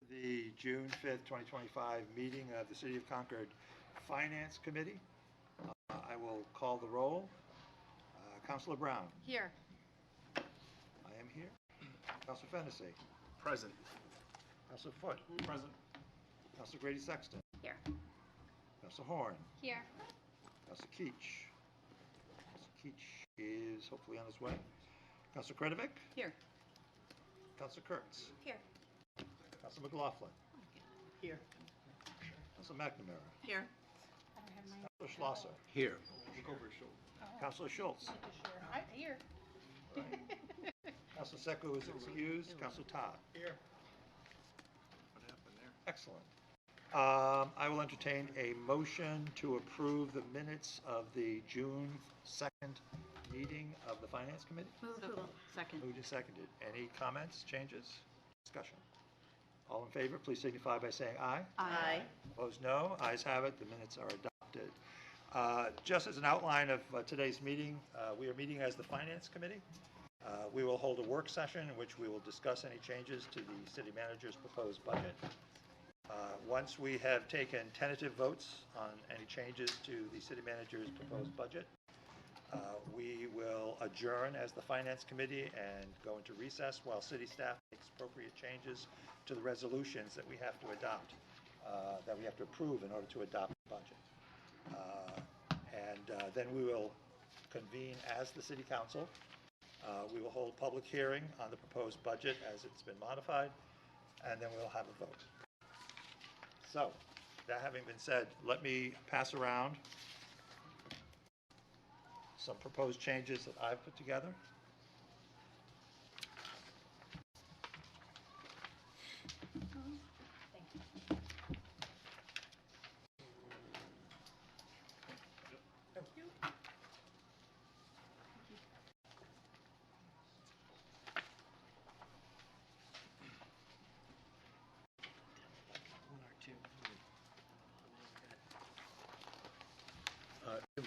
the June 5th, 2025 meeting of the City of Concord Finance Committee. I will call the roll. Councilor Brown. Here. I am here. Councilor Fennessy. Present. Councilor Foote. Present. Councilor Grady Sexton. Here. Councilor Horn. Here. Councilor Keach. Councilor Keach is hopefully on his way. Councilor Kretovic. Here. Councilor Kurtz. Here. Councilor McLaughlin. Here. Councilor McNamara. Here. Councilor Schlosser. Here. Councilor Schultz. I'm here. Councilor Secco is excused. Councilor Todd. Here. What happened there? Excellent. I will entertain a motion to approve the minutes of the June 2nd meeting of the Finance Committee. Move approval. Second. Moved and seconded. Any comments, changes, discussion? All in favor, please signify by saying aye. Aye. Opposed, no. Ayes have it. The minutes are adopted. Just as an outline of today's meeting, we are meeting as the Finance Committee. We will hold a work session in which we will discuss any changes to the city manager's proposed budget. Once we have taken tentative votes on any changes to the city manager's proposed budget, we will adjourn as the Finance Committee and go into recess while city staff makes appropriate changes to the resolutions that we have to adopt, that we have to approve in order to adopt the budget. Then we will convene as the City Council. We will hold public hearing on the proposed budget as it's been modified, and then we'll have a vote. So, that having been said, let me pass around some proposed changes that I've put together.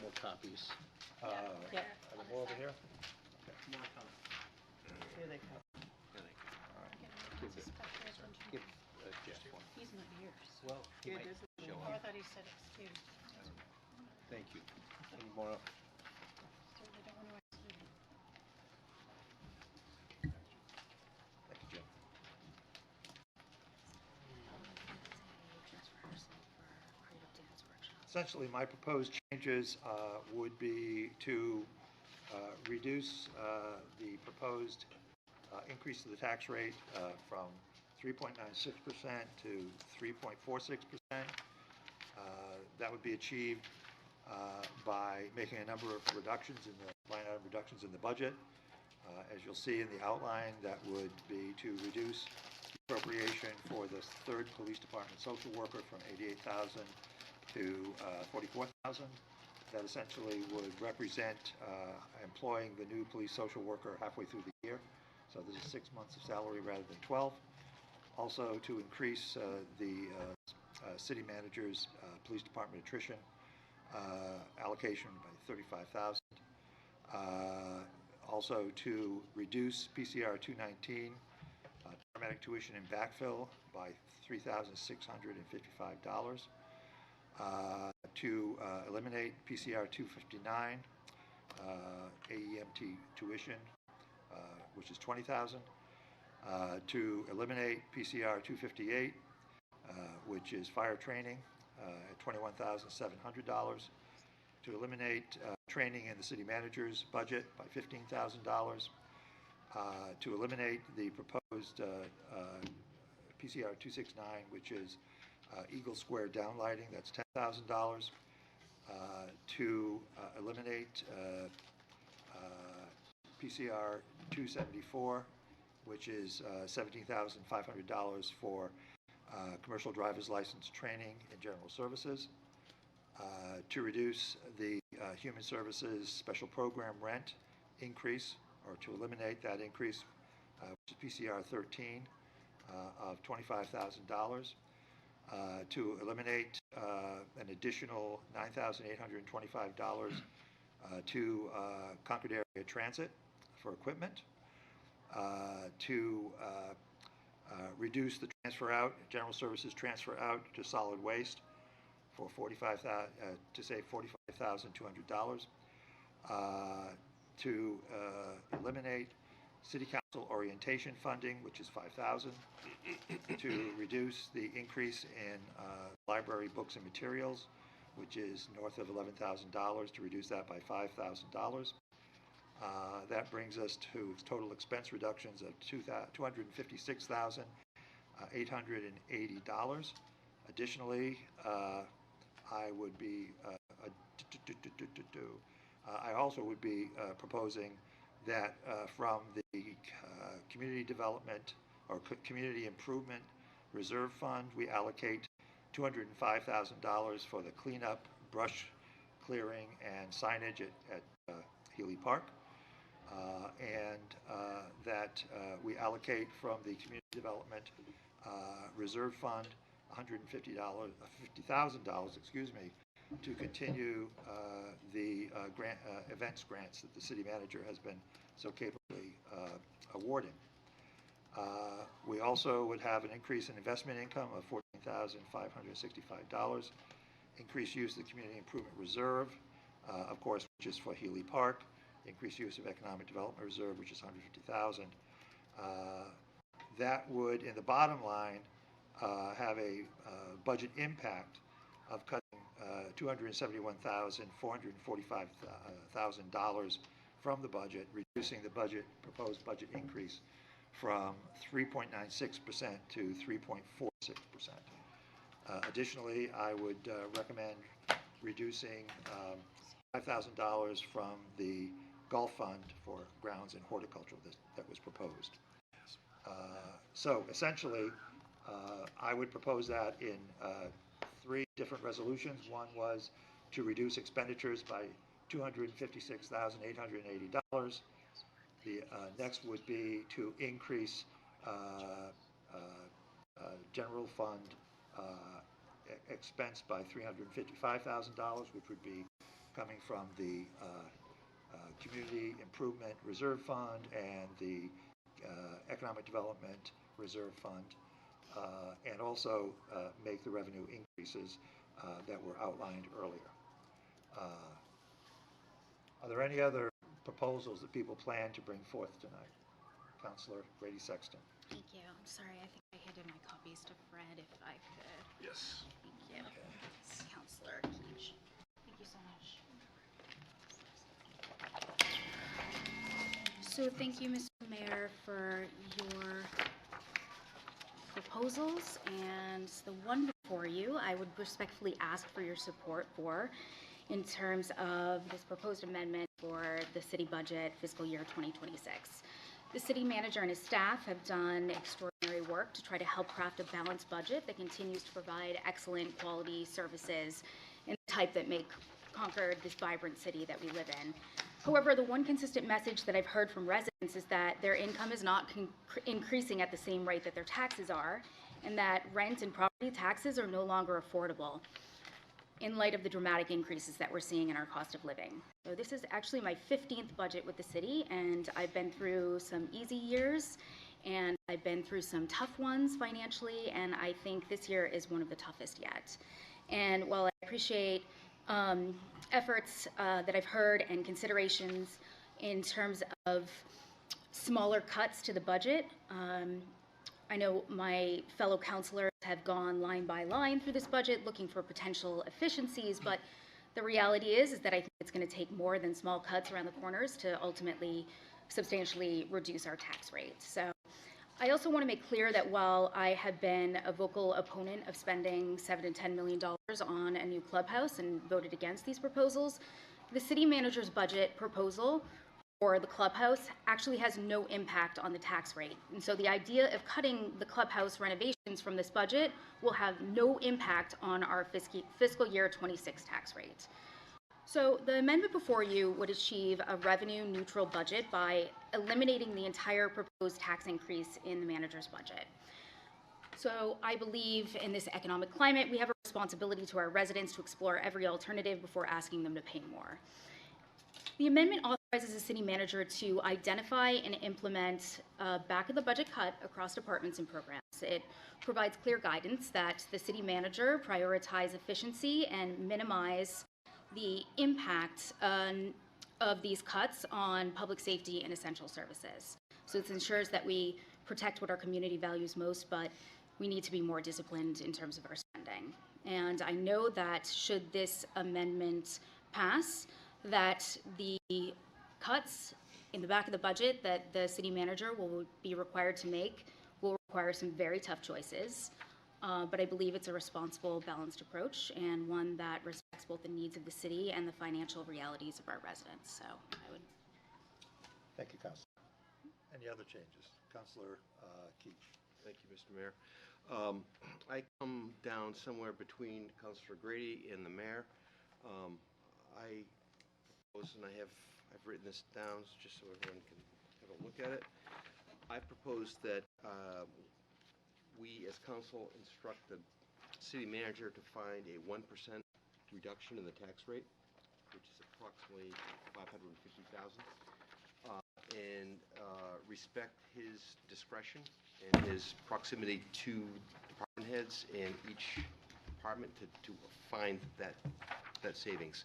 More copies. Yeah. Are there more over here? Here they come. Give Jeff one. He's not here. Well, he might show Oh, I up. thought he said excuse. Thank you. Any more? So they don't want to exclude him. Thank you, Jim. Essentially, my proposed changes would be to reduce the proposed increase of the tax rate from 3.96% to 3.46%. That would be achieved by making a number of reductions in the line item reductions in the budget. As you'll see in the outline, that would be to reduce the appropriation for the 3rd Police Department social worker from $88,000 to $44,000. That essentially would represent employing the new police social worker halfway through the year. So this is 6 months of salary rather than 12. Also to increase the city manager's police department attrition allocation by $35,000. Also to reduce PCR 219 paramedic tuition and backfill by $3,655. To eliminate PCR 259 AEMT tuition, which is $20,000. To eliminate PCR 258, which is fire training, at $21,700. To eliminate training in the city manager's budget by $15,000. To eliminate the proposed PCR 269, which is Eagle Square downlighting, that's $10,000. To eliminate PCR 274, which is $17,500 for commercial driver's license training in general services. To reduce the human services special program rent increase, or to eliminate that increase, which is PCR 13 of $25,000. To eliminate an additional $9,825 to Concord Area Transit for equipment. To reduce the transfer out, general services transfer out to solid waste for to save $45,200. To eliminate city council orientation funding, which is $5,000. To reduce the increase in library books and materials, which is north of $11,000, to reduce that by $5,000. That brings us to total expense reductions of $256,880. Additionally, I would be I also would be proposing that from the community development or community improvement reserve fund, we allocate $205,000 for the cleanup, brush clearing, and signage at Healy Park, and that we allocate from the community development reserve fund $50,000, excuse me, to continue the events grants that the city manager has been so capably awarding. We also would have an increase in investment income of $14,565, increased use of the Community Improvement Reserve, of course, which is for Healy Park, increased use of Economic Development Reserve, which is $150,000. That would, in the bottom line, have a budget impact of cutting $271,445,000 from the budget, reducing the proposed budget increase from 3.96% to 3.46%. Additionally, I would recommend reducing $5,000 from the Gulf Fund for grounds and horticulture that was proposed. So essentially, I would propose that in 3 different resolutions. One was to reduce expenditures by $256,880. The next would be to increase general fund expense by $355,000, which would be coming from the Community Improvement Reserve Fund and the Economic Development Reserve Fund, and also make the revenue increases that were outlined earlier. Are there any other proposals that people plan to bring forth tonight? Councilor Grady Sexton. Thank you. I'm sorry, I think I handed my copies to Fred if I could. Yes. Thank you. Councilor Keach. Thank you so much. So thank you, Mr. Mayor, for your proposals, and the one before you, I would respectfully ask for your support for in terms of this proposed amendment for the city budget fiscal year 2026. The city manager and his staff have done extraordinary work to try to help craft a balanced budget that continues to provide excellent quality services in the type that make Concord this vibrant city that we live in. However, the one consistent message that I've heard from residents is that their income is not increasing at the same rate that their taxes are, and that rent and property taxes are no longer affordable in light of the dramatic increases that we're seeing in our cost of living. So this is actually my 15th budget with the city, and I've been through some easy years, and I've been through some tough ones financially, and I think this year is one of the toughest yet. And while I appreciate efforts that I've heard and considerations in terms of smaller cuts to the budget, I know my fellow councilors have gone line by line through this budget looking for potential efficiencies, but the reality is that I think it's going to take more than small cuts around the corners to ultimately substantially reduce our tax rate. So I also want to make clear that while I have been a vocal opponent of spending $7 to $10 million on a new clubhouse and voted against these proposals, the city manager's budget proposal for the clubhouse actually has no impact on the tax rate. And so the idea of cutting the clubhouse renovations from this budget will have no impact on our fiscal year 26 tax rate. So the amendment before you would achieve a revenue neutral budget by eliminating the entire proposed tax increase in the manager's budget. So I believe in this economic climate, we have a responsibility to our residents to explore every alternative before asking them to pay more. The amendment authorizes the city manager to identify and implement a back of the budget cut across departments and programs. It provides clear guidance that the city manager prioritize efficiency and minimize the impact of these cuts on public safety and essential services. So it ensures that we protect what our community values most, but we need to be more disciplined in terms of our spending. And I know that should this amendment pass, that the cuts in the back of the budget that the city manager will be required to make will require some very tough choices. But I believe it's a responsible, balanced approach and one that respects both the needs of the city and the financial realities of our residents. So I would. Thank you, Councilor. Any other changes? Councilor Keach. Thank you, Mr. Mayor. I come down somewhere between Councilor Grady and the mayor. I propose, and I've written this down just so everyone can have a look at it. I propose that we, as council, instruct the city manager to find a 1% reduction in the tax rate, which is approximately $550,000, and respect his discretion and his proximity to department heads and each department to find that savings.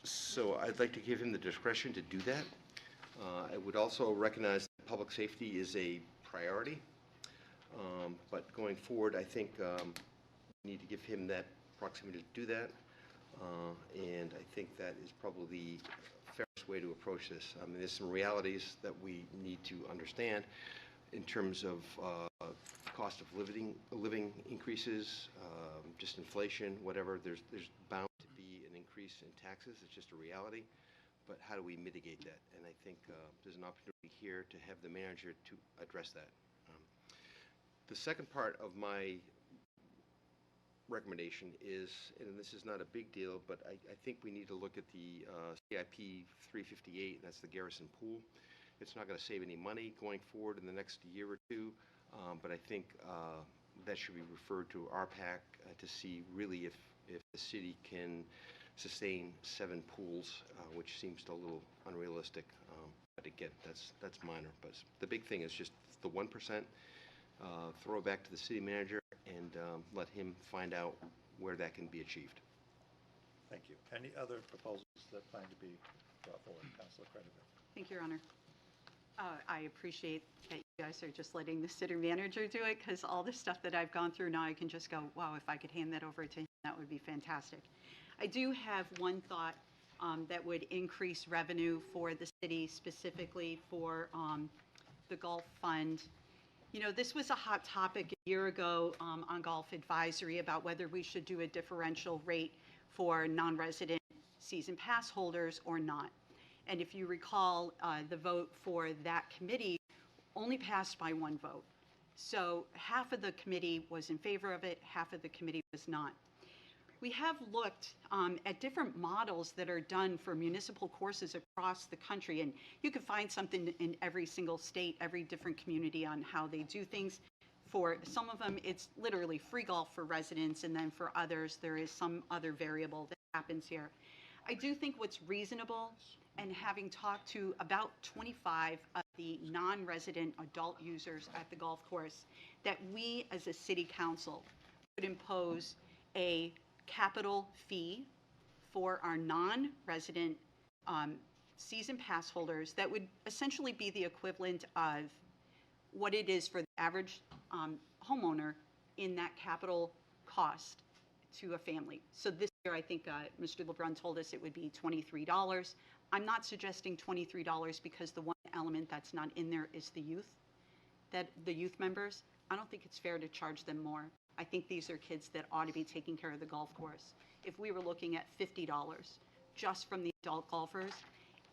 So I'd like to give him the discretion to do that. I would also recognize that public safety is a priority, but going forward, I think we need to give him that proximity to do that, and I think that is probably the fairest way to approach this. I mean, there's some realities that we need to understand in terms of cost of living increases, just inflation, whatever. There's bound to be an increase in taxes. It's just a reality. But how do we mitigate that? And I think there's an opportunity here to have the manager to address that. The second part of my recommendation is, and this is not a big deal, but I think we need to look at the CIP 358, and that's the Garrison Pool. It's not going to save any money going forward in the next year or two, but I think that should be referred to RPAC to see really if the city can sustain 7 pools, which seems a little unrealistic. But again, that's minor. But the big thing is just the 1%, throw it back to the city manager and let him find out where that can be achieved. Thank you. Any other proposals that plan to be brought forward? Councilor Creditor. Thank you, Your Honor. I appreciate that you guys are just letting the city manager do it, because all the stuff that I've gone through now, I can just go, wow, if I could hand that over to him, that would be fantastic. I do have one thought that would increase revenue for the city, specifically for the Golf Fund. You know, this was a hot topic a year ago on Golf Advisory about whether we should do a differential rate for non-resident season pass holders or not. And if you recall, the vote for that committee only passed by 1 vote. So half of the committee was in favor of it, half of the committee was not. We have looked at different models that are done for municipal courses across the country, and you can find something in every single state, every different community on how they do things. For some of them, it's literally free golf for residents, and then for others, there is some other variable that happens here. I do think what's reasonable, and having talked to about 25 of the non-resident adult users at the golf course, that we as a city council would impose a capital fee for our non-resident season pass holders that would essentially be the equivalent of what it is for the average homeowner in that capital cost to a family. So this year, I think Mr. LeBrun told us it would be $23. I'm not suggesting $23 because the one element that's not in there is the youth members. I don't think it's fair to charge them more. I think these are kids that ought to be taking care of the golf course. If we were looking at $50 just from the adult golfers,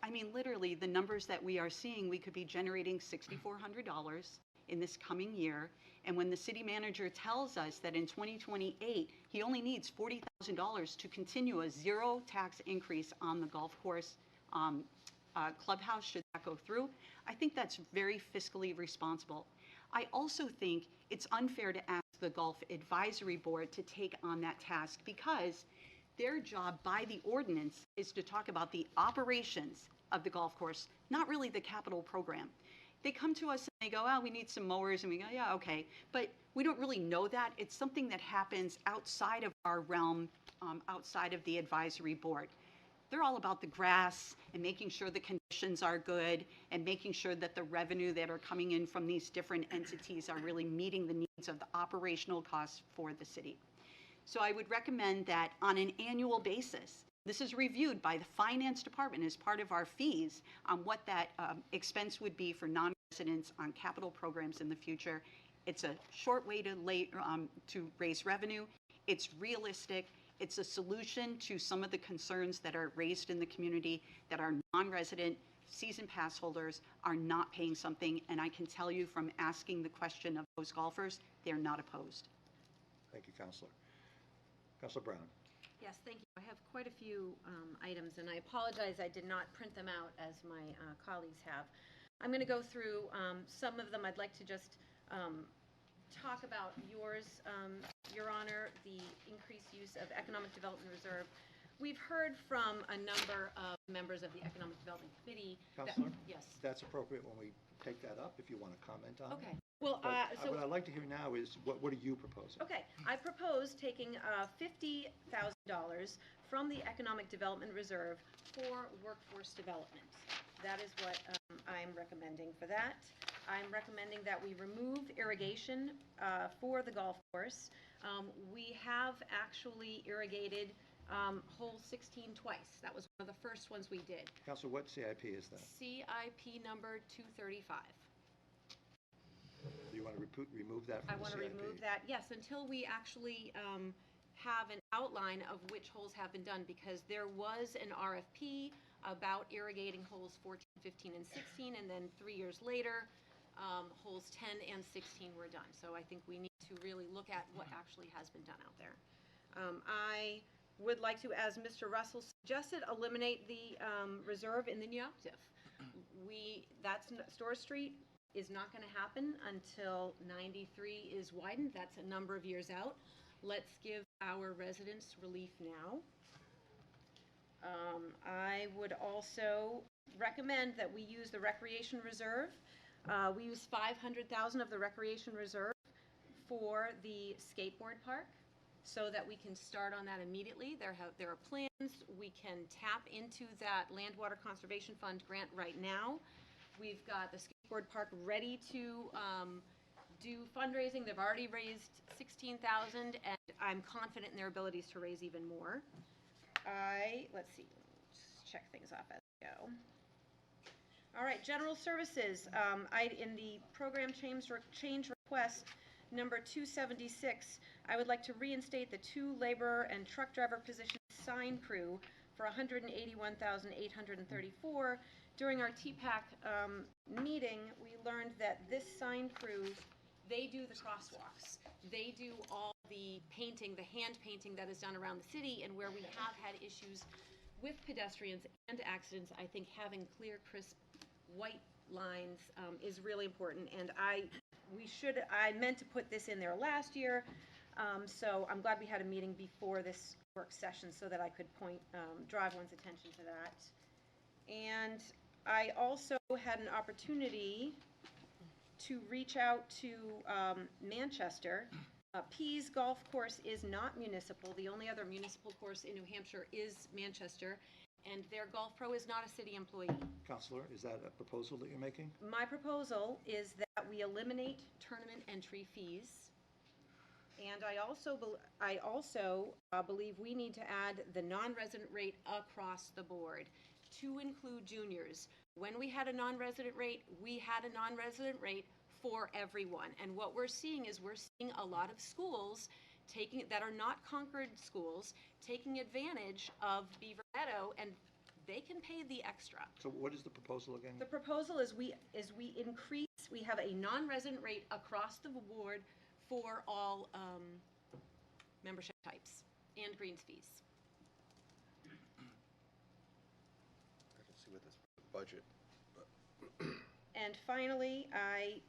I mean, literally the numbers that we are seeing, we could be generating $6,400 in this coming year. And when the city manager tells us that in 2028, he only needs $40,000 to continue a 0 tax increase on the golf course clubhouse, should that go through, I think that's very fiscally responsible. I also think it's unfair to ask the Golf Advisory Board to take on that task, because their job by the ordinance is to talk about the operations of the golf course, not really the capital program. they come to us and they go, oh, we need some mowers, and we go, yeah, okay. But we don't really know that. It's something that happens outside of our realm, outside of the advisory board. They're all about the grass and making sure the conditions are good and making sure that the revenue that are coming in from these different entities are really meeting the needs of the operational costs for the city. So I would recommend that on an annual basis, this is reviewed by the finance department as part of our fees on what that expense would be for non-residents on capital programs in the future. It's a short way to raise revenue. It's realistic. It's a solution to some of the concerns that are raised in the community that our non-resident season pass holders are not paying something. And I can tell you from asking the question of those golfers, they're not opposed. Thank you, Counselor. Counselor Brown. Yes, thank you. I have quite a few items, and I apologize I did not print them out as my colleagues have. I'm going to go through some of them. I'd like to just talk about yours, Your Honor, the increased use of Economic Development Reserve. We've heard from a number of members of the Economic Development Committee. Counselor? Yes. That's appropriate when we take that up, if you want to comment on it. Okay. Well, But what I'd like to hear now is, what are you proposing? Okay, I propose taking $50,000 from the Economic Development Reserve for workforce development. That is what I'm recommending for that. I'm recommending that we remove irrigation for the golf course. We have actually irrigated hole 16 twice. That was one of the first ones we did. Counselor, what CIP is that? CIP number 235. Do you want to remove that I from the want to CIP? remove that, yes, until we actually have an outline of which holes have been done, because there was an RFP about irrigating holes 14, 15, and 16, and then 3 years later, holes 10 and 16 were done. So I think we need to really look at what actually has been done out there. I would like to, as Mr. Russell suggested, eliminate the reserve in the Neoptif. Store Street is not going to happen until 93 is widened. That's a number of years out. Let's give our residents relief now. I would also recommend that we use the Recreation Reserve. We use $500,000 of the Recreation Reserve for the skateboard park so that we can start on that immediately. There are plans. We can tap into that Land Water Conservation Fund grant right now. We've got the skateboard park ready to do fundraising. They've already raised $16,000, and I'm confident in their abilities to raise even more. Let's see, just check things off as we go. All right, general services. In the program change request number 276, I would like to reinstate the 2 laborer and truck driver position sign crew for $181,834. During our TPAC meeting, we learned that this sign crew, they do the crosswalks. They do all the painting, the hand painting that is done around the city, and where we have had issues with pedestrians and accidents, I think having clear, crisp, white lines is really important. And I meant to put this in there last year, so I'm glad we had a meeting before this work session so that I could drive one's attention to that. And I also had an opportunity to reach out to Manchester. Pease Golf Course is not municipal. The only other municipal course in New Hampshire is Manchester, and their golf pro is not a city employee. Counselor, is that a proposal that you're making? My proposal is that we eliminate tournament entry fees. And I also believe we need to add the non-resident rate across the board to include juniors. When we had a non-resident rate, we had a non-resident rate for everyone. And what we're seeing is a lot of schools that are not Concord schools taking advantage of Beaver Meadow, and they can pay the extra. So what is the proposal again? The proposal is we have a non-resident rate across the board for all membership types and greens fees. I can see what this budget. And finally, I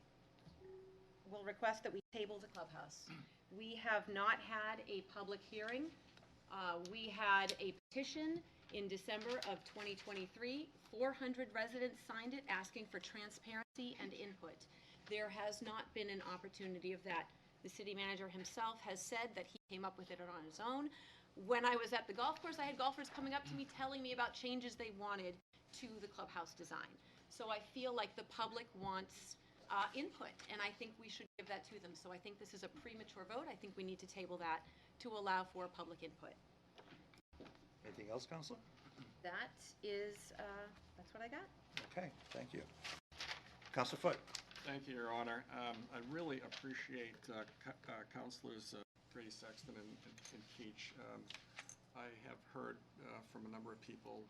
will request that we table the clubhouse. We have not had a public hearing. We had a petition in December of 2023 400 residents signed it, asking for transparency and input. There has not been an opportunity of that. The city manager himself has said that he came up with it on his own. When I was at the golf course, I had golfers coming up to me telling me about changes they wanted to the clubhouse design. So I feel like the public wants input, and I think we should give that to them. So I think this is a premature vote. I think we need to table that to allow for public input. Anything else, Counselor? That is, that's what I got. Okay, thank you. Counselor Foot? Thank you, Your Honor. I really appreciate Councilors Grady Sexton and Keach. I have heard from a number of people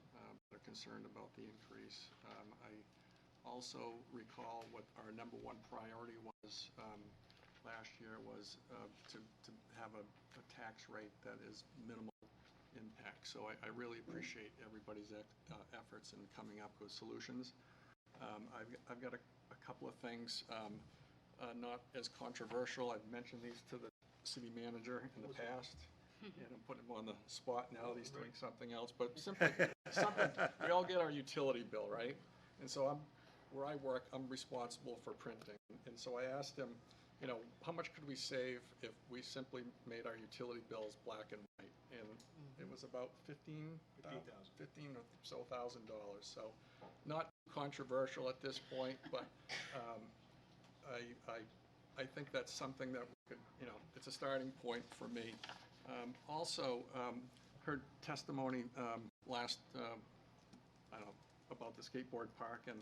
that are concerned about the increase. I also recall what our number one priority was last year was to have a tax rate that is minimal impact. So I really appreciate everybody's efforts in coming up with solutions. I've got a couple of things, not as controversial. I've mentioned these to the city manager in the past, and I'm putting him on the spot now that he's doing something else, but simply something, we all get our utility bill, right? And so where I work, I'm responsible for printing. And so I asked him, you know, how much could we save if we simply made our utility bills black and white? And it was about $15,000 or so. So not controversial at this point, but I think that's something that we could, you know, it's a starting point for me. Also, heard testimony last, I don't know, about the skateboard park, and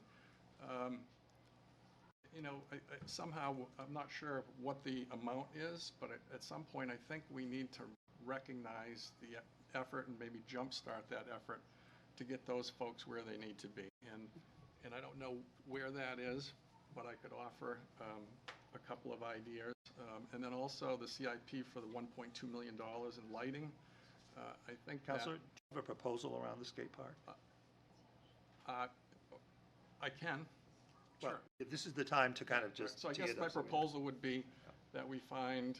you know, somehow, I'm not sure what the amount is, but at some point, I think we need to recognize the effort and maybe jumpstart that effort to get those folks where they need to be. And I don't know where that is, but I could offer a couple of ideas. And then also the CIP for the $1.2 million in lighting. I think that, Counselor, do you have a proposal around the skate park? I can. Well, Sure. if this is the time to kind of just So I tee guess it my up so we know. proposal would be that we find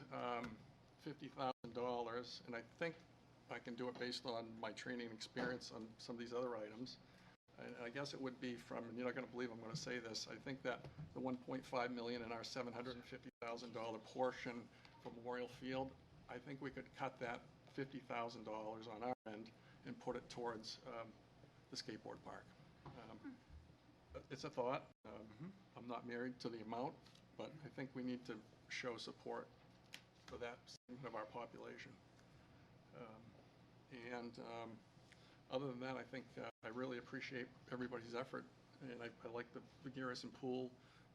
$50,000, and I think I can do it based on my training and experience on some of these other items. And I guess it would be from, and you're not going to believe I'm going to say this, I think that the $1.5 million in our $750,000 portion for Memorial Field, I think we could cut that $50,000 on our end and put it towards the skateboard park. It's a thought. I'm not married to the amount, but I think we need to show support for that segment of our population. Other than that, I think I really appreciate everybody's effort, and I like the Garrison Pool.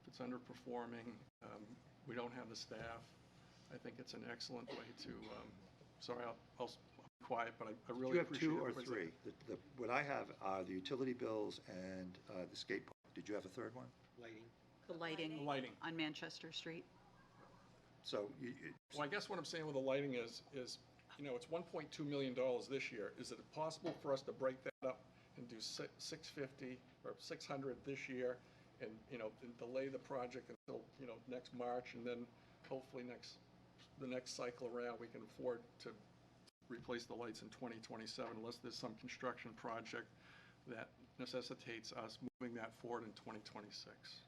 If it's underperforming, we don't have the staff. I think it's an excellent way to, sorry, I'll be quiet, but I really Do you have appreciate two or everybody's three? What I have are the utility bills and the skate park. Did you have a third one? Lighting. The lighting lighting. on Manchester Street. So Well, I guess what I'm saying with the lighting is, you know, it's $1.2 million this year. Is it possible for us to break that up and do 650 or 600 this year, and, you know, and delay the project until, you know, next March, and then hopefully the next cycle around we can afford to replace the lights in 2027, unless there's some construction project that necessitates us moving that forward in 2026.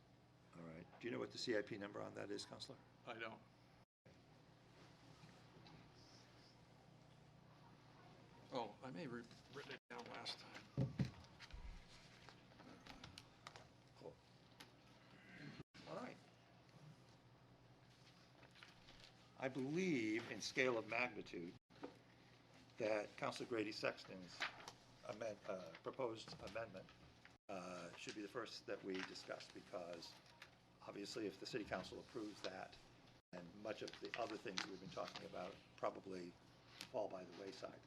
all right. Do you know what the CIP number on that is, Counselor? I don't. Oh, I may have written it down last time. Cool. All right. I believe in scale of magnitude that Counselor Grady Sexton's proposed amendment should be the first that we discuss, because obviously if the city council approves that, and much of the other things we've been talking about probably fall by the wayside.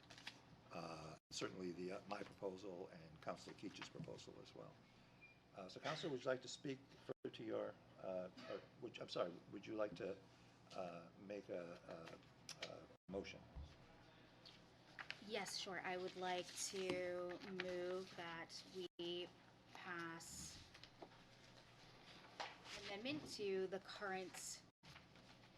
Certainly my proposal and Councilor Keach's proposal as well. So Councilor, would you like to speak further to your, I'm sorry, would you like to make a motion? Yes, sure. I would like to move that we pass an amendment to the current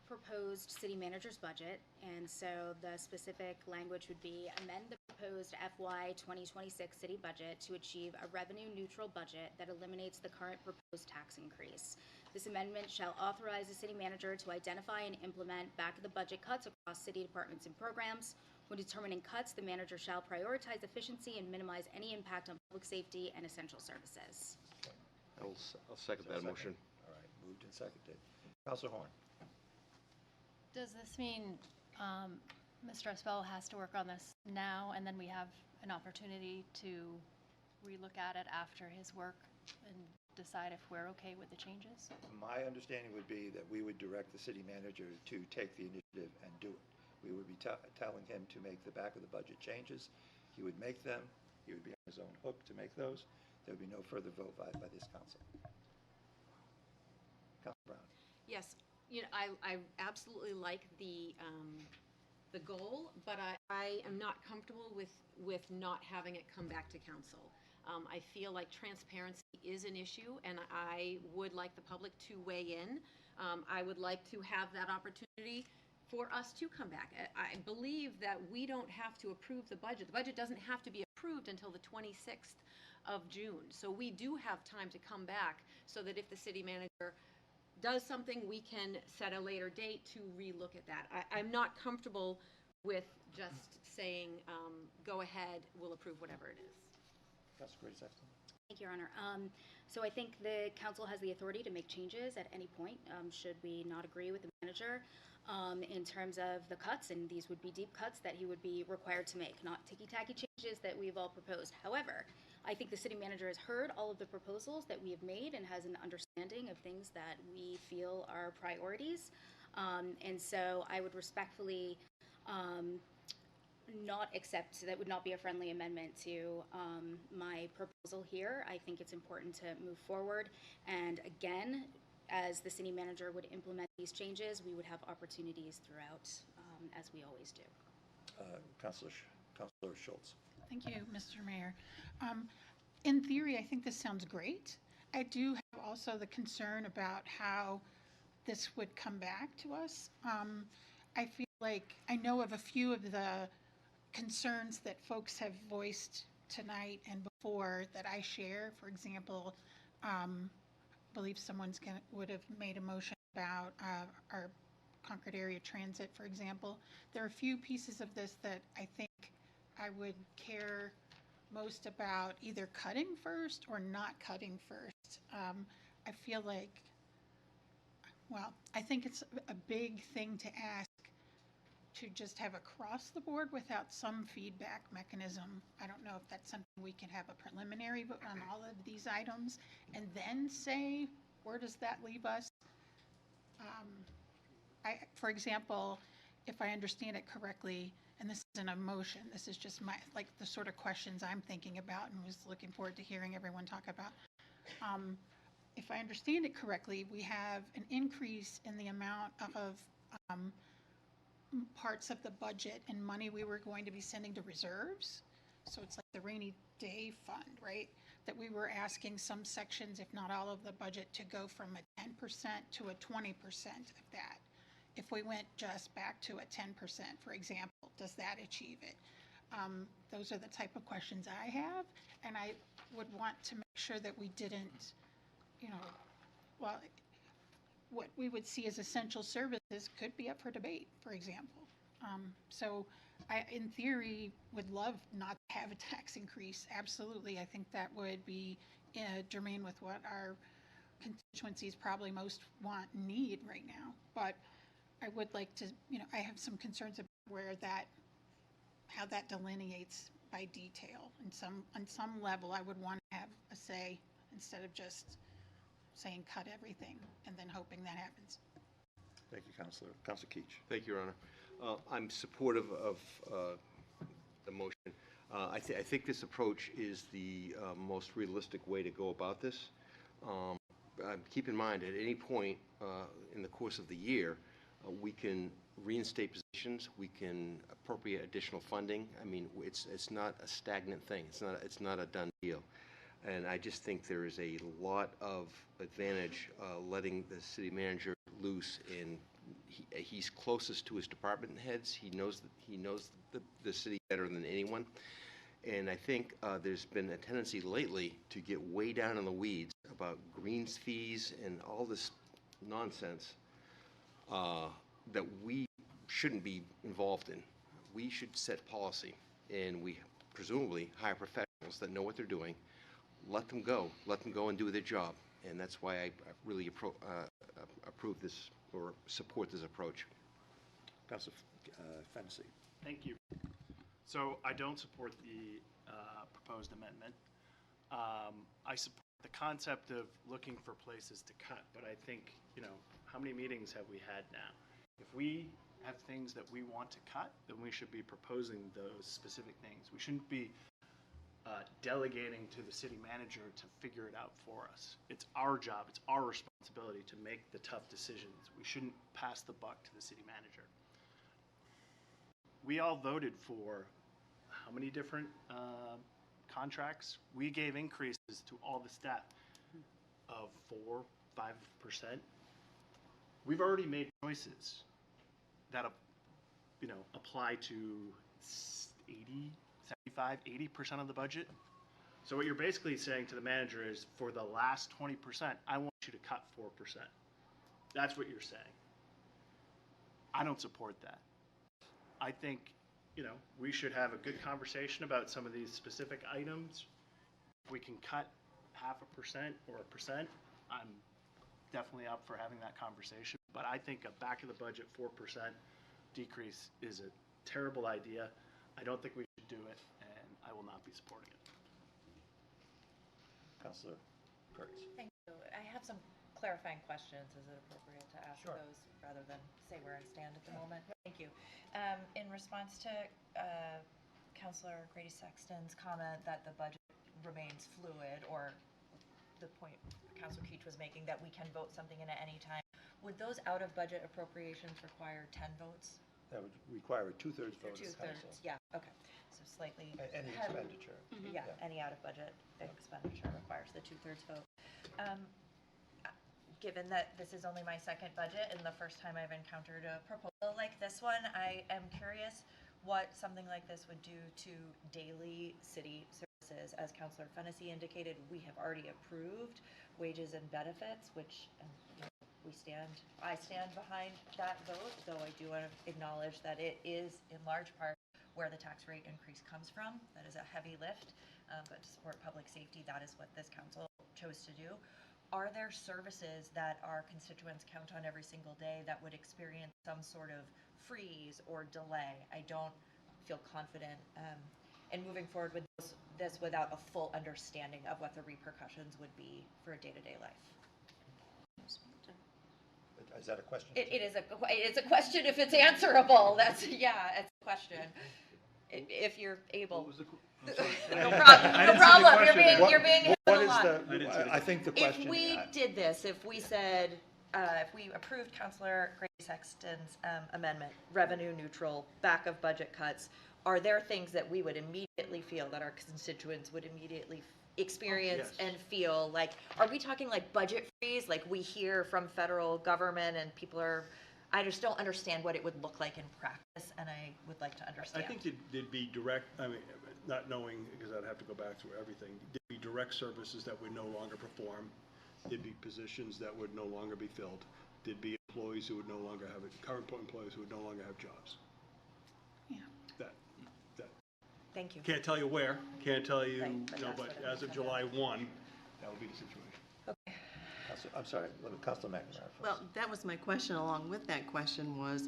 proposed city manager's budget, and so the specific language would be amend the proposed FY 2026 city budget to achieve a revenue-neutral budget that eliminates the current proposed tax increase. This amendment shall authorize the city manager to identify and implement back-of-the-budget cuts across city departments and programs. When determining cuts, the manager shall prioritize efficiency and minimize any impact on public safety and essential services. I'll second that motion. All right, moved and seconded. Counselor Horn? Does this mean Mr. Espel has to work on this now, and then we have an opportunity to relook at it after his work and decide if we're okay with the changes? My understanding would be that we would direct the city manager to take the initiative and do it. We would be telling him to make the back of the budget changes. He would make them. He would be on his own hook to make those. There would be no further vote by this council. Councilor Brown? Yes, you know, I absolutely like the goal, but I am not comfortable with not having it come back to council. I feel like transparency is an issue, and I would like the public to weigh in. I would like to have that opportunity for us to come back. I believe that we don't have to approve the budget. The budget doesn't have to be approved until the 26th of June. So we do have time to come back so that if the city manager does something, we can set a later date to relook at that. I'm not comfortable with just saying, go ahead, we'll approve whatever it is. Councilor Grady Sexton? Thank you, Your Honor. So I think the council has the authority to make changes at any point, should we not agree with the manager in terms of the cuts, and these would be deep cuts that he would be required to make, not ticky-tacky changes that we've all proposed. However, I think the city manager has heard all of the proposals that we have made and has an understanding of things that we feel are priorities. And so I would respectfully not accept, that would not be a friendly amendment to my proposal here. I think it's important to move forward. And again, as the city manager would implement these changes, we would have opportunities throughout, as we always do. Councilor Schultz? Thank you, Mr. Mayor. In theory, I think this sounds great. I do have also the concern about how this would come back to us. I feel like I know of a few of the concerns that folks have voiced tonight and before that I share. For example, I believe someone's would have made a motion about our Concord area transit, for example. There are a few pieces of this that I think I would care most about either cutting first or not cutting first. I feel like, well, I think it's a big thing to ask to just have across the board without some feedback mechanism. I don't know if that's something we can have a preliminary vote on all of these items and then say, where does that leave us? For example, if I understand it correctly, and this isn't a motion, this is just like the sort of questions I'm thinking about and was looking forward to hearing everyone talk about. If I understand it correctly, we have an increase in the amount of parts of the budget and money we were going to be sending to reserves. So it's like the rainy day fund, right? That we were asking some sections, if not all of the budget, to go from a 10% to a 20% of that. If we went just back to a 10%, for example, does that achieve it? Those are the type of questions I have, and I would want to make sure that we didn't, well, what we would see as essential services could be up for debate, for example. So I, in theory, would love not to have a tax increase. Absolutely. I think that would be germane with what our constituencies probably most want and need right now. But I would like to, I have some concerns about how that delineates by detail. On some level, I would want to have a say instead of just saying cut everything and then hoping that happens. Thank you, Councilor. Councilor Keach? Thank you, Your Honor. I'm supportive of the motion. I think this approach is the most realistic way to go about this. Keep in mind, at any point in the course of the year, we can reinstate positions, we can appropriate additional funding. I mean, it's not a stagnant thing. It's not a done deal. And I just think there is a lot of advantage letting the city manager loose in He's closest to his department heads. He knows the city better than anyone. And I think there's been a tendency lately to get way down in the weeds about greens fees and all this nonsense that we shouldn't be involved in. We should set policy, and we presumably hire professionals that know what they're doing. Let them go and do their job. And that's why I really approve this or support this approach. Councilor Fennessy. Thank you. So I don't support the proposed amendment. I support the concept of looking for places to cut, but I think, how many meetings have we had now? If we have things that we want to cut, then we should be proposing those specific things. We shouldn't be delegating to the city manager to figure it out for us. It's our job, it's our responsibility to make the tough decisions. We shouldn't pass the buck to the city manager. We all voted for how many different contracts? We gave increases to all the staff of 4-5%. We've already made choices that apply to 80, 75, 80% of the budget. So what you're basically saying to the manager is, for the last 20%, I want you to cut 4%. That's what you're saying. I don't support that. I think, we should have a good conversation about some of these specific items. If we can cut 0.5% or 1%, I'm definitely up for having that conversation. But I think a back of the budget 4% decrease is a terrible idea. I don't think we should do it, and I will not be supporting it. Councilor Curtis. Thank you. I have some clarifying questions. Is it appropriate to ask Sure. those rather than say where I stand at the moment? Thank you. In response to Councilor Grady Sexton's comment that the budget remains fluid, or the point Councilor Keach was making that we can vote something in at any time, would those out-of-budget appropriations require 10 votes? That would require a two-thirds Or vote of the council. two-thirds? Yeah, okay. So slightly. Any heavy. expenditure. Yeah, any out-of-budget expenditure requires the two-thirds vote. Given that this is only my second budget and the first time I've encountered a proposal like this one, I am curious what something like this would do to daily city services. As Councilor Fennessy indicated, we have already approved wages and benefits, which I stand behind that vote, though I do want to acknowledge that it is in large part where the tax rate increase comes from. That is a heavy lift, but to support public safety, that is what this council chose to do. Are there services that our constituents count on every single day that would experience some sort of freeze or delay? I don't feel confident in moving forward with this without a full understanding of what the repercussions would be for a day-to-day life. Is that a question? It's a question if it's answerable. It's a question. If you're able. No problem. You're being hit a lot. I think the question. If we did this, if we said, if we approved Councilor Grady Sexton's amendment, revenue neutral, back of budget cuts, are there things that we would immediately feel that our constituents would immediately experience and feel like, are we talking like budget freeze, like we hear from federal government and people are, I just don't understand what it would look like in practice, and I would like to understand. I think there'd be direct, not knowing, because I'd have to go back through everything, there'd be direct services that would no longer perform. There'd be positions that would no longer be filled. There'd be employees who would no longer have it, current employees who would no longer have jobs. Yeah. That. Thank you. Can't tell you where, can't tell you, Right, but that's but what it as of is. July 1, that would be the situation. I'm sorry, Councilor McNamara first. Well, that was my question. Along with that question was,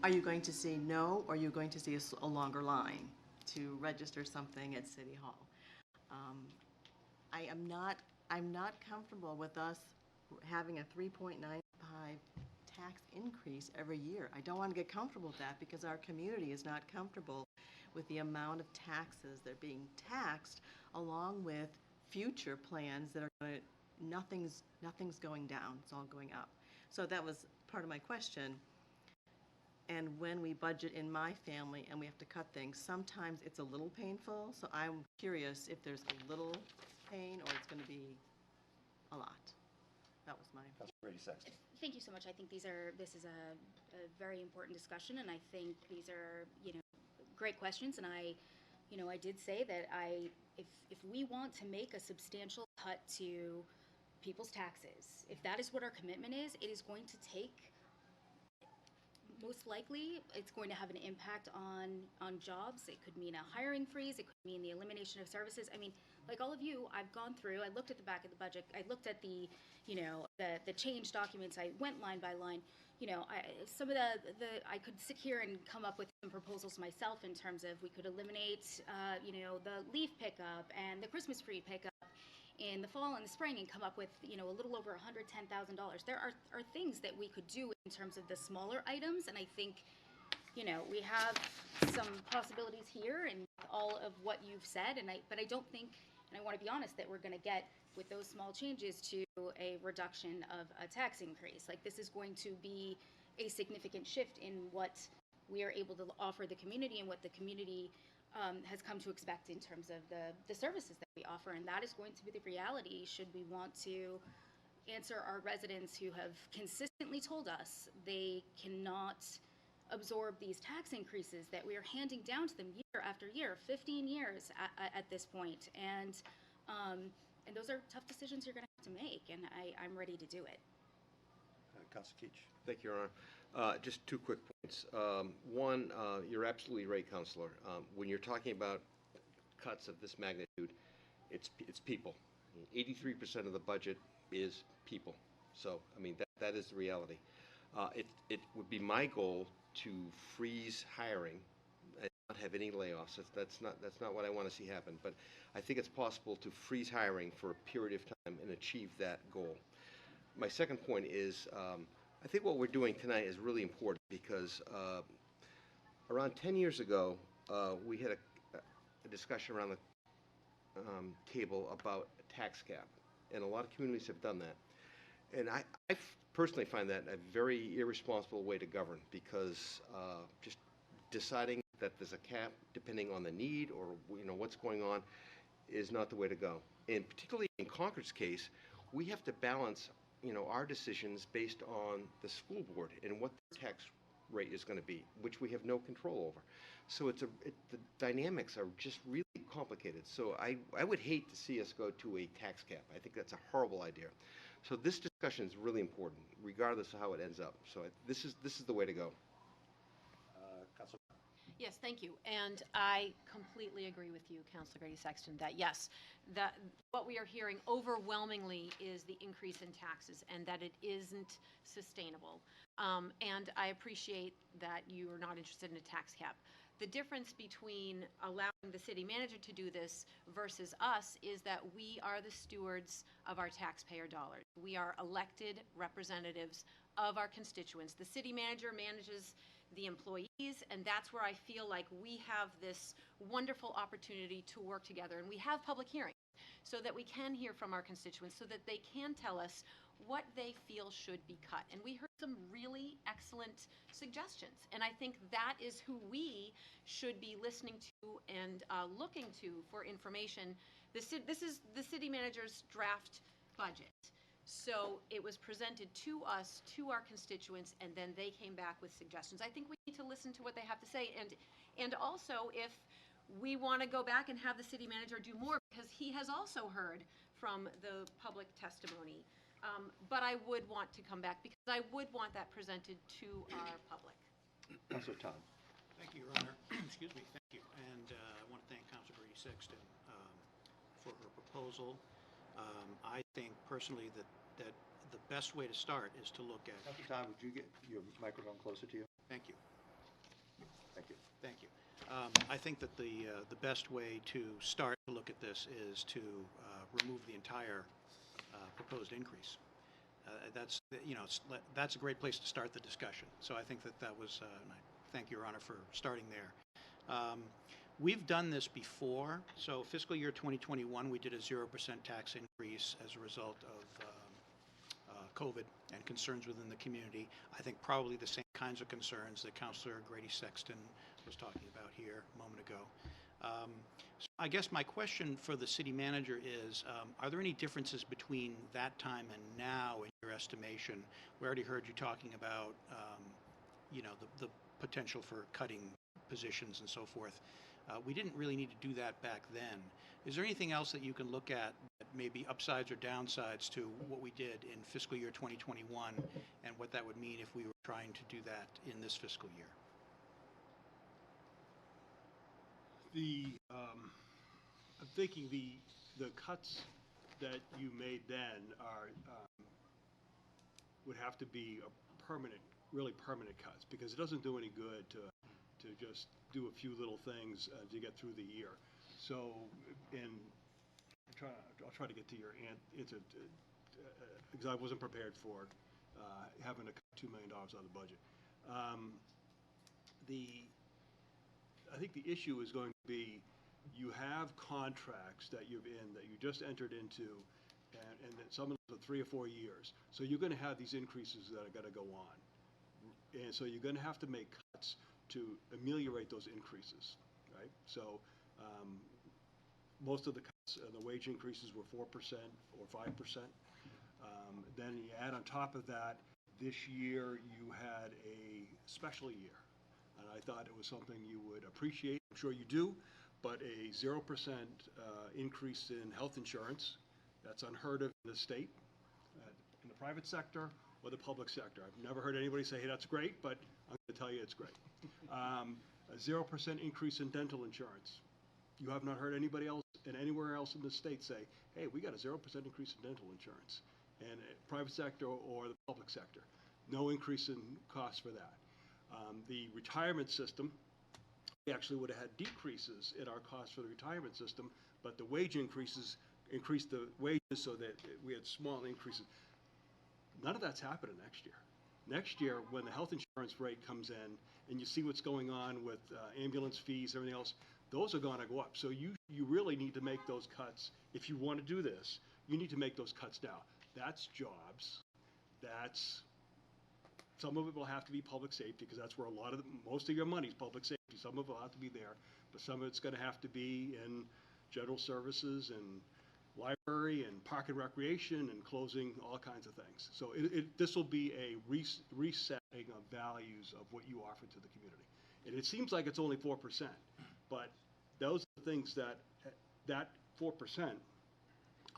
are you going to say no, or are you going to see a longer line to register something at City Hall? I'm not comfortable with us having a 3.95 tax increase every year. I don't want to get comfortable with that because our community is not comfortable with the amount of taxes that are being taxed, along with future plans that are going to, nothing's going down, it's all going up. So that was part of my question. And when we budget in my family and we have to cut things, sometimes it's a little painful. So I'm curious if there's a little pain or it's going to be a lot. That was my. Councilor Grady Sexton. Thank you so much. I think this is a very important discussion, and I think these are, great questions. And I did say that if we want to make a substantial cut to people's taxes, if that is what our commitment is, it is going to take, most likely, it's going to have an impact on jobs. It could mean a hiring freeze. It could mean the elimination of services. I mean, like all of you, I've gone through, I looked at the back of the budget, I looked at the change documents, I went line by line. Some of I could sit here and come up with some proposals myself in terms of we could eliminate, the leaf pickup and the Christmas tree pickup in the fall and the spring and come up with, a little over $110,000. There are things that we could do in terms of the smaller items, and I think, we have some possibilities here and all of what you've said, but I don't think, and I want to be honest, that we're going to get with those small changes to a reduction of a tax increase. Like, this is going to be a significant shift in what we are able to offer the community and what the community has come to expect in terms of the services that we offer, and that is going to be the reality should we want to answer our residents who have consistently told us they cannot absorb these tax increases that we are handing down to them year after year, 15 years at this point. And those are tough decisions you're going to have to make, and I'm ready to do it. Councilor Keach. Thank you, Your Honor. Just two quick points. One, you're absolutely right, Counselor. When you're talking about cuts of this magnitude, it's people. 83% of the budget is people. So, I mean, that is the reality. It would be my goal to freeze hiring and not have any layoffs. That's not what I want to see happen. But I think it's possible to freeze hiring for a period of time and achieve that goal. My second point is, I think what we're doing tonight is really important because around 10 years ago, we had a discussion around the table about a tax cap, and a lot of communities have done that. And I personally find that a very irresponsible way to govern because just deciding that there's a cap depending on the need or what's going on is not the way to go. And particularly in Concord's case, we have to balance our decisions based on the school board and what the tax rate is going to be, which we have no control over. So the dynamics are just really complicated. So I would hate to see us go to a tax cap. I think that's a horrible idea. So this discussion is really important, regardless of how it ends up. So this is the way to go. Councilor. Yes, thank you. And I completely agree with you, Councilor Grady Sexton, that yes, what we are hearing overwhelmingly is the increase in taxes and that it isn't sustainable. And I appreciate that you are not interested in a tax cap. The difference between allowing the city manager to do this versus us is that we are the stewards of our taxpayer dollars. We are elected representatives of our constituents. The city manager manages the employees, and that's where I feel like we have this wonderful opportunity to work together. And we have public hearings so that we can hear from our constituents, so that they can tell us what they feel should be cut. And we heard some really excellent suggestions. And I think that is who we should be listening to and looking to for information. This is the city manager's draft budget. So it was presented to us, to our constituents, and then they came back with suggestions. I think we need to listen to what they have to say. And also, if we want to go back and have the city manager do more, because he has also heard from the public testimony. But I would want to come back because I would want that presented to our public. Councilor Tom. Thank you, Your Honor. Excuse me, thank you. And I want to thank Councilor Grady Sexton for her proposal. I think personally that the best way to start is to look at... Councilor Tom, would you get your microphone closer to you? Thank you. Thank you. Thank you. I think that the best way to start to look at this is to remove the entire proposed increase. That's a great place to start the discussion. So I think that was, and I thank Your Honor for starting there. We've done this before. So fiscal year 2021, we did a 0% tax increase as a result of COVID and concerns within the community. I think probably the same kinds of concerns that Councilor Grady Sexton was talking about here a moment ago. So I guess my question for the city manager is, are there any differences between that time and now in your estimation. We already heard you talking about, the potential for cutting positions and so forth. We didn't really need to do that back then. Is there anything else that you can look at that may be upsides or downsides to what we did in fiscal year 2021 and what that would mean if we were trying to do that in this fiscal year? I'm thinking the cuts that you made then would have to be really permanent cuts, because it doesn't do any good to just do a few little things to get through the year. So, I'll try to get to your answer, because I wasn't prepared for having to cut $2 million out of the budget. I think the issue is going to be, you have contracts that you just entered into, and that some of them are 3 or 4 years. So you're going to have these increases that are going to go on. And so you're going to have to make cuts to ameliorate those increases, right? So most of the cuts, the wage increases were 4% or 5%. Then you add on top of that, this year you had a special year. And I thought it was something you would appreciate. I'm sure you do, but a 0% increase in health insurance, that's unheard of in the state, in the private sector or the public sector. I've never heard anybody say, hey, that's great, but I'm going to tell you it's great. A 0% increase in dental insurance. You have not heard anybody else and anywhere else in the state say, hey, we got a 0% increase in dental insurance. And private sector or the public sector, no increase in costs for that. The retirement system, we actually would have had decreases in our costs for the retirement system, but the wage increases increased the wages so that we had small increases. None of that's happening next year. Next year, when the health insurance rate comes in and you see what's going on with ambulance fees, everything else, those are going to go up. So you really need to make those cuts. If you want to do this, you need to make those cuts now. That's jobs. Some of it will have to be public safety, because that's where most of your money is public safety. Some of it will have to be there, but some of it's going to have to be in general services and library and park and recreation and closing all kinds of things. So this will be a resetting of values of what you offer to the community. And it seems like it's only 4%, but those are the things that 4%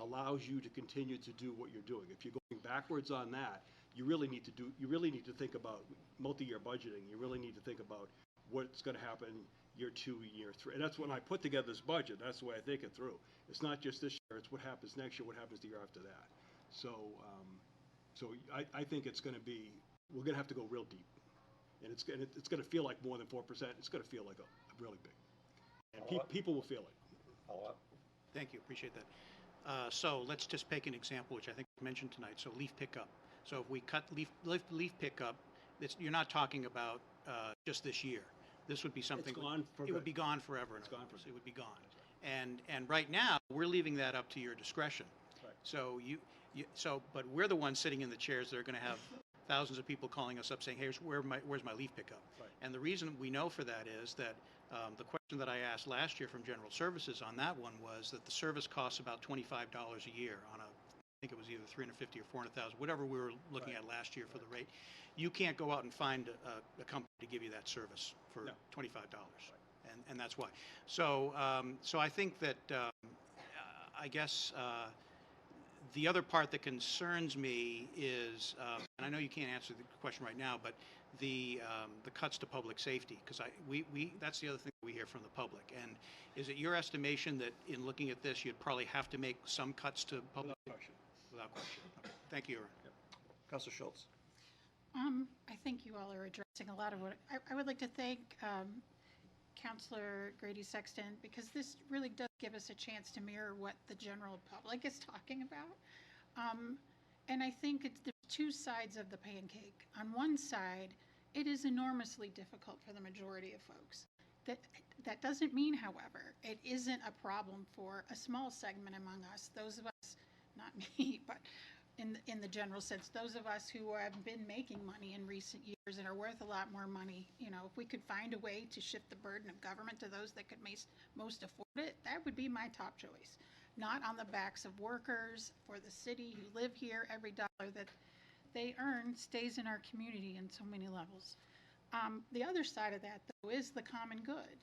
allows you to continue to do what you're doing. If you're going backwards on that, you really need to think about multi-year budgeting. You really need to think about what's going to happen year 2, year 3. And that's when I put together this budget. That's the way I think it through. It's not just this year. It's what happens next year, what happens the year after that. So I think it's going to be, we're going to have to go real deep. And it's going to feel like more than 4%. It's going to feel like a really big. And people will feel it. Follow-up? Thank you, appreciate that. So let's just pick an example, which I think was mentioned tonight. So leaf pickup. So if we cut leaf pickup, you're not talking about just this year. This would be something. It's gone forever. It would be gone forever. It's gone forever. It would be gone. And right now we're leaving that up to your discretion. Right. So but we're the ones sitting in the chairs that are going to have thousands of people calling us up saying, hey, where's my leaf pickup? Right. And the reason we know for that is that the question that I asked last year from General Services on that one was that the service costs about $25 a year on I think it was either 350 or 400,000, whatever we were looking at last year for the rate. You can't go out and find a company to give you that service for $25, and that's why. So I think that I guess the other part that concerns me is, and I know you can't answer the question right now, but the cuts to public safety, because that's the other thing we hear from the public. And is it your estimation that in looking at this, you'd probably have to make some cuts to public? Without question. Okay. Thank you, Aaron. Yep. Councilor Schultz. I think you all are addressing a lot of what I would like to thank Councilor Grady Sexton, because this really does give us a chance to mirror what the general public is talking about. And I think there's two sides of the pancake. On one side, it is enormously difficult for the majority of folks. That doesn't mean, however, it isn't a problem for a small segment among us, those of us, not me, but in the general sense, those of us who have been making money in recent years and are worth a lot more money. If we could find a way to shift the burden of government to those that could most afford it, that would be my top choice. Not on the backs of workers for the city who live here. Every dollar that they earn stays in our community in so many levels. The other side of that, though, is the common good.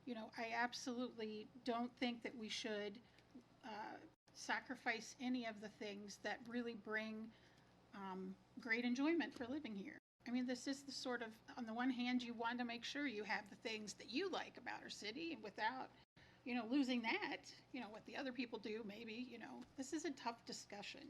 You know, I absolutely don't think that we should sacrifice any of the things that really bring great enjoyment for living here. I mean, this is the sort of, on the one hand, you want to make sure you have the things that you like about our city without, you know, losing that, you know, what the other people do, maybe, you know, this is a tough discussion.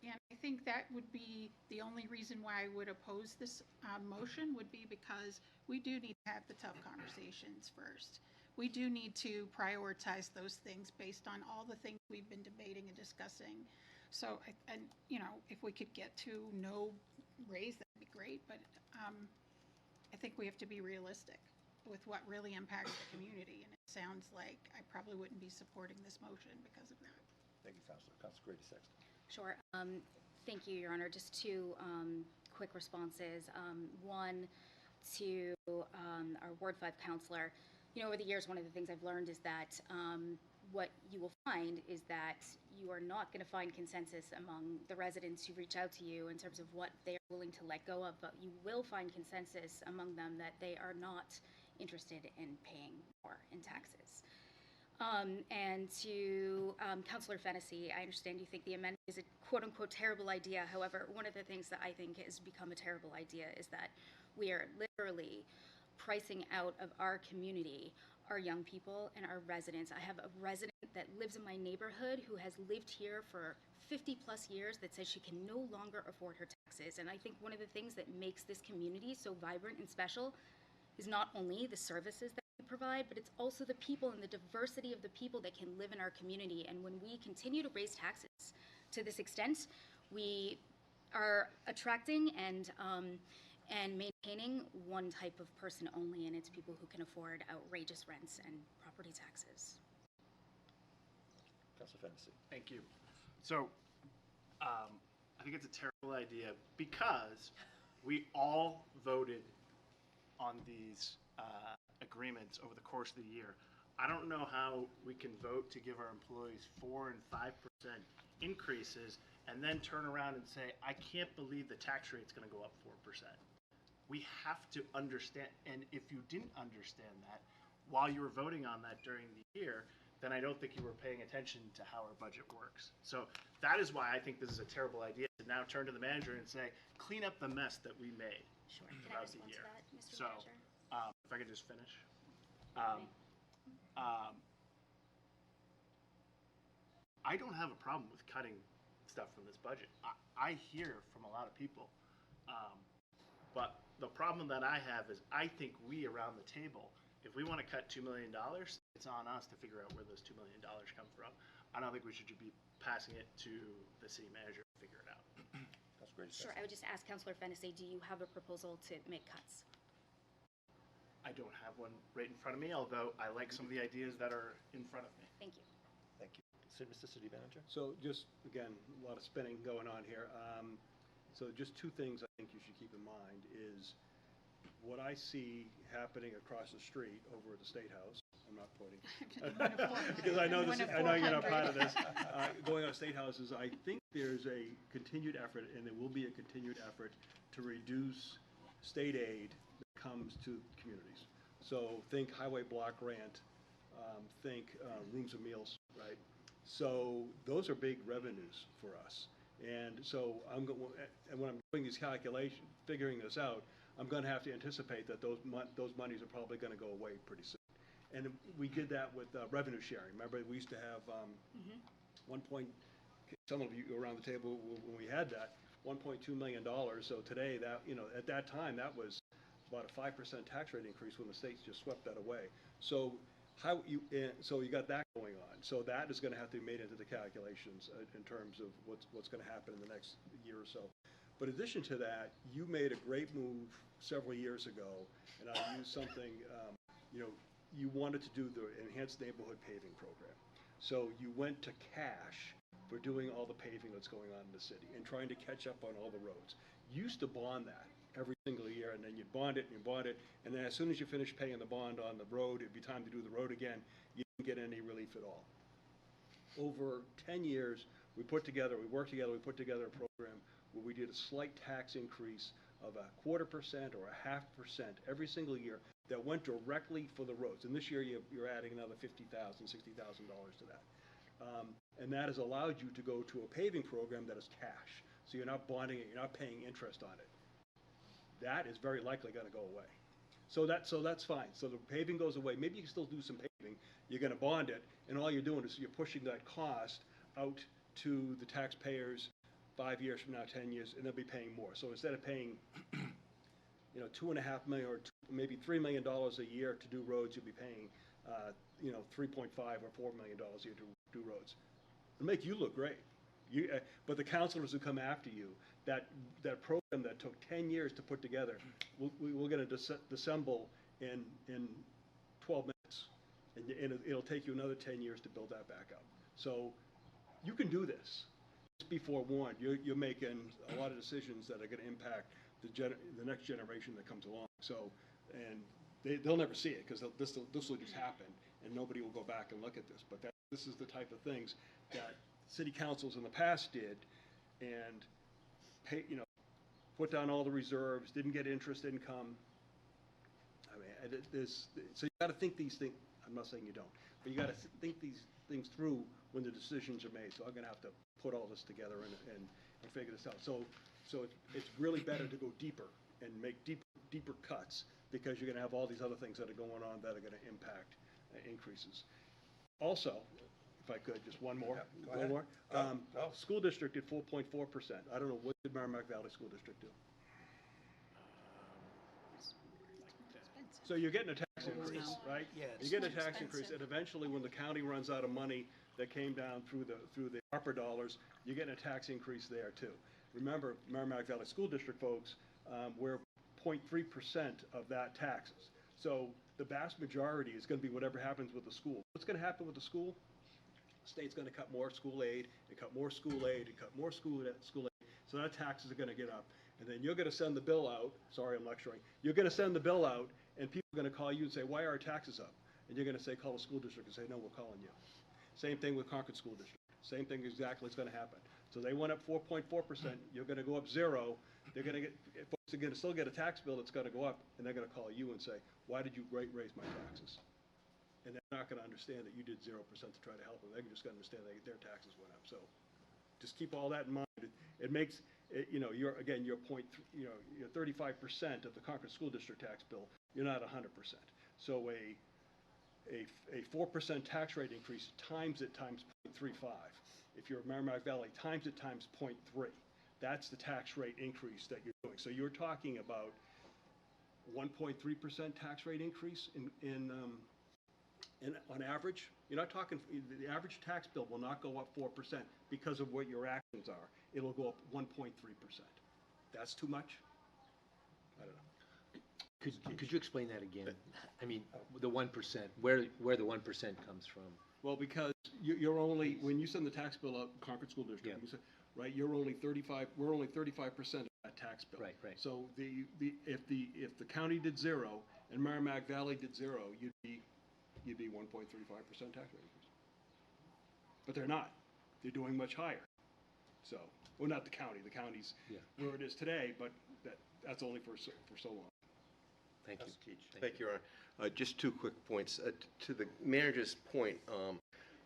And I think that would be the only reason why I would oppose this motion would be because we do need to have the tough conversations first. We do need to prioritize those things based on all the things we've been debating and discussing. So, and you know, if we could get to no raise, that'd be great, but I think we have to be realistic with what really impacts the community, and it sounds like I probably wouldn't be supporting this motion because of that. Thank you, Councilor. Councilor Grady Sexton. Sure. Thank you, Your Honor. Just two quick responses. One to our Ward 5 counselor. You know, over the years, one of the things I've learned is that what you will find is that you are not going to find consensus among the residents who reach out to you in terms of what they are willing to let go of, but you will find consensus among them that they are not interested in paying more in taxes. And to Councillor Fennessy, I understand you think the amendment is a quote-unquote terrible idea. However, one of the things that I think has become a terrible idea is that we are literally pricing out of our community our young people and our residents. I have a resident that lives in my neighborhood who has lived here for 50 plus years that says she can no longer afford her taxes. And I think one of the things that makes this community so vibrant and special is not only the services that we provide, but it's also the people and the diversity of the people that can live in our community. And when we continue to raise taxes to this extent, we are attracting and maintaining one type of person only, and it's people who can afford outrageous rents and property taxes. Councilor Fennessy. Thank you. So, I think it's a terrible idea because we all voted on these agreements over the course of the year. I don't know how we can vote to give our employees 4% and 5% increases and then turn around and say, I can't believe the tax rate's going to go up 4%. We have to understand, and if you didn't understand that while you were voting on that during the year, then I don't think you were paying attention to how our budget works. So that is why I think this is a terrible idea to now turn to the manager and say, clean up the mess that we made Sure. Can I throughout the respond year. to that, Mr. So, Manager? if I could just finish. I don't have a problem with cutting stuff from this budget. I hear from a lot of people. But the problem that I have is I think we around the table, if we want to cut $2 million, it's on us to figure out where those $2 million come from. I don't think we should be passing it to the city manager to figure it out. Sure. I would just ask Councillor Fennessy, do you have a proposal to make cuts? I don't have one right in front of me, although I like some of the ideas that are in front of me. Thank you. Thank you. Mr. City Manager? So just, again, a lot of spinning going on here. So just two things I think you should keep in mind is what I see happening across the street over at the State House. I'm not pointing. Because I know this, I know you're not part of this. Going on State House is I think there's a continued effort, and there will be a continued effort to reduce state aid that comes to communities. So think highway block grant, think rooms and meals, right? So those are big revenues for us. And so and when I'm doing these calculations, figuring this out, I'm going to have to anticipate that those monies are probably going to go away pretty soon. And we did that with revenue sharing. Remember, we used to have some of you around the table when we had that, $1.2 million. So today, that, you know, at that time, that was about a 5% tax rate increase when the states just swept that away. So so you got that going on. So that is going to have to be made into the calculations in terms of what's going to happen in the next year or so. But in addition to that, you made a great move several years ago, and I used something, you wanted to do the Enhanced Neighborhood Paving Program. So you went to cash for doing all the paving that's going on in the city and trying to catch up on all the roads. You used to bond that every single year, and then you'd bond it, and you bond it, and then as soon as you finished paying the bond on the road, it'd be time to do the road again. You didn't get any relief at all. Over 10 years, we worked together, we put together a program where we did a slight tax increase of 0.25% or 0.5% every single year that went directly for the roads. And this year, you're adding another $50,000, $60,000 to that. And that has allowed you to go to a paving program that is cash. So you're not bonding it, you're not paying interest on it. That is very likely going to go away. So that's fine. So the paving goes away. Maybe you can still do some paving. You're going to bond it, and all you're doing is you're pushing that cost out to the taxpayers 5 years from now, 10 years, and they'll be paying more. So instead of paying, $2.5 million or maybe $3 million a year to do roads, you'll be paying, $3.5 or $4 million a year to do roads. It'll make you look great. But the councilors who come after you, that program that took 10 years to put together, we're going to disassemble in 12 minutes. And it'll take you another 10 years to build that back up. So you can do this. Just be forewarned. You're making a lot of decisions that are going to impact the next generation that comes along. So, and they'll never see it because this will just happen, and nobody will go back and look at this. But this is the type of things that city councils in the past did, and put down all the reserves, didn't get interest income. I mean, so you got to think these things. I'm not saying you don't, but you got to think these things through when the decisions are made. So I'm going to have to put all this together and figure this out. So it's really better to go deeper and make deeper cuts, because you're going to have all these other things that are going on that are going to impact increases. Also, if I could, just one more. Go ahead. More. Go. School district did 4.4%. I don't know, what did Merrimack Valley School District do? So you're getting a tax increase, right? Yeah, You get a tax increase, and eventually, when the county runs out of money that came down through the ARPA dollars, you're getting a tax increase there too. Remember, Merrimack Valley School District folks, we're 0.3% of that taxes. So the vast majority is going to be whatever happens with the school. What's going to happen with the school? The state's going to cut more school aid, and cut more school aid, and cut more school aid. So that taxes are going to get up. And then you're going to send the bill out. Sorry, I'm lecturing. You're going to send the bill out, and people are going to call you and say, why are our taxes up? And you're going to say, call the school district and say, no, we're calling you. Same thing with Concord School District. Same thing exactly is going to happen. So they went up 4.4%. You're going to go up 0. They're going to folks are going to still get a tax bill that's going to go up, and they're going to call you and say, why did you raise my taxes? And they're not going to understand that you did 0% to try to help them. They're just going to understand that their taxes went up. So just keep all that in mind. It makes you're 35% of the Concord School District tax bill. You're not 100%. So a 4% tax rate increase times it times 0.35. If you're Merrimack Valley, times it times 0.3. That's the tax rate increase that you're doing. So you're talking about 1.3% tax rate increase on average. You're not talking, the average tax bill will not go up 4% because of what your actions are. It'll go up 1.3%. That's too much? I don't know. Could you explain that again? I mean, the 1%, where the 1% comes from? Well, because you're only, when you send the tax bill out, Concord School District, Yeah. you say, right, we're only 35% of that tax bill. Right. So if the county did 0 and Merrimack Valley did 0, you'd be 1.35% tax rate increase. But they're not. They're doing much higher. So, well, not the county. The county's where it is today, but that's only for so long. Thank you. Thank you, Your Honor. Just 2 quick points. To the manager's point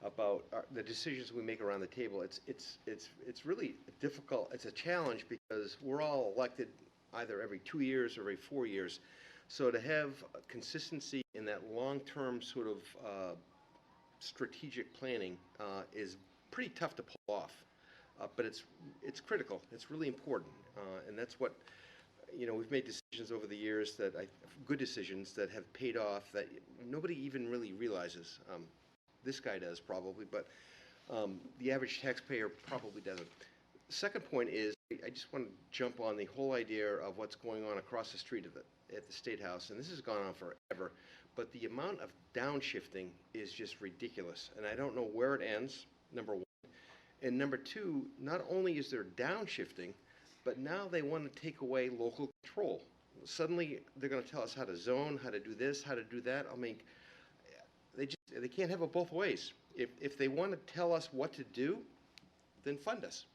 about the decisions we make around the table, it's really difficult. It's a challenge because we're all elected either every 2 years or every 4 years. So to have consistency in that long-term sort of strategic planning is pretty tough to pull off. But it's critical. It's really important, and that's what we've made decisions over the years good decisions that have paid off that nobody even really realizes. This guy does probably, but the average taxpayer probably doesn't. The second point is I just want to jump on the whole idea of what's going on across the street at the State House, and this has gone on forever. But the amount of downshifting is just ridiculous, and I don't know where it ends. Number one. And number two, not only is there downshifting, but now they want to take away local control. Suddenly, they're going to tell us how to zone, how to do this, how to do that. I mean, they can't have it both ways. If they want to tell us what to do, then fund us.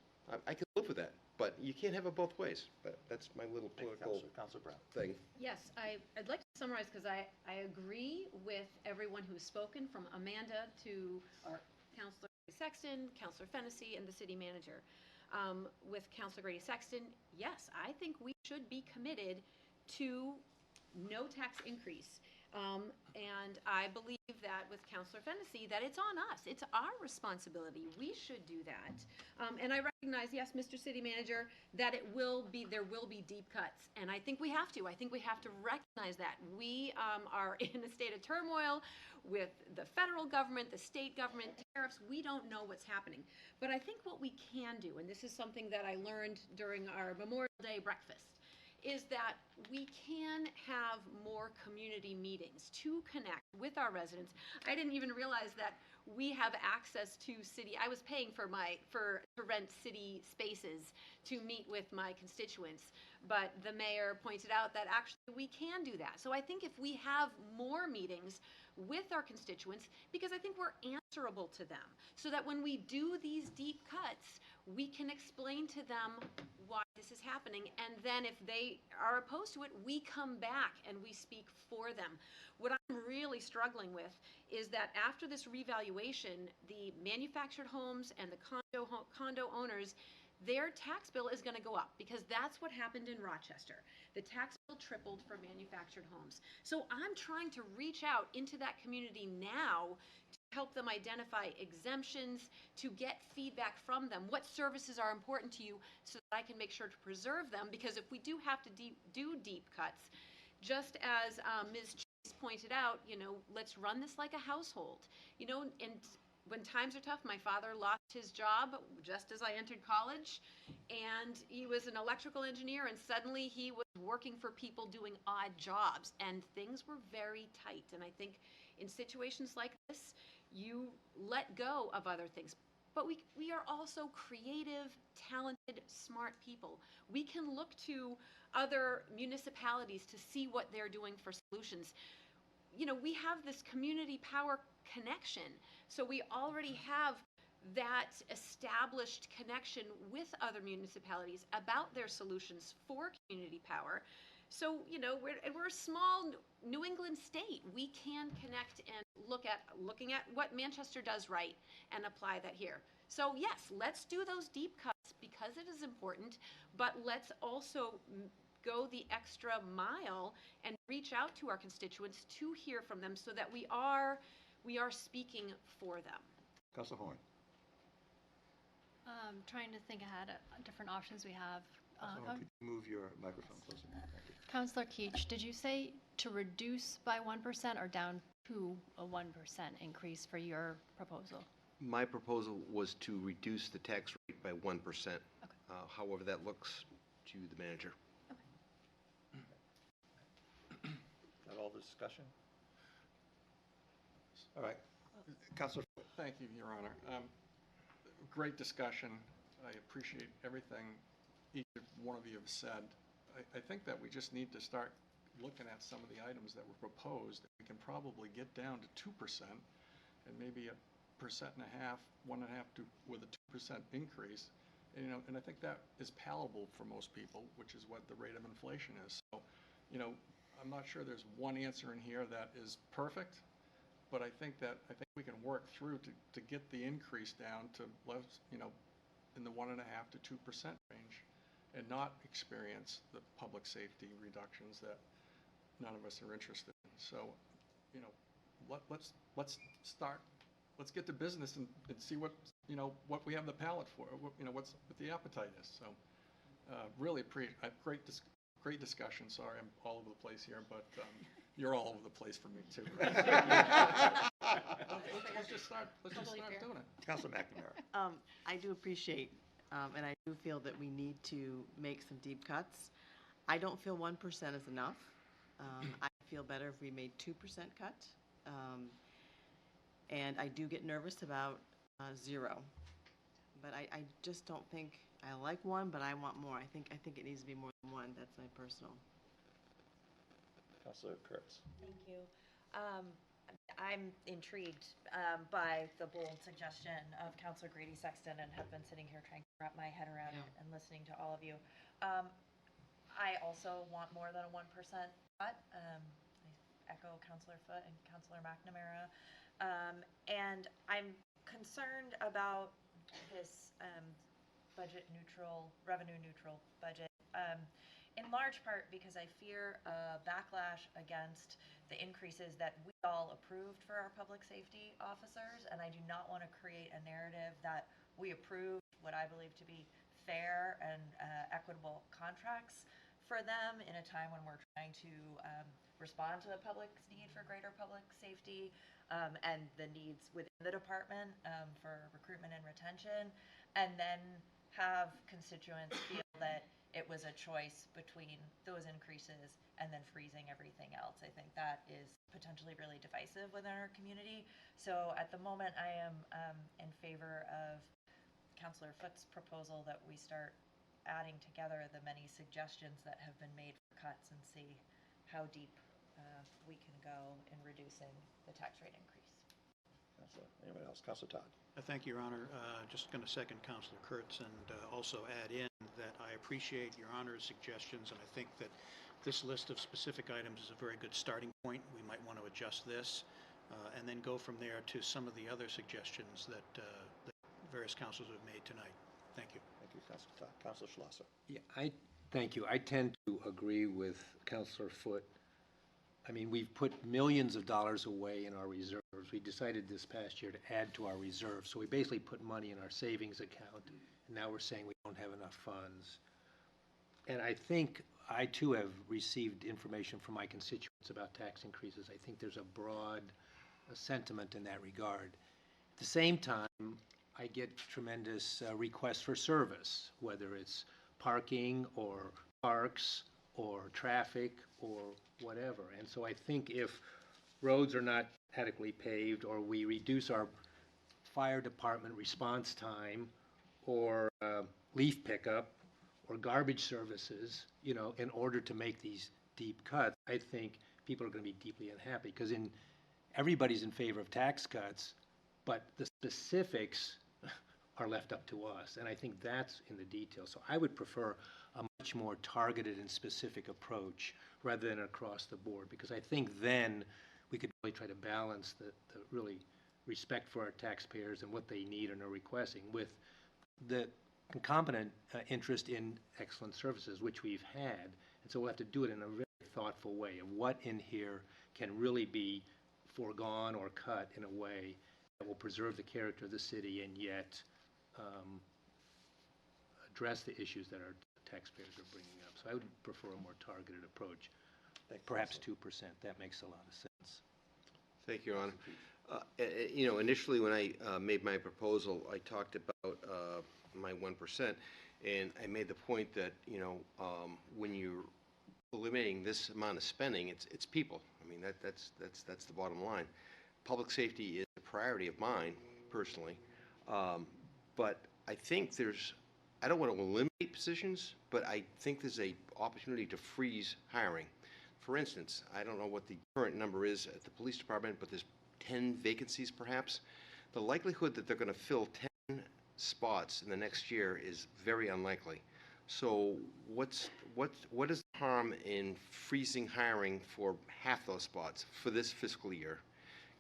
I can live with that. but you can't have it both ways. But that's my little political Councilor Brown. thing. Yes, I'd like to summarize because I agree with everyone who's spoken, from Amanda to our Councilor Sexton, Councilor Fennessy, and the city manager. With Councilor Grady Sexton, yes, I think we should be committed to no tax increase. And I believe that with Councilor Fennessy, that it's on us. It's our responsibility. We should do that. And I recognize, yes, Mr. City Manager, that there will be deep cuts. And I think we have to. I think we have to recognize that. We are in a state of turmoil with the federal government, the state government, tariffs. We don't know what's happening. But I think what we can do, and this is something that I learned during our Memorial Day breakfast, is that we can have more community meetings to connect with our residents. I didn't even realize that we have access to city. I was paying to rent city spaces to meet with my constituents, but the mayor pointed out that actually we can do that. So I think if we have more meetings with our constituents, because I think we're answerable to them, so that when we do these deep cuts, we can explain to them why this is happening, and then if they are opposed to it, we come back and we speak for them. What I'm really struggling with is that after this revaluation, the manufactured homes and the condo owners, their tax bill is going to go up, because that's what happened in Rochester. The tax bill tripled for manufactured homes. So I'm trying to reach out into that community now to help them identify exemptions, to get feedback from them. What services are important to you, so that I can make sure to preserve them, because if we do have to do deep cuts, just as Ms. Chase pointed out, let's run this like a household. And when times are tough, my father lost his job just as I entered college, and he was an electrical engineer, and suddenly he was working for people doing odd jobs, and things were very tight. And I think in situations like this, you let go of other things. But we are also creative, talented, smart people. We can look to other municipalities to see what they're doing for solutions. We have this community power connection. So we already have that established connection with other municipalities about their solutions for community power. So, we're a small New England state. We can connect and looking at what Manchester does right and apply that here. So yes, let's do those deep cuts because it is important, but let's also go the extra mile and reach out to our constituents to hear from them, so that we are speaking for them. Councilor Horn. Trying to think ahead at different options we have. Councilor Horn, could you move your microphone closer? Thank you. Councilor Keach, did you say to reduce by 1% or down to a 1% increase for your proposal? My proposal was to reduce the tax rate by 1%. However that looks to the manager. Is that all the discussion? All right. Councilor. Thank you, Your Honor. Great discussion. I appreciate everything each one of you have said. I think that we just need to start looking at some of the items that were proposed. We can probably get down to 2% and maybe 1.5%, 1.5% with a 2% increase. And I think that is palatable for most people, which is what the rate of inflation is. So, I'm not sure there's one answer in here that is perfect, but I think we can work through to get the increase down to less, in the 1.5% to 2% range, and not experience the public safety reductions that none of us are interested in. So, let's get to business and see what we have the palate for, what the appetite is. So, really appreciate great discussion. Sorry, I'm all over the place here, but you're all over the place for me too. Let's just start doing it. Councilor McNamara. I do appreciate, and I do feel that we need to make some deep cuts. I don't feel 1% is enough. I feel better if we made 2% cut. And I do get nervous about 0. But I just don't think, I like 1, but I want more. I think it needs to be more than 1. That's my personal. Councilor Kurtz. Thank you. I'm intrigued by the bold suggestion of Counselor Grady Sexton and have been sitting here trying to wrap my head around it and listening to all of you. I also want more than a 1% cut. I echo Counselor Foote and Counselor McNamara. And I'm concerned about this budget neutral, revenue neutral budget, in large part because I fear a backlash against the increases that we all approved for our public safety officers, and I do not want to create a narrative that we approved what I believe to be fair and equitable contracts for them in a time when we're trying to respond to the public's need for greater public safety and the needs within the department for recruitment and retention, and then have constituents feel that it was a choice between those increases and then freezing everything else. I think that is potentially really divisive within our community. So at the moment, I am in favor of Councillor Foote's proposal that we start adding together the many suggestions that have been made for cuts and see how deep we can go in reducing the tax rate increase. Councilor, anyone else? Councilor Todd. Thank you, Your Honor. Just going to second Councilor Kurtz and also add in that I appreciate Your Honor's suggestions, and I think that this list of specific items is a very good starting point. We might want to adjust this and then go from there to some of the other suggestions that various councils have made tonight. Thank you. Thank you, Councilor Todd. Councilor Schlosser. Yeah, thank you. I tend to agree with Councilor Foote. I mean, we've put millions of dollars away in our reserves. We decided this past year to add to our reserves. So we basically put money in our savings account, and now we're saying we don't have enough funds. And I think I too have received information from my constituents about tax increases. I think there's a broad sentiment in that regard. At the same time, I get tremendous requests for service, whether it's parking or parks or traffic or whatever. And so I think if roads are not adequately paved, or we reduce our fire department response time, or leaf pickup, or garbage services, you know, in order to make these deep cuts, I think people are going to be deeply unhappy, because everybody's in favor of tax cuts, but the specifics are left up to us, and I think that's in the details. So I would prefer a much more targeted and specific approach rather than across the board, because I think then we could really try to balance the really respect for our taxpayers and what they need and are requesting with the concomitant interest in excellent services, which we've had. And so we'll have to do it in a very thoughtful way of what in here can really be foregone or cut in a way that will preserve the character of the city and yet address the issues that our taxpayers are bringing up. So I would prefer a more targeted approach, perhaps 2%. That makes a lot of sense. Thank you, Your Honor. You know, initially when I made my proposal, I talked about my 1%, and I made the point that, you know, when you're eliminating this amount of spending, it's people. I mean, that's the bottom line. Public safety is a priority of mine, personally, but I think I don't want to eliminate positions, but I think there's a opportunity to freeze hiring. For instance, I don't know what the current number is at the police department, but there's 10 vacancies perhaps. The likelihood that they're going to fill 10 spots in the next year is very unlikely. So what is the harm in freezing hiring for half those spots for this fiscal year?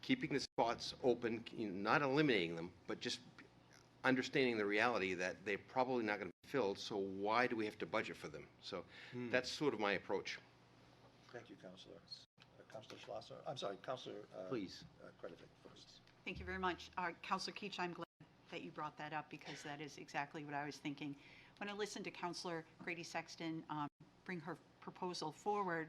Keeping the spots open, not eliminating them, but just understanding the reality that they're probably not going to be filled, so why do we have to budget for them? So that's sort of my approach. Thank you, Councilor. Councilor Schlosser. I'm sorry, Councilor Please. Kredivic first. Thank you very much. Councilor Keach, I'm glad that you brought that up, because that is exactly what I was thinking. When I listened to Councilor Grady Sexton bring her proposal forward,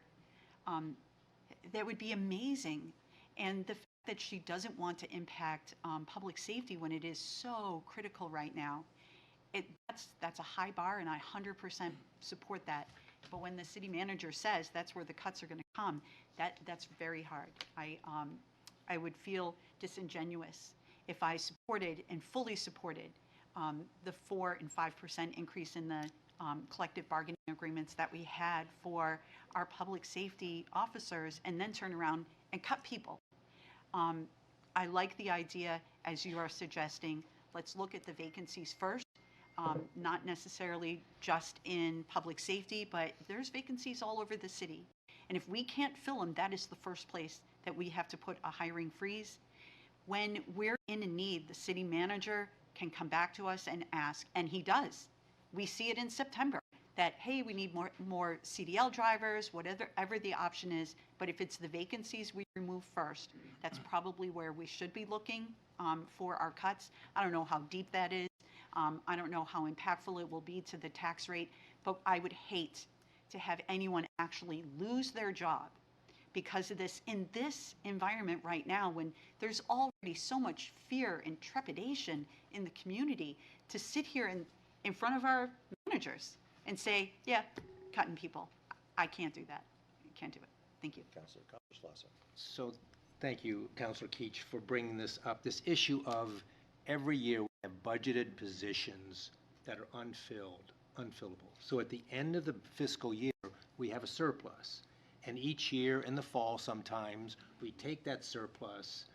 that would be amazing. And the fact that she doesn't want to impact public safety when it is so critical right now, that's a high bar, and I 100% support that. But when the city manager says that's where the cuts are going to come, that's very hard. I would feel disingenuous if I supported and fully supported the 4% and 5% increase in the collective bargaining agreements that we had for our public safety officers, and then turn around and cut people. I like the idea, as you are suggesting, let's look at the vacancies first, not necessarily just in public safety, but there's vacancies all over the city. And if we can't fill them, that is the first place that we have to put a hiring freeze. When we're in a need, the city manager can come back to us and ask, and he does. We see it in September, that, hey, we need more CDL drivers, whatever the option is. But if it's the vacancies we remove first, that's probably where we should be looking for our cuts. I don't know how deep that is. I don't know how impactful it will be to the tax rate, but I would hate to have anyone actually lose their job because of this, in this environment right now, when there's already so much fear and trepidation in the community, to sit here in front of our managers and say, yeah, cutting people. I can't do that. I can't do it. Thank you. Counselor Schlosser. So, thank you, Councilor Keach, for bringing this up. This issue of every year we have budgeted positions that are unfillable. So at the end of the fiscal year, we have a surplus. And each year in the fall sometimes, we take that surplus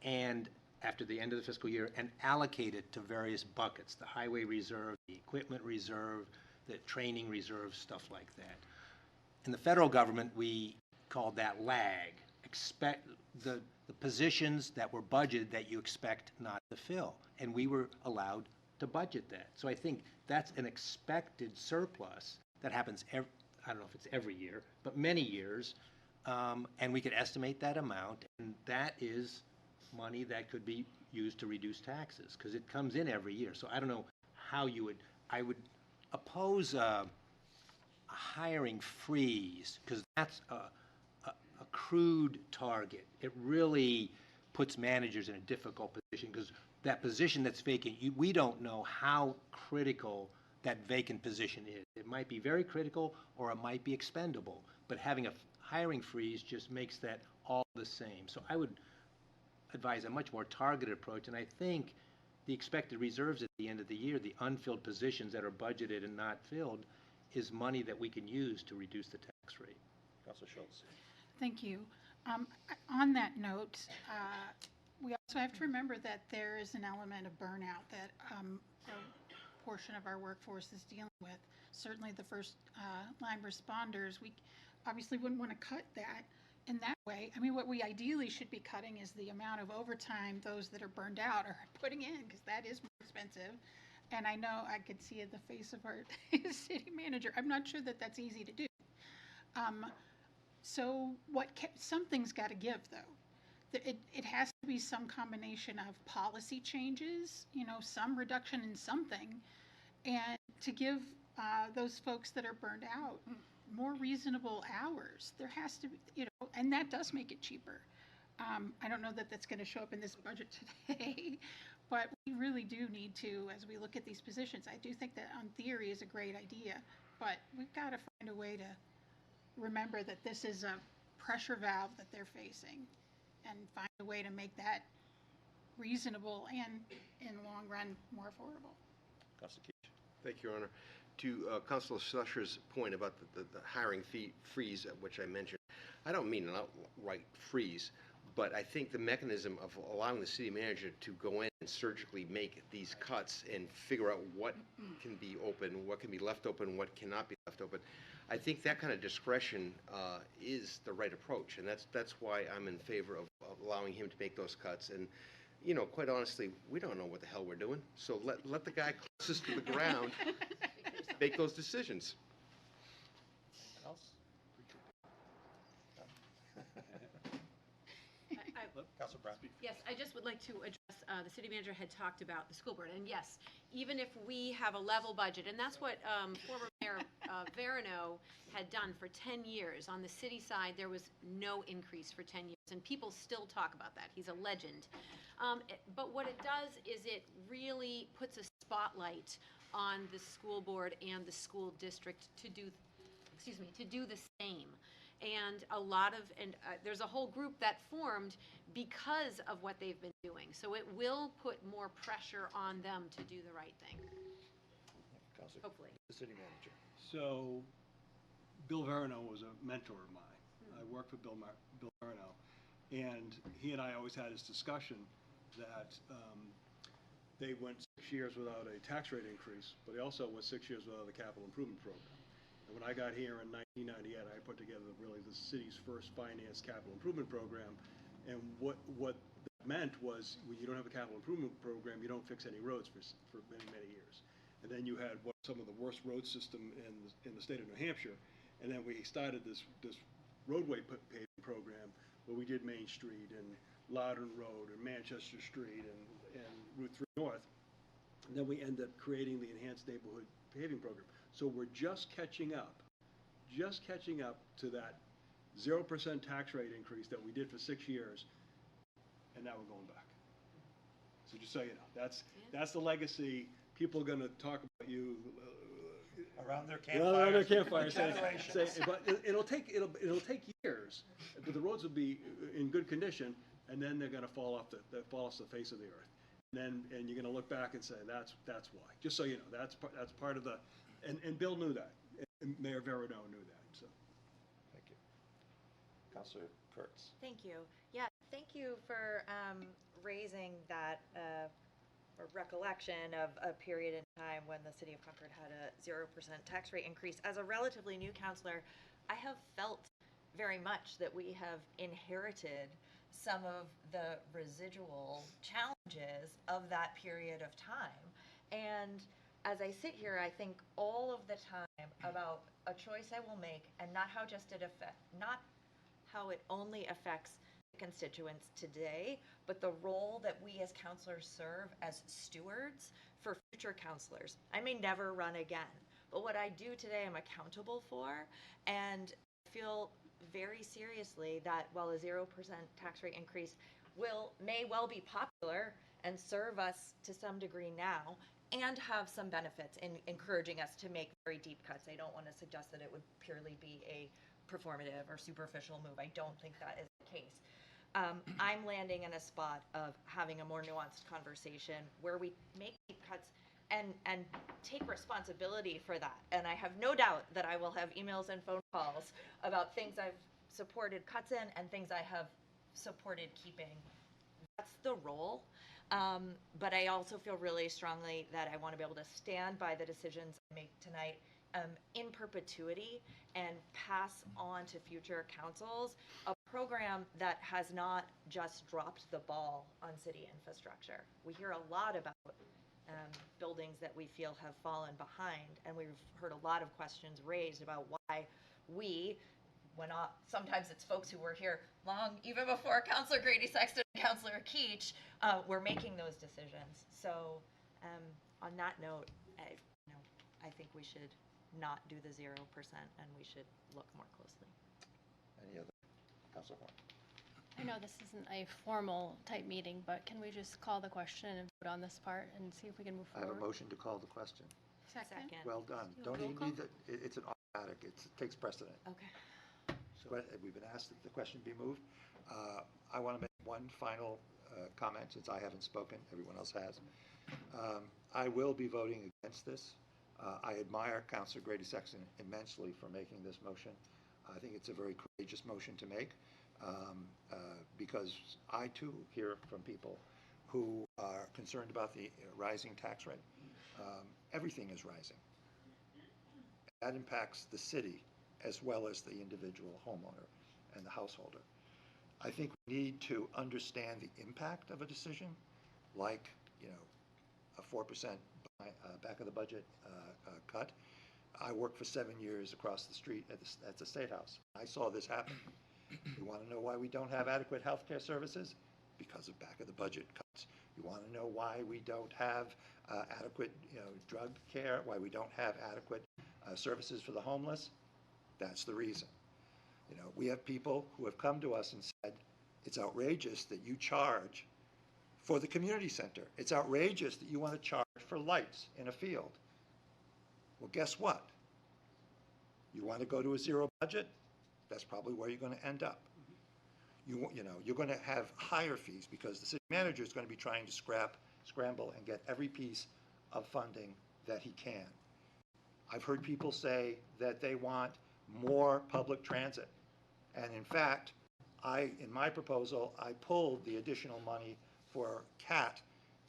and after the end of the fiscal year and allocate it to various buckets, the highway reserve, the equipment reserve, the training reserve, stuff like that. In the federal government, we call that lag. Expect the positions that were budgeted that you expect not to fill. And we were allowed to budget that. So I think that's an expected surplus that happens I don't know if it's every year, but many years, and we could estimate that amount, and that is money that could be used to reduce taxes, because it comes in every year. So I don't know how I would oppose a hiring freeze, because that's a crude target. It really puts managers in a difficult position, because that position that's vacant, we don't know how critical that vacant position is. It might be very critical or it might be expendable, but having a hiring freeze just makes that all the same. So I would advise a much more targeted approach, and I think the expected reserves at the end of the year, the unfilled positions that are budgeted and not filled, is money that we can use to reduce the tax rate. Counselor Schultz. Thank you. On that note, we also have to remember that there is an element of burnout that a portion of our workforce is dealing with. Certainly the first line responders, we obviously wouldn't want to cut that in that way. I mean, what we ideally should be cutting is the amount of overtime those that are burned out are putting in, because that is more expensive. And I know I could see in the face of our city manager, I'm not sure that that's easy to do. So something's got to give, though. It has to be some combination of policy changes, some reduction in something, and to give those folks that are burned out more reasonable hours. There has to be, and that does make it cheaper. I don't know that that's going to show up in this budget today, but we really do need to, as we look at these positions, I do think that on theory is a great idea, but we've got to find a way to remember that this is a pressure valve that they're facing, and find a way to make that reasonable and, in the long run, more affordable. Counselor Keach. Thank you, Your Honor. To Councilor Schlusser's point about the hiring freeze, which I mentioned, I don't mean an outright freeze, but I think the mechanism of allowing the city manager to go in and surgically make these cuts and figure out what can be open, what can be left open, what cannot be left open, I think that kind of discretion is the right approach, and that's why I'm in favor of allowing him to make those cuts. And quite honestly, we don't know what the hell we're doing, so let the guy closest to the ground make those decisions. Anyone else? Counselor Brown. Yes, I just would like to address, the city manager had talked about the school board, and yes, even if we have a level budget, and that's what former Mayor Verano had done for 10 years. On the city side, there was no increase for 10 years, and people still talk about that. He's a legend. But what it does is it really puts a spotlight on the school board and the school district to do the same. And there's a whole group that formed because of what they've been doing. So it will put more pressure on them to do the right thing. Counselor, hopefully. The city manager. So, Bill Verano was a mentor of mine. I worked with Bill Verano. And he and I always had this discussion that they went 6 years without a tax rate increase, but they also went 6 years without a capital improvement program. And when I got here in 1998, I put together really the city's first financed capital improvement program. And what that meant was, when you don't have a capital improvement program, you don't fix any roads for many, many years. And then you had some of the worst road system in the state of New Hampshire. And then we started this roadway paving program where we did Main Street and Loudon Road and Manchester Street and Route 3 North. And then we ended up creating the Enhanced Neighborhood Paving Program. So we're just catching up to that 0% tax rate increase that we did for 6 years, and now we're going back. So just so you know, that's the legacy. People are going to talk about you Around their around their campfires. campfires. But it'll take years, but the roads will be in good condition, and then they're going to fall off the face of the earth. And you're going to look back and say that's why. Just so you know, that's part of the, and Bill knew that, and Mayor Verino knew that. So. Thank you. Councilor Kurtz. Thank you. Yeah, thank you for raising that recollection of a period in time when the city of Concord had a 0% tax rate increase. As a relatively new councilor, I have felt very much that we have inherited some of the residual challenges of that period of time. And as I sit here, I think all of the time about a choice I will make, and not how it only affects the constituents today, but the role that we as counselors serve as stewards for future counselors. I may never run again, but what I do today I'm accountable for, and I feel very seriously that while a 0% tax rate increase may well be popular and serve us to some degree now, and have some benefits in encouraging us to make very deep cuts. I don't want to suggest that it would purely be a performative or superficial move. I don't think that is the case. I'm landing in a spot of having a more nuanced conversation where we make deep cuts and take responsibility for that. And I have no doubt that I will have emails and phone calls about things I've supported cuts in and things I have supported keeping. That's the role. But I also feel really strongly that I want to be able to stand by the decisions I make tonight in perpetuity and pass on to future councils a program that has not just dropped the ball on city infrastructure. We hear a lot about buildings that we feel have fallen behind, and we've heard a lot of questions raised about why sometimes it's folks who were here long, even before Councilor Grady Sexton and Councilor Keach were making those decisions. So on that note, I think we should not do the 0% and we should look more closely. Any other? Councilor Horn. I know this isn't a formal type meeting, but can we just call the question and vote on this part and see if we can move I have forward? a motion to call the question. Second. Well done. Don't Roll even call? need it's an automatic. It takes precedent. Okay. So we've been asked that the question be moved. I want to make one final comment since I haven't spoken. Everyone else has. I will be voting against this. I admire Councilor Grady Sexton immensely for making this motion. I think it's a very courageous motion to make because I too hear from people who are concerned about the rising tax rate. Everything is rising. That impacts the city as well as the individual homeowner and the householder. I think we need to understand the impact of a decision like, a 4% back of the budget cut. I worked for 7 years across the street at the State House. I saw this happen. You want to know why we don't have adequate health care services? Because of back of the budget cuts. You want to know why we don't have adequate drug care, why we don't have adequate services for the homeless? That's the reason. We have people who have come to us and said, it's outrageous that you charge for the community center. It's outrageous that you want to charge for lights in a field. Well, guess what? You want to go to a zero budget? That's probably where you're going to end up. You're going to have higher fees because the city manager is going to be trying to scramble and get every piece of funding that he can. I've heard people say that they want more public transit. And in fact, in my proposal, I pulled the additional money for CAT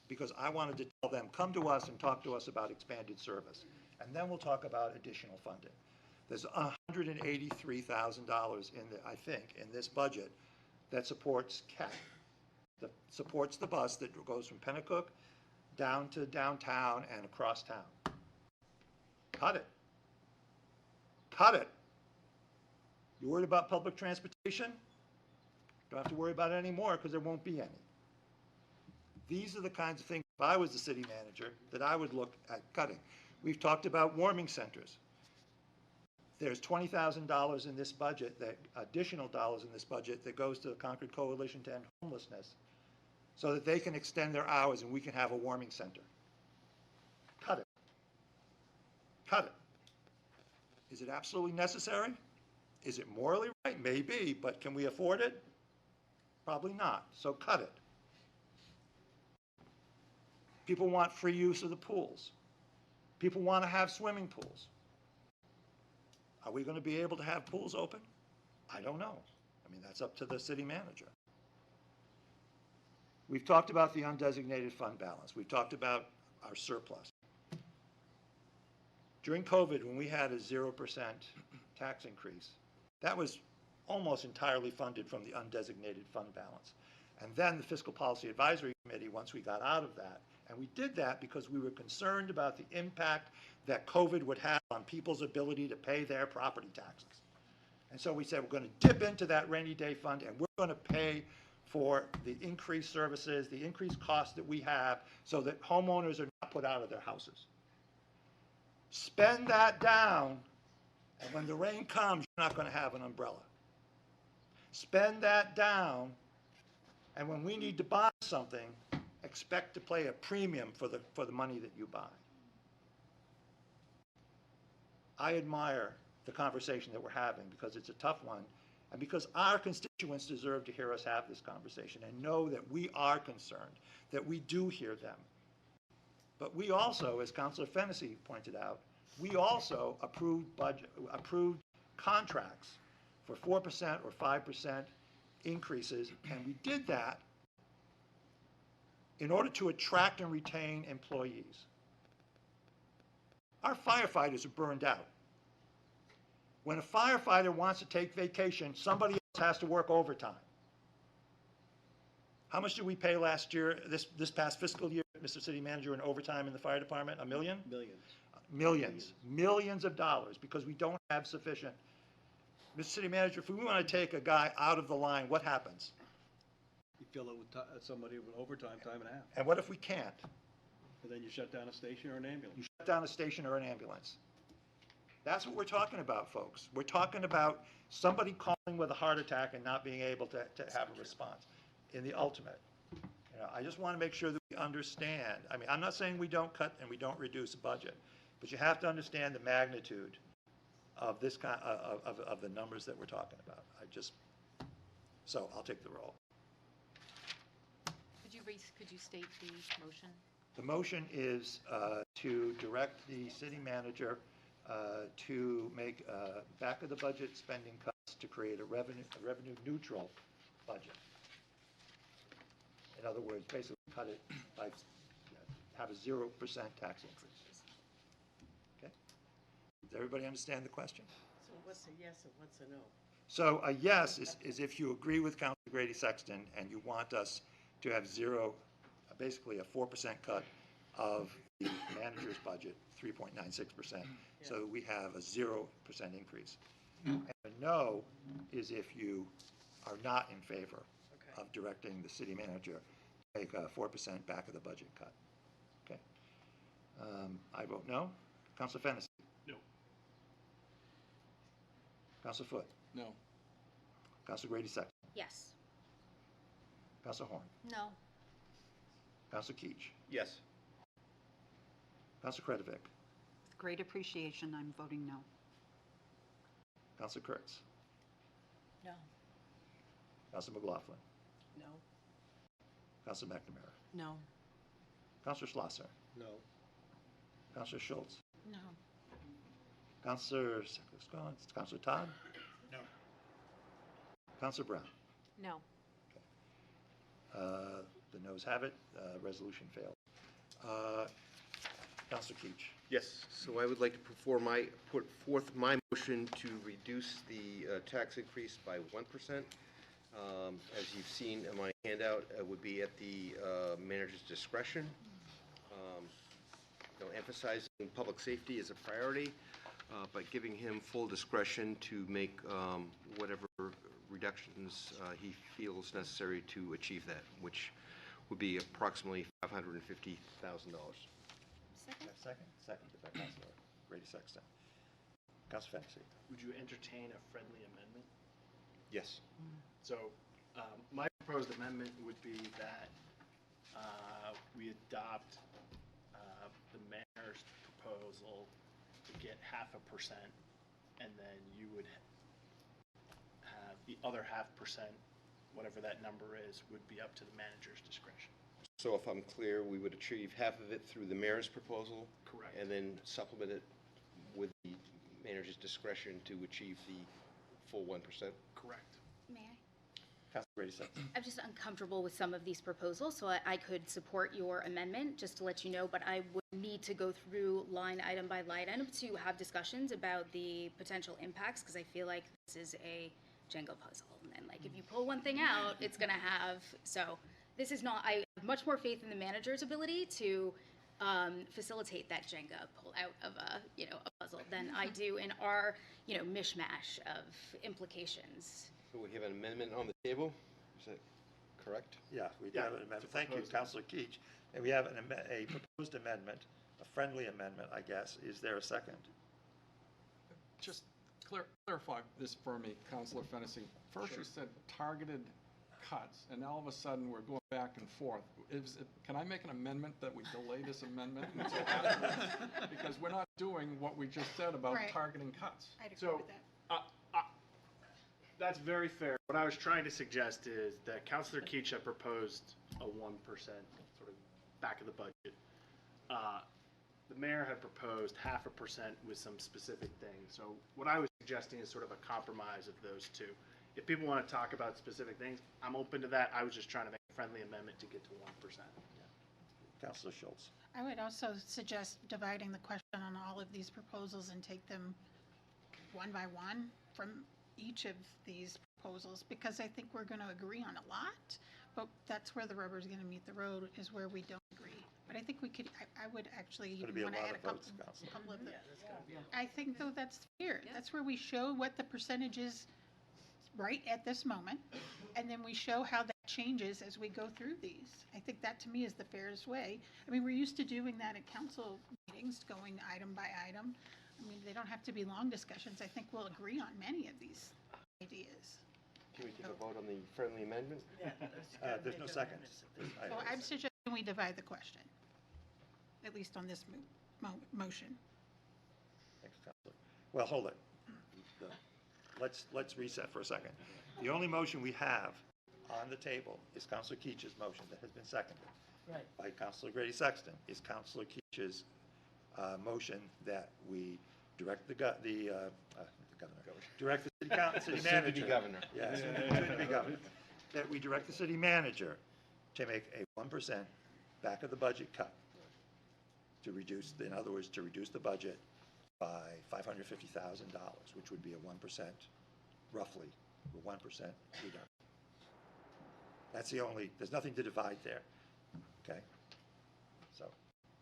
because I wanted to tell them, come to us and talk to us about expanded service. And then we'll talk about additional funding. There's $183,000 I think, in this budget that supports CAT, that supports the bus that goes from Pennacook down to downtown and across town. Cut it. Cut it. You worried about public transportation? Don't have to worry about it anymore because there won't be any. These are the kinds of things, if I was the city manager, that I would look at cutting. We've talked about warming centers. There's $20,000 in this budget, that additional dollars in this budget that goes to the Concord Coalition to End Homelessness so that they can extend their hours and we can have a warming center. Cut it. Cut it. Is it absolutely necessary? Is it morally right? Maybe, but can we afford it? Probably not, so cut it. People want free use of the pools. People want to have swimming pools. Are we going to be able to have pools open? I don't know. I mean, that's up to the city manager. We've talked about the undesignated fund balance. We've talked about our surplus. During COVID, when we had a 0% tax increase, that was almost entirely funded from the undesignated fund balance. And then the Fiscal Policy Advisory Committee, once we got out of that, and we did that because we were concerned about the impact that COVID would have on people's ability to pay their property taxes. And so we said, we're going to dip into that rainy day fund and we're going to pay for the increased services, the increased costs that we have so that homeowners are not put out of their houses. Spend that down, and when the rain comes, you're not going to have an umbrella. Spend that down, and when we need to buy something, expect to pay a premium for the money that you buy. I admire the conversation that we're having because it's a tough one, and because our constituents deserve to hear us have this conversation and know that we are concerned, that we do hear them. But we also, as Councilor Fennessy pointed out, we also approved contracts for 4% or 5% increases, and we did that in order to attract and retain employees. Our firefighters are burned out. When a firefighter wants to take vacation, somebody else has to work overtime. How much did we pay last year, this past fiscal year, Mr. City Manager, in overtime in the fire department? $1 million? Millions. Millions of dollars, because we don't have sufficient. Mr. City Manager, if we want to take a guy out of the line, what happens? You fill it with somebody with overtime, time and a half. And what if we can't? And then you shut down a station or an ambulance. You shut down a station or an ambulance. That's what we're talking about, folks. We're talking about somebody calling with a heart attack and not being able to have a response in the ultimate. You know, I just want to make sure that we understand. I mean, I'm not saying we don't cut and we don't reduce a budget, but you have to understand the magnitude of this kind of the numbers that we're talking about. So I'll take the roll. Could you state the motion? The motion is to direct the city manager to make back of the budget spending cuts to create a revenue neutral budget. In other words, basically cut it by, have a 0% tax increase. Okay? Does everybody understand the question? So what's a yes and what's a no? So a yes is if you agree with Councilor Grady Sexton and you want us to have basically a 4% cut of the manager's budget, 3.96%, so we have a 0% increase. And a no is if you are not in favor of directing the city manager to make a 4% back of the budget cut. Okay. I vote no. Councilor Fennessy? No. Councilor Foote? No. Councilor Grady Sexton? Yes. Councilor Horn? No. Councilor Keach? Yes. Councilor Kretovic? With great appreciation, I'm voting no. Councilor Kurtz? No. Councilor McLaughlin? No. Councilor McNamara? No. Councilor Schlosser? No. Councilor Schultz? No. Councilor Todd? No. Councilor Brown? No. The noes have it, resolution failed. Counselor Keach. Yes, so I would like to put forth my motion to reduce the tax increase by 1%. As you've seen in my handout, it would be at the manager's discretion. Emphasizing public safety is a priority, but giving him full discretion to make whatever reductions he feels necessary to achieve that, which would be approximately $550,000. Second? Seconded by Counselor Grady Sexton. Counselor Fennessy. Would you entertain a friendly amendment? Yes. So, my proposed amendment would be that we adopt the mayor's proposal to get 0.5%, and then you would have the other 0.5%, whatever that number is, would be up to the manager's discretion. So if I'm clear, we would achieve half of it through the mayor's proposal? Correct. And then supplement it with the manager's discretion to achieve the full 1%? Correct. May I? Counselor Grady Sexton. I'm just uncomfortable with some of these proposals, so I could support your amendment, just to let you know, but I would need to go through line item by line item to have discussions about the potential impacts, because I feel like this is a Jenga puzzle. And like, if you pull one thing out, it's gonna have, so this is not, I have much more faith in the manager's ability to facilitate that Jenga pull out of a puzzle than I do in our, mishmash of implications. So we have an amendment on the table, is that correct? Yeah, we do have an amendment. Thank you, Counselor Keach. And we have a proposed amendment, a friendly amendment, I guess. Is there a second? Just clarify this for me, Counselor Fennessy. First you said targeted cuts, and all of a sudden we're going back and forth. Can I make an amendment that we delay this amendment until afterwards? Because we're not doing what we just said about Right. targeting cuts. I'd agree So, with that. that's very fair. What I was trying to suggest is that Councilor Keach had proposed a 1% sort of back of the budget. The mayor had proposed 0.5% with some specific things. So what I was suggesting is sort of a compromise of those two. If people want to talk about specific things, I'm open to that. I was just trying to make a friendly amendment to get to 1%. Counselor Schultz. I would also suggest dividing the question on all of these proposals and take them one by one from each of these proposals, because I think we're going to agree on a lot, but that's where the rubber is going to meet the road, is where we don't agree. But I think we could, I would actually It's going to be a want to lot add of a couple, votes, Counselor. couple of them. I think, though, that's fair. That's where we show what the percentage is right at this moment, and then we show how that changes as we go through these. I think that, to me, is the fairest way. I mean, we're used to doing that at council meetings, going item by item. I mean, they don't have to be long discussions. I think we'll agree on many of these ideas. Can we take a vote on the friendly amendment? There's no second. So I'm suggesting we divide the question, at least on this motion. Thanks, Counselor. Well, hold it. Let's reset for a second. The only motion we have on the table is Counselor Keach's motion that has been seconded. Right. By Counselor Grady Sexton, is Counselor Keach's motion that we direct the governor, direct the city manager. Soon-to-be governor. Yes, soon-to-be governor. That we direct the city manager to make a 1% back of the budget cut to reduce, in other words, to reduce the budget by $550,000, which would be a 1%, roughly, a 1% reduction. That's the only, there's nothing to divide there, okay? So,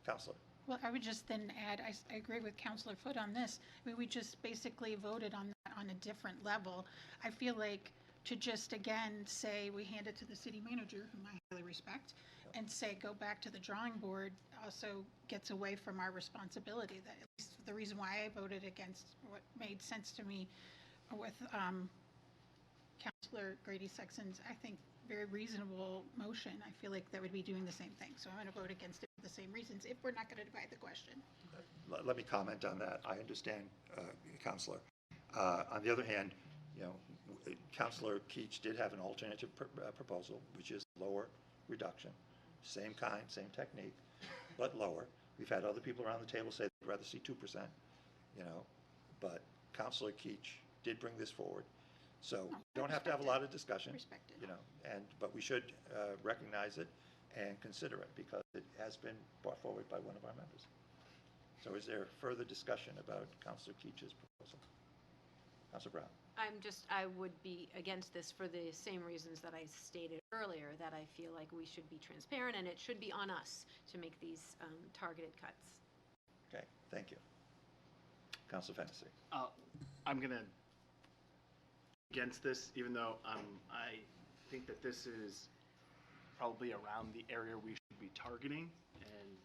Counselor. Well, I would just then add, I agree with Counselor Foote on this. I mean, we just basically voted on that on a different level. I feel like to just, again, say we hand it to the city manager, whom I highly respect, and say go back to the drawing board also gets away from our responsibility. That, at least the reason why I voted against what made sense to me with Counselor Grady Sexton's, I think, very reasonable motion. I feel like that would be doing the same thing. So I'm going to vote against it for the same reasons if we're not going to divide the question. Let me comment on that. I understand, Counselor. On the other hand, Counselor Keach did have an alternative proposal, which is lower reduction, same kind, same technique, but lower. We've had other people around the table say they'd rather see 2%, but Counselor Keach did bring this forward. So you don't have to have a lot of discussion, Respect it. you know, but we should recognize it and consider it because it has been brought forward by one of our members. So is there further discussion about Councilor Keach's proposal? Councilor Brown? I would be against this for the same reasons that I stated earlier, that I feel like we should be transparent and it should be on us to make these targeted cuts. Okay, thank you. Councilor Fennessy? I'm gonna against this, even though I think that this is probably around the area we should be targeting. And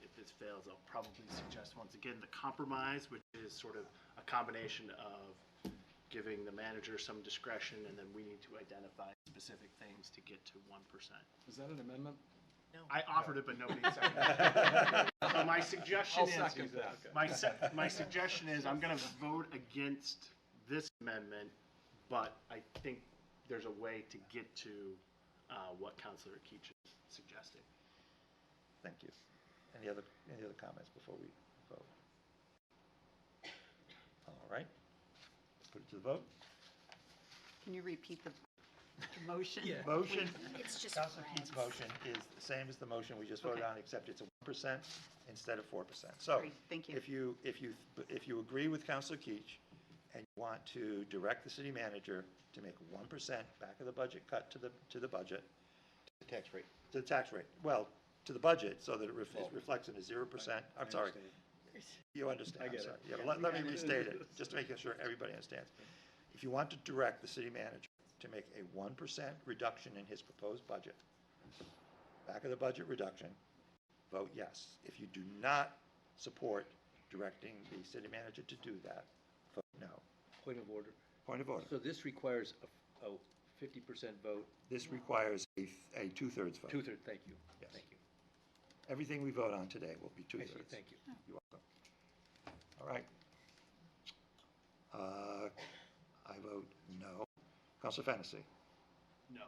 if this fails, I'll probably suggest once again the compromise, which is sort of a combination of giving the manager some discretion, and then we need to identify specific things to get to 1%. Is that an amendment? I offered it, but nobody seconded it. So my suggestion I'll is, second that. my suggestion is I'm gonna vote against this amendment, but I think there's a way to get to what Councilor Keach is suggesting. Thank you. Any other comments before we vote? All right. Put it to the vote. Can you repeat the motion? Motion. It's just Councilor red. Keith's motion is the same as the motion we just voted on, except it's a 1% instead of 4%. So Great, thank you. if you agree with Councilor Keach and you want to direct the city manager to make 1% back of the budget cut to the budget, The tax rate. to the tax rate, well, to the budget so that it reflects in a 0%. I'm sorry. You understand. I get I'm sorry. it. Yeah, let me restate it, just to make sure everybody understands. If you want to direct the city manager to make a 1% reduction in his proposed budget, back of the budget reduction, vote yes. If you do not support directing the city manager to do that, vote no. Point of order. Point of order. So this requires a 50% vote, This requires a two-thirds vote. two-thirds, thank you. Yes. Thank you. Everything we vote on today will be I see, two-thirds. thank you. You're welcome. All right. I vote no. Councilor Fennessy? No.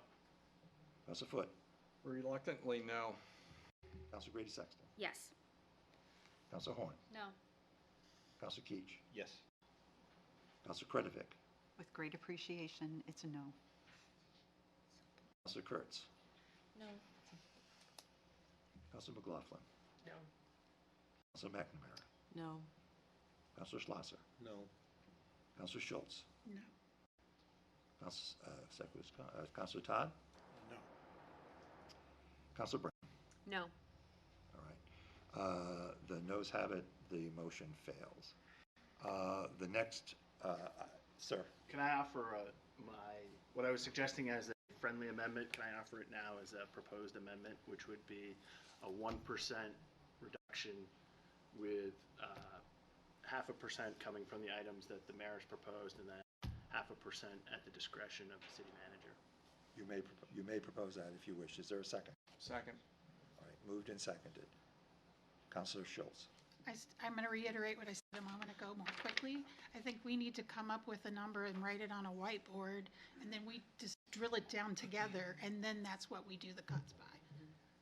Councilor Foot? Reluctantly, no. Councilor Grady Sexton? Yes. Councilor Horn? No. Councilor Keach? Yes. Councilor Kretovic? With great appreciation, it's a no. Councilor Kurtz? No. Councilor McLaughlin? No. Councilor McNamara? No. Councilor Schlosser? No. Councilor Schultz? No. Councilor Todd? No. Councilor Brown? No. All right. The noes have it, the motion fails. The next, sir? Can I offer what I was suggesting as a friendly amendment, can I offer it now as a proposed amendment, which would be a 1% reduction with 0.5% coming from the items that the mayor's proposed, and then 0.5% at the discretion of the city manager. You may propose that if you wish. Is there a second? Second. All right, moved and seconded. Councilor Schultz? I'm going to reiterate what I said a moment ago more quickly. I think we need to come up with a number and write it on a whiteboard, and then we just drill it down together, and then that's what we do the cuts by.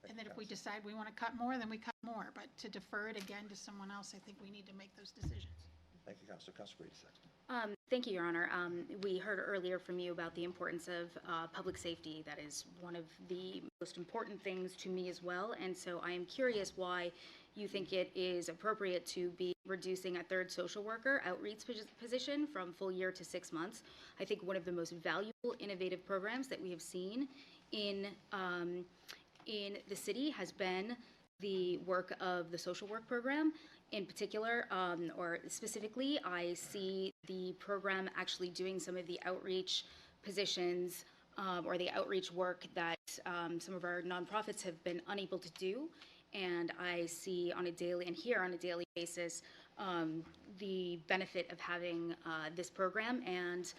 And then if we decide we want to cut more, then we cut more. But to defer it again to someone else, I think we need to make those decisions. Thank you, Councilor. Councilor Grady Sexton? Thank you, Your Honor. We heard earlier from you about the importance of public safety. That is one of the most important things to me as well. And so I am curious why you think it is appropriate to be reducing a third social worker outreach position from full year to 6 months. I think one of the most valuable, innovative programs that we have seen in the city has been the work of the social work program. In particular, or specifically, I see the program actually doing some of the outreach positions or the outreach work that some of our nonprofits have been unable to do. And I see on a daily and hear on a daily basis the benefit of having this program and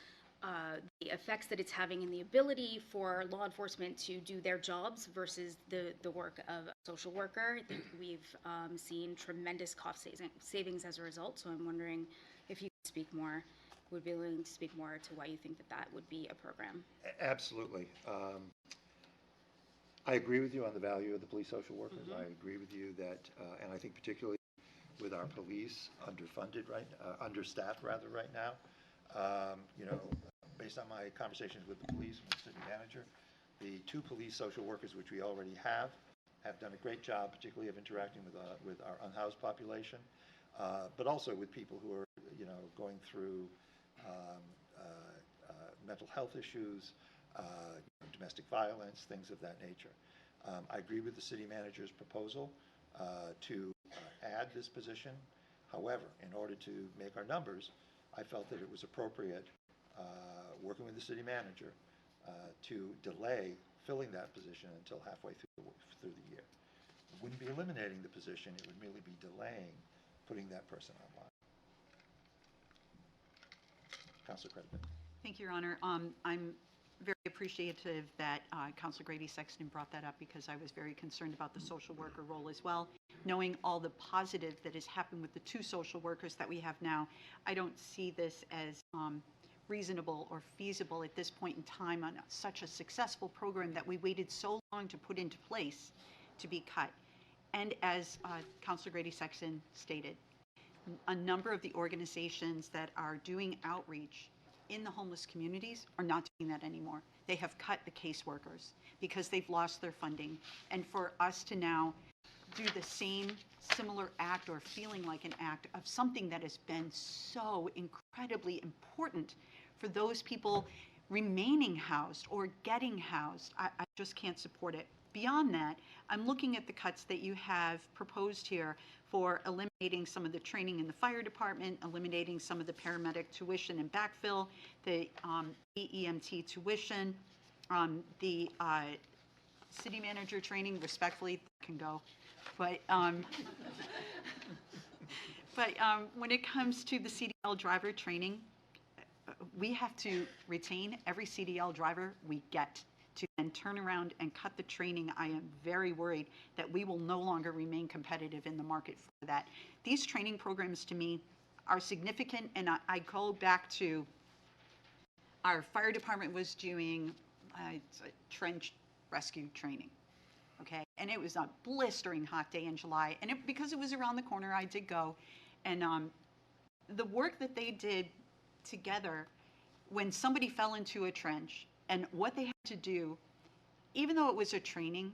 the effects that it's having in the ability for law enforcement to do their jobs versus the work of a social worker. I think we've seen tremendous cost savings as a result, so I'm wondering if you could speak more, would be willing to speak more to why you think that would be a program. Absolutely. I agree with you on the value of the police social workers. I agree with you that, and I think particularly with our police understaffed right now, based on my conversations with the police and the city manager, the 2 police social workers, which we already have done a great job, particularly of interacting with our unhoused population, but also with people who are, going through mental health issues, domestic violence, things of that nature. I agree with the city manager's proposal to add this position. However, in order to make our numbers, I felt that it was appropriate, working with the city manager, to delay filling that position until halfway through the year. It wouldn't be eliminating the position, it would merely be delaying putting that person online. Councilor Creditman. Thank you, Your Honor. I'm very appreciative that Councilor Grady Sexton brought that up because I was very concerned about the social worker role as well. Knowing all the positive that has happened with the 2 social workers that we have now, I don't see this as reasonable or feasible at this point in time on such a successful program that we waited so long to put into place to be cut. And as Councilor Grady Sexton stated, a number of the organizations that are doing outreach in the homeless communities are not doing that anymore. They have cut the caseworkers because they've lost their funding. And for us to now do the same similar act or feeling like an act of something that has been so incredibly important for those people remaining housed or getting housed, I just can't support it. Beyond that, I'm looking at the cuts that you have proposed here for eliminating some of the training in the fire department, eliminating some of the paramedic tuition and backfill, the EMT tuition, the city manager training, respectfully, can go. But when it comes to the CDL driver training, we have to retain every CDL driver we get to then turn around and cut the training. I am very worried that we will no longer remain competitive in the market for that. These training programs to me are significant, and I go back to our fire department was doing trench rescue training. Okay, and it was a blistering hot day in July, and because it was around the corner, I did go, and the work that they did together when somebody fell into a trench and what they had to do, even though it was a training,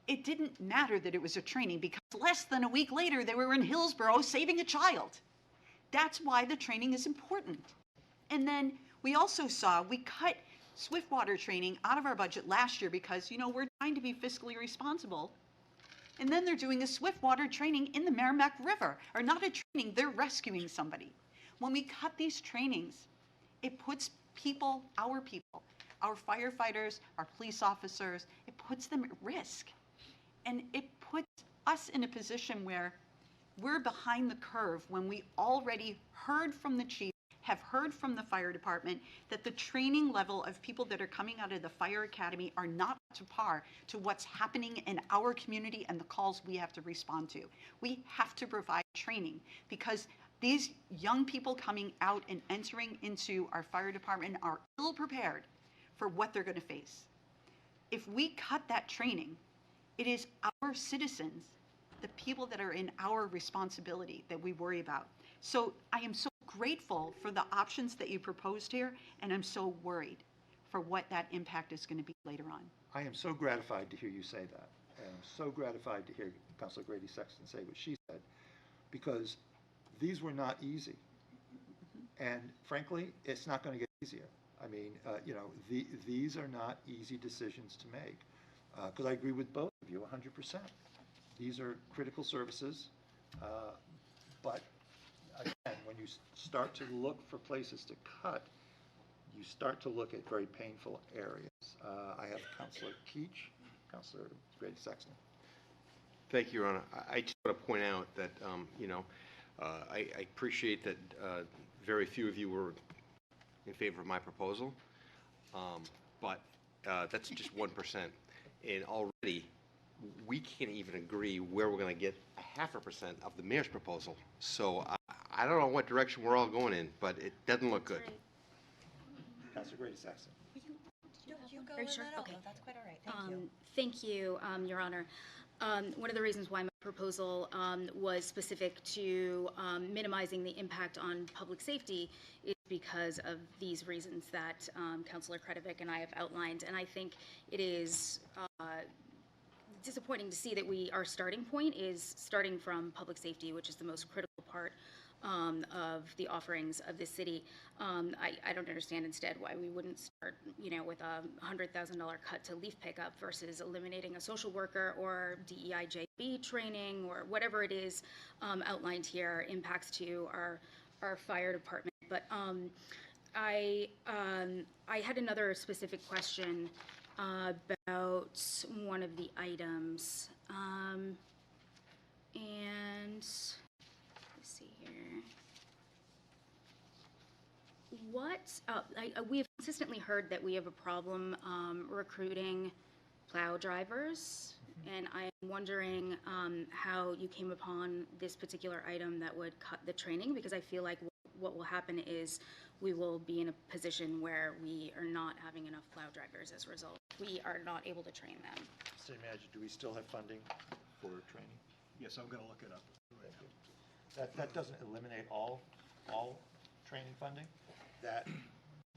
it didn't matter that it was a training because less than a week later they were in Hillsborough saving a child. That's why the training is important. And then we also saw we cut Swiftwater training out of our budget last year because, we're trying to be fiscally responsible. And then they're doing a Swiftwater training in the Merrimack River, or not a training, they're rescuing somebody. When we cut these trainings, it puts our firefighters, our police officers, it puts them at risk. And it puts us in a position where we're behind the curve when we already heard from the chief, have heard from the fire department that the training level of people that are coming out of the fire academy are not up to par to what's happening in our community and the calls we have to respond to. We have to provide training because these young people coming out and entering into our fire department are ill prepared for what they're going to face. If we cut that training, it is our citizens, the people that are in our responsibility that we worry about. So I am so grateful for the options that you proposed here, and I'm so worried for what that impact is going to be later on. I am so gratified to hear you say that. And I'm so gratified to hear Councilor Grady Sexton say what she said, because these were not easy. And frankly, it's not going to get easier. I mean, these are not easy decisions to make, because I agree with both of you 100%. These are critical services, but again, when you start to look for places to cut, you start to look at very painful areas. I have Councilor Keach, Councilor Grady Sexton. Thank you, Your Honor. I just want to point out that, I appreciate that very few of you were in favor of my proposal, but that's just 1%. And already, we can't even agree where we're going to get 0.5% of the mayor's proposal. So I don't know what direction we're all going in, but it doesn't look good. Councilor Grady Sexton. You go, Are you sure? Lynette? Okay. That's quite all right. Thank you. Thank you, Your Honor. One of the reasons why my proposal was specific to minimizing the impact on public safety is because of these reasons that Councilor Kretovic and I have outlined. And I think it is disappointing to see that our starting point is starting from public safety, which is the most critical part of the offerings of the city. I don't understand instead why we wouldn't start, with a $100,000 cut to leaf pickup versus eliminating a social worker or DEIJB training or whatever it is outlined here, impacts to our fire department. But I had another specific question about one of the items, and let's see here. We have consistently heard that we have a problem recruiting plow drivers, and I am wondering how you came upon this particular item that would cut the training, because I feel like what will happen is we will be in a position where we are not having enough plow drivers as a result. We are not able to train them. City Manager, do we still have funding for training? Yes, I'm going to look it up. That doesn't eliminate all training funding. That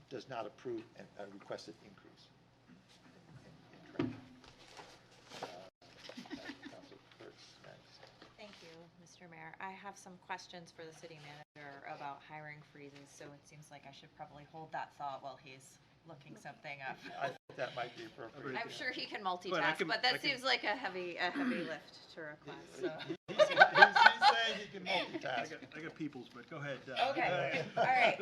does not approve a requested increase in training. Councilor Kurtz, next. Thank you, Mr. Mayor. I have some questions for the city manager about hiring freezes, so it seems like I should probably hold that thought while he's looking something up. I think that might be appropriate. I'm sure he can multitask, but that seems like a heavy lift to request, so. He's saying he can multitask. I got peoples, but go ahead. Okay, all right.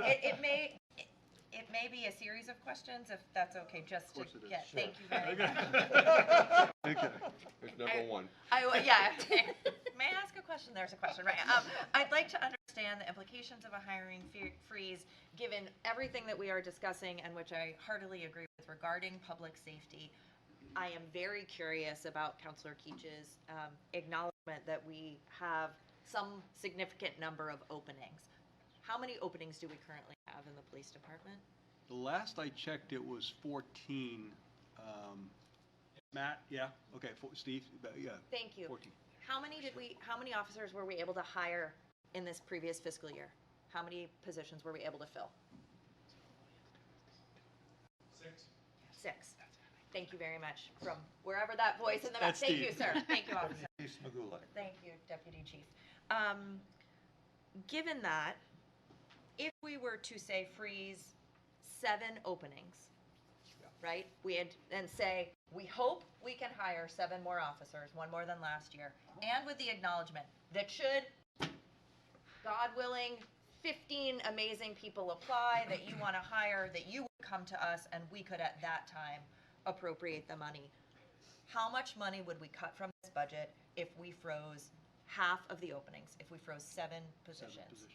It may be a series of questions, if that's okay, just to get, Sure. thank you very much. Okay. There's number one. Yeah. May I ask a question? There's a question, right? I'd like to understand the implications of a hiring freeze, given everything that we are discussing, and which I heartily agree with regarding public safety. I am very curious about Councilor Keach's acknowledgement that we have some significant number of openings. How many openings do we currently have in the police department? The last I checked, it was 14. Matt, yeah, okay, Steve, yeah. Thank you. 14. How many officers were we able to hire in this previous fiscal year? How many positions were we able to fill? 6. Thank you very much. From wherever that voice in the back. That's Thank Steve. you, sir. Thank you, officer. Chief Smagula. Thank you, Deputy Chief. Given that, if we were to say freeze 7 openings, right? And say, we hope we can hire 7 more officers, 1 more than last year, and with the acknowledgement that should, God willing, 15 amazing people apply that you want to hire, that you would come to us and we could at that time appropriate the money. How much money would we cut from this budget if we froze half of the openings, if we froze 7 positions?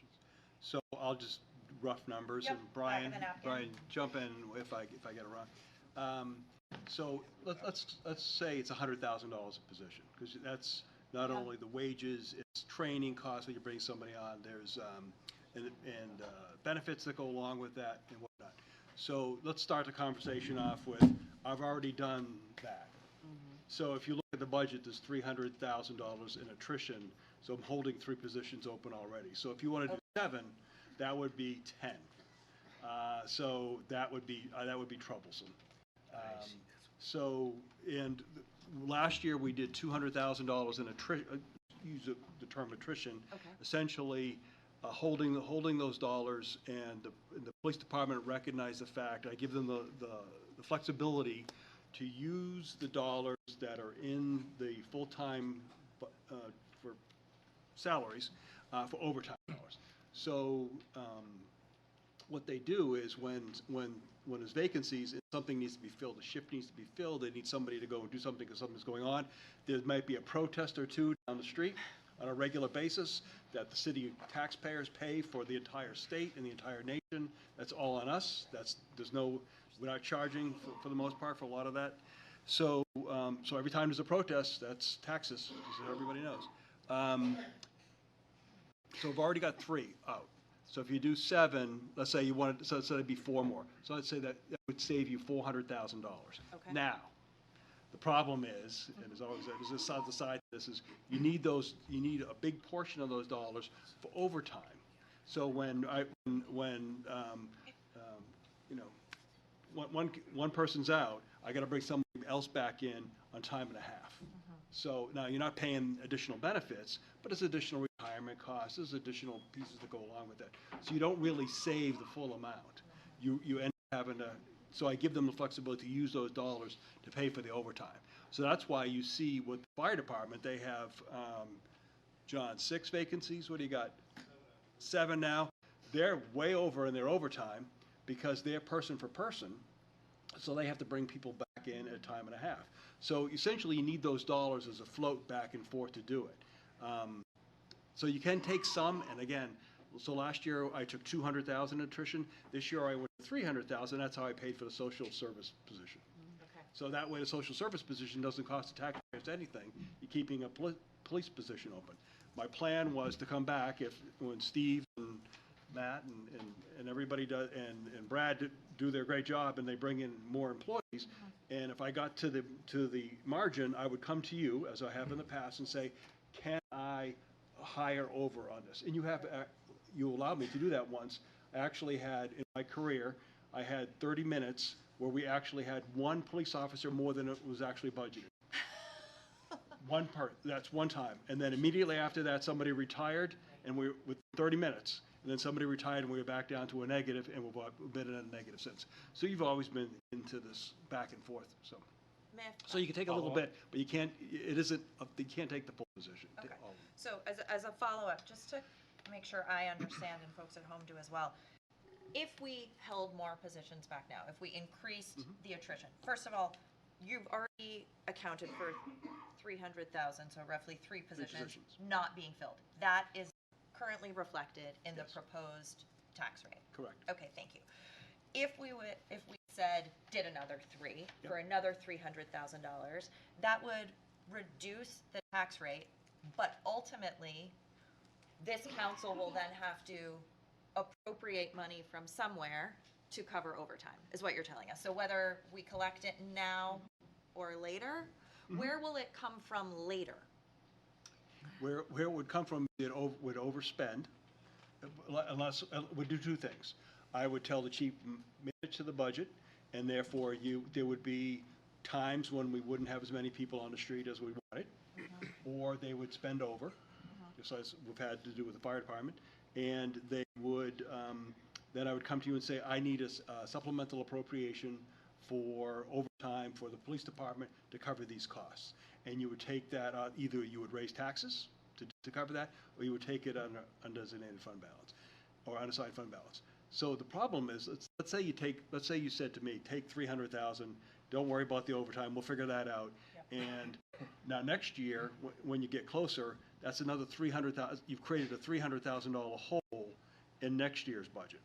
So I'll just rough numbers, Yep, and back of the napkin. Brian, jump in if I get it wrong. So let's say it's $100,000 a position, because that's not only the wages, it's training costs when you bring somebody on. There's and benefits that go along with that and whatnot. So let's start the conversation off with, I've already done that. So if you look at the budget, there's $300,000 in attrition. So I'm holding 3 positions open already. So if you want to do 7, that would be 10. So that would be troublesome. And last year we did $200,000 in attrition. Use the term attrition. Okay. Essentially, holding those dollars, and the police department recognized the fact. I give them the flexibility to use the dollars that are in the full-time for salaries for overtime hours. So what they do is when there's vacancies and something needs to be filled, a shift needs to be filled, they need somebody to go and do something because something's going on, there might be a protest or 2 down the street on a regular basis that the city taxpayers pay for the entire state and the entire nation. That's all on us. We're not charging for the most part for a lot of that. So every time there's a protest, that's taxes, as everybody knows. So we've already got 3 out. So if you do 7, let's say you wanted, so it'd be 4 more. So I'd say that would save you $400,000. Okay. Now, the problem is, and there's always there's a side to this, is you need a big portion of those dollars for overtime. So when you know, one person's out, I got to bring somebody else back in on time and a half. So now you're not paying additional benefits, but it's additional retirement costs, there's additional pieces that go along with that. So you don't really save the full amount. You end up having to, so I give them the flexibility to use those dollars to pay for the overtime. So that's why you see with the fire department, they have, John, 6 vacancies, what do you got? 7 now. They're way over in their overtime because they're person for person, so they have to bring people back in at a time and a half. So essentially, you need those dollars as a float back and forth to do it. So you can take some, and again, so last year I took 200,000 attrition. This year I went to 300,000. That's how I paid for the social service position. Okay. So that way the social service position doesn't cost the taxpayers anything. You're keeping a police position open. My plan was to come back when Steve and Matt and everybody does, and Brad do their great job and they bring in more employees. And if I got to the margin, I would come to you, as I have in the past, and say, can I hire over on this? And you allowed me to do that once. I actually had, in my career, I had 30 minutes where we actually had one police officer more than it was actually budgeted. That's one time. And then immediately after that, somebody retired, and we with 30 minutes. And then somebody retired, and we were back down to a negative, and we've been in a negative since. So you've always been into this back and forth. So you can take a little bit, but you can't. You can't take the full position. Okay. So as a follow-up, just to make sure I understand and folks at home do as well, if we held more positions back now, if we increased the attrition, first of all, you've already accounted for 300,000, so roughly 3 positions not being filled. That is currently reflected in the proposed tax rate. Correct. Okay, thank you. If we said did another 3 for another $300,000, that would reduce the tax rate, but ultimately this council will then have to appropriate money from somewhere to cover overtime, is what you're telling us. So whether we collect it now or later, where will it come from later? Where it would come from, it would overspend, unless, would do 2 things. I would tell the chief, manage to the budget, and therefore there would be times when we wouldn't have as many people on the street as we wanted, or they would spend over, just as we've had to do with the fire department, and they would, then I would come to you and say, I need a supplemental appropriation for overtime for the police department to cover these costs. And you would take that, either you would raise taxes to cover that, or you would take it on an undesignated fund balance, or unassigned fund balance. So the problem is, let's say you said to me, take 300,000, don't worry about the overtime, we'll figure that out. Yep. And now next year, when you get closer, that's another 300,000, you've created a $300,000 hole in next year's budget.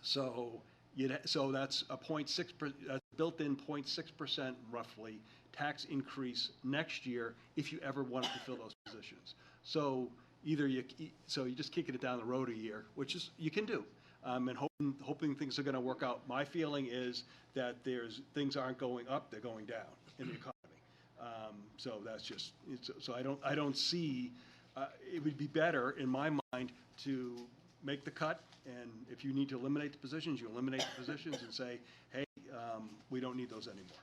So that's a 0.6%, built-in 0.6% roughly tax increase next year if you ever wanted to fill those positions. So either you just kicking it down the road a year, which is you can do, and hoping things are going to work out. My feeling is that things aren't going up; they're going down in the economy. So that's just so I don't see. It would be better in my mind to make the cut, and if you need to eliminate the positions, you eliminate the positions and say, hey, we don't need those anymore.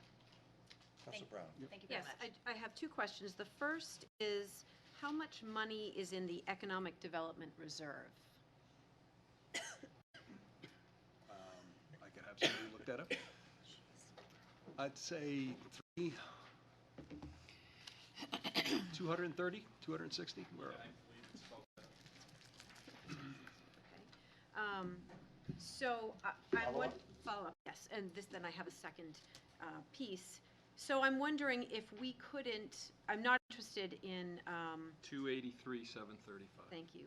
Councilor Brown. Thank you very Yes, much. I have 2 questions. The first is, how much money is in the Economic Development Reserve? I could have somebody look that up. I'd say 230, 260. Where are we? So I want follow up, yes, and then I have a second piece. So I'm wondering if we couldn't, I'm not interested in, 283, 735. thank you,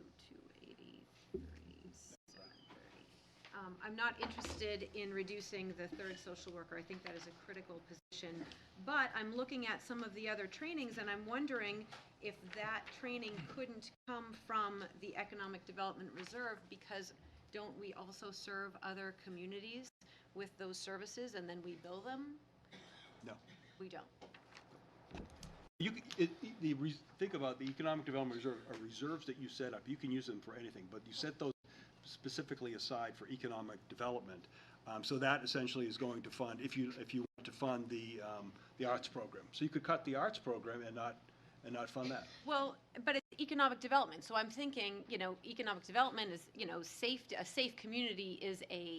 283, 730. I'm not interested in reducing the 3rd social worker. I think that is a critical position. But I'm looking at some of the other trainings, and I'm wondering if that training couldn't come from the Economic Development Reserve, because don't we also serve other communities with those services and then we bill them? No. We don't. Think about the Economic Development Reserve are reserves that you set up. You can use them for anything, but you set those specifically aside for economic development. So that essentially is going to fund, if you want to fund the arts program. So you could cut the arts program and not fund that. Well, but it's economic development, so I'm thinking, economic development is, a safe community is a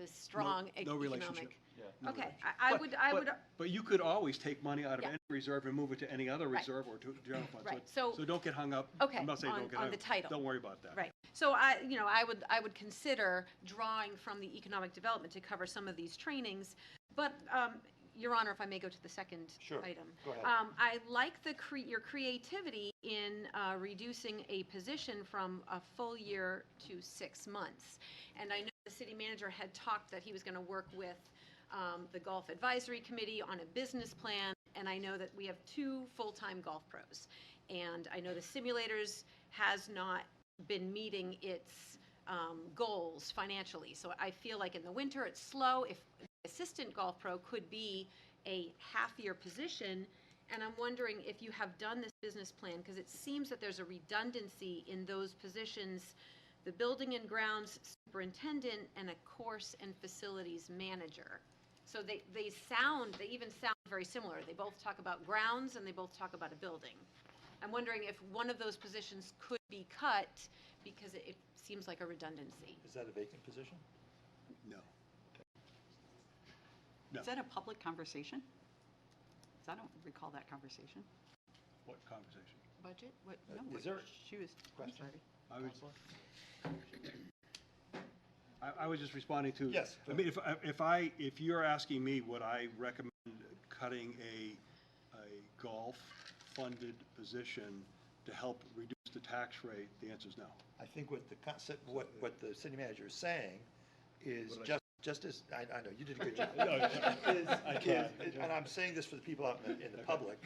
strong No relationship. economic. No Okay, relationship. I would, But you could always take money out of Yeah. any reserve and move it to any other Right. reserve or to general fund. Right. So So- don't get hung up. Okay, I'm not saying don't get on hung the up. title. Don't worry about that. right, so I would consider drawing from the economic development to cover some of these trainings, but, Your Honor, if I may go to the second Sure. item. Go ahead. I like your creativity in reducing a position from a full year to 6 months. And I know the city manager had talked that he was going to work with the Golf Advisory Committee on a business plan, and I know that we have 2 full-time golf pros. And I know the simulators has not been meeting its goals financially. So I feel like in the winter, it's slow. If the assistant golf pro could be a half-year position, and I'm wondering if you have done this business plan, because it seems that there's a redundancy in those positions, the building and grounds superintendent and a course and facilities manager. So they even sound very similar. They both talk about grounds and they both talk about a building. I'm wondering if one of those positions could be cut because it seems like a redundancy. Is that a vacant position? No. No. Is that a public conversation? 'Cause I don't recall that conversation. What conversation? Budget? What? Uh, No, is what- there- she was, I'm Question? sorry. I was, I was just responding to. Yes, go I mean, if you're asking me, would I recommend cutting a golf-funded position to help reduce the tax rate, the answer is no. I think what the concept, what the city manager is saying is What did just as, I know, you did a good job. No, I tried. And I'm saying this for the people out in the public,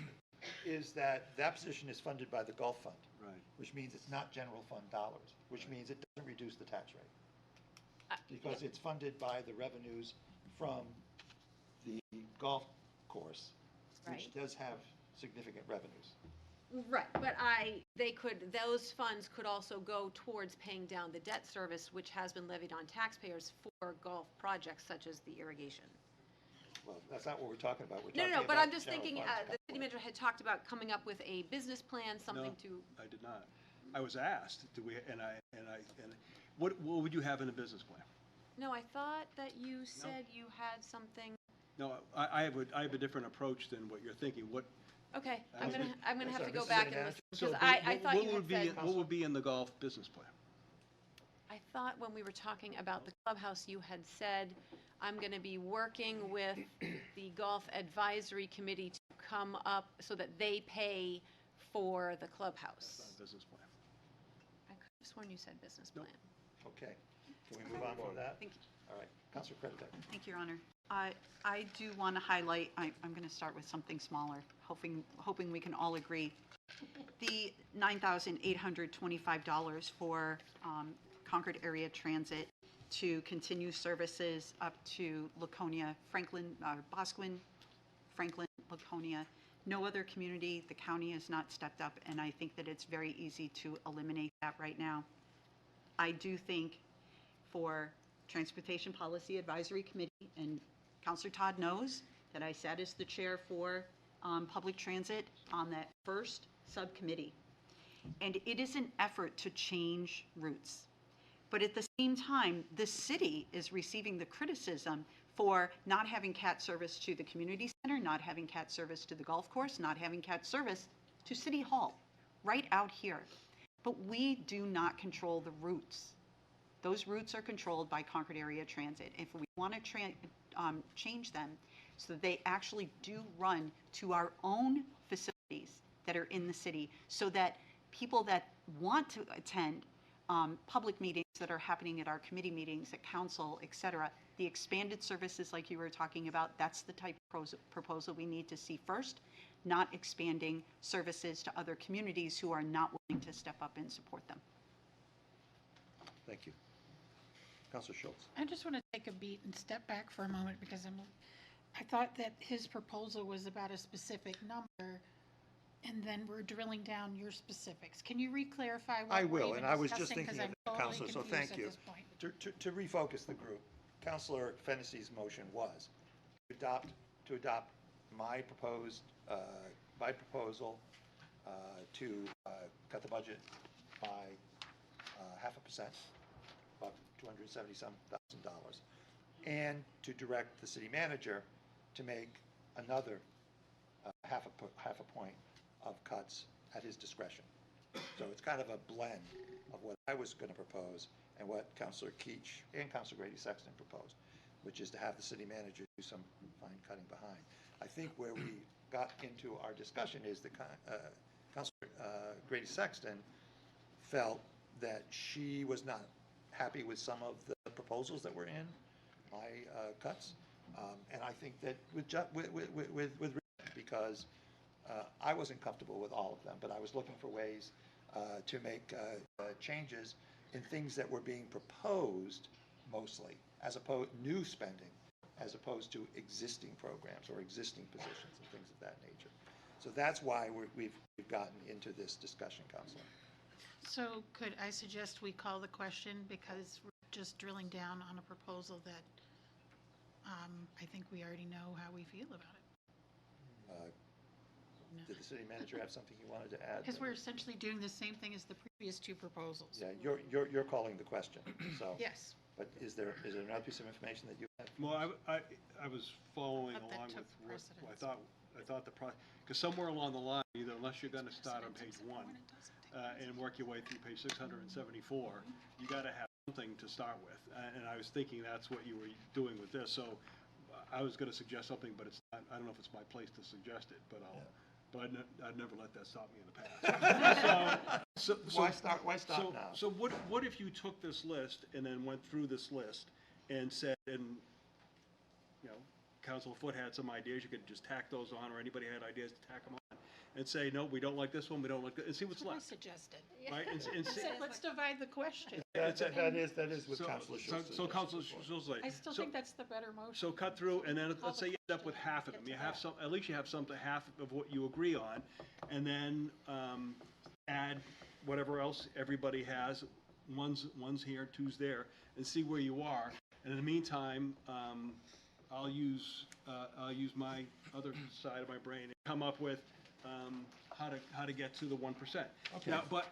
is that position is funded by the golf fund. Right. Which means it's not general fund dollars, which means it doesn't reduce the tax rate. Because it's funded by the revenues from the golf course, which Right. does have significant revenues. Right, but those funds could also go towards paying down the debt service, which has been levied on taxpayers for golf projects such as the irrigation. Well, that's not what we're talking about. We're No, talking no, no, but about I'm just general thinking, funds the city manager had talked about coming up with a business plan, something No, to, I did not. I was asked, what would you have in a business plan? no, I thought that you said you had something, No, I have a different approach than what you're thinking. okay, I'm I'm gonna have sorry, to go Mrs. back City and Manager? listen, So, because I thought you had said, What would be in the golf business plan? I thought when we were talking about the clubhouse, you had said, I'm gonna be working with the golf advisory committee to come up so that they pay for the clubhouse. Not a business plan. I could have sworn you said business Nope. plan. Okay, can we move on from that? Thank you. All right, Councilor Creditek. Thank you, Your Honor. I do want to highlight, I'm going to start with something smaller, hoping we can all agree. The $9,825 for Concord Area Transit to continue services up to Laconia, Boscawen, Franklin, Laconia. No other community, the county has not stepped up, and I think that it's very easy to eliminate that right now. I do think for Transportation Policy Advisory Committee, and Counselor Todd knows that I sat as the chair for public transit on that first subcommittee. And it is an effort to change routes. But at the same time, the city is receiving the criticism for not having CAT service to the community center, not having CAT service to the golf course, not having CAT service to City Hall, right out here. But we do not control the routes. Those routes are controlled by Concord Area Transit. If we want to change them so that they actually do run to our own facilities that are in the city, so that people that want to attend public meetings that are happening at our committee meetings, at council, et cetera, the expanded services like you were talking about, that's the type of proposal we need to see first, not expanding services to other communities who are not willing to step up and support them. Thank you. Councilor Schultz. I just want to take a beat and step back for a moment because I thought that his proposal was about a specific number, And then we're drilling down your specifics. Can you re-clarify I what we're will, even and I was just discussing? thinking 'Cause of I'm it, totally Counselor, so confused thank at you. this point. To refocus the group, Counselor Fennecy's motion was to adopt my proposal to cut the budget by 0.5%, about $270,000, and to direct the city manager to make another half a point of cuts at his discretion. So it's kind of a blend of what I was going to propose and what Councilor Keach and Councilor Grady Sexton proposed, which is to have the city manager do some fine cutting behind. I think where we got into our discussion is that Councilor Grady Sexton felt that she was not happy with some of the proposals that were in my cuts, and I think that with because I wasn't comfortable with all of them, but I was looking for ways to make changes in things that were being proposed mostly, as opposed new spending, as opposed to existing programs or existing positions and things of that nature. So that's why we've gotten into this discussion, Councilor. So could I suggest we call the question, because we're just drilling down on a proposal that I think we already know how we feel about it. Did the city manager have something he wanted to add? Because we're essentially doing the same thing as the previous two proposals. Yeah, you're calling the question, so. Yes. But is there another piece of information that you have? Well, I was following Thought that along took with what precedence. I thought because somewhere along the line, either unless you're going to start on page 1 and work your way through page 674, you got to have something to start with. And I was thinking that's what you were doing with this. So I was going to suggest something, but it's not, I don't know if it's my place to suggest it, but I'd never let that stop me in the past. So Why start now? So what if you took this list and then went through this list and said, and, you know, Councilor Foote had some ideas, you could just tack those on, or anybody had ideas to tack them on, and say, no, we don't like this one, we don't like that, and see what's That's what I left. suggested. Right? And see, Let's divide the question. That is with Councilor Schultz. so Councilor Schultz, I still think that's the better motion. so cut through, and then Call let's the say you end up question with half of and them. get You to have that. some, at least you have half of what you agree on, and then add whatever else everybody has. One's here, two's there, and see where you are. And in the meantime, I'll use my other side of my brain and come up with how to get to the 1%. Okay. Now, but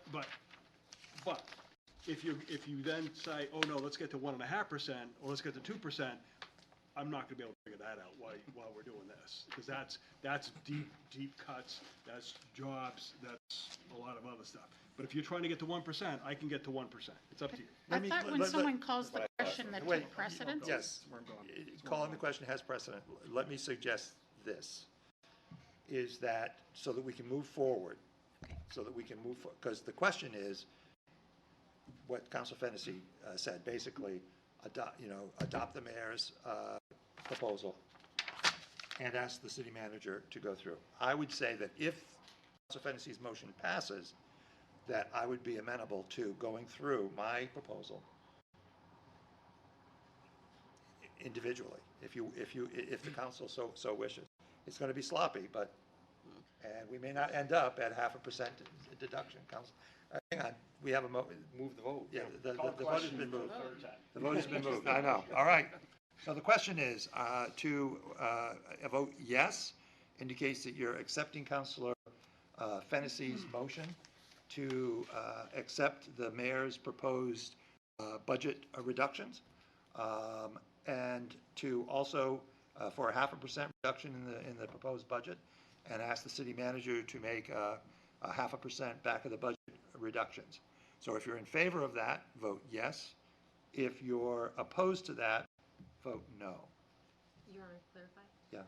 if you then say, oh no, let's get to 1.5%, or let's get to 2%, I'm not gonna be able to figure that out while we're doing this, because that's deep cuts, that's jobs, that's a lot of other stuff. But if you're trying to get to 1%, I can get to 1%. It's up to you. I thought when someone calls the question that Wait. took precedence. Yes, calling the question has precedent. Let me suggest this, is that so that we can move forward, because the question is what Councilor Fennessy said, basically, adopt the mayor's proposal and ask the city manager to go through. I would say that if Councilor Fennessy's motion passes, that I would be amenable to going through my proposal individually, if the council so wishes. It's going to be sloppy, and we may not end up at 0.5% deduction. Council, hang on, we have move the vote. Yeah, the vote has been moved. The vote has been moved. I know. All right. So the question is to a vote yes indicates that you're accepting Councilor Fennessy's motion to accept the mayor's proposed budget reductions, and to also for a 0.5% reduction in the proposed budget, and ask the city manager to make a 0.5% back of the budget reductions. So if you're in favor of that, vote yes. If you're opposed to that, vote no. You want to clarify? Yeah,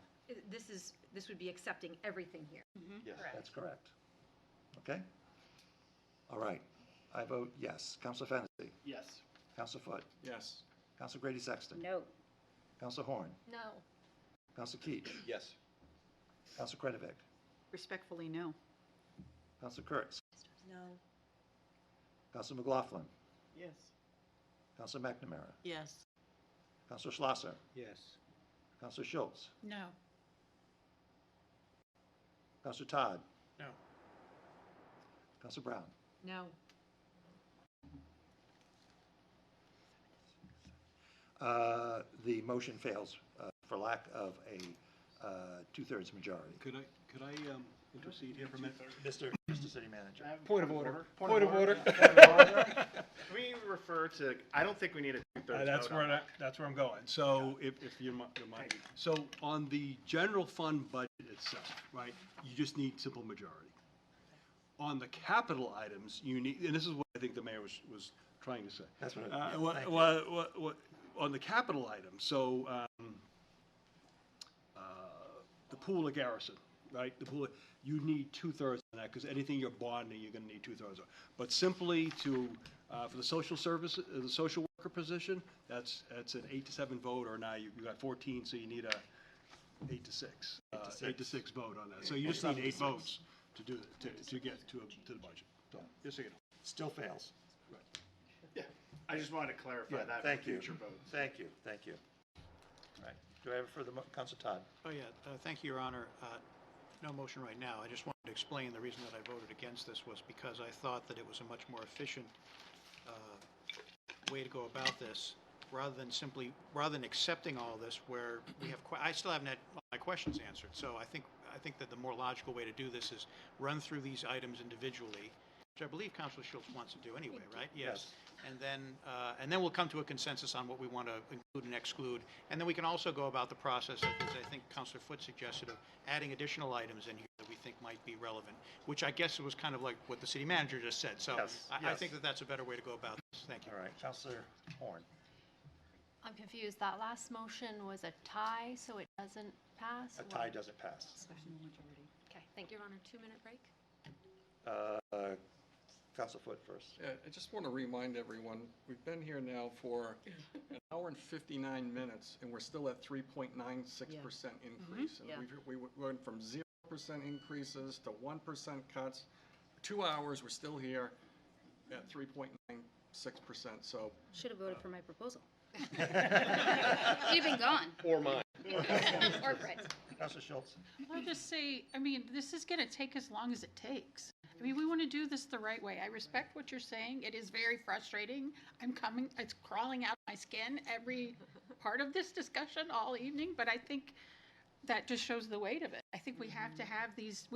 This would be accepting everything here. yes, that's correct. Okay? All right. I vote yes. Councilor Fennessy. Yes. Councilor Foote. Yes. Councilor Grady Sexton. No. Councilor Horn. No. Councilor Keach. Yes. Councilor Kretovic. Respectfully, no. Councilor Kurtz. No. Councilor McLaughlin. Yes. Councilor McNamara. Yes. Councilor Schlosser. Yes. Councilor Schultz. No. Councilor Todd. No. Counselor Brown? No. The motion fails for lack of a two-thirds majority. Could I intercede here for a minute? Mr. City Manager. Point of order. Point of order. We refer to, I don't think we need a two-thirds That's vote on where, that's where I'm going. So if you don't mind. So on the general fund budget itself, right, you just need simple majority. On the capital items, you need, and this is what I think the mayor was trying to say. That's what On the capital items, so the pool at Garrison, right? The pool, you need two-thirds on that, because anything you're bonding, you're gonna need two-thirds on. But simply to, for the social service, the social worker position, that's an 8-7 vote, or now you got 14, so you need a 8-6. 8-6 vote on that. So you just need 8 votes to do, to get to the budget. So, just so you know. Still fails. Yeah, I just wanted to clarify Yeah, that thank for you. future votes. Thank you, thank you. All right, do I have a further, Counselor Todd? Oh, yeah, thank you, Your Honor. No motion right now. I just wanted to explain the reason that I voted against this was because I thought that it was a much more efficient way to go about this, rather than accepting all this where we have, I still haven't had all my questions answered. So I think that the more logical way to do this is run through these items individually, which I believe Councilor Schultz wants to do anyway, right? Yes. And then we'll come to a consensus on what we want to include and exclude. And then we can also go about the process of, as I think Councilor Foote suggested, of adding additional items in here that we think might be relevant, which I guess was kind of like what the city manager just said. So I think that that's a better way to go about this. Thank you. All right, Counselor Horn. I'm confused. That last motion was a tie, so it doesn't pass? A tie doesn't pass. Okay, thank you. Your Honor, 2-minute break? Counselor Foote first. Yeah, I just want to remind everyone, we've been here now for an hour and 59 minutes, and we're still at 3.96% increase. And Yeah. we went from 0% increases to 1% cuts. 2 hours, we're still here at 3.96%, so. Should have voted for my proposal. You'd have been gone. Or mine. Or Fred's. Counselor Schultz. I'll just say, I mean, this is going to take as long as it takes. I mean, we want to do this the right way. I respect what you're saying. It is very frustrating. It's crawling out of my skin every part of this discussion all evening, but I think that just shows the weight of it. I think we have to have these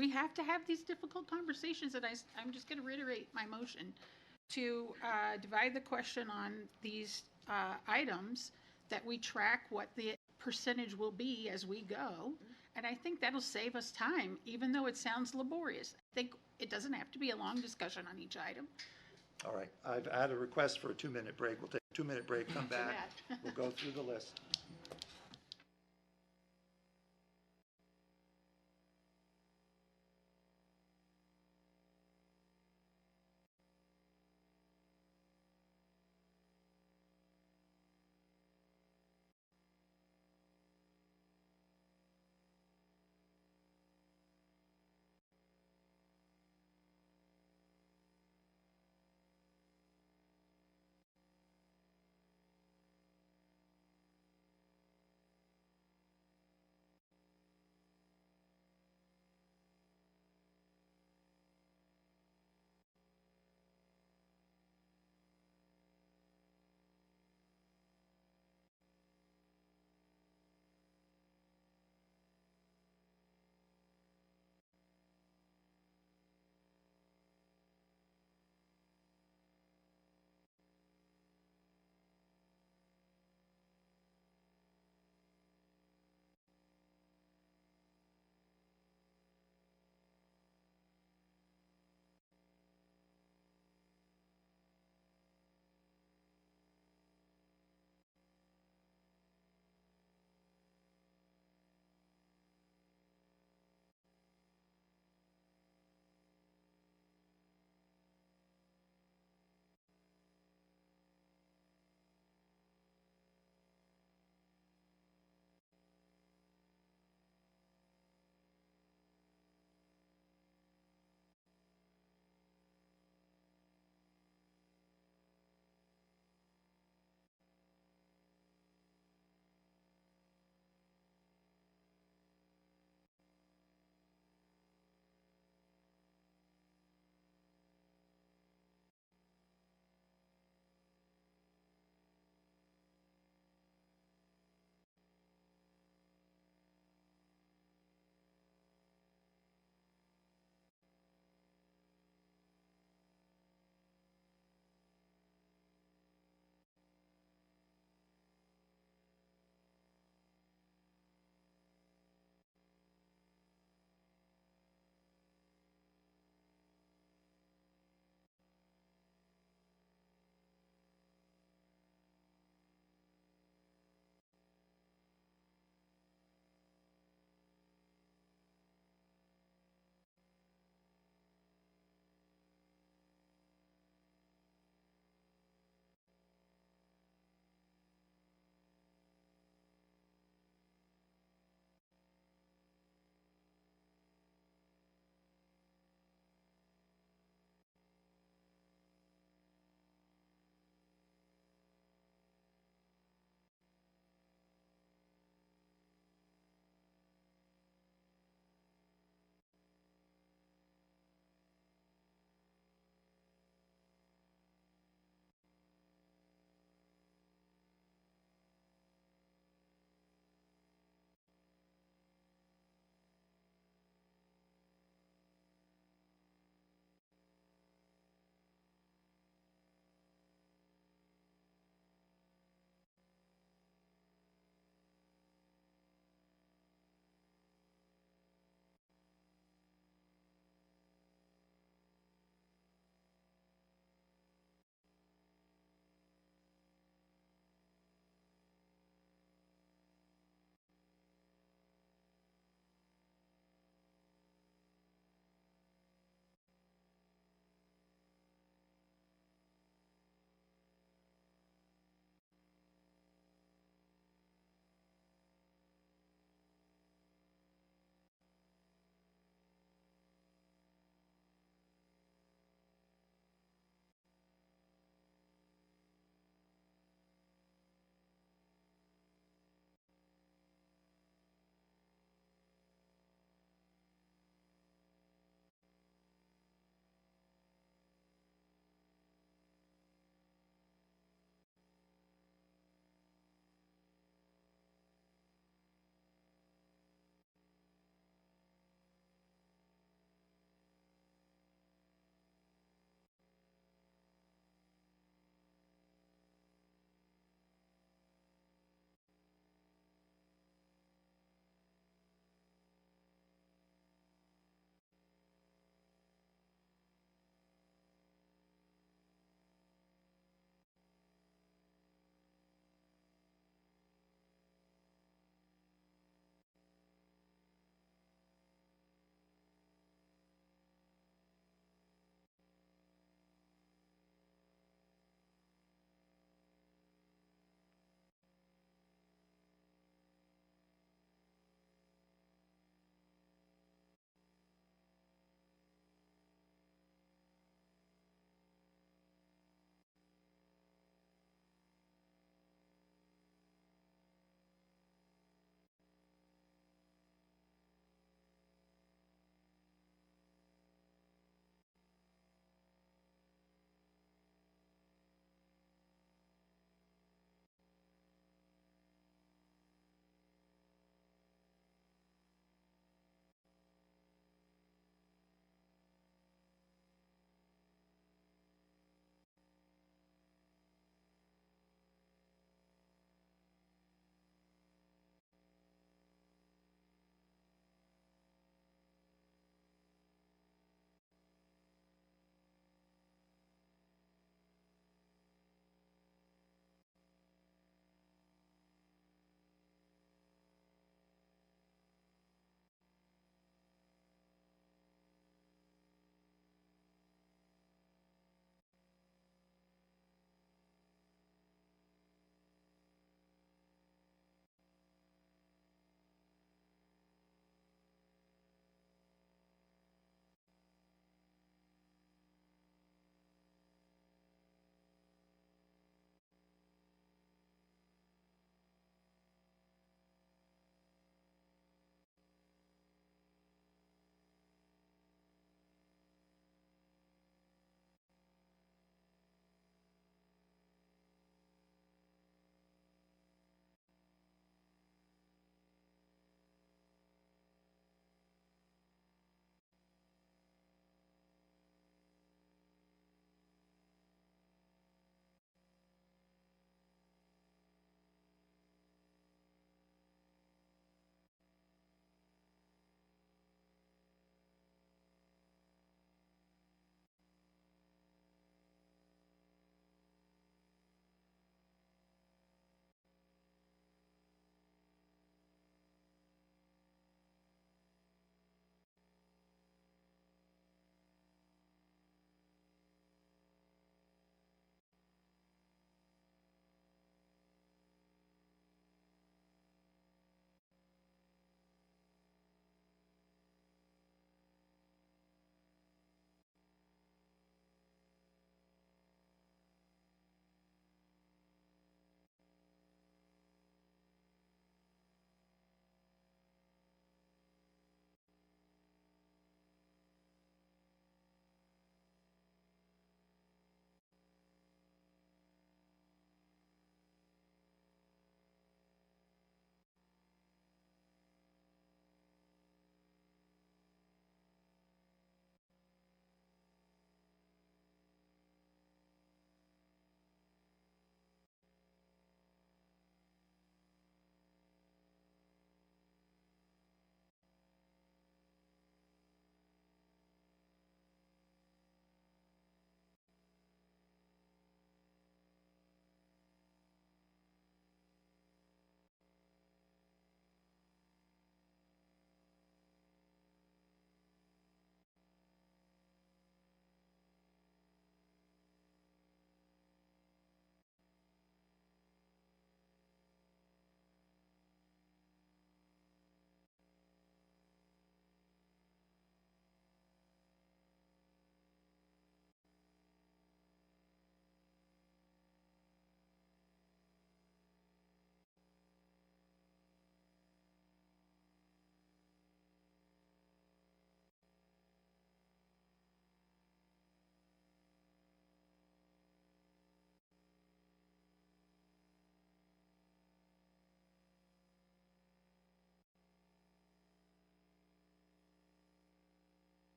difficult conversations, and I'm just going to reiterate my motion to divide the question on these items, that we track what the percentage will be as we go. And I think that'll save us time, even though it sounds laborious. I think it doesn't have to be a long discussion on each item. All right, I've had a request for a 2-minute break. We'll take a 2-minute break, come back. We'll go through the list.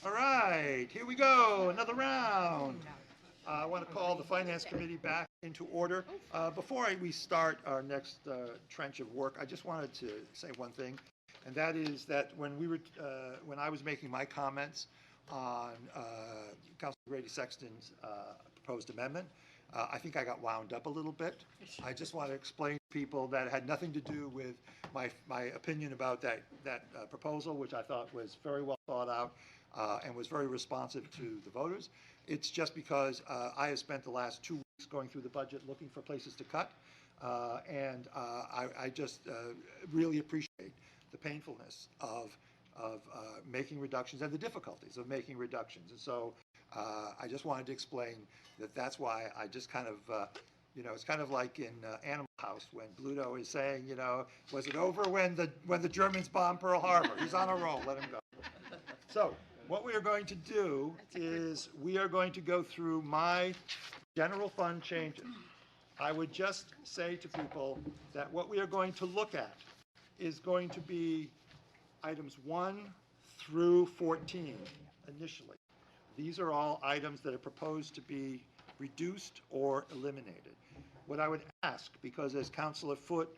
All right, here we go, another round. I want to call the Finance Committee back into order. Before we start our next trench of work, I just wanted to say one thing, and that is that when when I was making my comments on Councilor Grady Sexton's proposed amendment, I think I got wound up a little bit. I just want to explain to people that it had nothing to do with my opinion about that proposal, which I thought was very well thought out and was very responsive to the voters. It's just because I have spent the last 2 weeks going through the budget looking for places to cut, and I just really appreciate the painfulness of making reductions and the difficulties of making reductions. And so I just wanted to explain that that's why I just kind of, it's kind of like in Animal House when Bluto is saying, was it over when the Germans bombed Pearl Harbor? He's on a roll, let him go. So what we are going to do is we are going to go through my general fund changes. I would just say to people that what we are going to look at is going to be items 1 through 14 initially. These are all items that are proposed to be reduced or eliminated. What I would ask, because as Councilor Foote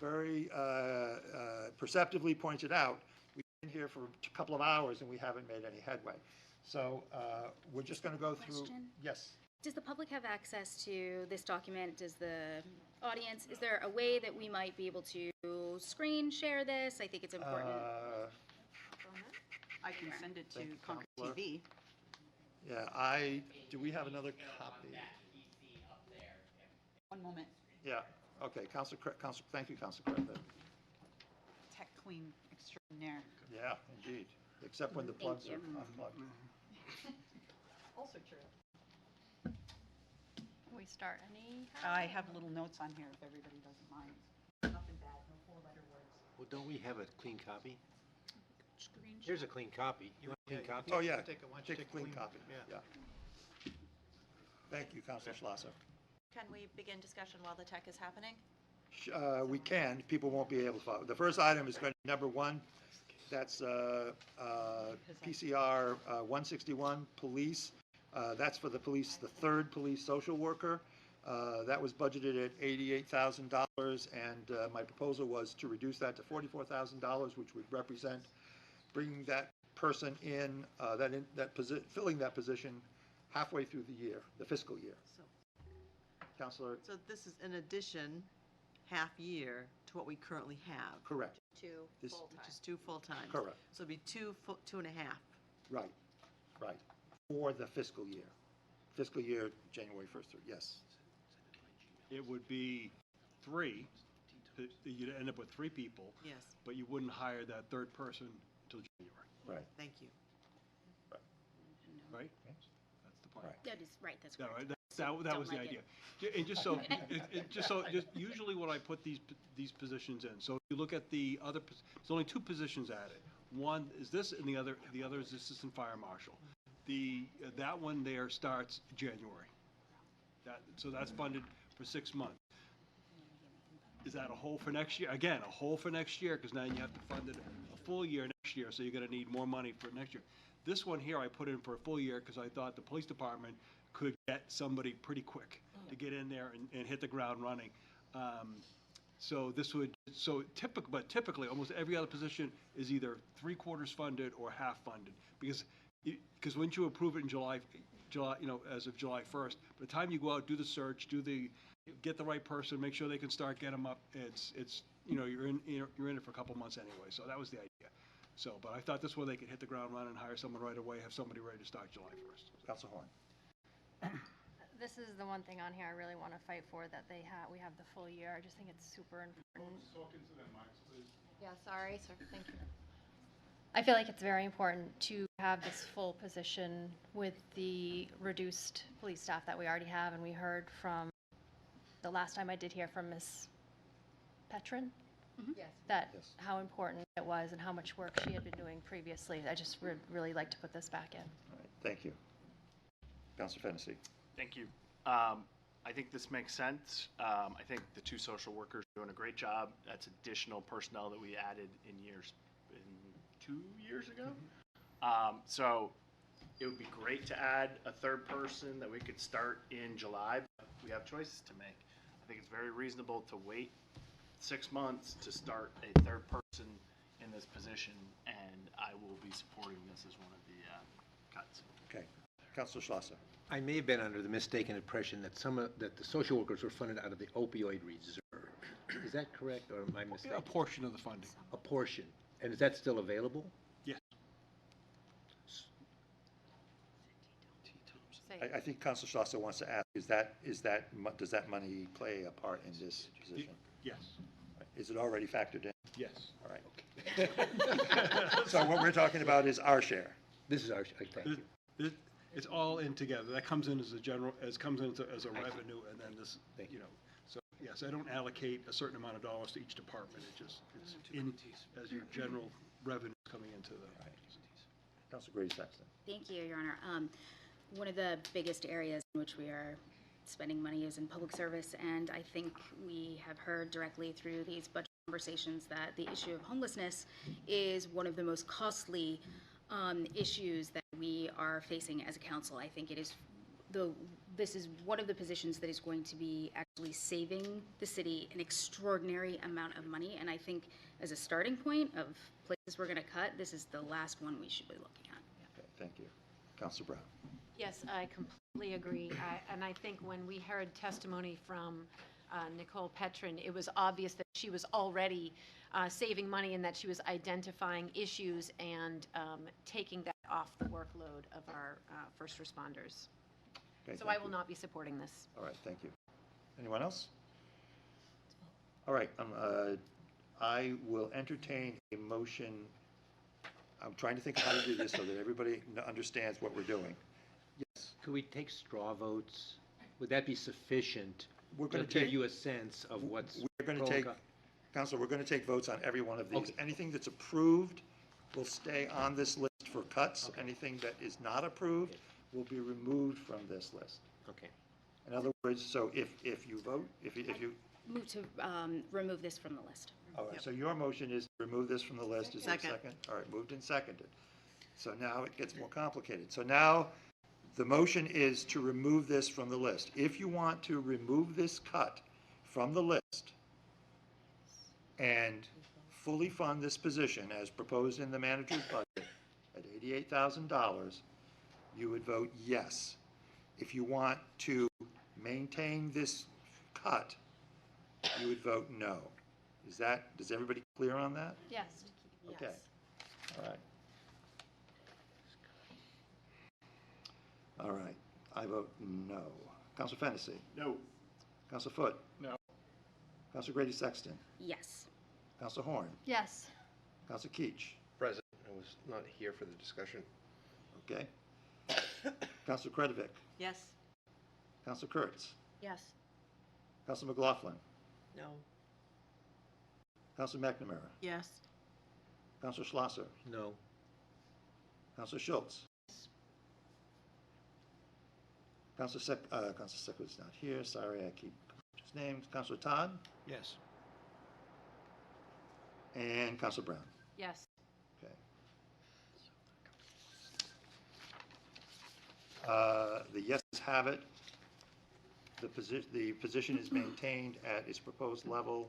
very perceptively pointed out, we've been here for a couple of hours and we haven't made any headway. So we're just going to go through. Question? Yes. Does the public have access to this document? Does the audience, is there a way that we might be able to screen share this? I think it's important. I can send it to Thank you, Concord Counselor. TV. Yeah, do we have another copy? One moment. Yeah, okay, thank you, Councilor Griffith. Tech queen extraordinaire. Yeah, indeed, except when the plugs are unplugged. Also true. Can we start any? I have little notes on here if everybody doesn't mind. Nothing bad, no four-letter words. Well, don't we have a clean copy? Screen Here's a clean copy. You want a clean copy? Oh, yeah, Take a take a clean copy, yeah. Thank you, Councilor Schlosser. Can we begin discussion while the tech is happening? We can, people won't be able to follow. The first item is going to be number 1, that's PCR 161, police. That's for the police, the 3rd police social worker. That was budgeted at $88,000, and my proposal was to reduce that to $44,000, which would represent bringing that person in, filling that position halfway through the year, the fiscal year. Councilor? So this is in addition, half year to what we currently have. Correct. Two This- full-time. Which is 2 full-times. Correct. So it'd be 2.5. Right, for the fiscal year. Fiscal year, January 1st through, yes. It would be 3, you'd end up with 3 people, Yes, but you wouldn't hire that 3rd person until January, Right. thank you. right? That's the plan. Right. That is right, that's Yeah, correct. right, that was the idea. And just so, just usually when I put these positions in, so if you look at the other, there's only 2 positions added. One is this, and the other is Assistant Fire Marshal. That one there starts January. So that's funded for 6 months. Is that a hole for next year? Again, a hole for next year, because now you have to fund it a full year next year, so you're gonna need more money for next year. This one here, I put in for a full year, because I thought the police department could get somebody pretty quick to get in there and hit the ground running. But typically, almost every other position is either 3/4 funded or half funded, because once you approve it in July, as of July 1st, by the time you go out, do the search, get the right person, make sure they can start, get them up, you're in it for a couple months anyway, so that was the idea. So, but I thought this way they could hit the ground running, hire someone right away, have somebody ready to start July 1st. Councilor Horn. This is the one thing on here I really want to fight for, that we have the full year. I just think it's super important. Yeah, sorry, sir, thank you. I feel like it's very important to have this full position with the reduced police staff that we already have, and we heard from, the last time I did hear from Ms. Petrin, Yes. that Yes. how important it was and how much work she had been doing previously. I just would really like to put this back in. All right, thank you. Councilor Fennessy. Thank you. I think this makes sense. I think the 2 social workers are doing a great job. That's additional personnel that we added in 2 years ago. So it would be great to add a third person that we could start in July, but we have choices to make. I think it's very reasonable to wait 6 months to start a third person in this position, and I will be supporting this as one of the cuts. Okay. Counselor Schlosser. I may have been under the mistaken impression that that the social workers were funded out of the opioid reserve. Is that correct, or am I mistaken? A portion of the funding. A portion. And is that still available? Yes. I think Counselor Schlosser wants to ask, does that money play a part in this position? Yes. Is it already factored in? Yes. All right. So what we're talking about is our share. This is our, thank you. It's all in together. That comes in as a general, comes in as a revenue, and then this, you know. So, yes, I don't allocate a certain amount of dollars to each department. It's in as your general revenue coming into the. Counselor Grady Sexton. Thank you, Your Honor. One of the biggest areas in which we are spending money is in public service, and I think we have heard directly through these budget conversations that the issue of homelessness is one of the most costly issues that we are facing as a council. I think it is this is one of the positions that is going to be actually saving the city an extraordinary amount of money, and I think as a starting point of places we're going to cut, this is the last one we should be looking at. Okay, thank you. Counselor Brown. Yes, I completely agree. And I think when we heard testimony from Nicole Petrin, it was obvious that she was already saving money and that she was identifying issues and taking that off the workload of our first responders. Okay, So thank I will you. not be supporting this. All right, thank you. Anyone else? All right, I will entertain a motion. I'm trying to think of how to do this so that everybody understands what we're doing. Yes. Could we take straw votes? Would that be sufficient We're to going give to you a sense of what's We're going pro to and take, con? Counselor, we're going to take votes on every one of these. Okay. Anything that's approved will stay on this list for cuts. Anything that is not approved will be removed from this list. Okay. In other words, so if you vote, if you, Move to remove this from the list. all right, so your motion is to remove this from the list. Is there a Second. second? All right, moved and seconded. So now it gets more complicated. So now the motion is to remove this from the list. If you want to remove this cut from the list and fully fund this position as proposed in the manager's budget at $88,000, you would vote yes. If you want to maintain this cut, you would vote no. Is everybody clear on that? Yes. Okay. All right. All right, I vote no. Counselor Fennessy? No. Counselor Foote? No. Counselor Grady Sexton? Yes. Counselor Horn? Yes. Counselor Keach? President, I was not here for the discussion. Okay. Counselor Kretovic? Yes. Counselor Kurtz? Yes. Counselor McLaughlin? No. Counselor McNamara? Yes. Counselor Schlosser? No. Counselor Schultz? Counselor Seckwood's not here. Sorry, I keep his name. Counselor Todd? Yes. And Counselor Brown? Yes. Okay. The yeses have it. The position is maintained at its proposed level.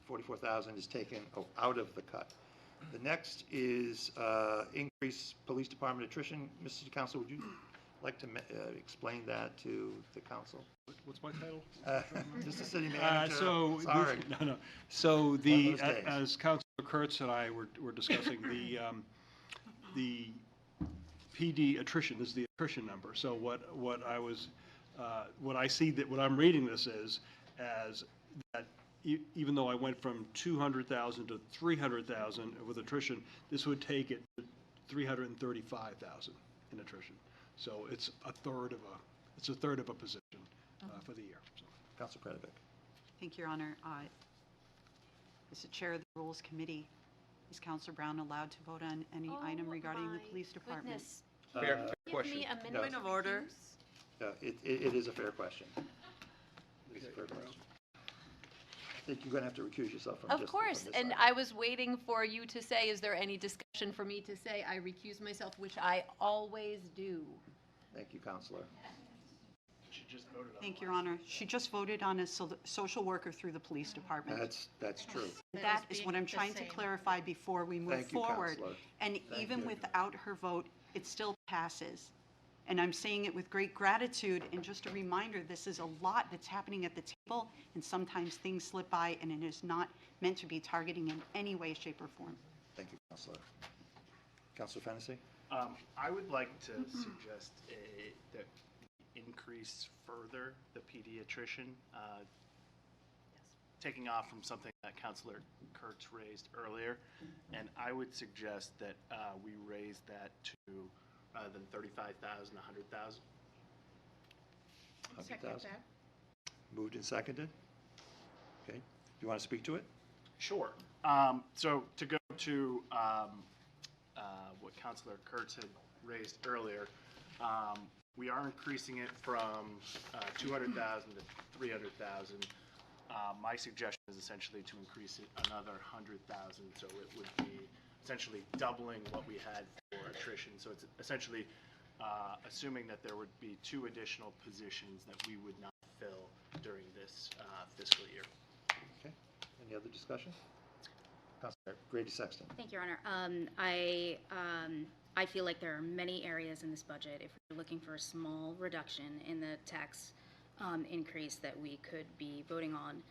44,000 is taken out of the cut. The next is increase police department attrition. Mr. City Council, would you like to explain that to the council? What's my title? Mr. City Manager. Sorry. No. So One of the, those days. as Councilor Kurtz and I were discussing, the PD attrition is the attrition number. So what I see that, what I'm reading this is, as that even though I went from 200,000 to 300,000 with attrition, this would take it to 335,000 in attrition. So it's a third of a position for the year. So. Councilor Kretovic. Thank you, Your Honor. As the Chair of the Rules Committee, is Counselor Brown allowed to vote on any item regarding the police department? Fair Give question. me a minute. No. Point of order. It is a fair question. It is a fair question. think you're going to have to recuse yourself from Of just course, from this and item. I was waiting for you to say, is there any discussion for me to say I recuse myself, which I always do. Thank you, Counselor. Thank you, Your Honor. She just voted on a social worker through the police department. That's true. That is what I'm trying to clarify before we move Thank you, forward. Counselor. And Thank even you. without her vote, it still passes. And I'm saying it with great gratitude, and just a reminder, this is a lot that's happening at the table, and sometimes things slip by, and it is not meant to be targeting in any way, shape, or form. Thank you, Counselor. Counselor Fennessy? I would like to suggest that we increase further the pediatrician, taking off from something that Counselor Kurtz raised earlier. And I would suggest that we raise that to, rather than 35,000, 100,000. Second 100,000? that. Moved and seconded? Okay. Do you want to speak to it? Sure. So to go to what Counselor Kurtz had raised earlier, we are increasing it from 200,000 to 300,000. My suggestion is essentially to increase it another 100,000, so it would be essentially doubling what we had for attrition. So it's essentially assuming that there would be 2 additional positions that we would not fill during this fiscal year. Okay. Any other discussion? Counselor Grady Sexton. Thank you, Your Honor. I feel like there are many areas in this budget, if we're looking for a small reduction in the tax increase, that we could be voting on.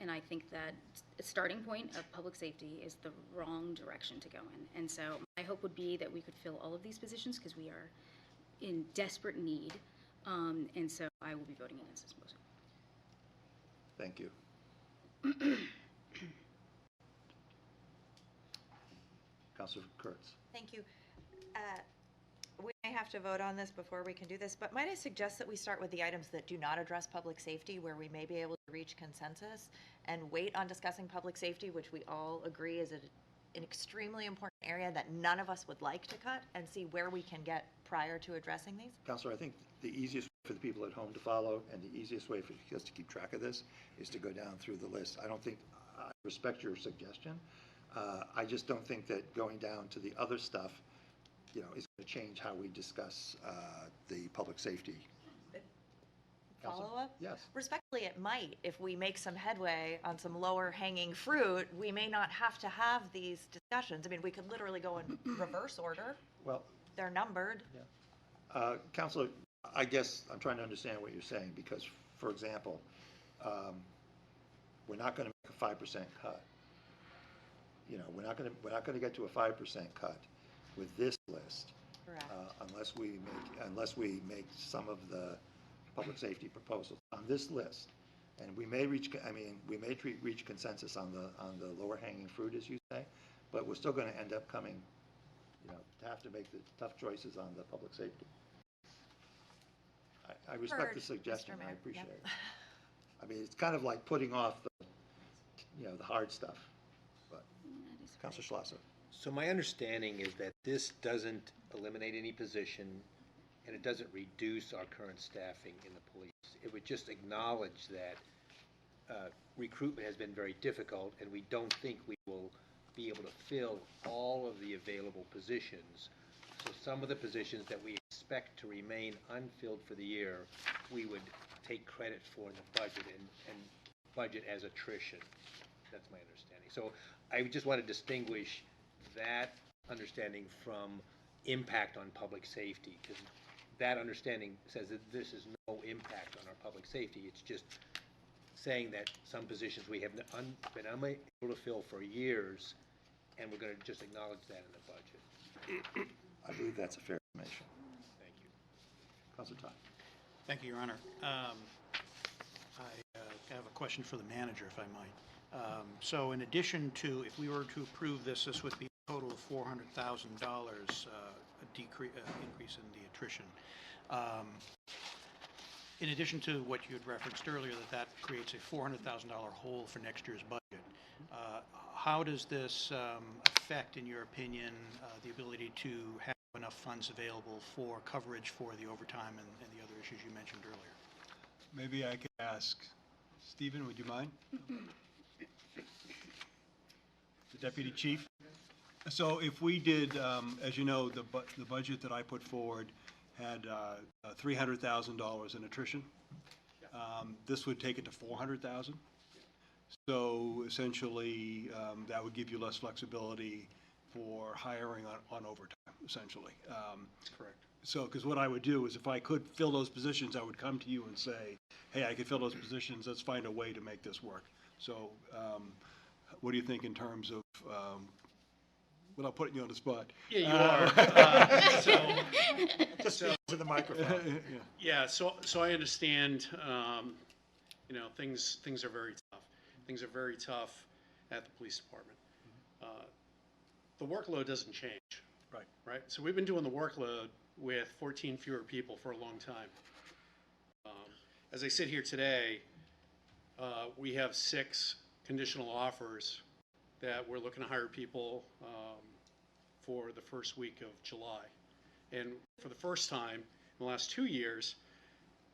And I think that a starting point of public safety is the wrong direction to go in. And so my hope would be that we could fill all of these positions, because we are in desperate need. And so I will be voting against this motion. Thank you. Counselor Kurtz. Thank you. We may have to vote on this before we can do this, but might I suggest that we start with the items that do not address public safety, where we may be able to reach consensus, and wait on discussing public safety, which we all agree is an extremely important area that none of us would like to cut, and see where we can get prior to addressing these? Counselor, I think the easiest way for the people at home to follow, and the easiest way for us to keep track of this, is to go down through the list. I don't think, I respect your suggestion. I just don't think that going down to the other stuff, is going to change how we discuss the public safety. Follow-up? Yes. Respectfully, it might. If we make some headway on some lower hanging fruit, we may not have to have these discussions. I mean, we could literally go in reverse order. Well, They're numbered. Counselor, I guess I'm trying to understand what you're saying, because, for example, we're not going to make a 5% cut. We're not going to get to a 5% cut with this list. Correct. Unless we make some of the public safety proposals on this list. And we may reach consensus on the lower hanging fruit, as you say, but we're still going to end up coming, to have to make the tough choices on the public safety. I respect the suggestion. Mr. Mayor. I appreciate Yep. it. It's kind of like putting off the hard stuff. But Councilor Schlosser. So my understanding is that this doesn't eliminate any position, and it doesn't reduce our current staffing in the police. It would just acknowledge that recruitment has been very difficult, and we don't think we will be able to fill all of the available positions. So some of the positions that we expect to remain unfilled for the year, we would take credit for in the budget and budget as attrition. That's my understanding. So I just want to distinguish that understanding from impact on public safety, because that understanding says that this is no impact on our public safety. It's just saying that some positions we have been unable to fill for years, and we're going to just acknowledge that in the budget. I believe that's a fair summation. Thank you. Councilor Todd. Thank you, Your Honor. I have a question for the manager, if I might. So in addition to, if we were to approve this, this would be a total of $400,000, increase in the attrition. In addition to what you had referenced earlier, that creates a $400,000 hole for next year's budget. How does this affect, in your opinion, the ability to have enough funds available for coverage for the overtime and the other issues you mentioned earlier? Maybe I could ask, Stephen, would you mind? The Deputy Chief. So if we did, as you know, the budget that I put forward had $300,000 in attrition. This would take it to 400,000. So essentially, that would give you less flexibility for hiring on overtime, essentially. Correct. So, because what I would do is if I could fill those positions, I would come to you and say, hey, I could fill those positions, let's find a way to make this work. So what do you think in terms of, without putting you on the spot? Yeah, you are. Just to the microphone. Yeah, so I understand, things are very tough. Things are very tough at the police department. The workload doesn't change. Right. Right? So we've been doing the workload with 14 fewer people for a long time. As I sit here today, we have 6 conditional offers that we're looking to hire people for the first week of July. And for the first time in the last 2 years,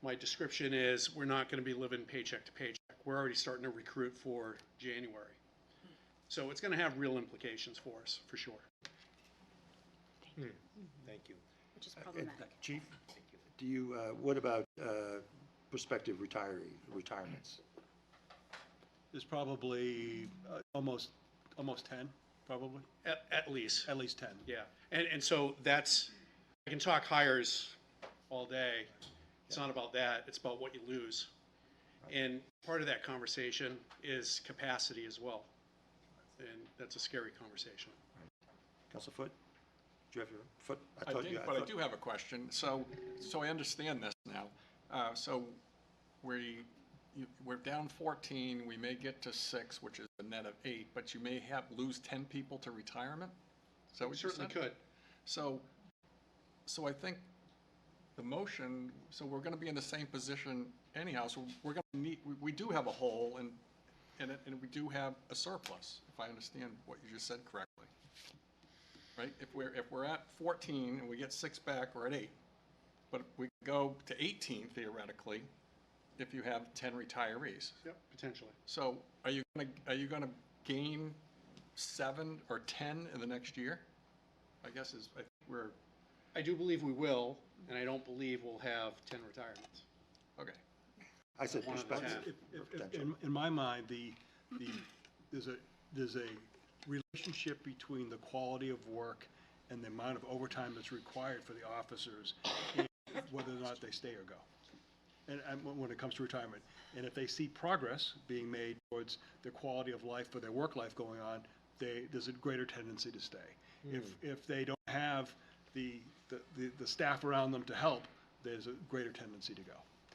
my description is we're not going to be living paycheck to paycheck. We're already starting to recruit for January. So it's going to have real implications for us, for sure. Thank you. Which is problematic. Chief, do you, what about prospective retirements? There's probably almost 10, probably. At least. At least 10. Yeah. And so that's, I can talk hires all day. It's not about that. It's about what you lose. And part of that conversation is capacity as well. And that's a scary conversation. Council Foot? Do you have your foot? I do have a question. So I understand this now. So we're down 14. We may get to 6, which is a net of 8, but you may lose 10 people to retirement? Is that what you Certainly said? could. So I think the motion, so we're going to be in the same position anyhow. So we're going to need, we do have a hole and we do have a surplus, if I understand what you just said correctly. Right? If we're at 14 and we get 6 back, we're at 8. But we go to 18 theoretically if you have 10 retirees. Yep, potentially. So are you gonna gain 7 or 10 in the next year? I guess I do believe we will, and I don't believe we'll have 10 retirements. Okay. I said One of the prospective. 10. In my mind, there's a relationship between the quality of work and the amount of overtime that's required for the officers, and whether or not they stay or go. And when it comes to retirement, and if they see progress being made towards the quality of life for their work life going on, there's a greater tendency to stay. If they don't have the staff around them to help, there's a greater tendency to go.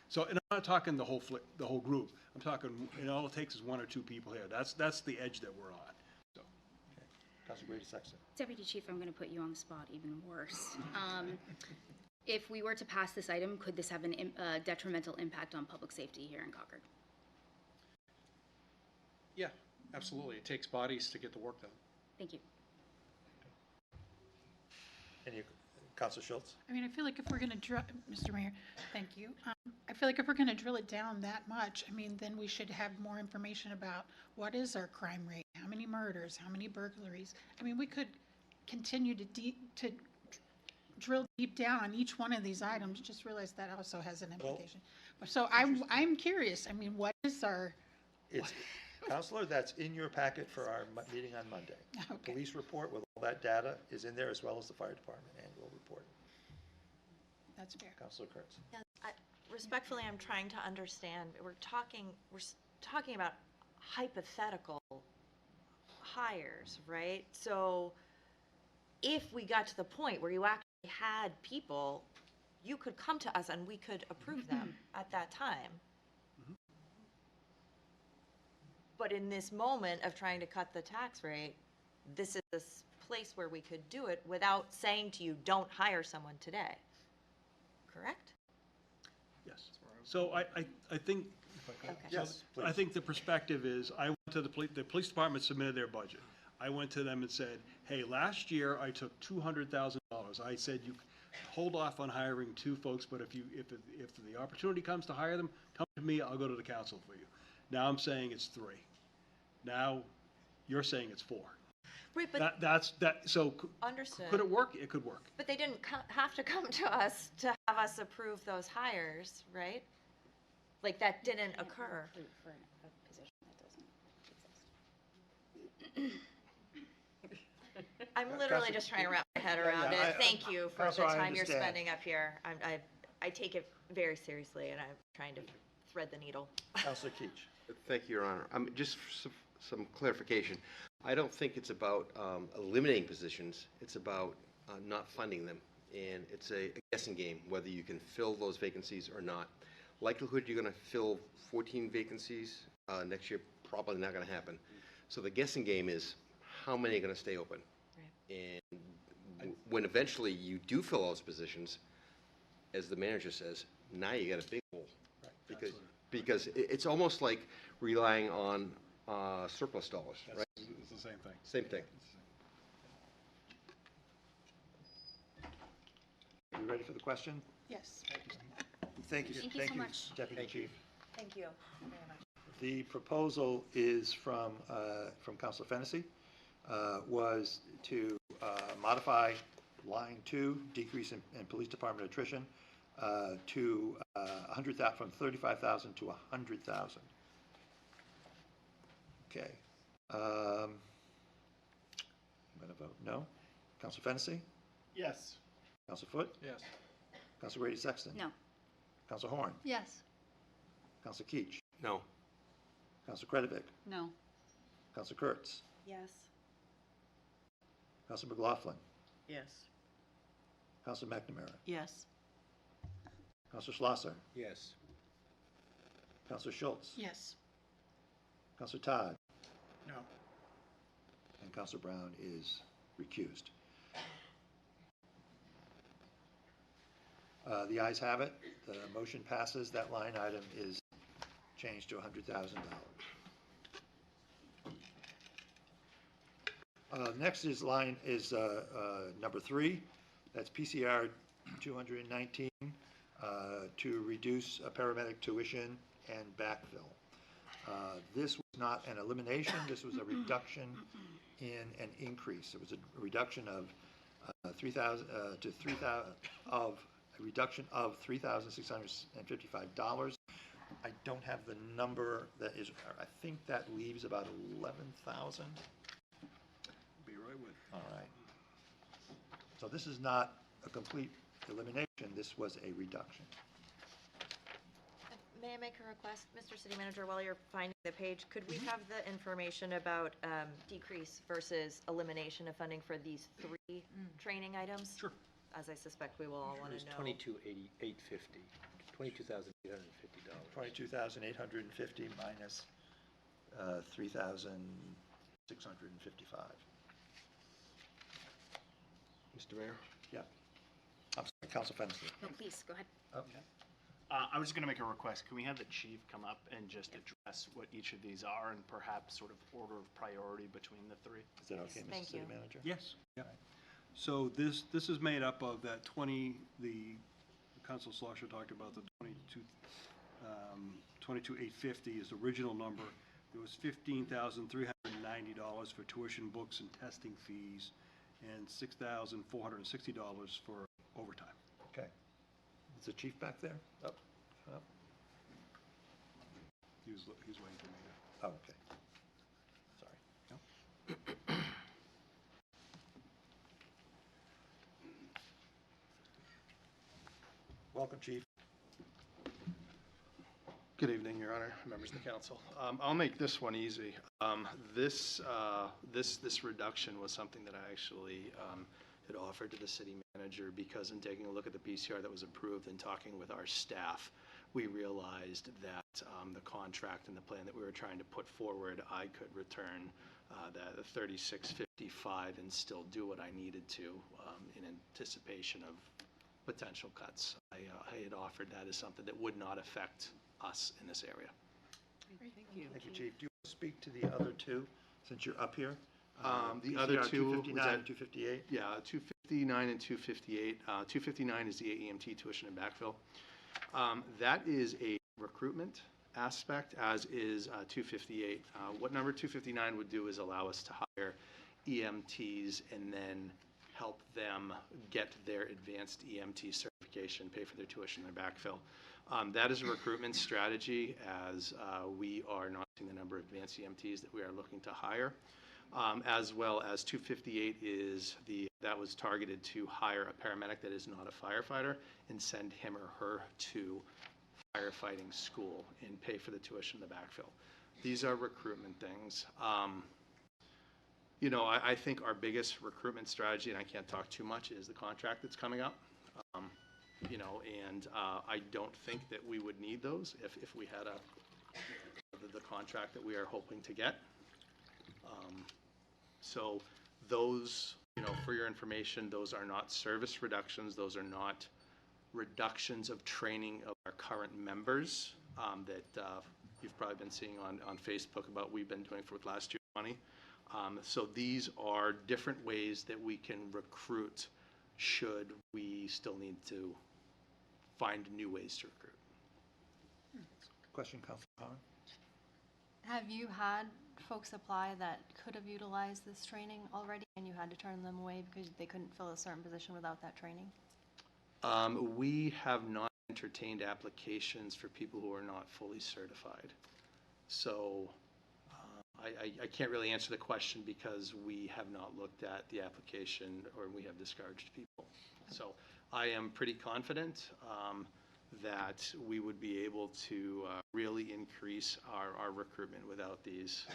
So, and I'm not talking the whole group. I'm talking, and all it takes is 1 or 2 people here. That's the edge that we're on. So, Councilor Grady Sexton. Deputy Chief, I'm going to put you on the spot even worse. If we were to pass this item, could this have a detrimental impact on public safety here in Concord? Yeah, absolutely. It takes bodies to get the work done. Thank you. Any, Councilor Schultz? I mean, I feel like if we're going to Mr. Mayor, thank you. I feel like if we're going to drill it down that much, I mean, then we should have more information about what is our crime rate, how many murders, how many burglaries. I mean, we could continue to drill deep down on each one of these items. Just realize that also has an implication. So I'm curious. I mean, what is our? It's, Counselor, that's in your packet for our meeting on Monday. Okay. Police report with all that data is in there, as well as the fire department annual report. That's fair. Counselor Kurtz. Yeah, respectfully, I'm trying to understand. We're talking about hypothetical hires, right? So if we got to the point where you actually had people, you could come to us and we could approve them at that time. But in this moment of trying to cut the tax rate, this is this place where we could do it without saying to you, don't hire someone today. Correct? yes. So I think, if I could. Okay. Yes, please. I think the perspective is, I went to the police department submitted their budget. I went to them and said, hey, last year I took $200,000. I said, you hold off on hiring 2 folks, but if the opportunity comes to hire them, come to me, I'll go to the council for you. Now I'm saying it's 3. Now, you're saying it's 4. Right, but So understood. could it work? It could work. But they didn't have to come to us to have us approve those hires, right? Like, that didn't occur. For a position that doesn't exist. I'm literally just trying to wrap my head around yeah, it. Thank you for the Counselor, I time you're understand. spending up here. I take it very seriously, and I'm trying to thread the needle. Counselor Keach. Thank you, Your Honor. Just for some clarification, I don't think it's about eliminating positions. It's about not funding them. And it's a guessing game whether you can fill those vacancies or not. Likelihood you're going to fill 14 vacancies next year, probably not going to happen. So the guessing game is how many are going to stay open. And when eventually you do fill those positions, as the manager says, now you got a big hole. Because it's almost like relying on surplus dollars, right? It's the same thing. Same thing. You ready for the question? Yes. Thank you. Thank you so much. Deputy Chief. Thank you very much. The proposal is from Councilor Fennessy, was to modify line 2, decrease in police department attrition, to 100,000, from 35,000 to 100,000. Okay. I'm going to vote no. Councilor Fennessy? Yes. Councilor Foot? Yes. Councilor Grady Sexton? No. Councilor Horn? Yes. Councilor Keach? No. Councilor Kretovic? No. Councilor Kurtz? Yes. Councilor McLaughlin? Yes. Councilor McNamara? Yes. Councilor Schlosser? Yes. Councilor Schultz? Yes. Councilor Todd? No. And Councilor Brown is recused. The ayes have it. The motion passes. That line item is changed to $100,000. Next is number 3. That's PCR 219 to reduce paramedic tuition and backfill. This was not an elimination. This was a reduction in an increase. It was a reduction of $3,655. I don't have the number that is. I think that leaves about 11,000. Be right with. All right. So this is not a complete elimination. This was a reduction. May I make a request, Mr. City Manager, while you're finding the page? Could we have the information about decrease versus elimination of funding for these 3 training items? Sure. As I suspect we will all want It was to know. $22,850, $22,850. 22,850 minus 3,655. Mr. Mayor? Yeah. I'm sorry, Council Fennessy. No, please, go ahead. Okay. I was just going to make a request. Can we have the chief come up and just address what each of these are and perhaps sort of order of priority between the 3? Is that okay, Mr. Thank City you. Manager? Yes. Yeah. So this is made up of that Council Schlosser talked about the 22,850 is the original number. There was $15,390 for tuition, books, and testing fees, and $6,460 for overtime. Okay. Is the chief back there? Up. He's waiting for me Oh, okay. Sorry. Welcome, Chief. Good evening, Your Honor, members of the council. I'll make this one easy. This reduction was something that I actually had offered to the city manager because in taking a look at the PCR that was approved and talking with our staff, we realized that the contract and the plan that we were trying to put forward, I could return the 3655 and still do what I needed to in anticipation of potential cuts. I had offered that as something that would not affect us in this area. Thank you. Thank you, Chief. Do you want to speak to the other 2, since you're up here? The other PCR 2 was 259 at- and 258? Yeah, 259 and 258. 259 is the AEMT tuition and backfill. That is a recruitment aspect, as is 258. What number 259 would do is allow us to hire EMTs and then help them get their advanced EMT certification, pay for their tuition, their backfill. That is a recruitment strategy, as we are not seeing the number of advanced EMTs that we are looking to hire. As well as 258 is that was targeted to hire a paramedic that is not a firefighter and send him or her to firefighting school and pay for the tuition, the backfill. These are recruitment things. You know, I think our biggest recruitment strategy, and I can't talk too much, is the contract that's coming up. You know, and I don't think that we would need those if we had the contract that we are hoping to get. So those, you know, for your information, those are not service reductions. Those are not reductions of training of our current members that you've probably been seeing on Facebook about we've been doing for last year's money. So these are different ways that we can recruit should we still need to find new ways to recruit. Question, Councilor Hahn? Have you had folks apply that could have utilized this training already and you had to turn them away because they couldn't fill a certain position without that training? We have not entertained applications for people who are not fully certified. So I can't really answer the question because we have not looked at the application or we have discouraged people. So I am pretty confident that we would be able to really increase our recruitment without these,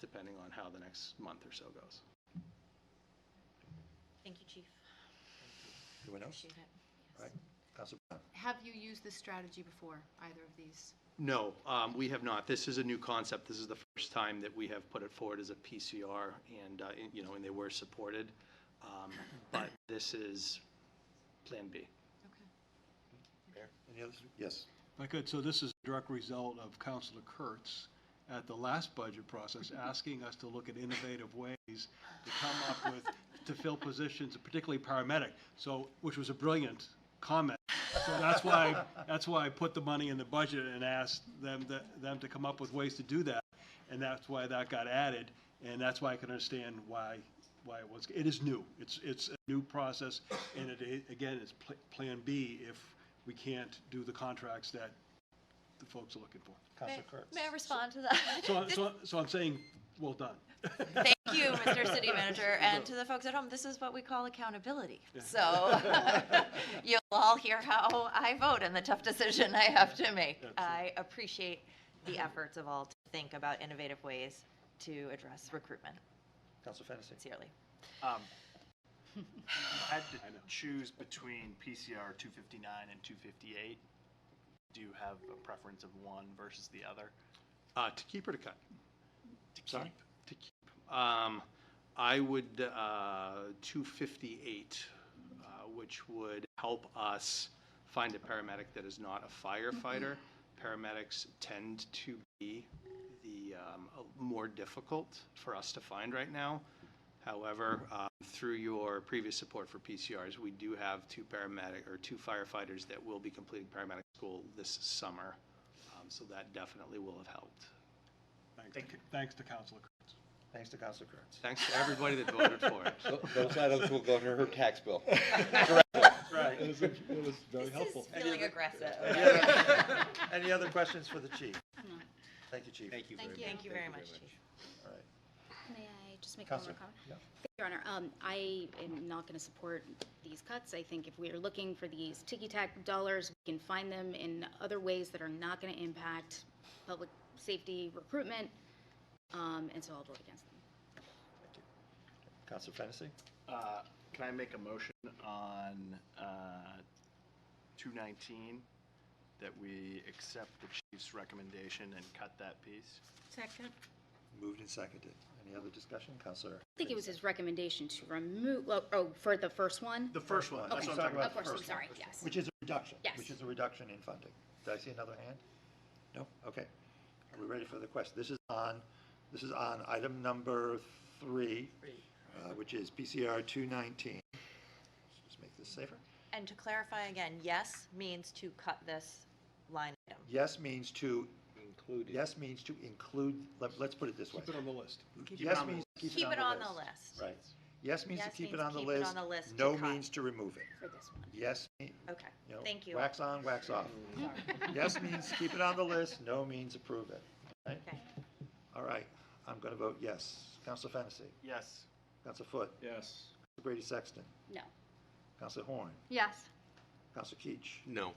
depending on how the next month or so goes. Thank you, Chief. Anyone else? Appreciate it. All right, Councilor Brown. Have you used this strategy before, either of these? No, we have not. This is a new concept. This is the first time that we have put it forward as a PCR, and you know, and they were supported. But this is Plan B. Mayor, any others? Yes. If I could, so this is a direct result of Councilor Kurtz at the last budget process asking us to look at innovative ways to come up with, to fill positions, particularly paramedic, so, which was a brilliant comment. So that's why I put the money in the budget and asked them to come up with ways to do that, and that's why that got added, and that's why I can understand why it is new. It's a new process, and again, it's Plan B if we can't do the contracts that the folks are looking for. Councilor Kurtz. May I respond to that? So I'm saying, well done. Thank you, Mr. City Manager, and to the folks at home, this is what we call accountability. So you'll all hear how I vote and the tough decision I have to make. I appreciate the efforts of all to think about innovative ways to address recruitment. Councilor Fennessy. Sincerely. Had to choose between PCR 259 and 258. Do you have a preference of one versus the other? To keep or to cut? To keep. Sorry? To keep. I would 258, which would help us find a paramedic that is not a firefighter. Paramedics tend to be the more difficult for us to find right now. However, through your previous support for PCRs, we do have two firefighters that will be completing paramedic school this summer. So that definitely will have helped. Thanks to Councilor Kurtz. Thanks to Councilor Kurtz. Thanks to everybody that voted for it. Those items will go to her tax bill. Right. It was very helpful. Feeling aggressive. Any other questions for the chief? Thank you, Chief. Thank you very much. Thank you very much, Chief. All right. May I just make one more Councilor. comment? Yeah. Your Honor, I am not going to support these cuts. I think if we are looking for these ticky-tack dollars, we can find them in other ways that are not going to impact public safety recruitment, and so I'll vote against them. Thank you. Councilor Fennessy. Can I make a motion on 219 that we accept the chief's recommendation and cut that piece? Second. Moved and seconded. Any other discussion? Councilor. I think it was his recommendation to remove, for the first one? The first one, that's what I'm talking Of about. course, I'm first sorry, one. yes. Which is a reduction. Yes. Which is a reduction in funding. Did I see another hand? No? Okay. Are we ready for the question? This is on item number 3, which is PCR 219. Let's just make this safer. And to clarify again, yes means to cut this line item. Yes means to included. Yes means to include, let's put it this way. Keep it on the list. Yes means to Keep it on the list. Right. Yes means to Yes keep it means on the keep it list. on the list No to cut. means to remove it. For this one. Yes, Okay, you know, thank you. wax on, wax off. Yes means keep it on the list, no means approve it. Right? Okay. All right, I'm going to vote yes. Counselor Fennessy, Yes. Counselor Foot, Yes. Brady Sexton, No. Counselor Horn, Yes. Counselor Keach, No.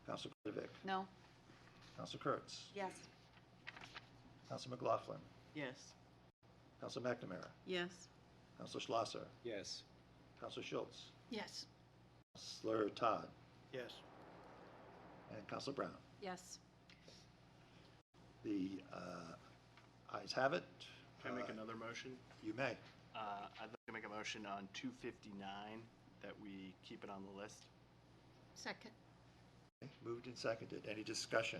Counselor Krivik, No? Counselor Kurtz, Yes. Counselor McLaughlin, Yes. Counselor McNamara, Yes. Counselor Schlosser, Yes. Counselor Schultz, Yes. Counselor Todd, Yes. and Counselor Brown. Yes. The ayes have it. Can I make another motion? You may. I'd like to make a motion on 259 that we keep it on the list. Second. Okay, moved and seconded. Any discussion?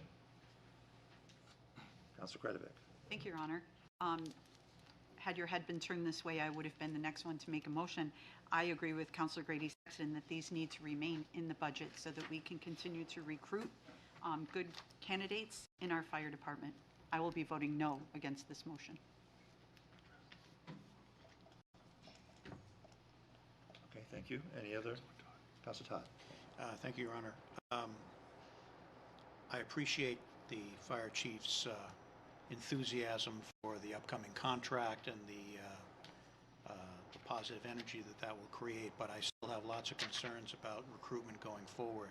Counselor Kretovic. Thank you, Your Honor. Had your head been turned this way, I would have been the next one to make a motion. I agree with Counselor Grady Sexton that these need to remain in the budget so that we can continue to recruit good candidates in our fire department. I will be voting no against this motion. Okay, thank you. Any other? Counselor Todd. Thank you, Your Honor. I appreciate the fire chief's enthusiasm for the upcoming contract and the positive energy that that will create, but I still have lots of concerns about recruitment going forward.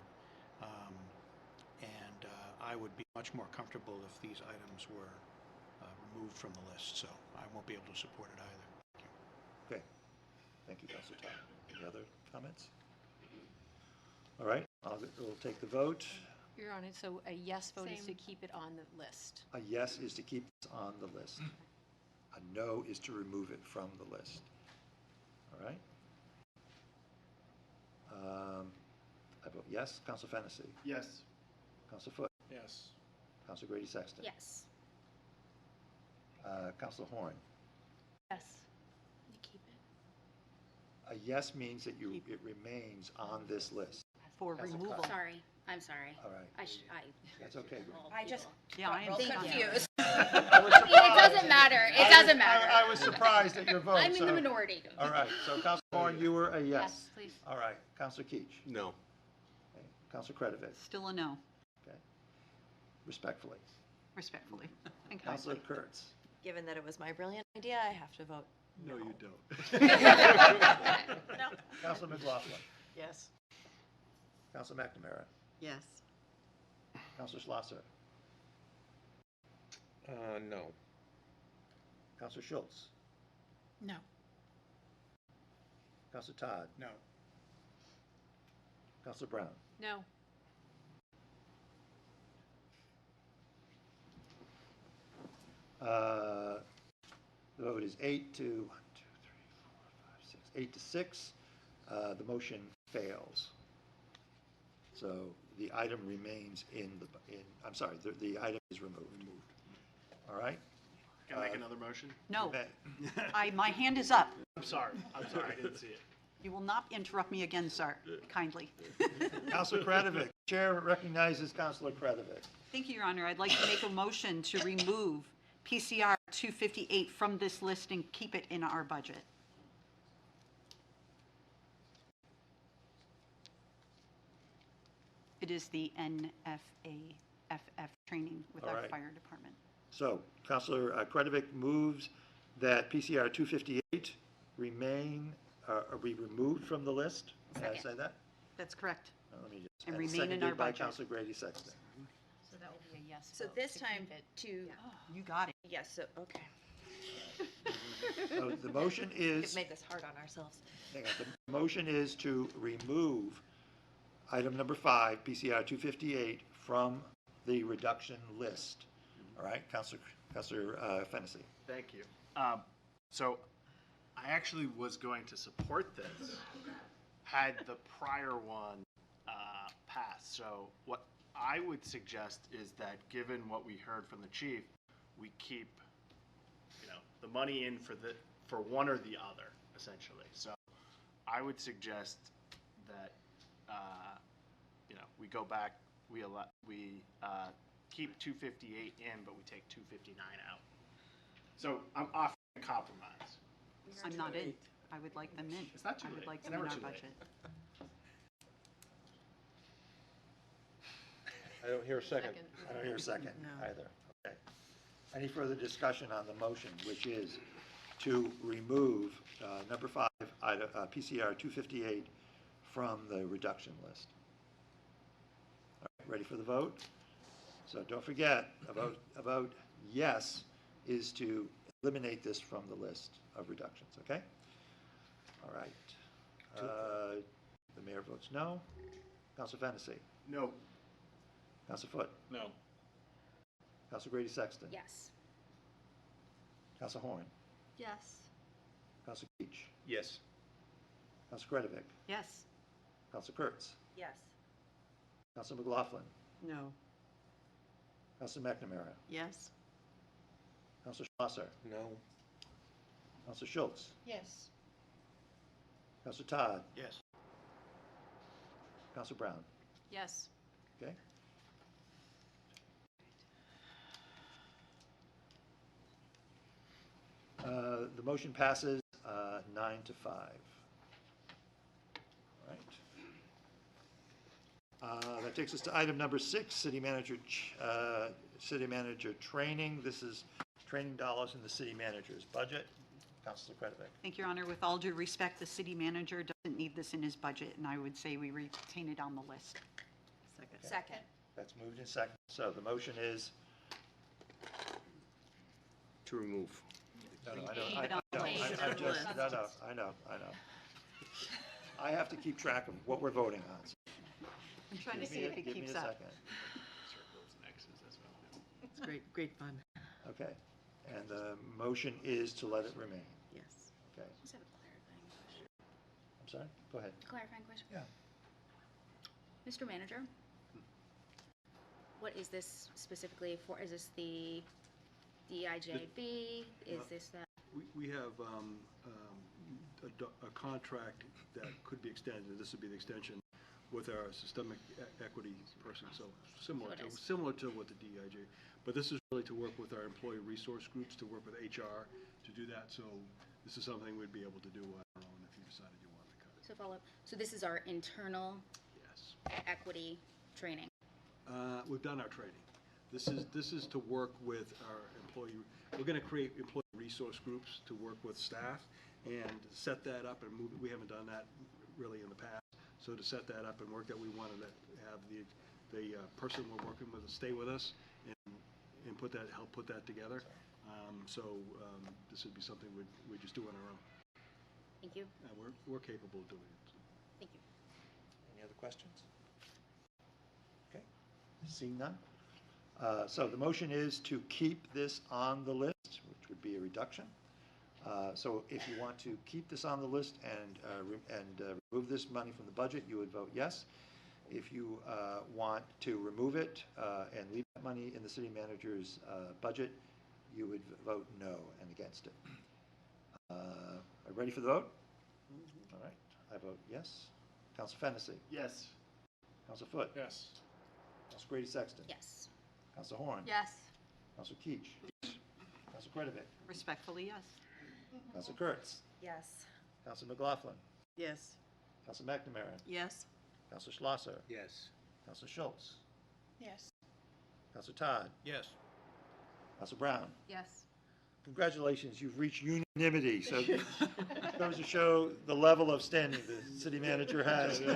And I would be much more comfortable if these items were removed from the list, so I won't be able to support it either. Okay. Thank you, Counselor Todd. Any other comments? All right, we'll take the vote. You're on it, so a yes vote is to Same. keep it on the list. A yes is to keep this on the list. A no is to remove it from the list. All right? I vote yes. Counselor Fennessy. Yes. Counselor Foot. Yes. Counselor Grady Sexton. Yes. Counselor Horn. Yes. You keep it. A yes means that it remains on this list. For As a removal. cut. Sorry. I'm sorry. All right. I that's okay. I just Yeah, I got real am confused. It doesn't matter. It doesn't matter. I was surprised at your vote. I'm in so- the minority. All right, so Counselor Horn, you were a yes. Yes, please. All right, Counselor Keach. No. Okay. Counselor Kretovic. Still a no, Okay. Respectfully. respectfully and Counselor kindly. Kurtz. Given that it was my brilliant idea, I have to vote No, you don't. no. Counselor McLaughlin. Yes. Counselor McNamara. Yes. Counselor Schlosser. No. Counselor Schultz. No. Counselor Todd. No. Counselor Brown. No. The vote is 8 to 8 to 6. The motion fails. So the item remains I'm sorry, the item is removed. All right? Can I make another motion? No, You may. my hand is up. I'm sorry, I didn't see it. You will not interrupt me again, sir, kindly. Counselor Kretovic. Chair recognizes Counselor Kretovic. Thank you, Your Honor. I'd like to make a motion to remove PCR 258 from this list and keep it in our budget. It is the NFAFF training with All our right. fire department. So Counselor Kretovic moves that PCR 258 be removed from the list. May I Second. say that? That's correct. Let me just. And and remain in our seconded by budget. Counselor Grady Sexton. So that will be a yes So vote this to time keep it. to, You got it. yes, so, okay. So the motion We've is, made this hard on ourselves. hang on, the motion is to remove item number 5, PCR 258, from the reduction list. All right, Counselor Fennessy. Thank you. So I actually was going to support this had the prior one passed. So what I would suggest is that given what we heard from the chief, we keep, the money in for one or the other, essentially. So I would suggest that, we go back, we keep 258 in, but we take 259 out. So I'm offering a compromise. I'm not in. I would like them in. It's not too I would late. like It's them in never our too late. budget. I don't hear a second. Second. I don't hear a second No. either. Okay. Any further discussion on the motion, which is to remove number 5, PCR 258 from the reduction list? All right, ready for the vote? So don't forget, a vote yes is to eliminate this from the list of reductions, okay? All right. The mayor votes no. Council Fennessy? No. Council Foot? No. Council Grady Sexton? Yes. Council Horn? Yes. Council Keach? Yes. Council Kretovic? Yes. Council Kurtz? Yes. Council McLaughlin? No. Council McNamara? Yes? Council Schlosser? No. Council Schultz? Yes. Council Todd? Yes. Council Brown? Yes. Okay? The motion passes 9 to 5. All right. That takes us to item number 6, city manager training. This is training dollars in the city manager's budget. Councilor Kretovic. Thank you, Your Honor. With all due respect, the city manager doesn't need this in his budget, and I would say we retain it on the list. Second. Second. That's moved in second. So the motion is, To remove. no, I Leave know, it on the list. I know. I have to keep track of what we're voting on. So I'm trying to give me see a- if it give me keeps a up. second. Circles and X's as well. It's great fun. Okay, and the motion is to let it remain. Yes. Okay, Just have a clarifying question. I'm sorry, go ahead. Clarifying question? Yeah. Mr. Manager? What is this specifically for? Is this the DIJB? Is this the? We have a contract that could be extended, this would be the extension, with our systemic equity person, so similar So it is. to what the DIJ, but this is really to work with our employee resource groups, to work with HR to do that, so this is something we'd be able to do on our own if you decided you wanted to cut it. So follow up. So this is our internal Yes. equity training. We've done our training. This is to work with our employee, we're gonna create employee resource groups to work with staff and set that up and move, we haven't done that really in the past. So to set that up and work that, we wanted to have the person we're working with stay with us and help put that together. This would be something we just do on our own. Thank you. We're capable of doing it. So. Thank you. Any other questions? Okay, seeing none. So the motion is to keep this on the list, which would be a reduction. So if you want to keep this on the list and remove this money from the budget, you would vote yes. If you want to remove it and leave that money in the city manager's budget, you would vote no and against it. Are you ready for the vote? All right, I vote yes. Council Fennessy? Yes. Council Foot? Yes. Council Grady Sexton? Yes. Council Horn? Yes. Council Keach? Council Kretovic? Respectfully, yes. Council Kurtz? Yes. Council McLaughlin? Yes. Council McNamara? Yes. Council Schlosser? Yes. Council Schultz? Yes. Council Todd? Yes. Council Brown? Yes. Congratulations, you've reached unanimity, so goes to show the level of standing the city manager has. Or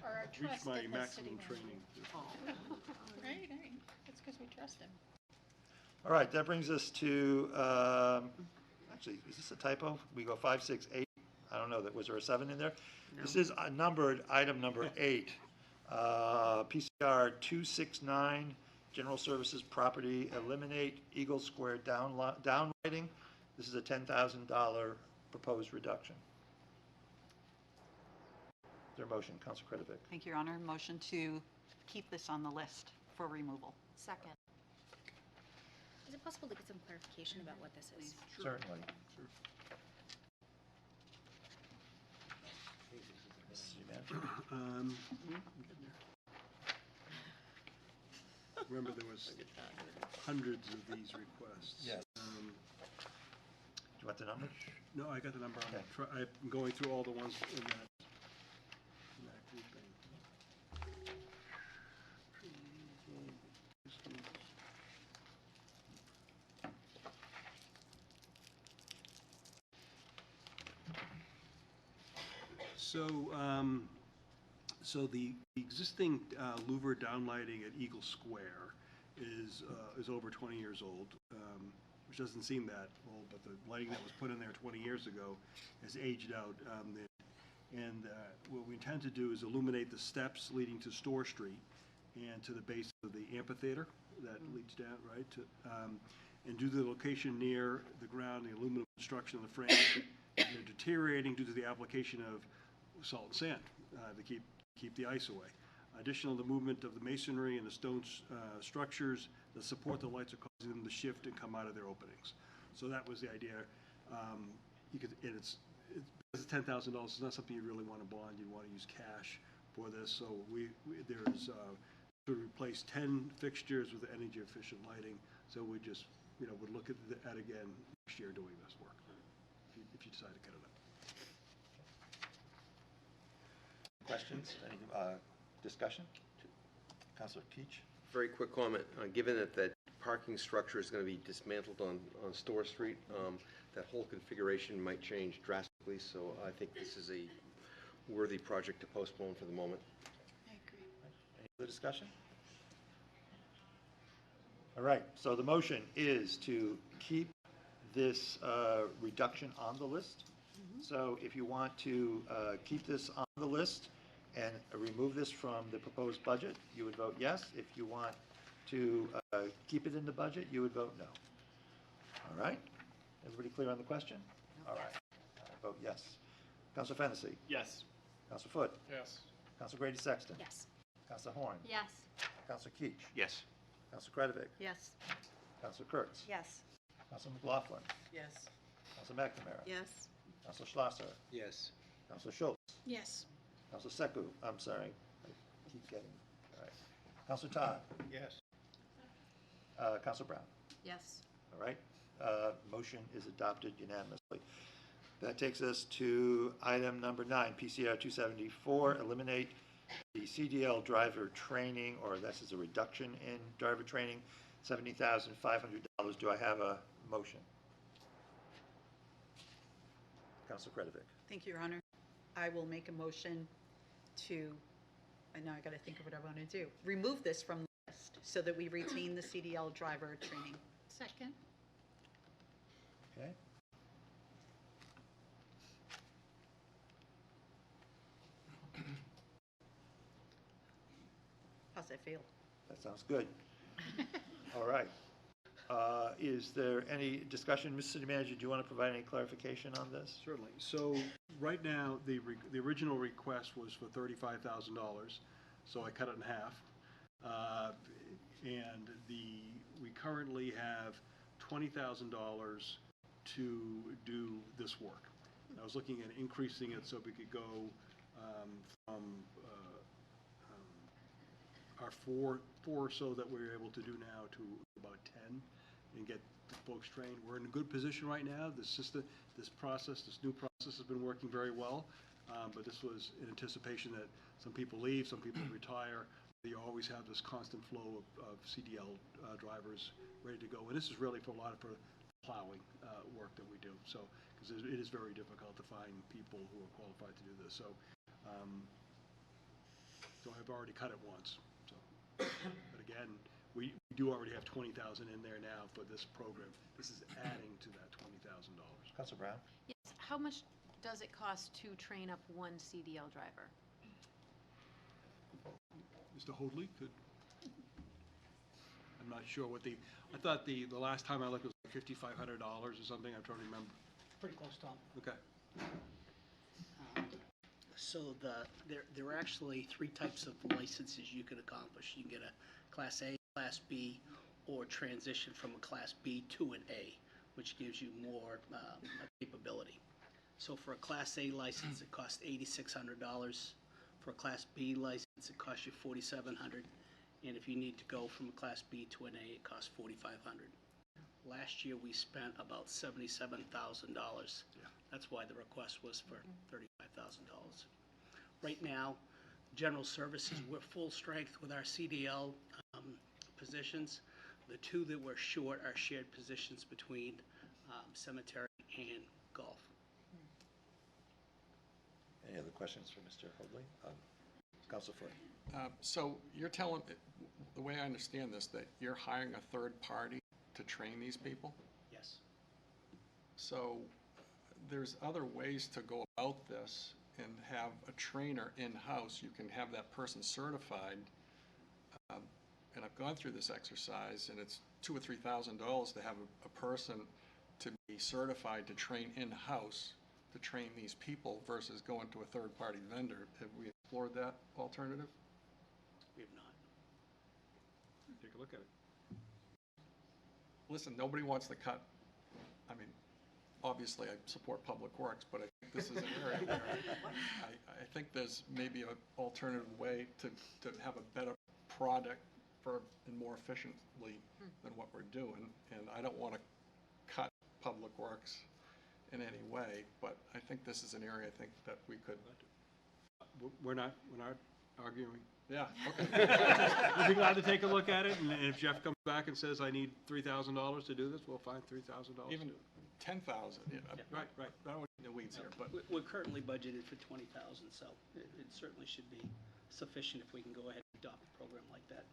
our Reached trust my in the maximum city training. Right, right. That's because we trust him. All right, that brings us to, actually, is this a typo? We go 5, 6, 8. I don't know, was there a 7 in there? This is numbered, item number 8. PCR 269, General Services Property, eliminate Eagle Square downlighting. This is a $10,000 proposed reduction. Is there a motion, Council Kretovic? Thank you, Your Honor. Motion to keep this on the list for removal. Second. Is it possible to get some clarification about what this is? Certainly. Mrs. Manager? remember there was hundreds of these requests. Yes. Do you want the numbers? No, I got the number. Okay. I'm going through all the ones in that grouping. So the existing louver downlighting at Eagle Square is over 20 years old, which doesn't seem that old, but the lighting that was put in there 20 years ago has aged out. And what we intend to do is illuminate the steps leading to Store Street and to the base of the amphitheater that leads down, right? And due to the location near the ground, the aluminum construction of the frames, they're deteriorating due to the application of salt and sand to keep the ice away. Additional, the movement of the masonry and the stone structures that support the lights are causing them to shift and come out of their openings. So that was the idea. It's $10,000. It's not something you really want to bond. You want to use cash for this. So there's to replace 10 fixtures with energy efficient lighting. So we just would look at again next year doing this work if you decide to cut it up. Questions? Any discussion? Councilor Keach? Very quick comment. Given that that parking structure is going to be dismantled on Store Street, that whole configuration might change drastically. So I think this is a worthy project to postpone for the moment. I agree. Any other discussion? All right, so the motion is to keep this reduction on the list. So if you want to keep this on the list and remove this from the proposed budget, you would vote yes. If you want to keep it in the budget, you would vote no. All right? Everybody clear on the question? All right. I vote yes. Councilor Fennessy? Yes. Councilor Foote? Yes. Councilor Grady Sexton? Yes. Councilor Horn? Yes. Councilor Keach? Yes. Councilor Kretovic? Yes. Councilor Kurtz? Yes. Councilor McLaughlin? Yes. Councilor McNamara? Yes. Councilor Schlosser? Yes. Councilor Schultz? Yes. Councilor Seku? I'm sorry. I keep getting, all right. Councilor Todd? Yes. Councilor Brown? Yes. All right. Motion is adopted unanimously. That takes us to item number 9, PCR 274, eliminate the CDL driver training, or this is a reduction in driver training, $70,500. Do I have a motion? Councilor Kretovic. Thank you, Your Honor. I will make a motion to, and now I got to think of what I want to do, remove this from the list so that we retain the CDL driver training. Second. Okay. How's that feel? That sounds good. All right. Is there any discussion? Mr. City Manager, do you want to provide any clarification on this? Certainly. So right now, the original request was for $35,000, so I cut it in half. And we currently have $20,000 to do this work. And I was looking at increasing it so we could go from our four or so that we're able to do now to about 10 and get the folks trained. We're in a good position right now. This new process has been working very well, but this was in anticipation that some people leave, some people retire. You always have this constant flow of CDL drivers ready to go. And this is really for a lot of plowing work that we do. So, because it is very difficult to find people who are qualified to do this. So, so I've already cut it once. So, but again, we do already have $20,000 in there now for this program. This is adding to that $20,000. Councilor Brown? Yes, how much does it cost to train up one CDL driver? Mr. Hoadley could. I'm not sure what I thought the last time I looked was like $5,500 or something. I'm trying to remember. Pretty close, Tom. Okay. So there are actually 3 types of licenses you can accomplish. You can get a Class A, Class B, or transition from a Class B to an A, which gives you more capability. So for a Class A license, it costs $8,600. For a Class B license, it costs you $4,700. And if you need to go from a Class B to an A, it costs $4,500. Last year, we spent about $77,000. That's why the request was for $35,000. Right now, general services, we're full strength with our CDL positions. The two that we're short are shared positions between cemetery and golf. Any other questions for Mr. Hoadley? Council Foot. So you're telling, the way I understand this, that you're hiring a third party to train these people? Yes. So there's other ways to go about this and have a trainer in-house. You can have that person certified. And I've gone through this exercise, and it's $2,000 or $3,000 to have a person to be certified to train in-house to train these people versus going to a third-party vendor. Have we explored that alternative? We have not. Take a look at it. Listen, nobody wants to cut, I mean, obviously I support Public Works, but I think this is an area where I think there's maybe an alternative way to have a better product and more efficiently than what we're doing. And I don't want to cut Public Works in any way, but I think this is an area I think that we could. We're not arguing. Yeah, okay. We'll be glad to take a look at it, and if Jeff comes back and says, I need $3,000 to do this, we'll find $3,000. Even 10,000, yeah, Right. I don't want to get in the weeds here, but We're currently budgeted for 20,000, so it certainly should be sufficient if we can go ahead and adopt a program like that.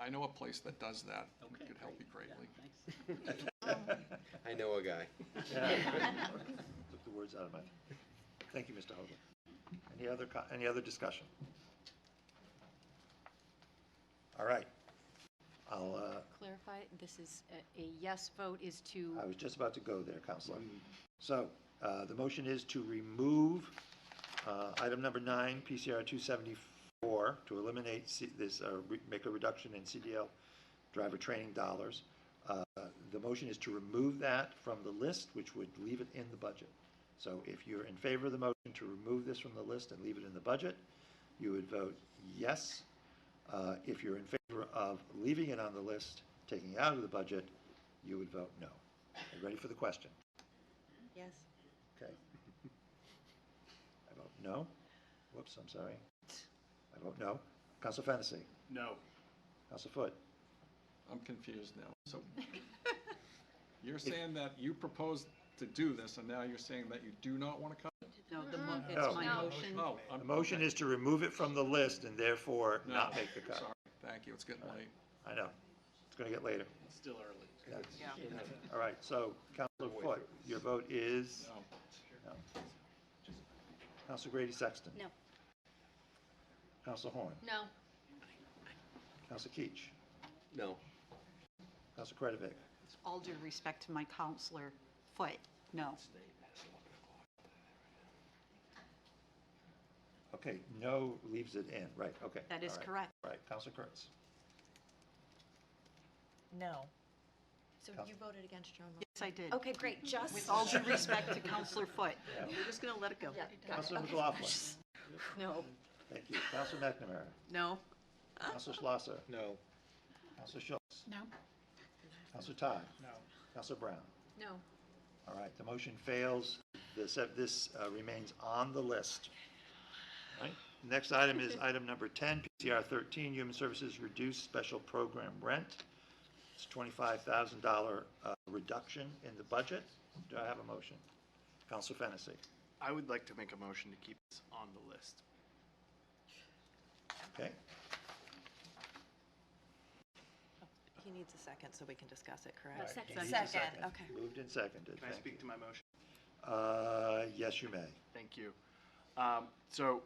I know a place that does that. Okay, Could help you great. greatly. Yeah, thanks. I know a guy. Took the words out of my mouth. Thank you, Mr. Hoadley. Any other discussion? All right. I'll, Clarify, this is a yes vote is to, I was just about to go there, Counselor. So, the motion is to remove item number 9, PCR 274, to eliminate make a reduction in CDL driver training dollars. The motion is to remove that from the list, which would leave it in the budget. So if you're in favor of the motion to remove this from the list and leave it in the budget, you would vote yes. If you're in favor of leaving it on the list, taking it out of the budget, you would vote no. Are you ready for the question? Yes. Okay. I vote no. Whoops, I'm sorry. I vote no. Council Fennessy. No. Council Foot. I'm confused now. So you're saying that you proposed to do this, and now you're saying that you do not want to cut it? No, No. it's my motion. Oh, The motion is to remove it from the list and therefore No, not make the cut. Sorry, thank you, it's getting late. I know. It's going to get later. Still early. Yeah. All right, so Councilor Foot, your vote is? No. No. Councilor Grady Sexton? No. Councilor Horn? no. Councilor Keach? No. Councilor Kretovic? All due respect to my Counselor Foot, no. Okay, no leaves it in, right, okay. That is all right. correct. All right, Councilor Kurtz? No. So Counsel- you voted against your own motion? Yes, I did. Okay, great, just. With all due respect to Counselor Foot. Yeah. We're just going to let it go. Yeah, got it. Councilor Okay. McLaughlin? No. Thank you. Councilor McNamara? No. Councilor Schlosser? No. Councilor Schultz? No? Councilor Todd? No. Councilor Brown? No. All right, the motion fails. This remains on the list. All right. Next item is item number 10, PCR 13, Human Services Reduced Special Program Rent. It's $25,000 reduction in the budget. Do I have a motion? Councilor Fennessy. I would like to make a motion to keep this on the list. Okay, He needs a second so we can discuss it, No, correct? second. Needs a Second, okay. Moved and seconded. Can I Thank speak you. to my motion? Yes, you may. Thank you. So,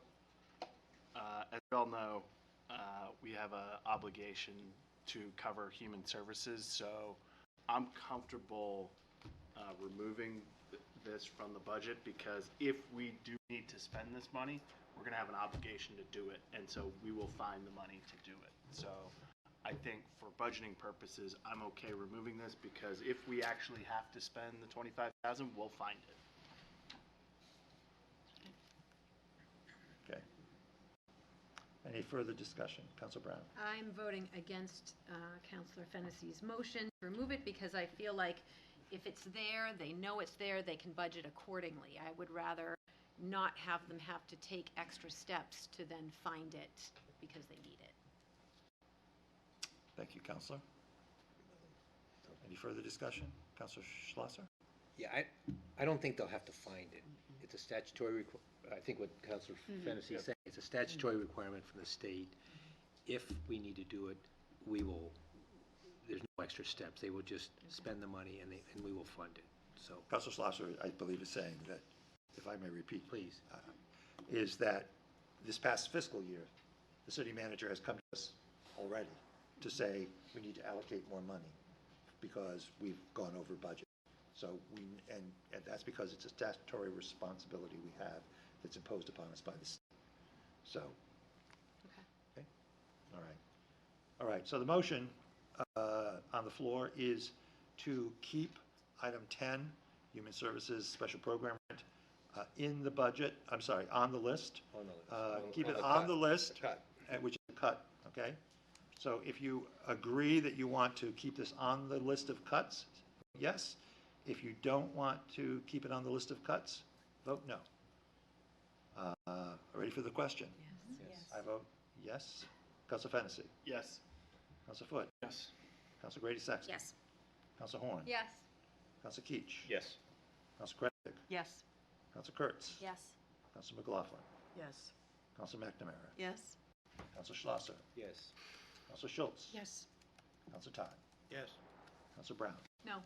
as we all know, we have an obligation to cover human services, so I'm comfortable removing this from the budget, because if we do need to spend this money, we're gonna have an obligation to do it, and so we will find the money to do it. So I think for budgeting purposes, I'm okay removing this, because if we actually have to spend the 25,000, we'll find it. Okay. Any further discussion? Council Brown? I'm voting against Counselor Fennessy's motion to remove it because I feel like if it's there, they know it's there, they can budget accordingly. I would rather not have them have to take extra steps to then find it because they need it. Thank you, Counselor. Any further discussion? Counselor Schlosser? Yeah, I don't think they'll have to find it. It's a statutory, I think what Councilor Fennessy is saying, it's a statutory requirement from the state. If we need to do it, we will, there's no extra steps. They will just spend the money and we will fund it, so. Counselor Schlosser, I believe, is saying that, if I may repeat. Please. Is that this past fiscal year, the city manager has come to us already to say we need to allocate more money because we've gone over budget. So and that's because it's a statutory responsibility we have that's imposed upon us by the state. So, okay, all right. So the motion on the floor is to keep item 10, Human Services Special Program Rent, in the budget. I'm sorry, on the list. On the list. Keep it the on cut. the list, Cut. which is a cut. Okay. So if you agree that you want to keep this on the list of cuts, yes. If you don't want to keep it on the list of cuts, vote no. Ready for the question? Yes. I vote yes. Council Fennessy? Yes. Council Foot? Yes. Council Grady Sexton? Yes. Council Horn? Yes. Council Keach? Yes. Council Kretick? Yes. Council Kurtz? Yes. Council McLaughlin? Yes. Council McNamara? Yes. Council Schlosser? Yes. Council Schultz? Yes. Council Todd? Yes. Council Brown? No.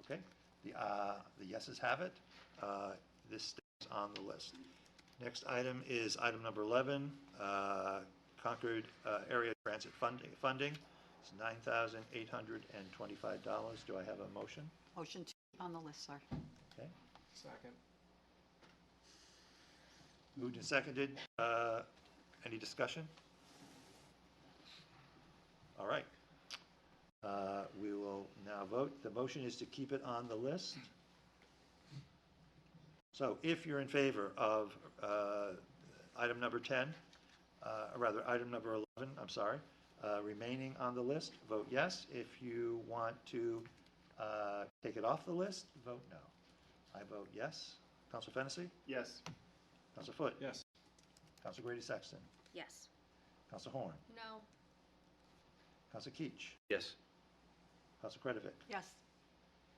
Okay, the yeses have it. This stays on the list. Next item is item number 11, Concord Area Transit Funding. It's $9,825. Do I have a motion? Motion to keep on the list, sir. Okay, Second. moved and seconded. Any discussion? All right. We will now vote. The motion is to keep it on the list. So if you're in favor of item number 10, rather item number 11, I'm sorry, remaining on the list, vote yes. If you want to take it off the list, vote no. I vote yes. Council Fennessy? Yes. Council Foot? Yes. Council Grady Sexton? Yes. Council Horn? No. Council Keach? Yes. Council Kretovic? Yes.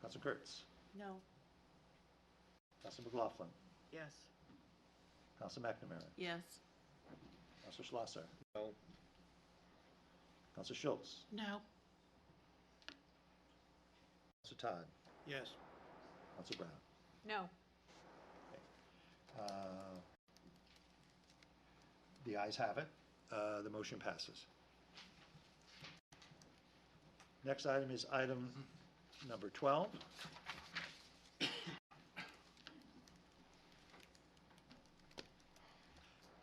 Council Kurtz? No. Council McLaughlin? Yes. Council McNamara? Yes. Council Schlosser? No. Council Schultz? No. Council Todd? Yes. Council Brown? No. The ayes have it. The motion passes. Next item is item number 12.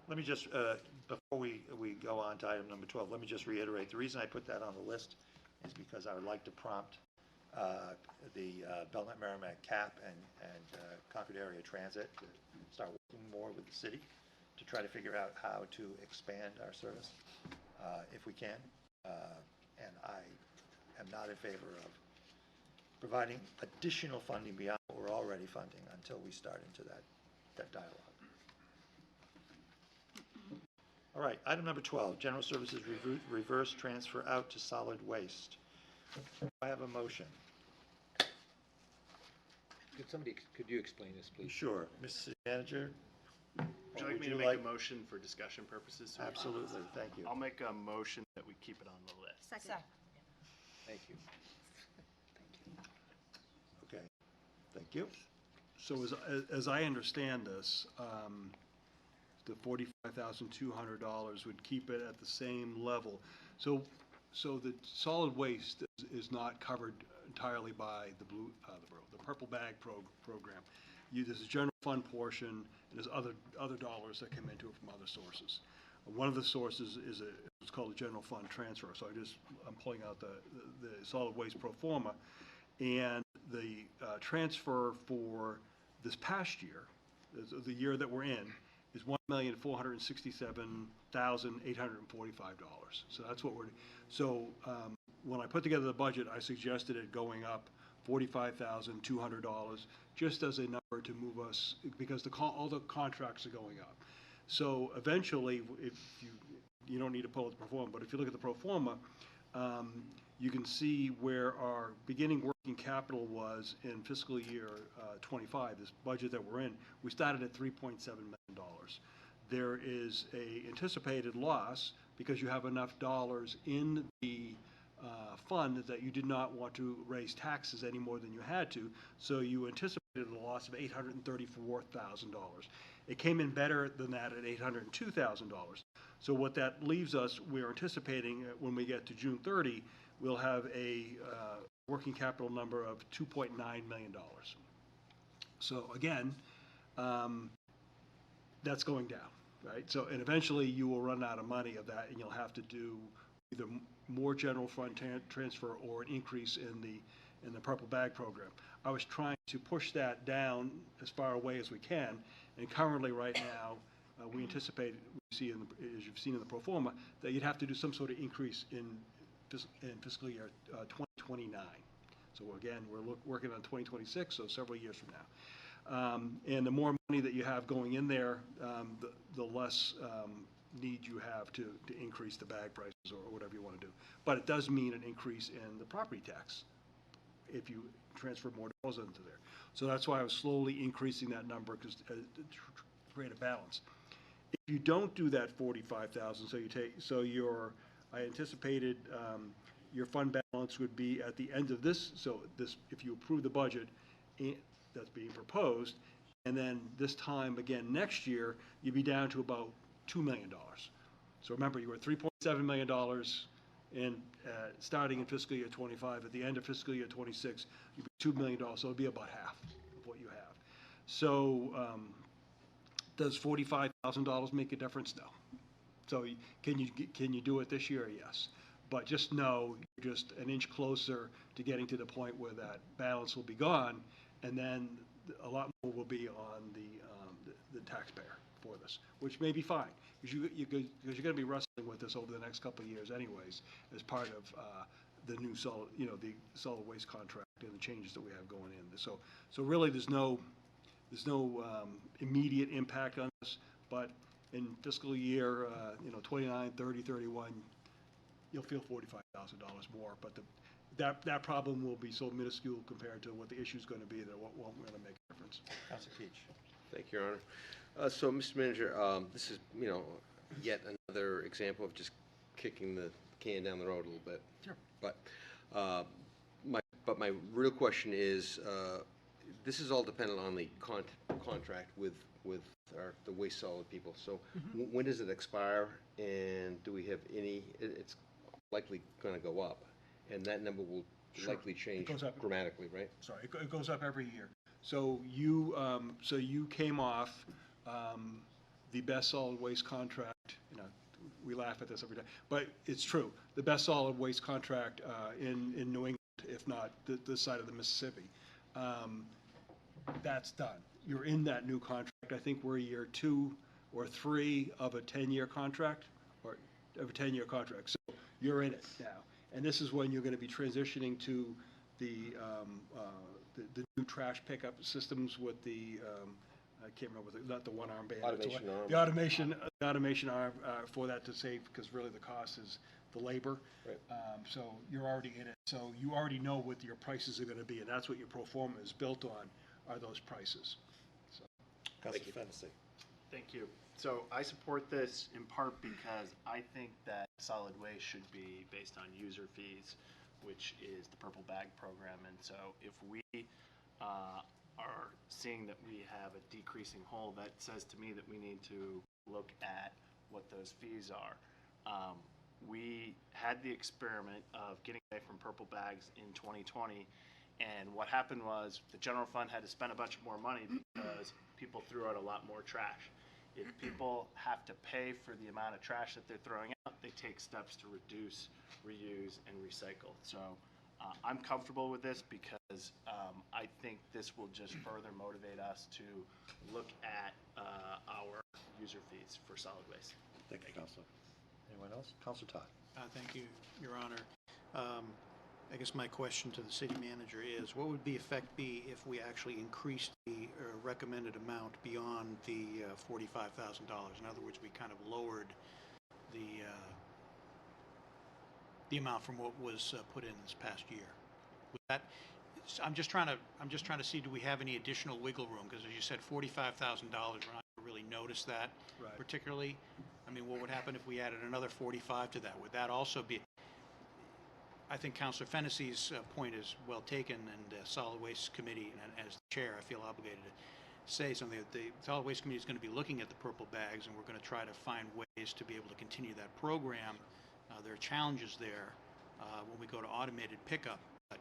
Let me just, before we go on to item number 12, let me just reiterate, the reason I put that on the list is because I would like to prompt the Belknap Merrimack CAP and Concord Area Transit to start working more with the city to try to figure out how to expand our service if we can. And I am not in favor of providing additional funding beyond what we're already funding until we start into that dialogue. All right, item number 12, General Services Reverse Transfer Out to Solid Waste. I have a motion. Could you explain this, please? Sure. Mr. City Manager? Would you like me to make a motion for discussion purposes? Absolutely, thank you. I'll make a motion that we keep it on the list. Second. Thank you. Okay, thank you. So as I understand this, the $45,200 would keep it at the same level. So the solid waste is not covered entirely by the purple bag program. There's a general fund portion, and there's other dollars that come into it from other sources. One of the sources is it's called a general fund transfer. So I'm pulling out the solid waste pro forma, and the transfer for this past year, the year that we're in, is $1,467,845. So that's what so when I put together the budget, I suggested it going up $45,200 just as a number to move us, because all the contracts are going up. So eventually, if you don't need to pull up the pro forma, but if you look at the pro forma, you can see where our beginning working capital was in fiscal year 25, this budget that we're in. We started at $3.7 million. There is a anticipated loss because you have enough dollars in the fund that you did not want to raise taxes any more than you had to, so you anticipated a loss of $834,000. It came in better than that at $802,000. So what that leaves us, we're anticipating when we get to June 30, we'll have a working capital number of $2.9 million. So again, that's going down, right? So, and eventually you will run out of money of that, and you'll have to do either more general fund transfer or an increase in the purple bag program. I was trying to push that down as far away as we can, and currently right now, we anticipate, as you've seen in the pro forma, that you'd have to do some sort of increase in fiscal year 2029. So again, we're working on 2026, so several years from now. And the more money that you have going in there, the less need you have to increase the bag prices or whatever you want to do. But it does mean an increase in the property tax if you transfer more dollars into there. So that's why I was slowly increasing that number, because to create a balance. If you don't do that 45,000, I anticipated your fund balance would be at the end of this. So if you approve the budget that's being proposed, and then this time again next year, you'd be down to about $2 million. So remember, you were at $3.7 million starting in fiscal year 25. At the end of fiscal year 26, you'd be $2 million. So it'll be about half of what you have. So does $45,000 make a difference? No. So can you do it this year? Yes. But just know you're just an inch closer to getting to the point where that balance will be gone, and then a lot more will be on the taxpayer for this, which may be fine, because you're going to be wrestling with this over the next couple of years anyways, as part of the new the solid waste contract and the changes that we have going in. So really, there's no immediate impact on this, but in fiscal year 29, 30, 31, you'll feel $45,000 more, but that problem will be so minuscule compared to what the issue is going to be that it won't really make a difference. Councilor Keach. Thank you, Your Honor. So, Mr. Manager, this is, yet another example of just kicking the can down the road a little bit. Sure. But my real question is, this is all dependent on the contract with the waste solid people. So when does it expire, and do we have any? It's likely going to go up, and that number will likely change dramatically, right? Sorry, it goes up every year. So you came off the best solid waste contract. We laugh at this every day, but it's true. The best solid waste contract in New England, if not this side of the Mississippi. That's done. You're in that new contract. I think we're year 2 or 3 of a 10-year contract, or of a 10-year contract. So you're in it now, and this is when you're going to be transitioning to the new trash pickup systems with the I can't remember not the one-arm band. Automation arm. The automation arm for that to save, because really the cost is the labor. Right. So you're already in it. So you already know what your prices are going to be, and that's what your pro forma is built on, are those prices. So. Councilor Fennessy. Thank you. So I support this in part because I think that solid waste should be based on user fees, which is the purple bag program. And so if we are seeing that we have a decreasing hole, that says to me that we need to look at what those fees are. We had the experiment of getting away from purple bags in 2020, and what happened was the general fund had to spend a bunch more money because people threw out a lot more trash. If people have to pay for the amount of trash that they're throwing out, they take steps to reduce, reuse, and recycle. So I'm comfortable with this because I think this will just further motivate us to look at our user fees for solid waste. Thank you, Counselor. Anyone else? Counselor Todd. Thank you, Your Honor. I guess my question to the city manager is, what would the effect be if we actually increased the recommended amount beyond the $45,000? In other words, we kind of lowered the amount from what was put in this past year. Would that, I'm just trying to see, do we have any additional wiggle room? Because as you said, $45,000, we're not going to really notice that Right. particularly. I mean, what would happen if we added another 45 to that? Would that also be, I think Councilor Fennessy's point is well taken, and the Solid Waste Committee, and as the chair, I feel obligated to say something. The Solid Waste Committee is going to be looking at the purple bags, and we're going to try to find ways to be able to continue that program. There are challenges there when we go to automated pickup, but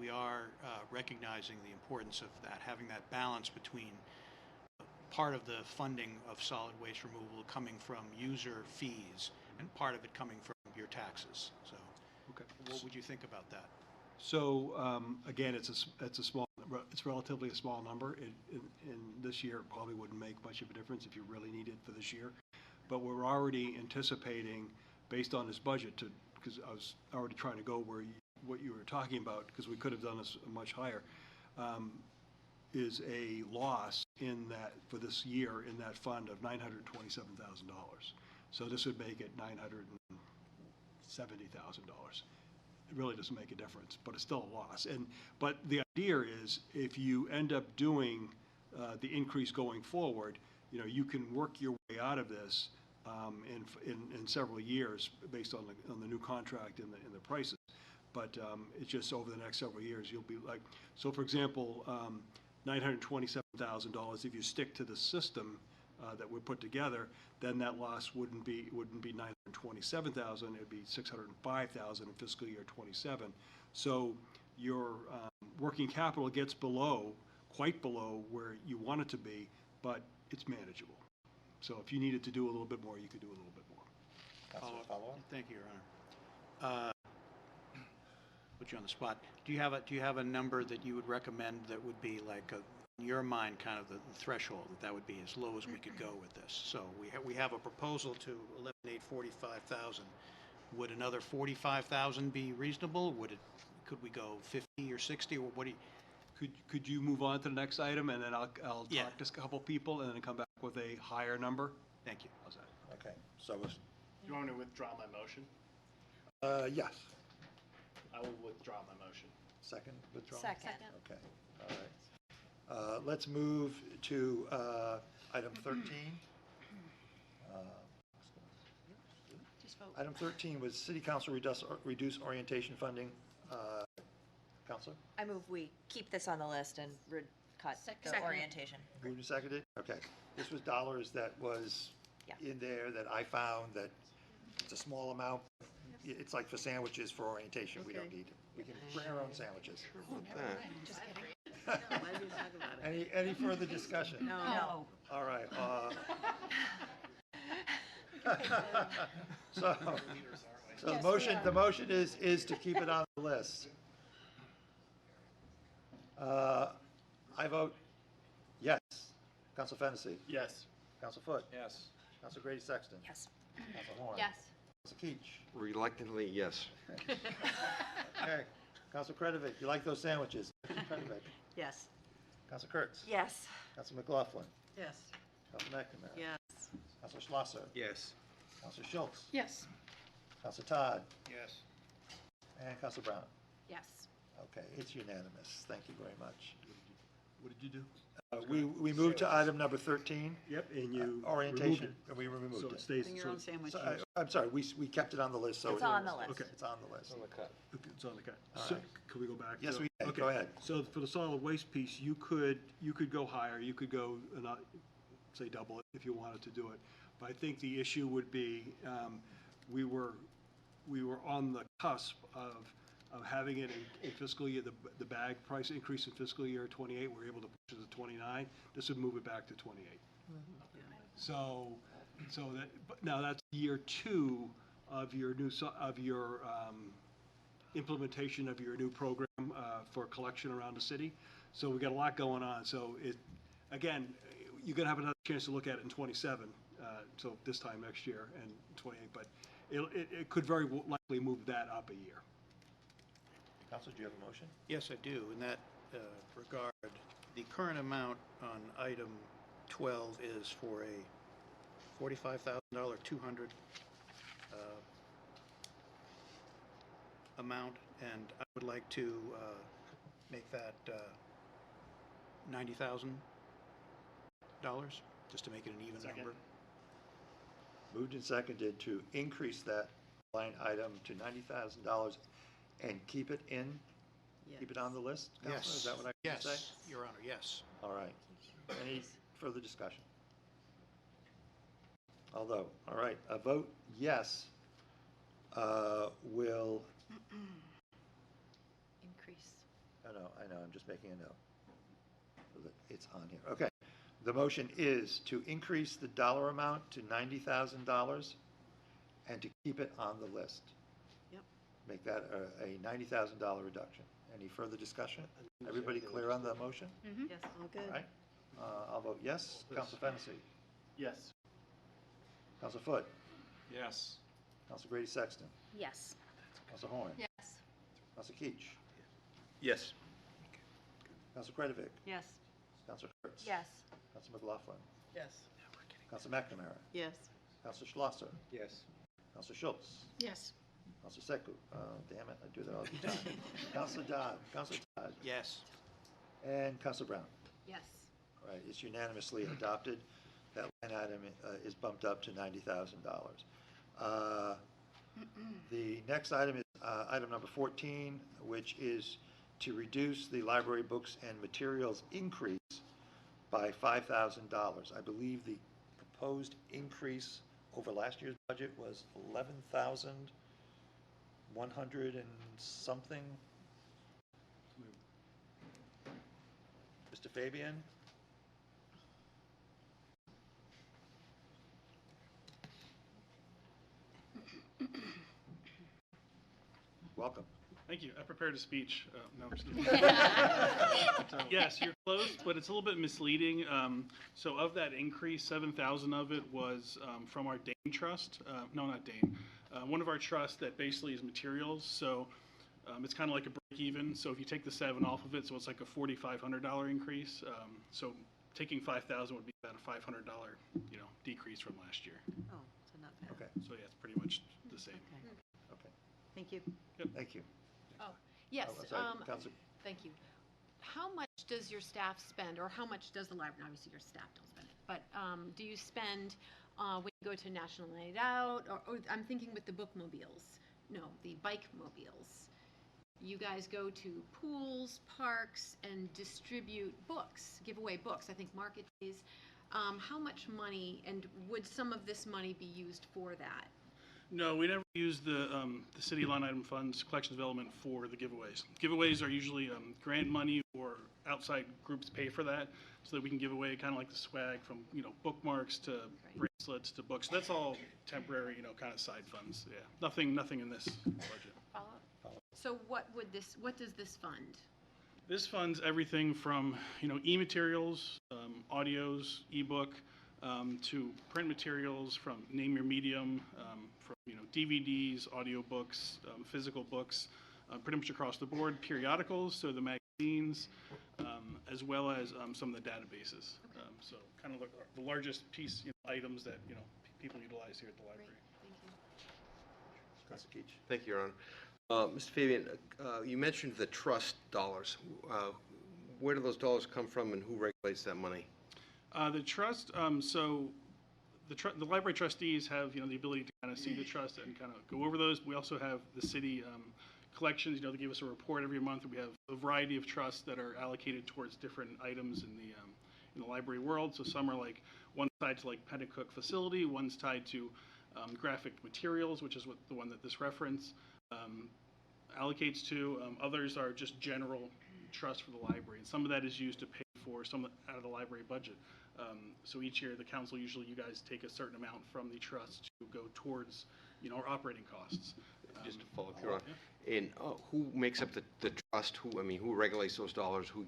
we are recognizing the importance of that, having that balance between part of the funding of solid waste removal coming from user fees and part of it coming from your taxes. So, Okay. what would you think about that? So, again, it's relatively a small number. In this year, it probably wouldn't make much of a difference if you really need it for this year. But we're already anticipating, based on this budget, because I was already trying to go what you were talking about, because we could have done this much higher, is a loss in that, for this year, in that fund of $927,000. So this would make it $970,000. It really doesn't make a difference, but it's still a loss. But the idea is, if you end up doing the increase going forward, you can work your way out of this in several years based on the new contract and the prices. But it's just over the next several years, you'll be like, so for example, $927,000, if you stick to the system that we put together, then that loss wouldn't be $927,000, it'd be $605,000 in fiscal year '27. So your working capital gets quite below where you want it to be, but it's manageable. So if you needed to do a little bit more, you could do a little bit more. Follow-up? Thank you, Your Honor. Put you on the spot. Do you have a number that you would recommend that would be like in your mind, kind of the threshold that would be as low as we could go with this? So we have a proposal to eliminate 45,000. Would another 45,000 be reasonable? Could we go 50 or 60, or what do you? Could you move on to the next item, and then I'll talk to a couple people, and then come back with a higher number? Thank you. How's that? Okay, so, Do you want me to withdraw my motion? yes. I will withdraw my motion. Second withdrawal? Second. Okay, all right. Let's move to item 13. Just vote. Item 13 was City Council reduce orientation funding. Counselor? I move we keep this on the list and cut the Second. orientation. Moved and seconded? Okay. This was dollars that was in there that I found that it's a small amount. It's like for sandwiches for orientation. We don't need it. We can bring our own sandwiches. Just kidding. Any further discussion? No. All right. So the motion is to keep it on the list. I vote yes. Council Fennessy. Yes. Council Foot. Yes. Council Grady Sexton. Yes. Council Horn. Yes. Council Keach. Reluctantly, yes. Okay. Council Kretovic, you like those sandwiches? Kretovic. Yes. Council Kurtz. Yes. Council McLaughlin. Yes. Council McNamara. Yes. Council Schlosser. Yes. Council Schultz. Yes. Council Todd. Yes. And Council Brown. Yes. Okay, it's unanimous. Thank you very much. What did you do? We moved to item number 13. Yep, and you Orientation, removed and we removed So it. it stays. Bring your own sandwich. I'm sorry, we kept it on the list, so. It's on the list. Okay. It's on the list. Okay, it's on the cut. All So, right. can we go back? Yes, to- we can. Okay. Go ahead. So for the solid waste piece, you could go higher, you could go, not, say double it if you wanted to do it. But I think the issue would be, we were on the cusp of having it in fiscal year, the bag price increase in fiscal year '28, we're able to push it to '29. This would move it back to '28. So that, but now that's year 2 of your implementation of your new program for collection around the city. So we got a lot going on. So again, you're gonna have another chance to look at it in '27, so this time next year, and '28, but it could very likely move that up a year. Counselor, do you have a motion? Yes, I do. In that regard, the current amount on item 12 is for a $45,000, 200 amount, and I would like to make that $90,000, just to make it an even number. Moved and seconded to increase that line item to $90,000 and keep it keep it on the list? Counselor? Yes. Is that what I can say? Yes, Your Honor, yes. All right. Any further discussion? Although, all right, a vote yes will, Increase. I know, I'm just making a note. So that it's on here. Okay. The motion is to increase the dollar amount to $90,000 and to keep it on the list. Yep. Make that a $90,000 reduction. Any further discussion? Everybody clear on the motion? Yes, all good. All right. I'll vote yes. Counsel Fennessy. Yes. Counsel Foote. Yes. Counsel Grady Sexton. Yes. Counsel Horn. Yes. Counsel Keach. Yes. Counsel Kretovic. Yes. Counsel Kurtz. Yes. Counsel McLaughlin. Yes. Counsel McNamara. Yes. Counsel Schlosser. Yes. Counsel Schultz. Yes. Counsel Seku. Damn it, I do that all the time. Counsel Dodd. Counsel Todd. Yes. And Counsel Brown. Yes. All right, it's unanimously adopted. That line item is bumped up to $90,000. The next item is item number 14, which is to reduce the library books and materials increase by $5,000. I believe the proposed increase over last year's budget was 11,100 and something. Mr. Fabian? Welcome. Thank you. I prepared a speech. No, I'm just kidding. Yes, you're close, but it's a little bit misleading. So of that increase, 7,000 of it was from our Dane Trust. No, not Dane. One of our trusts that basically is materials. So it's kind of like a break even. So if you take the 7 off of it, so it's like a $4,500 increase. So taking 5,000 would be about a $500, decrease from last year. Oh, so not bad. Okay. So yeah, it's pretty much the same. Okay. Thank you. Thank you. Oh, yes. Oh, sorry, Counsel. Thank you. How much does your staff spend, or how much does the library, obviously your staff don't spend it, but do you spend when you go to National Night Out, or I'm thinking with the bookmobiles, no, the bike mobiles. You guys go to pools, parks, and distribute books, give away books, I think market days. How much money, and would some of this money be used for that? No, we never use the city line item funds, collection development for the giveaways. Giveaways are usually grant money or outside groups pay for that so that we can give away kind of like the swag from, bookmarks to bracelets to books. That's all temporary, kind of side funds. Yeah, nothing in this budget. Follow up? So what does this fund? This funds everything from, e-materials, audios, ebook, to print materials, from name your medium, from DVDs, audiobooks, physical books, pretty much across the board, periodicals, so the magazines, as well as some of the databases. So kind of the largest piece items that people utilize here at the library. Thank you. Counsel Keach. Thank you, Your Honor. Mr. Fabian, you mentioned the trust dollars. Where do those dollars come from, and who regulates that money? The trust, so the library trustees have, the ability to kind of see the trust and kind of go over those. We also have the city collections, they give us a report every month. We have a variety of trusts that are allocated towards different items in the library world. So some are like, one's tied to like Pennacook facility, one's tied to graphic materials, which is what the one that this reference allocates to. Others are just general trust for the library, and some of that is used to pay for some out of the library budget. So each year, the council, usually you guys take a certain amount from the trust to go towards our operating costs. Just to follow through on, and who makes up the trust? Who regulates those dollars? Who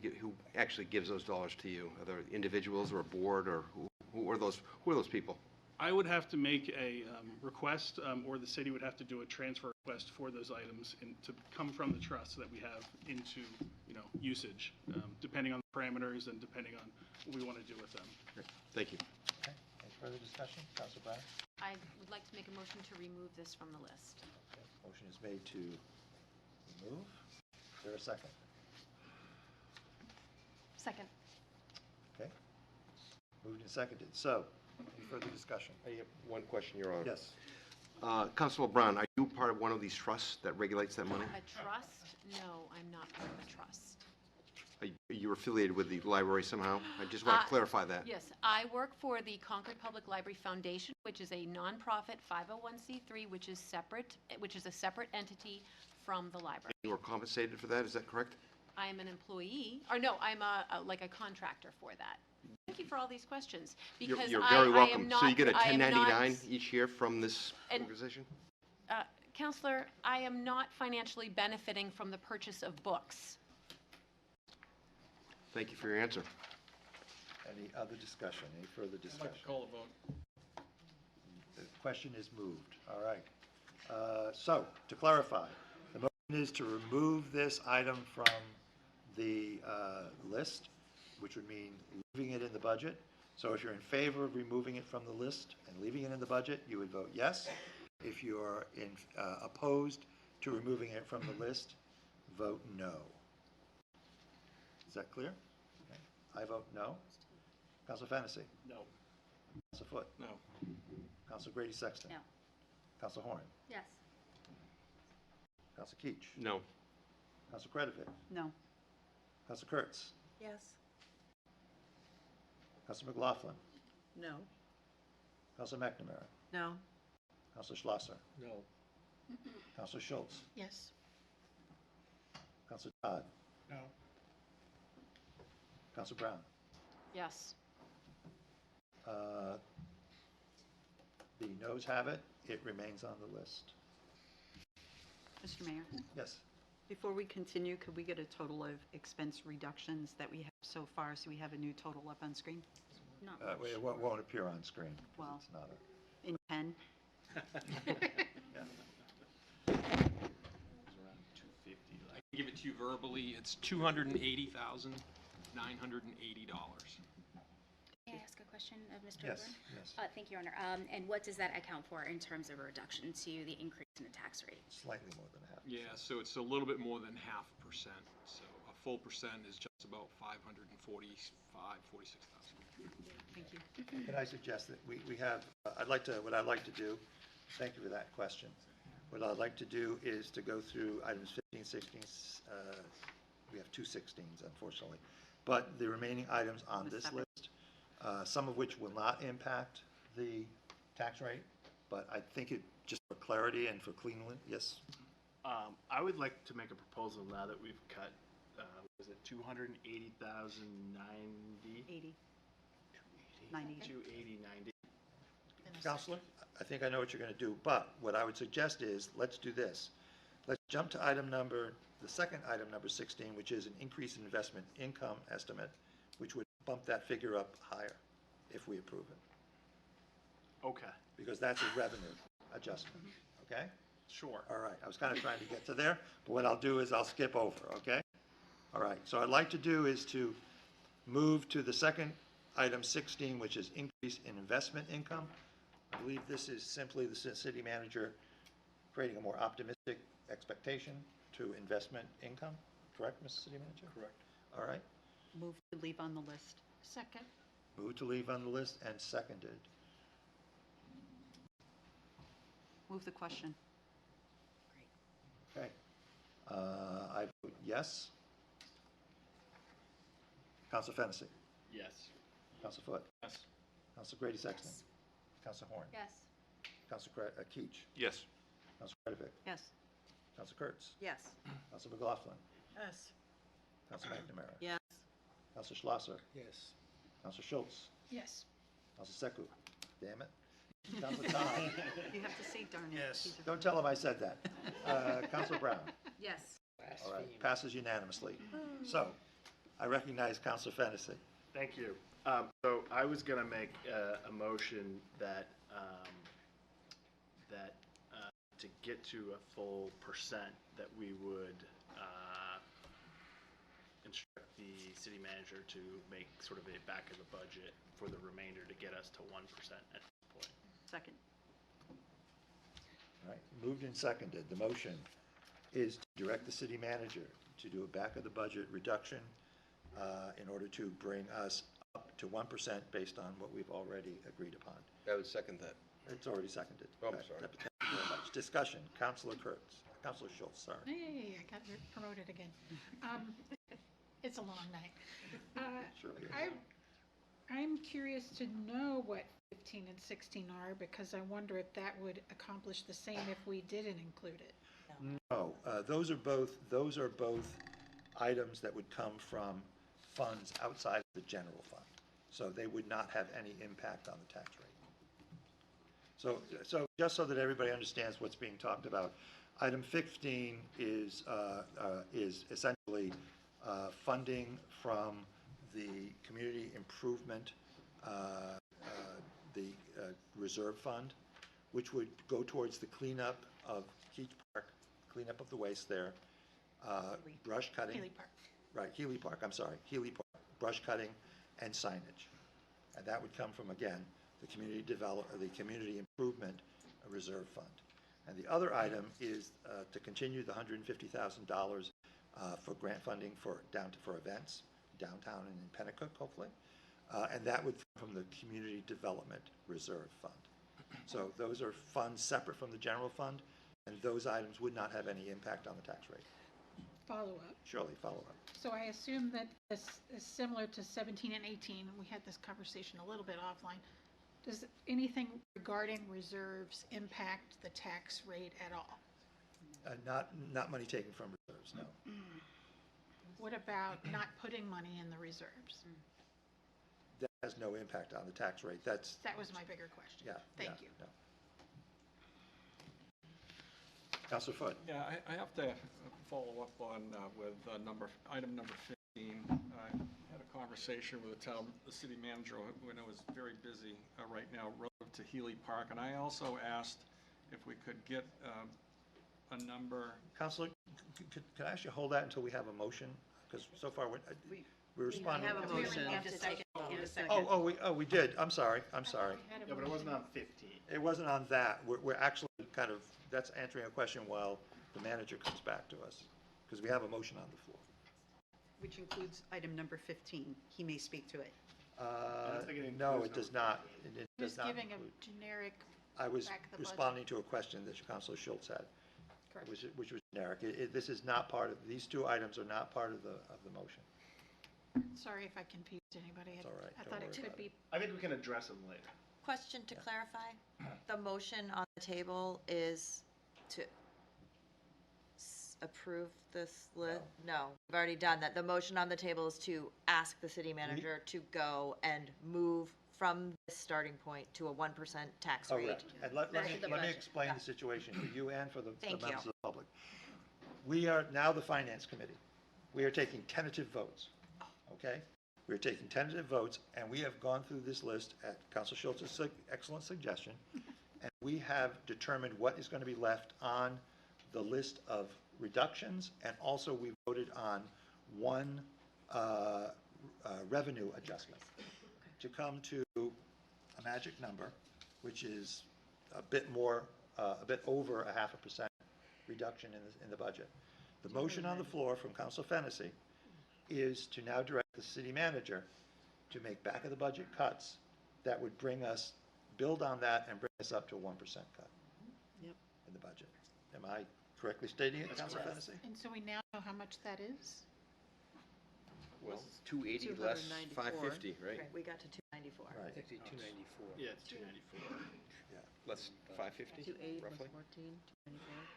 actually gives those dollars to you? Are there individuals or a board, or who are those people? I would have to make a request, or the city would have to do a transfer request for those items to come from the trust that we have into, usage, depending on the parameters and depending on what we want to do with them. Great. Thank you. Okay, any further discussion? Council Brown? I would like to make a motion to remove this from the list. Okay, motion is made to remove. Is there a second? Second. Okay. Moved and seconded. So, any further discussion? I have one question, Your Honor. Yes. Councilor Brown, are you part of one of these trusts that regulates that money? A trust? No, I'm not part of a trust. Are you affiliated with the library somehow? I just want to clarify that. Yes, I work for the Concord Public Library Foundation, which is a nonprofit 501c3, which is a separate entity from the library. You were compensated for that, is that correct? I am an employee, or no, I'm like a contractor for that. Thank you for all these questions, because You're very welcome. I am not. So you get a I am not- 1099 each year from this organization? Counselor, I am not financially benefiting from the purchase of books. Thank you for your answer. Any other discussion? Any further I'd like discussion? to call a vote. The question is moved. All right. So, to clarify, the motion is to remove this item from the list, which would mean leaving it in the budget. So if you're in favor of removing it from the list and leaving it in the budget, you would vote yes. If you are opposed to removing it from the list, vote no. Is that clear? Okay. I vote no. Council Fennessy? No. Council Foot? No. Council Grady Sexton? No. Council Horn? Yes. Council Keach? No. Council Kretovic? No. Council Kurtz? Yes. Council McLaughlin? No. Council McNamara? No. Council Schlosser? No. Council Schultz? Yes. Council Todd? No. Council Brown? Yes. The noes have it. It remains on the list. Mr. Mayor, Yes. before we continue, could we get a total of expense reductions that we have so far, so we have a new total up on screen? Not It won't appear on screen. Well, It's not a, in 10? yeah. It's around 250. I can give it to you verbally. It's $280,980. May I ask a question of Mr. Yes, Wilburn? yes. Thank you, Your Honor. And what does that account for in terms of a reduction to the increase in the tax rate? Slightly more than half. Yeah, so it's a little bit more than 0.5%. So a full percent is just about 46,000. Thank you. Can I suggest that we have, what I'd like to do, thank you for that question. What I'd like to do is to go through items 15, 16, we have two 16s, unfortunately, but the remaining items on this list, some of which will not impact the tax rate, but I think it, just for clarity and for cleanliness, yes? I would like to make a proposal now that we've cut, was it 280,090? 80. 90. 280,90. Counselor, I think I know what you're going to do, but what I would suggest is, let's do this. Let's jump to the second item number 16, which is an increase in investment income estimate, which would bump that figure up higher if we approve it. Okay. Because that's a revenue adjustment, okay? Sure. All right, I was kind of trying to get to there, but what I'll do is I'll skip over, okay? All right, so I'd like to do is to move to the second item 16, which is increase in investment income. I believe this is simply the city manager creating a more optimistic expectation to investment income, correct, Mr. City Manager? Correct. All right, Move to leave on the list. Second. move to leave on the list and seconded. Move the question. Okay. I vote yes. Council Fennessy. Yes. Council Foot. Yes. Council Grady Sexton. Council Horn. Yes. Council Keach. Yes. Council Kretovic. Yes. Council Kurtz. Yes. Council McLaughlin. Yes. Council McNamara. Yes. Council Schlosser. Yes. Council Schultz. Yes. Council Seku. Damn it. Counselor Todd. You have to say darn it. Yes. He's a- Don't tell him I said that. Counselor Brown. Yes. All right, passes unanimously. So, I recognize Counselor Fennessy. Thank you. So I was going to make a motion that, to get to a full percent, that we would instruct the city manager to make sort of a back of the budget for the remainder to get us to 1% at this point. Second. All right, moved and seconded. The motion is to direct the city manager to do a back of the budget reduction in order to bring us up to 1% based on what we've already agreed upon. I would second that. It's already seconded. Oh, I'm Okay, sorry. Thank you very much. Discussion, Counselor Kurtz, Counselor Schultz, sorry. Hey, I got promoted again. It's a long night. Sure it is. I'm curious to know what 15 and 16 are, because I wonder if that would accomplish the same if we didn't include it. No, those are both items that would come from funds outside of the general fund. So they would not have any impact on the tax rate. So just so that everybody understands what's being talked about, item 15 is essentially funding from the community improvement, the reserve fund, which would go towards the cleanup of Keach Park, cleanup of the waste there, brush cutting. Haley Park. Right, Healy Park, I'm sorry, Healy Park, brush cutting and signage. And that would come from, again, the community improvement reserve fund. And the other item is to continue the $150,000 for grant funding for events, downtown and in Pennacook, hopefully. And that would come from the community development reserve fund. So those are funds separate from the general fund, and those items would not have any impact on the tax rate. Follow-up. Surely, follow-up. So I assume that this is similar to 17 and 18. We had this conversation a little bit offline. Does anything regarding reserves impact the tax rate at all? Not money taken from reserves, no. What about not putting money in the reserves? That has no impact on the tax rate. That was my bigger question. Yeah. Thank you. No. Counselor Foote. Yeah, I have to follow up on with item number 15. I had a conversation with the city manager when I was very busy right now relative to Healy Park, and I also asked if we could get a number. Counselor, could I ask you to hold that until we have a motion? Because so far we're responding. have a motion. We did. I'm sorry. Yeah, but it wasn't on 15. It wasn't on that. We're actually kind of, that's answering a question while the manager comes back to us, because we have a motion on the floor. Which includes item number 15. He may speak to it. No, it does not. It does Just not giving include. a generic I was back of the budget. responding to a question that Councilor Schultz had, Correct. which was generic. This is not part of, these two items are not part of the motion. Sorry if I confused anybody. It's all right. I Don't thought it worry could about be. I think we can address them later. Question to clarify, the motion on the table is to approve this No, we've already done that. The motion on the table is to ask the city manager to go and move from this starting point to a 1% tax rate. Correct. And let Back me to the let me budget. explain the situation for you and for the Thank members you. of the public. We are now the Finance Committee. We are taking tentative votes, okay? We're taking tentative votes, and we have gone through this list at Council Schultz's excellent suggestion, and we have determined what is going to be left on the list of reductions, and also we voted on one revenue adjustment to come to a magic number, which is a bit more, a bit over 0.5% reduction in the budget. The motion on the floor from Council Fennessy is to now direct the city manager to make back of the budget cuts that would build on that and bring us up to a 1% cut in the budget. Am I correctly stating it, Council Fennessy? And so we now know how much that is? Well, 280 less 550, right? We got to 294. Right. Actually, 294. Yeah, it's 294. Less 550, 280 plus roughly? 14, 294.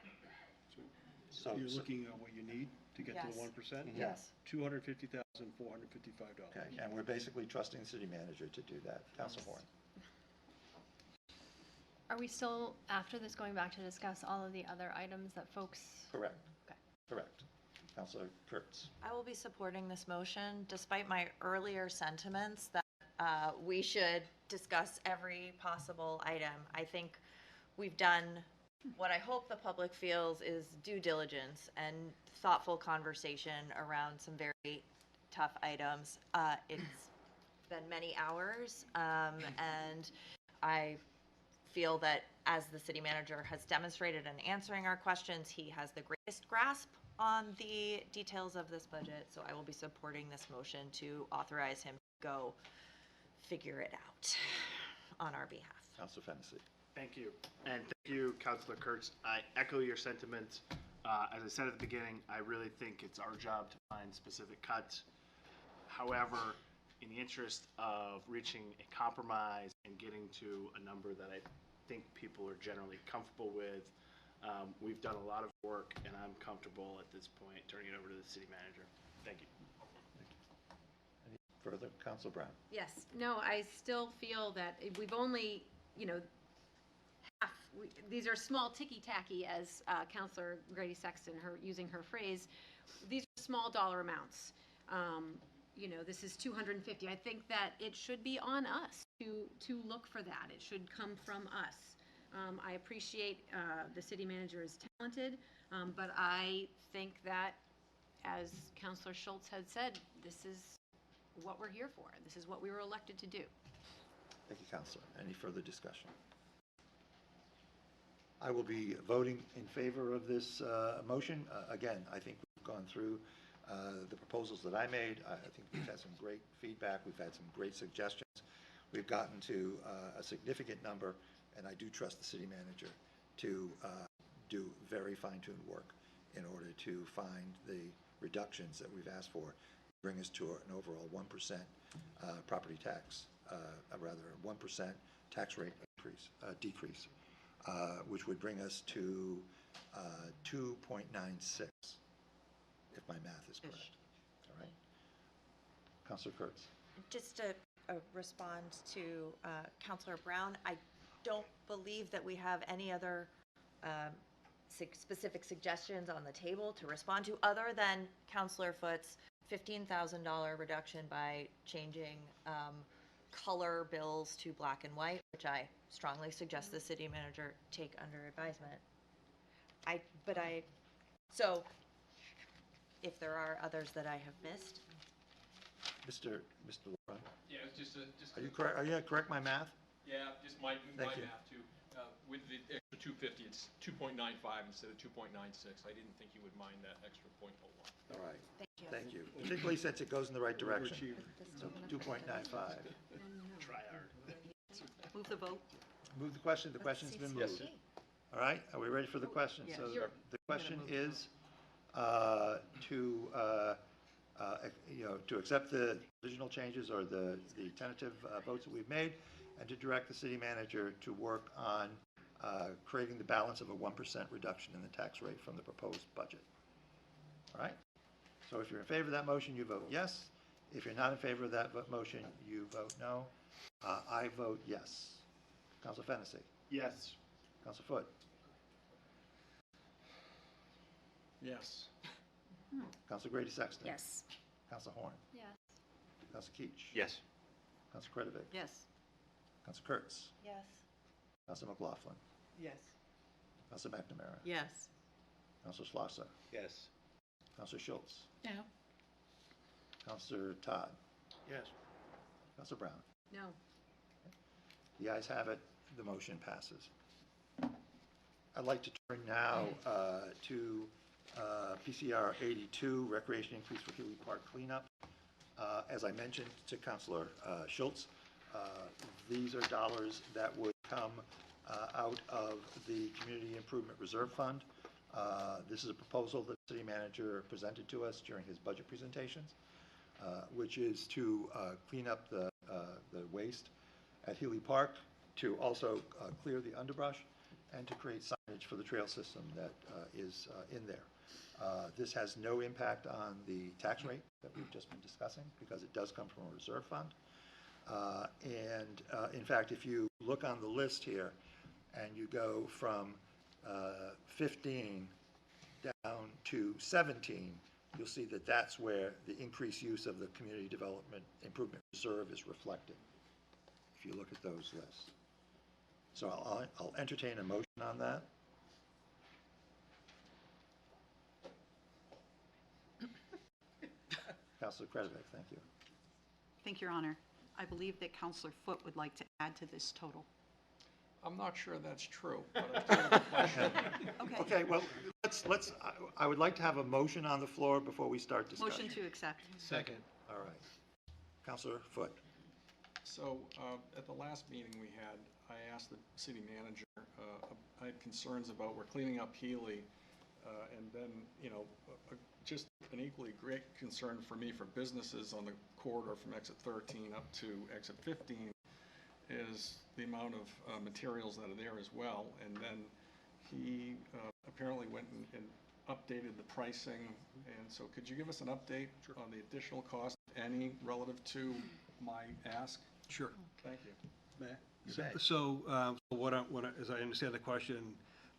So You're looking at what you need to get to the Yes. 1%? Yes. $250,455. Okay, and we're basically trusting the city manager to do that. Council Horn. Are we still, after this, going back to discuss all of the other items that folks? Correct. Okay. Correct. Counselor Kurtz. I will be supporting this motion despite my earlier sentiments that we should discuss every possible item. I think we've done what I hope the public feels is due diligence and thoughtful conversation around some very tough items. It's been many hours, and I feel that as the city manager has demonstrated in answering our questions, he has the greatest grasp on the details of this budget. So I will be supporting this motion to authorize him to go figure it out on our behalf. Counselor Fennessy. Thank you. And thank you, Councilor Kurtz. I echo your sentiments. As I said at the beginning, I really think it's our job to find specific cuts. However, in the interest of reaching a compromise and getting to a number that I think people are generally comfortable with, we've done a lot of work, and I'm comfortable at this point turning it over to the city manager. Thank you. Any further? Counselor Brown. Yes, no, I still feel that we've only, these are small ticky-tacky, as Counselor Grady Sexton, using her phrase. These are small dollar amounts. This is 250. I think that it should be on us to look for that. It should come from us. I appreciate the city manager is talented, but I think that, as Counselor Schultz had said, this is what we're here for. This is what we were elected to do. Thank you, Counselor. Any further discussion? I will be voting in favor of this motion. Again, I think we've gone through the proposals that I made. I think we've had some great feedback. We've had some great suggestions. We've gotten to a significant number, and I do trust the city manager to do very fine-tuned work in order to find the reductions that we've asked for, bring us to an overall 1% property tax, rather a 1% tax rate decrease, which would bring us to 2.96, if my math is correct. All right. Councilor Kurtz. Just to respond to Councilor Brown, I don't believe that we have any other specific suggestions on the table to respond to other than Councilor Foot's $15,000 reduction by changing color bills to black and white, which I strongly suggest the city manager take under advisement. So if there are others that I have missed. Mr. LeBrun. Yeah, it's just Are you correct? Are you correct my math? Yeah, just my Thank you. math too. With the extra 250, it's 2.95 instead of 2.96. I didn't think you would mind that extra 0.01. All right. Thank you. Thank you. Particularly since it goes in the right direction. So 2.95. Try hard. Move the vote. Move the question. The question's been moved. All right. Are we ready for the question? Yes. So the question is to accept the original changes or the tentative votes that we've made, and to direct the city manager to work on creating the balance of a 1% reduction in the tax rate from the proposed budget. All right? So if you're in favor of that motion, you vote yes. If you're not in favor of that motion, you vote no. I vote yes. Councilor Fennessy. Yes. Councilor Foot. Yes. Councilor Grady Sexton. Yes. Councilor Horn. Yes. Councilor Keach. Yes. Councilor Kretovic. Yes. Councilor Kurtz. Yes. Councilor McLaughlin. Yes. Councilor McNamara. Yes. Councilor Schlosser. Yes. Councilor Schultz. No. Councilor Todd. Yes. Councilor Brown. No. The ayes have it. The motion passes. I'd like to turn now to PCR 82, recreation increase for Healy Park cleanup. As I mentioned to Councilor Schultz, these are dollars that would come out of the Community Improvement Reserve Fund. This is a proposal that the city manager presented to us during his budget presentations, which is to clean up the waste at Healy Park, to also clear the underbrush, and to create signage for the trail system that is in there. This has no impact on the tax rate that we've just been discussing, because it does come from a reserve fund. In fact, if you look on the list here and you go from 15 down to 17, you'll see that that's where the increased use of the Community Development Improvement Reserve is reflected, if you look at those lists. So I'll entertain a motion on that. Councilor Kretovic, thank you. Thank you, Your Honor. I believe that Counselor Foote would like to add to this total. I'm not sure that's true, but I've taken the question. Okay, well, I would like to have a motion on the floor before we start discussion. Motion to accept. Second. All right. Counselor Foote. So, at the last meeting we had, I asked the city manager, I had concerns about, we're cleaning up Healy, and then, just an equally great concern for me for businesses on the corridor from exit 13 up to exit 15 is the amount of materials that are there as well. And then he apparently went and updated the pricing. And so could you give us an update on the additional cost, any, relative to my ask? Sure. Thank you. May I? You may. So, as I understand the question,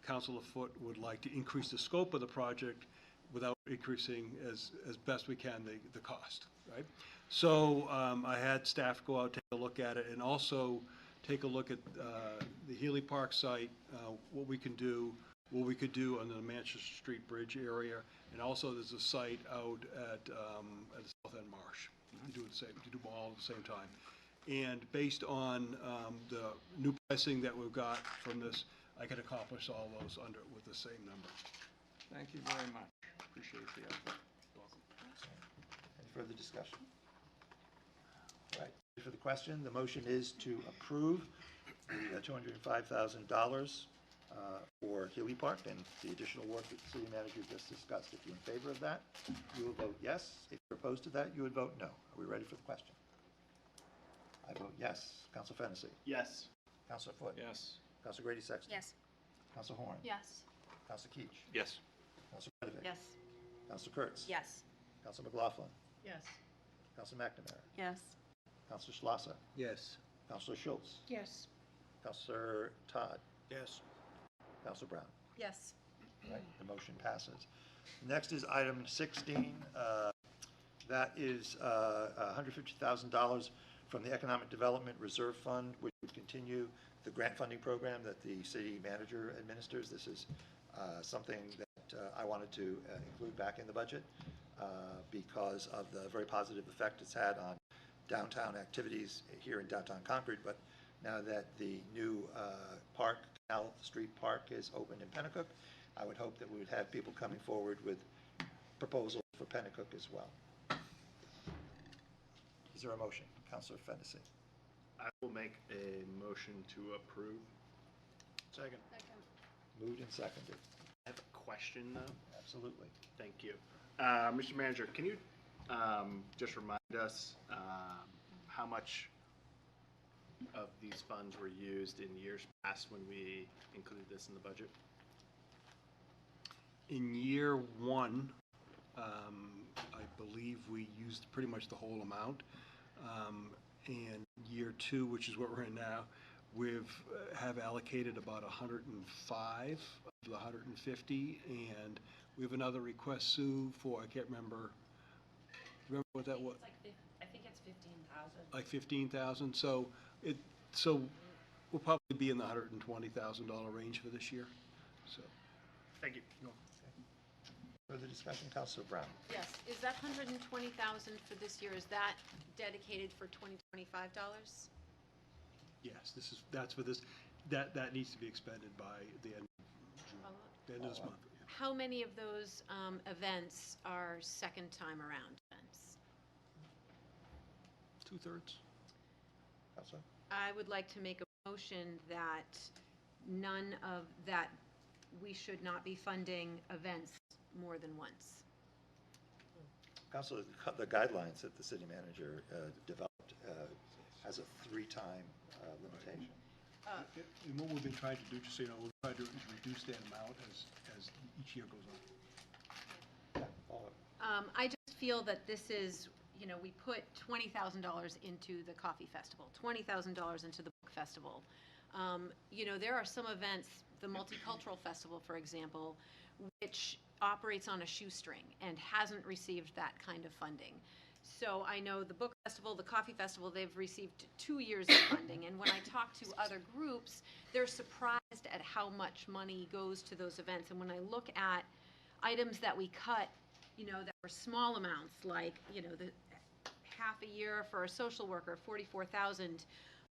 Councilor Foote would like to increase the scope of the project without increasing as best we can the cost, right? So I had staff go out, take a look at it, and also take a look at the Healy Park site, what we could do on the Manchester Street Bridge area, and also there's a site out at the South End Marsh. To do them all at the same time. And based on the new pricing that we've got from this, I can accomplish all those with the same number. Thank you very much. Appreciate the effort. Welcome. Any further discussion? All right, for the question, the motion is to approve the $205,000 for Healy Park and the additional work that the city manager just discussed. If you're in favor of that, you will vote yes. If you're opposed to that, you would vote no. Are we ready for the question? I vote yes. Council Fennessy. Yes. Councilor Foote. Yes. Councilor Grady Sexton. Yes. Councilor Horn. Yes. Councilor Keach. Yes. Councilor Kretovic. Yes. Councilor Kurtz. Yes. Councilor McLaughlin. Yes. Councilor McNamara. Yes. Councilor Schlosser. Yes. Councilor Schultz. Yes. Councilor Todd. Yes. Councilor Brown. Yes. Right, the motion passes. Next is item 16. That is $150,000 from the Economic Development Reserve Fund, which would continue the grant funding program that the city manager administers. This is something that I wanted to include back in the budget because of the very positive effect it's had on downtown activities here in downtown Concord. But now that the new park, Canal Street Park, is open in Pennacook, I would hope that we would have people coming forward with proposals for Pennacook as well. Is there a motion? Councilor Fennessy. I will make a motion to approve. Second. Moved and seconded. I have a question, though. Absolutely. Thank you. Mr. Manager, can you just remind us how much of these funds were used in years past when we included this in the budget? In year one, I believe we used pretty much the whole amount. And year two, which is what we're in now, have allocated about 105 of the 150, and we have another request, Sue, for, I can't remember what that was. I think it's 15,000. Like 15,000. So we'll probably be in the $120,000 range for this year. So. Thank you. Further discussion, Councilor Brown. Yes, is that 120,000 for this year, is that dedicated for 2025 dollars? Yes, that's for this. That needs to be expended by the end of June, the end of this month. How many of those events are second time around events? 2/3. Councilor? I would like to make a motion that that we should not be funding events more than once. Councilor, the guidelines that the city manager developed has a 3-time limitation. And what we've been trying to do, just so you know, we'll try to reduce that amount as each year goes on. Yeah, I just feel that this is, we put $20,000 into the coffee festival, $20,000 into the book festival. You know, there are some events, the Multicultural Festival, for example, which operates on a shoestring and hasn't received that kind of funding. So I know the Book Festival, the Coffee Festival, they've received 2 years of funding. And when I talk to other groups, they're surprised at how much money goes to those events. And when I look at items that we cut, you know, that were small amounts, like, you know, the half a year for a social worker, 44,000,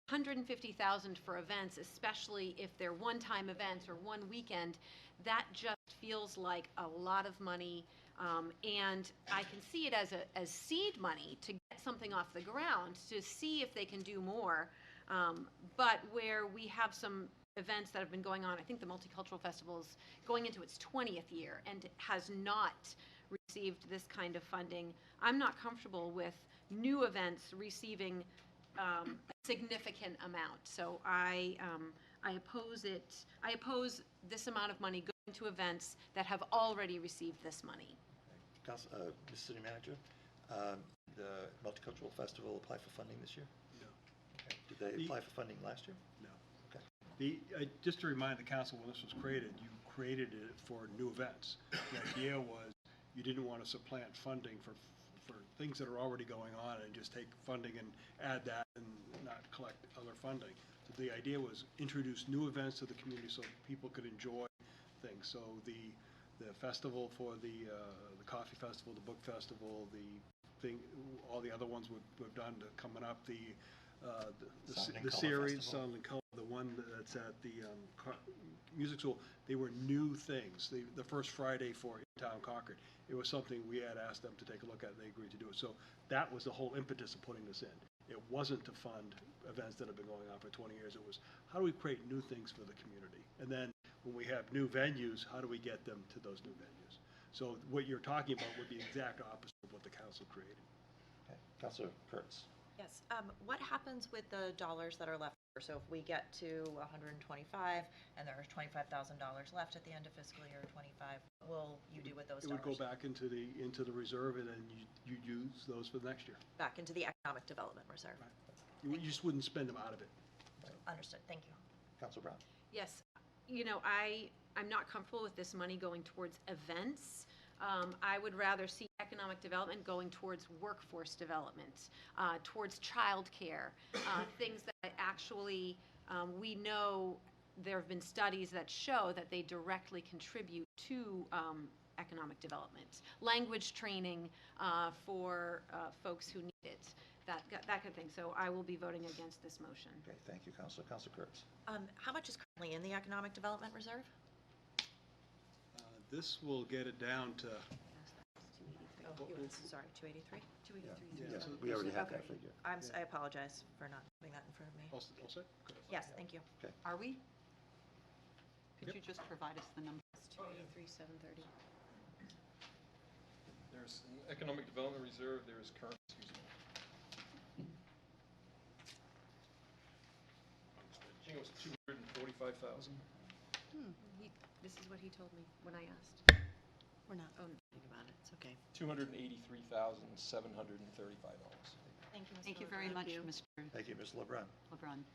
150,000 for events, especially if they're one-time events or one weekend, that just feels like a lot of money. And I can see it as seed money to get something off the ground, to see if they can do more. But where we have some events that have been going on, I think the Multicultural Festival is going into its 20th year and has not received this kind of funding. I'm not comfortable with new events receiving a significant amount. So I oppose it. I oppose this amount of money going to events that have already received this money. Mr. City Manager, the Multicultural Festival apply for funding this year? No. Okay. Did they apply for funding last year? No. Okay. Just to remind the council, when this was created, you created it for new events. The idea was you didn't want to supplant funding for things that are already going on and just take funding and add that and not collect other funding. So the idea was introduce new events to the community so people could enjoy things. So the festival for the coffee festival, the book festival, all the other ones we've done coming up, the series, Sound and Color, the one that's at the music school, they were new things. The first Friday for In Town Concord, it was something we had asked them to take a look at, and they agreed to do it. So that was the whole impetus of putting this in. It wasn't to fund events that have been going on for 20 years. It was, how do we create new things for the community? And then when we have new venues, how do we get them to those new venues? So what you're talking about would be the exact opposite of what the council created. Okay. Councilor Kurtz. Yes. What happens with the dollars that are left over? So if we get to 125 and there's $25,000 left at the end of fiscal year 25, what will you do with those It would dollars? go back into the reserve, and then you use those for the next year. Back into the economic development reserve. You just wouldn't spend them out of it. Understood. Thank you. Councilor Brown. Yes, you know, I'm not comfortable with this money going towards events. I would rather see economic development going towards workforce development, towards childcare, things that actually, we know there have been studies that show that they directly contribute to economic development. Language training for folks who need it, that kind of thing. So I will be voting against this motion. Okay, thank you, Councilor. Councilor Kurtz. How much is currently in the economic development reserve? This will get it down to, Sorry, 283? Yes, we already have that figure. I apologize for not having that in front of me. all set? Good. Yes, thank you. Okay. Are we? Could Yep. you just provide us the number? 283,730. There's an economic development reserve, there is current, excuse me. I think it was 245,000. This is what he told me when I asked. We're not thinking about it. It's okay. $283,735. Thank you, Ms. Thank you Miller. very much, you. Mr. Thank you, Ms. LeBrun. LeBrun.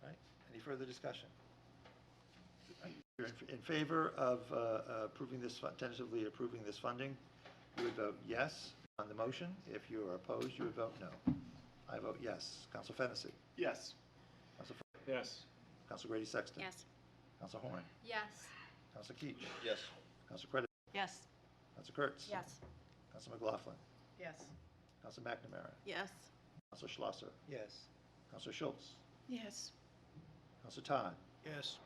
All right, any further discussion? You're in favor of approving this, tentatively approving this funding, you would vote yes on the motion. If you are opposed, you would vote no. I vote yes. Council Fennessy. Yes. Council Yes. Council Grady Sexton. Yes. Council Horn. Yes. Council Keach. Yes. Council Credit. Yes. Council Kurtz. Yes. Council McLaughlin. Yes. Council McNamara. Yes. Council Schlosser. Yes. Council Schultz. Yes. Council Todd. Yes.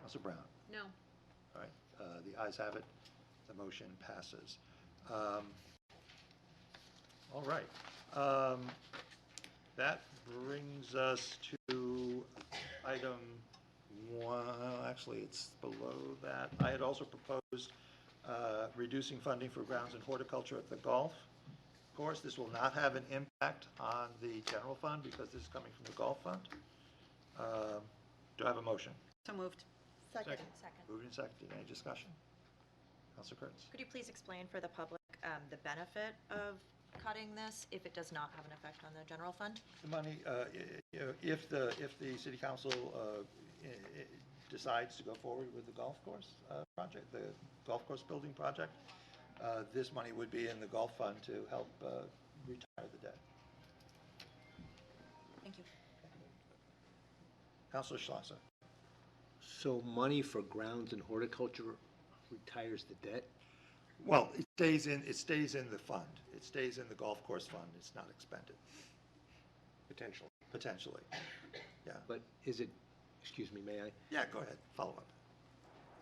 Council Brown. No. All right, the ayes have it. The motion passes. All right. That brings us to item one. Actually, it's below that. I had also proposed reducing funding for grounds and horticulture at the golf course. This will not have an impact on the general fund because this is coming from the golf fund. Do I have a motion? So moved. Second. Moved and seconded. Any discussion? Councilor Kurtz. Could you please explain for the public the benefit of cutting this if it does not have an effect on the general fund? The money, if the city council decides to go forward with the golf course project, the golf course building project, this money would be in the golf fund to help retire the debt. Thank you. Councilor Schlosser. So money for grounds and horticulture retires the debt? Well, it stays in the fund. It stays in the golf course fund. It's not expended. Potentially. Potentially, yeah. But is it, excuse me, may I? Yeah, go ahead, follow up.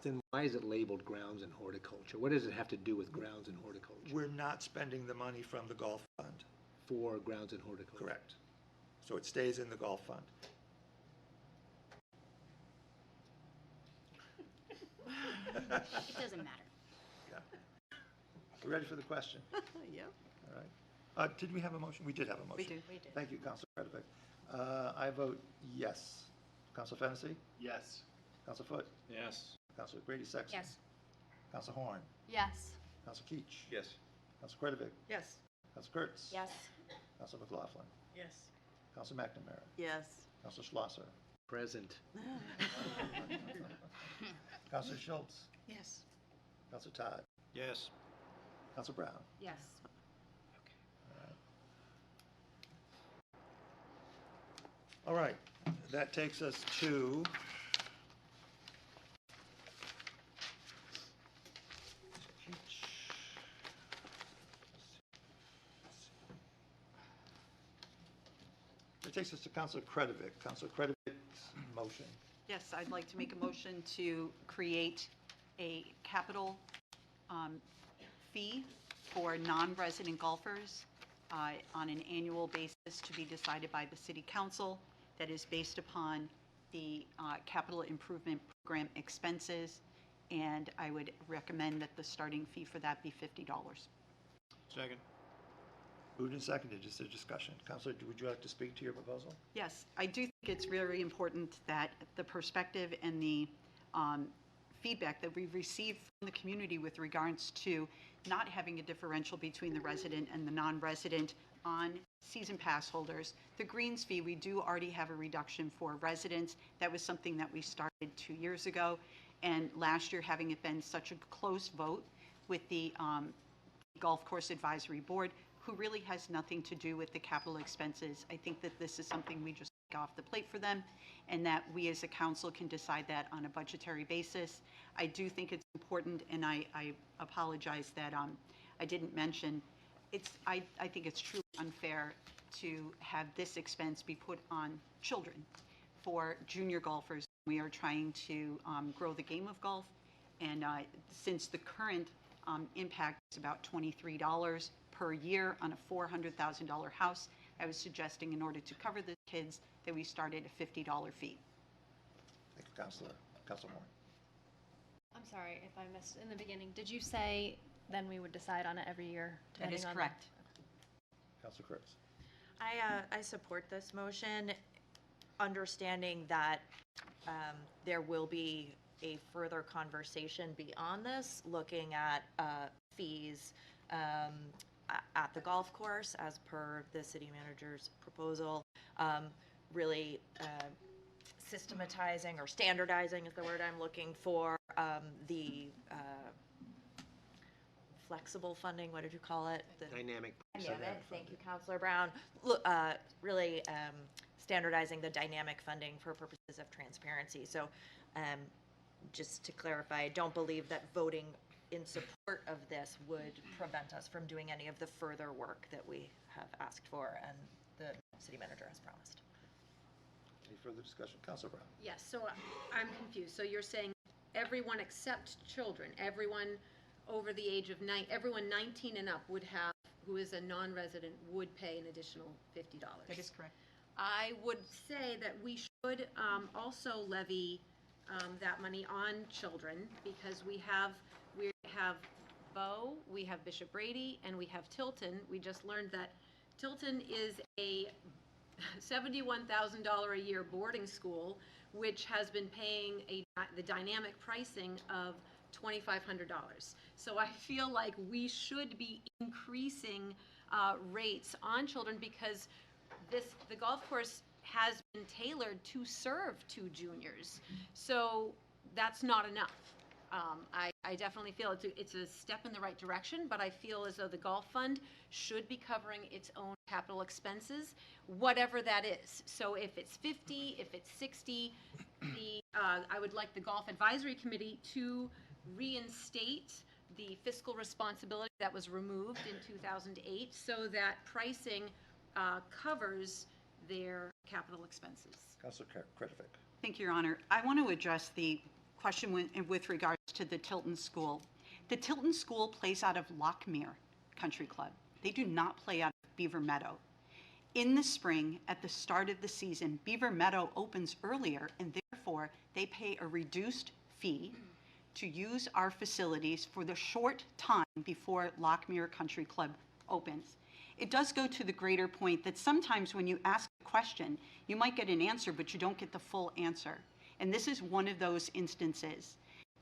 Then why is it labeled grounds and horticulture? What does it have to do with grounds and horticulture? We're not spending the money from the golf fund. For grounds and horticulture? Correct. So it stays in the golf fund. It doesn't matter. Yeah. We ready for the question? Yep. All right. Did we have a motion? We did have a motion. We did. Thank you, Councilor Kretovic. I vote yes. Councilor Fennessy? Yes. Councilor Foot? Yes. Councilor Grady Sexton? Yes. Councilor Horn? Yes. Councilor Keach? Yes. Councilor Kretovic? Yes. Councilor Kurtz? Yes. Councilor McLaughlin? Yes. Councilor McNamara? Yes. Councilor Schlosser? Present. Councilor Schultz? Yes. Councilor Todd? Yes. Councilor Brown? Yes. All right, that takes us to Councilor Kretovic. Councilor Kretovic's motion. Yes, I'd like to make a motion to create a capital fee for non-resident golfers on an annual basis to be decided by the city council that is based upon the capital improvement program expenses, and I would recommend that the starting fee for that be $50. Second. Moved and seconded. Is there discussion? Councilor, would you like to speak to your proposal? Yes, I do think it's very important that the perspective and the feedback that we've received from the community with regards to not having a differential between the resident and the non-resident on season pass holders. The greens fee, we do already have a reduction for residents. That was something that we started 2 years ago. And last year, having it been such a close vote with the Golf Course Advisory Board, who really has nothing to do with the capital expenses, I think that this is something we just take off the plate for them, and that we as a council can decide that on a budgetary basis. I do think it's important, and I apologize that I didn't mention, I think it's truly unfair to have this expense be put on children. For junior golfers, we are trying to grow the game of golf, and since the current impact is about $23 per year on a $400,000 house, I was suggesting in order to cover the kids that we started a $50 fee. Thank you, Councilor. Councilor Moore. I'm sorry if I missed in the beginning. Did you say then we would decide on it every year? That is depending on the- correct. Councilor Kurtz. I support this motion, understanding that there will be a further conversation beyond this, looking at fees at the golf course as per the city manager's proposal, really systematizing or standardizing is the word I'm looking for, the flexible funding, what did you call it? The Dynamic. Dynamic, thank you, Councilor Brown. Really standardizing the dynamic funding for purposes of transparency. So just to clarify, I don't believe that voting in support of this would prevent us from doing any of the further work that we have asked for and the city manager has promised. Any further discussion? Councilor Brown. Yes, so I'm confused. So you're saying everyone except children, everyone over the age of everyone 19 and up would have, who is a non-resident, would pay an additional $50? That is correct. I would say that we should also levy that money on children, because we have Bow, we have Bishop Brady, and we have Tilton. We just learned that Tilton is a $71,000 a year boarding school, which has been paying the dynamic pricing of $2,500. So I feel like we should be increasing rates on children because the golf course has been tailored to serve 2 juniors. So that's not enough. I definitely feel it's a step in the right direction, but I feel as though the golf fund should be covering its own capital expenses, whatever that is. So if it's 50, if it's 60, I would like the Golf Advisory Committee to reinstate the fiscal responsibility that was removed in 2008 so that pricing covers their capital expenses. Councilor Kretovic. Thank you, Your Honor. I want to address the question with regards to the Tilton School. The Tilton School plays out of Lockmere Country Club. They do not play out of Beaver Meadow. In the spring, at the start of the season, Beaver Meadow opens earlier, and therefore they pay a reduced fee to use our facilities for the short time before Lockmere Country Club opens. It does go to the greater point that sometimes when you ask a question, you might get an answer, but you don't get the full answer. And this is one of those instances.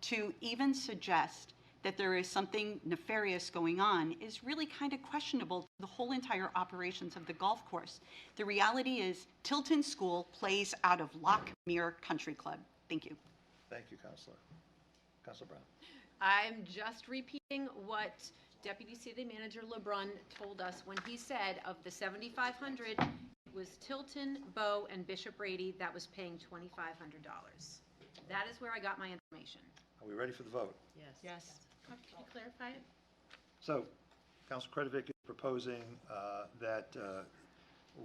To even suggest that there is something nefarious going on is really kind of questionable to the whole entire operations of the golf course. The reality is Tilton School plays out of Lockmere Country Club. Thank you. Thank you, Councilor. Councilor Brown. I'm just repeating what Deputy City Manager LeBrun told us when he said of the 7,500, it was Tilton, Bow, and Bishop Brady that was paying $2,500. That is where I got my information. Are we ready for the vote? Yes. Yes. Can you clarify it? So, Councilor Kretovic is proposing that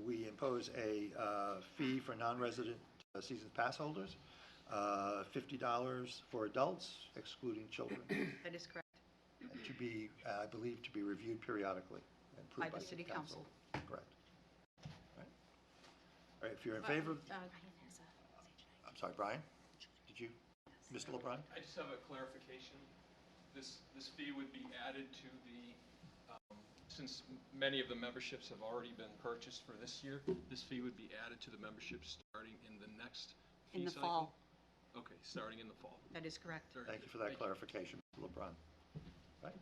we impose a fee for non-resident season pass holders, $50 for adults, excluding children. That is correct. And to be, I believe, to be reviewed periodically and approved By the City Council. Correct. All right, if you're in favor, I'm sorry, Brian, did you, Mr. LeBrun? I just have a clarification. This fee would be added to the, since many of the memberships have already been purchased for this year, this fee would be added to the memberships starting in the next fee In the cycle? fall. Okay, starting in the fall. That is correct. Very Thank good. you for that clarification, Mr. LeBrun. Right.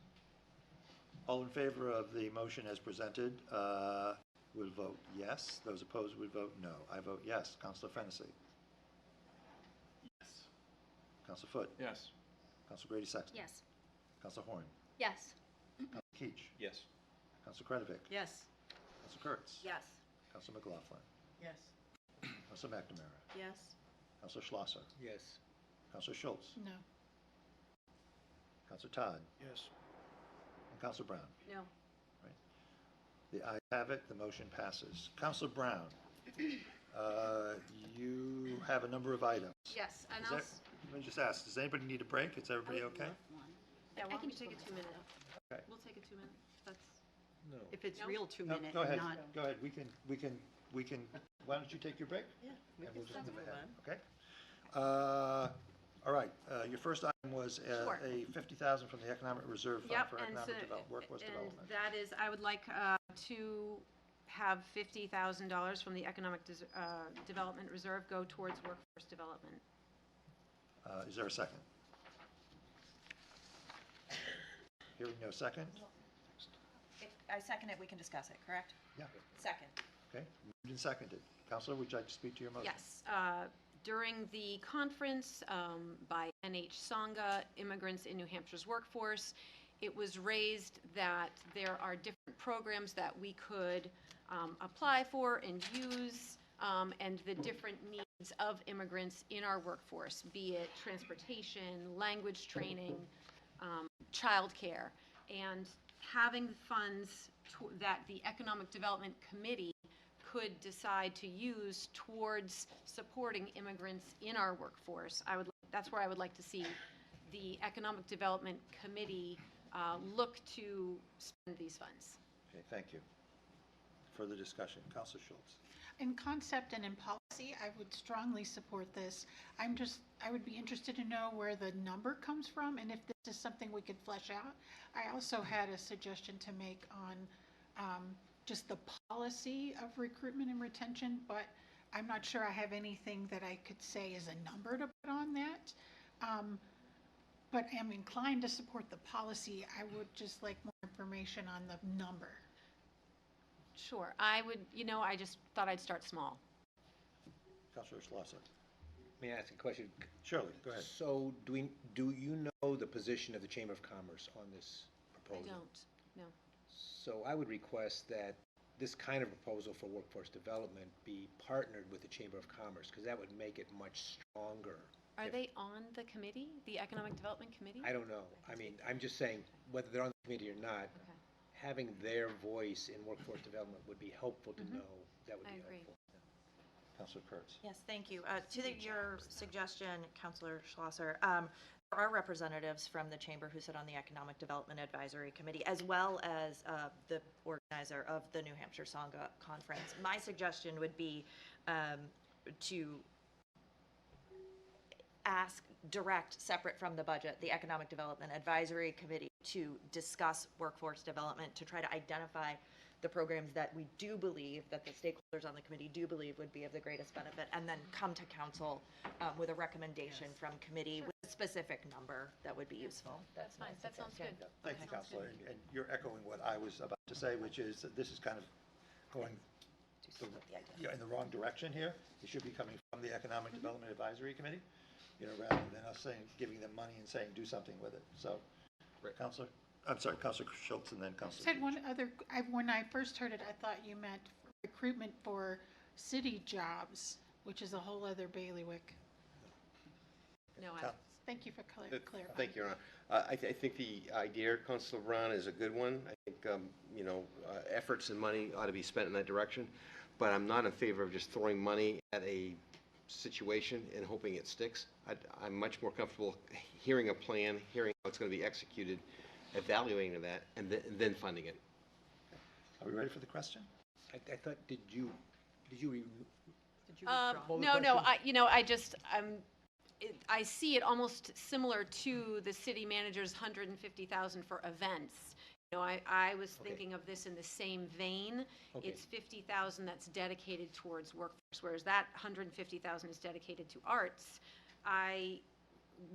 All in favor of the motion as presented would vote yes. Those opposed would vote no. I vote yes. Councilor Fennessy. Yes. Councilor Foote. Yes. Councilor Grady Sexton. Yes. Councilor Horn. Yes. Councilor Keach. Yes. Councilor Kretovic. Yes. Councilor Kurtz. Yes. Councilor McLaughlin. Yes. Councilor McNamara. Yes. Councilor Schlosser. Yes. Councilor Schultz. No. Councilor Todd. Yes. And Councilor Brown. No. The ayes have it, the motion passes. Councilor Brown, you have a number of items. Yes, and Is I'll, that- Let me just ask, does anybody need a break? Is everybody okay? yeah, why don't we take a 2-minute? Okay. We'll take a 2-minute. That's, No. If it's No? real 2-minute, Go ahead, not. go ahead. We can, why don't you take your break? Yeah. We And can we'll just still move move ahead, on. okay? All right, your first item was Sure. a $50,000 from the Economic Reserve Fund yep, for and Economic so, Workforce and Development. that is, I would like to have $50,000 from the Economic Development Reserve go towards workforce development. Is there a second? Hearing no second? If I second it, we can discuss it, correct? Yeah. Second. Okay, moved and seconded. Counselor, would you like to speak to your motion? Yes. During the conference by NH Sangha, Immigrants in New Hampshire's Workforce, it was raised that there are different programs that we could apply for and use, and the different needs of immigrants in our workforce, be it transportation, language training, childcare, and having funds that the Economic Development Committee could decide to use towards supporting immigrants in our workforce. That's where I would like to see the Economic Development Committee look to spend these funds. Okay, thank you. Further discussion, Counselor Schultz. In concept and in policy, I would strongly support this. I would be interested to know where the number comes from and if this is something we could flesh out. I also had a suggestion to make on just the policy of recruitment and retention, but I'm not sure I have anything that I could say as a number to put on that. But am inclined to support the policy. I would just like more information on the number. Sure, I would, I just thought I'd start small. Counselor Schlosser. May I ask a question? Surely, go ahead. So do you know the position of the Chamber of Commerce on this proposal? I don't, no. So I would request that this kind of proposal for workforce development be partnered with the Chamber of Commerce, because that would make it much stronger. Are they on the committee, the Economic Development Committee? I don't know. I mean, I'm just saying, whether they're on the committee or not, having their voice in workforce development would be helpful to know. That would be helpful. Counselor Kurtz. Yes, thank you. Your suggestion, Councilor Schlosser, there are representatives from the Chamber who sit on the Economic Development Advisory Committee, as well as the organizer of the New Hampshire Sangha Conference. My suggestion would be to direct, separate from the budget, the Economic Development Advisory Committee to discuss workforce development, to try to identify the programs that we do believe, that the stakeholders on the committee do believe would be of the greatest benefit, and then come to council with a recommendation from committee with a specific number that would be useful. That's fine, that sounds good. Thank you, Counselor, and you're echoing what I was about to say, which is that this is kind of going in the wrong direction here. It should be coming from the Economic Development Advisory Committee, rather than us saying, giving them money and saying, do something with it. So, Counselor, I'm sorry, Counselor Schultz and then Counselor. Said one other, when I first heard it, I thought you meant recruitment for city jobs, which is a whole other bailiwick. No, Thank you for clarifying. Thank you, Your Honor. I think the idea, Councilor Brown, is a good one. I think, efforts and money ought to be spent in that direction, but I'm not in favor of just throwing money at a situation and hoping it sticks. I'm much more comfortable hearing a plan, hearing how it's going to be executed, evaluating that, and then funding it. Are we ready for the question? I thought, did you No, I see it almost similar to the city manager's $150,000 for events. I was thinking of this in the same vein. Okay. It's $50,000 that's dedicated towards workforce, whereas that $150,000 is dedicated to arts. I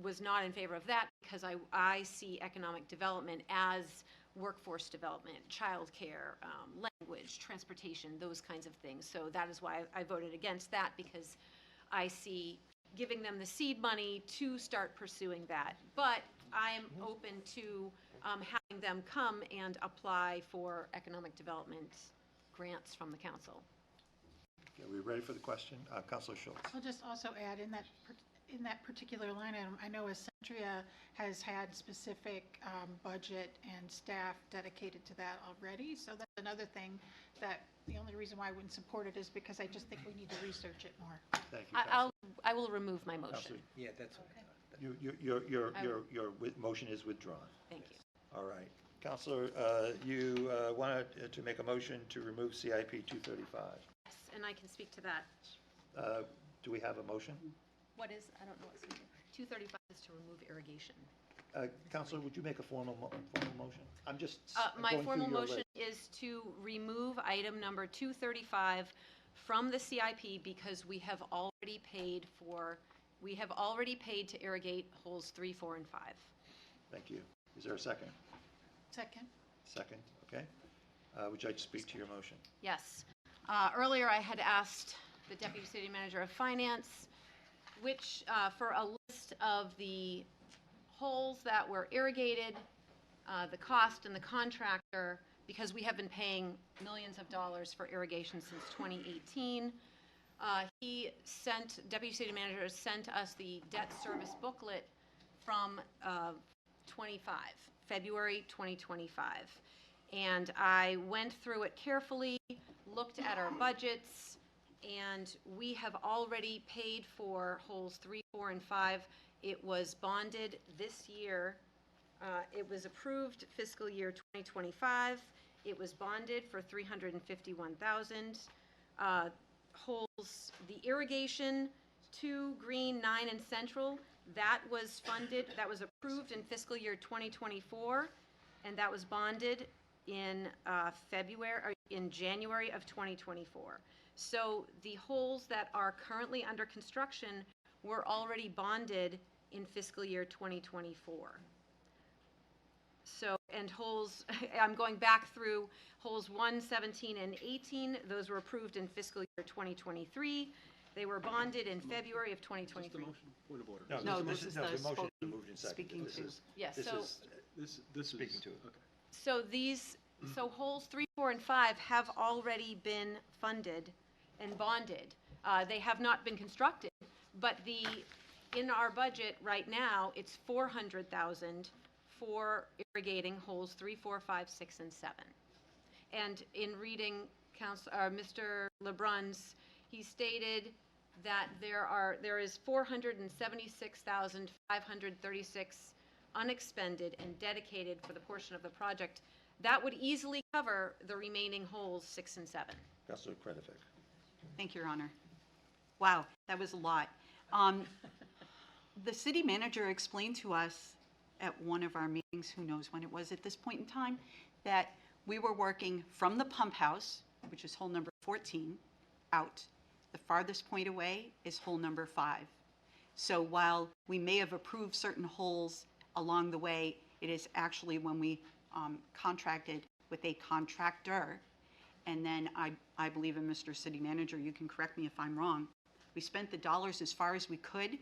was not in favor of that because I see economic development as workforce development, childcare, language, transportation, those kinds of things. So that is why I voted against that, because I see giving them the seed money to start pursuing that. But I am open to having them come and apply for economic development grants from the council. Are we ready for the question? Counselor Schultz. I'll just also add, in that particular line item, I know Essentia has had specific budget and staff dedicated to that already, so that's another thing that the only reason why I wouldn't support it is because I just think we need to research it more. Thank you, I will remove my motion. Yeah, that's okay. Your motion is withdrawn. Thank you. All right. Counselor, you wanted to make a motion to remove CIP 235. Yes, and I can speak to that. Do we have a motion? What is, I don't know what's, 235 is to remove irrigation. Counselor, would you make a formal motion? I'm just My going formal through your motion list. is to remove item number 235 from the CIP because we have already paid to irrigate holes 3, 4, and 5. Thank you. Is there a second? Second. Second, okay. Would you like to speak to your motion? Yes. Earlier, I had asked the Deputy City Manager of Finance for a list of the holes that were irrigated, the cost and the contractor, because we have been paying millions of dollars for irrigation since 2018. Deputy City Manager sent us the debt service booklet from February 2025. And I went through it carefully, looked at our budgets, and we have already paid for holes 3, 4, and 5. It was bonded this year. It was approved fiscal year 2025. It was bonded for $351,000. Holes, the irrigation, 2, Green, 9, and Central, that was funded, that was approved in fiscal year 2024, and that was bonded in January of 2024. So the holes that are currently under construction were already bonded in fiscal year 2024. So, and holes, I'm going back through holes 1, 17, and 18. Those were approved in fiscal year 2023. They were bonded in February of 2023. Point of order. No, this is the motion is spoken- moved and seconded. speaking This to. is- Yes, This so- is This is. speaking to it. Okay. So these, so holes 3, 4, and 5 have already been funded and bonded. They have not been constructed, but in our budget right now, it's $400,000 for irrigating holes 3, 4, 5, 6, and 7. And in reading Mr. LeBrun's, he stated that there is $476,536 unexpended and dedicated for the portion of the project. That would easily cover the remaining holes 6 and 7. Councilor Kretovic. Thank you, Your Honor. Wow, that was a lot. The city manager explained to us at one of our meetings, who knows when it was at this point in time, that we were working from the pump house, which is hole number 14, out. The farthest point away is hole number 5. So while we may have approved certain holes along the way, it is actually when we contracted with a contractor, and then I believe in Mr. City Manager, you can correct me if I'm wrong, we spent the dollars as far as we could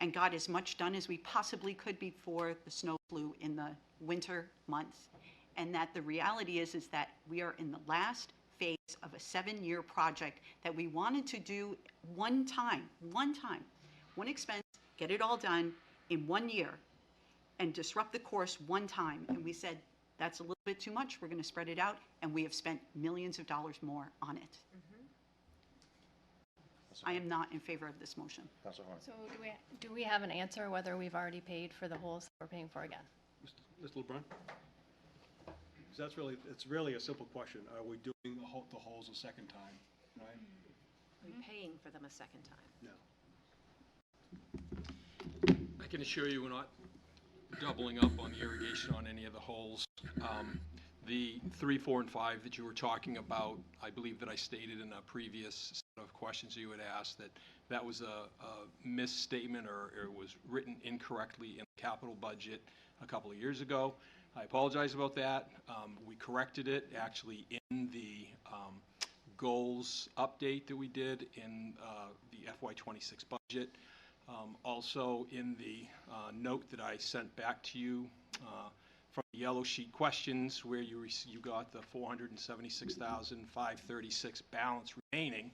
and got as much done as we possibly could before the snow flew in the winter months. And that the reality is that we are in the last phase of a 7-year project that we wanted to do one time, one expense, get it all done in 1 year and disrupt the course one time. And we said, that's a little bit too much. We're going to spread it out. And we have spent millions of dollars more on it. I am not in favor of this motion. Councilor Horn. So do we have an answer whether we've already paid for the holes that we're paying for again? Mr. LeBrun? So it's really a simple question. Are we doing the holes a second time, right? Are we paying for them a second time? No. I can assure you we're not doubling up on the irrigation on any of the holes. The 3, 4, and 5 that you were talking about, I believe that I stated in a previous set of questions you had asked that was a misstatement or it was written incorrectly in the capital budget a couple of years ago. I apologize about that. We corrected it actually in the goals update that we did in the FY26 budget. Also in the note that I sent back to you from the yellow sheet questions where you got the $476,536 balance remaining.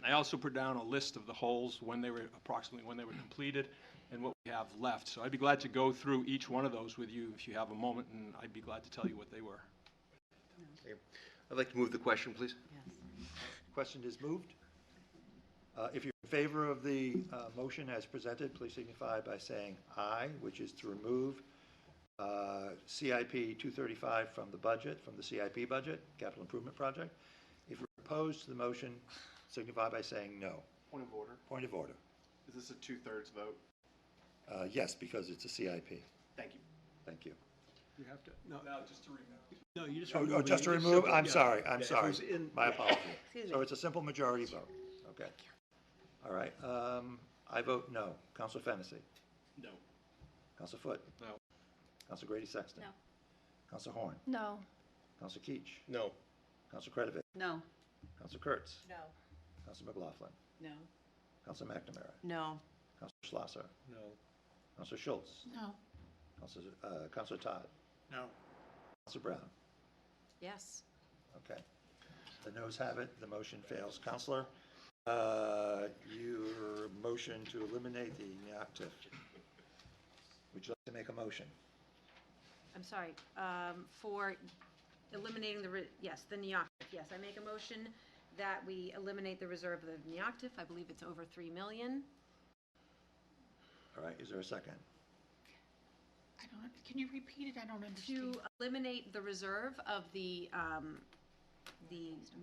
I also put down a list of the holes approximately when they were completed and what we have left. So I'd be glad to go through each one of those with you if you have a moment, and I'd be glad to tell you what they were. I'd like to move the question, please. Question is moved. If you're in favor of the motion as presented, please signify by saying aye, which is to remove CIP 235 from the budget, from the CIP budget, capital improvement project. If you're opposed to the motion, signify by saying no. Point of order. Point of order. Is this a 2/3 vote? Yes, because it's a CIP. Thank you. Thank you. You have to, no. Now, just to remove. No, you just. Oh, just to it's remove? simple, I'm yeah. sorry, Yeah, I'm if it sorry. was in- My apologies. Excuse me. So it's a simple majority vote. Okay. All right. I vote no. Councilor Fennessy. No. Councilor Foot. No. Councilor Grady Sexton. No. Councilor Horn. No. Councilor Keach. No. Councilor Kretovic. No. Councilor Kurtz. No. Councilor McLaughlin. No. Councilor McNamara. No. Councilor Schlosser. No. Councilor Schultz. No. Councilor Todd. No. Councilor Brown. Yes. Okay. The noes have it. The motion fails. Councilor, your motion to eliminate the inactive. Would you like to make a motion? I'm sorry, for eliminating the NEOCTIF. Yes, I make a motion that we eliminate the reserve of the NEOCTIF. I believe it's over 3 million. All right, is there a second? I don't, can you repeat it? I don't understand. To eliminate the reserve of the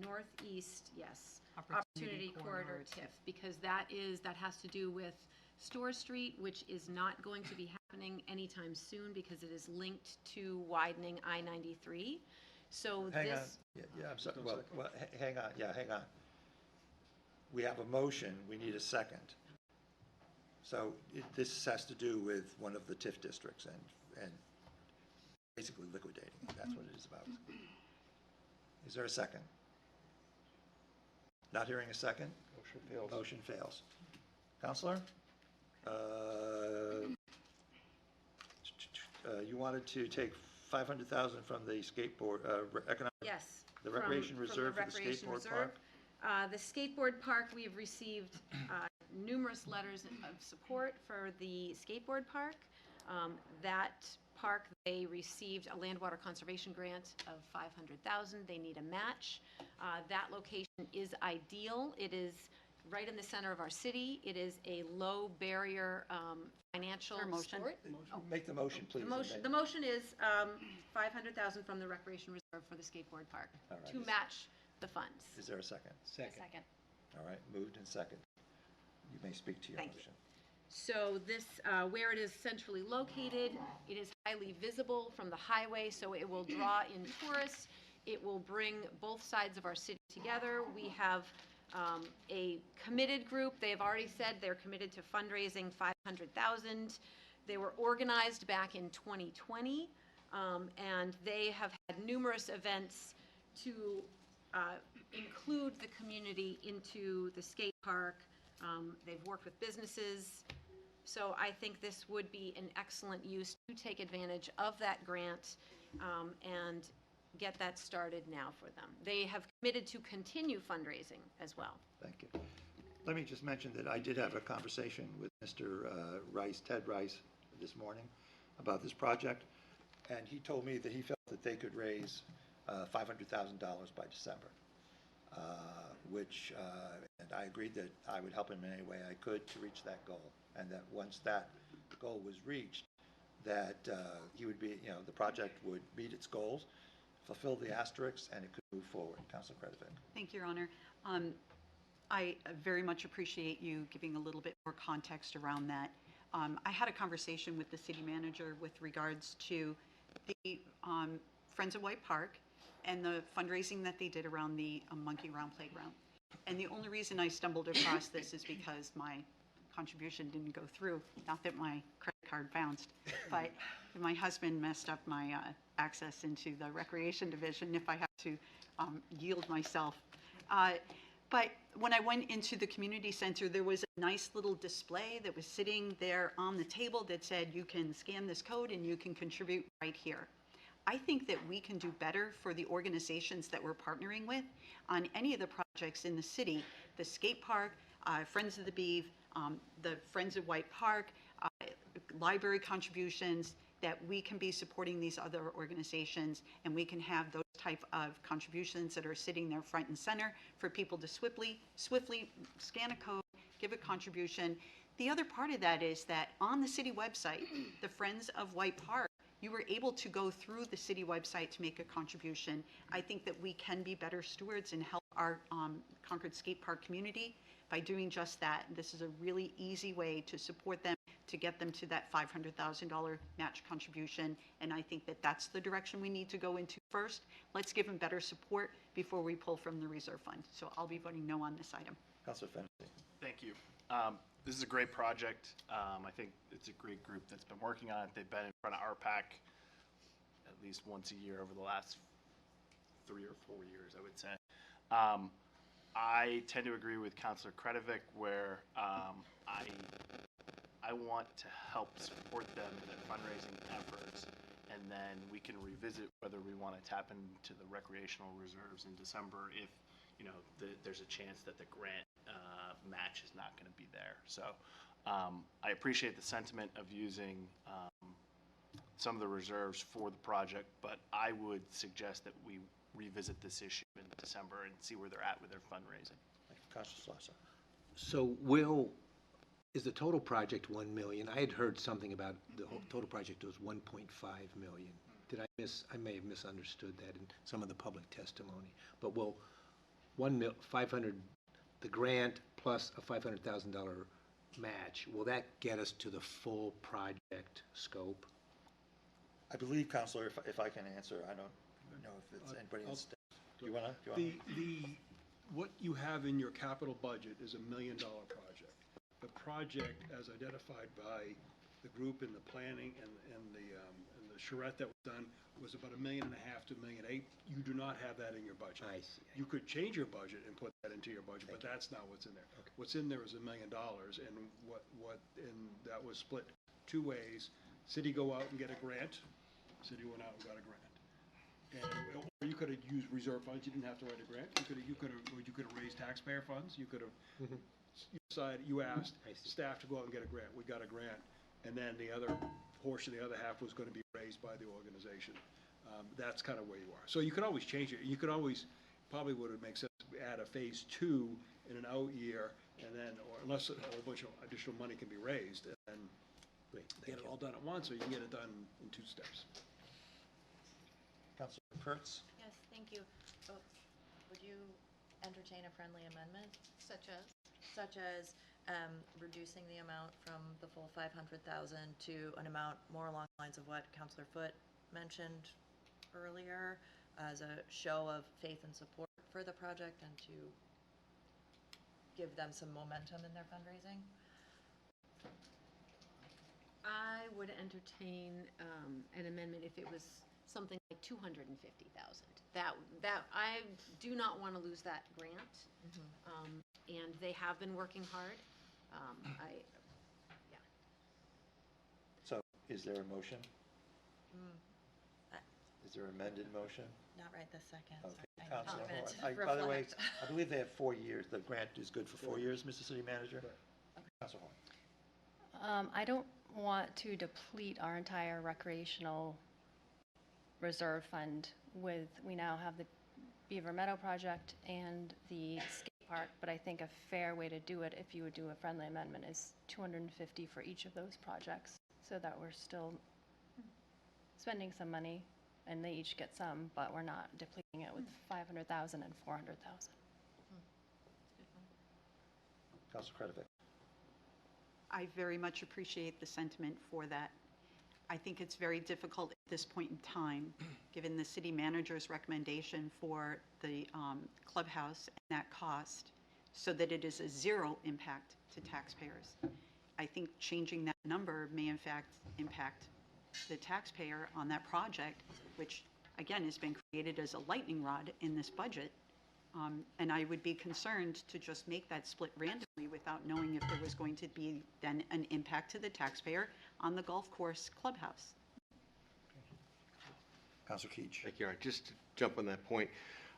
northeast, yes, Opportunity Corridor TIF, because that has to do with Store Street, which is not going to be happening anytime soon because it is linked to widening I-93. So Hang on. this, Yeah, I'm sorry. Well, hang on. Yeah, hang on. We have a motion. We need a second. So this has to do with one of the TIF districts, and basically liquidating it. That's what it is about. Is there a second? Not hearing a second? Motion fails. Motion fails. Counselor? You wanted to take 500,000 from the skateboard, economic, Yes. the from- recreation from reserve for the recreation skateboard reserve. park? The skateboard park, we have received numerous letters of support for the skateboard park. That park, they received a land water conservation grant of 500,000. They need a match. That location is ideal. It is right in the center of our city. It is a low barrier financial motion? sport. Make the motion, please. The motion is 500,000 from the recreation reserve for the skateboard park All right. to match the funds. Is there a second? Second. All right, moved and second. You may speak to your Thank you. motion. So this, where it is centrally located, it is highly visible from the highway, so it will draw in tourists. It will bring both sides of our city together. We have a committed group. They have already said they're committed to fundraising 500,000. They were organized back in 2020, and they have had numerous events to include the community into the skate park. They've worked with businesses. So I think this would be an excellent use to take advantage of that grant and get that started now for them. They have committed to continue fundraising as well. Thank you. Let me just mention that I did have a conversation with Mr. Rice, Ted Rice, this morning about this project, and he told me that he felt that they could raise $500,000 by December, and I agreed that I would help him in any way I could to reach that goal, and that once that goal was reached, that he would be, the project would meet its goals, fulfill the asterisks, and it could move forward. Councilor Kretovic. Thank you, Your Honor. I very much appreciate you giving a little bit more context around that. I had a conversation with the city manager with regards to the Friends of White Park and the fundraising that they did around the Monkey Round Playground. And the only reason I stumbled across this is because my contribution didn't go through. Not that my credit card bounced, but my husband messed up my access into the recreation division if I have to yield myself. But when I went into the community center, there was a nice little display that was sitting there on the table that said, you can scan this code and you can contribute right here. I think that we can do better for the organizations that we're partnering with on any of the projects in the city, the skate park, Friends of the Beeve, the Friends of White Park, library contributions, that we can be supporting these other organizations, and we can have those type of contributions that are sitting there front and center for people to swiftly scan a code, give a contribution. The other part of that is that on the city website, the Friends of White Park, you were able to go through the city website to make a contribution. I think that we can be better stewards and help our Concord Skate Park community by doing just that. This is a really easy way to support them, to get them to that $500,000 match contribution. And I think that that's the direction we need to go into first. Let's give them better support before we pull from the reserve fund. So I'll be voting no on this item. Councilor Fennessy. Thank you. This is a great project. I think it's a great group that's been working on it. They've been in front of RPAC at least once a year over the last 3 or 4 years, I would say. I tend to agree with Councilor Kretovic where I want to help support them in their fundraising efforts, and then we can revisit whether we want to tap into the recreational reserves in December if, there's a chance that the grant match is not going to be there. So I appreciate the sentiment of using some of the reserves for the project, but I would suggest that we revisit this issue in December and see where they're at with their fundraising. Councilor Slosser. So is the total project 1 million? I had heard something about the whole total project was 1.5 million. I may have misunderstood that in some of the public testimony. But will 500, the grant plus a $500,000 match, will that get us to the full project scope? I believe, Councilor, if I can answer, I don't know if it's anybody else. Do you want to? What you have in your capital budget is $1 million project. The project, as identified by the group in the planning and the charrette that was done was about $1.5 million to $1.8 million. You do not have that in your budget. I see. You could change your budget and put that into your budget, but that's not what's in there. What's in there is $1 million, and and that was split two ways. City go out and get a grant, city went out and got a grant. And, or you could have used reserve funds, you didn't have to write a grant, you could have raised taxpayer funds, you could have, you asked staff to go out and get a grant, we got a grant, and then the other portion, the other half was gonna be raised by the organization. That's kind of where you are. So you could always change it, you could always, probably would it make sense, to add a phase 2 in an out year, and then, or unless a whole bunch of additional money can be raised, and then get it all done at once, or you can get it done in 2 steps. Councilor Kurtz? Yes, thank you. Oh, would you entertain a friendly amendment? Such as? Such as reducing the amount from the full 500,000 to an amount more along the lines of what Councilor Foote mentioned earlier, as a show of faith and support for the project and to give them some momentum in their fundraising? I would entertain an amendment if it was something like 250,000. That I do not want to lose that grant, and they have been working hard. So is there a motion? Is there an amended motion? Not right this second. Okay. Sorry. I need a Councilor minute Horn. to By the way, reflect. I believe they have 4 years. The grant is good for 4 years, Mr. City Manager? Councilor Horn. I don't want to deplete our entire recreational reserve fund we now have the Beaver Meadow project and the skate park, but I think a fair way to do it, if you would do a friendly amendment, is 250 for each of those projects, so that we're still spending some money, and they each get some, but we're not depleting it with 500,000 and 400,000. Councilor Kretovic. I very much appreciate the sentiment for that. I think it's very difficult at this point in time, given the city manager's recommendation for the clubhouse and that cost, so that it is a 0 impact to taxpayers. I think changing that number may in fact impact the taxpayer on that project, which again has been created as a lightning rod in this budget. And I would be concerned to just make that split randomly without knowing if there was going to be then an impact to the taxpayer on the golf course clubhouse. Councilor Keach. Thank you, Art. Just to jump on that point,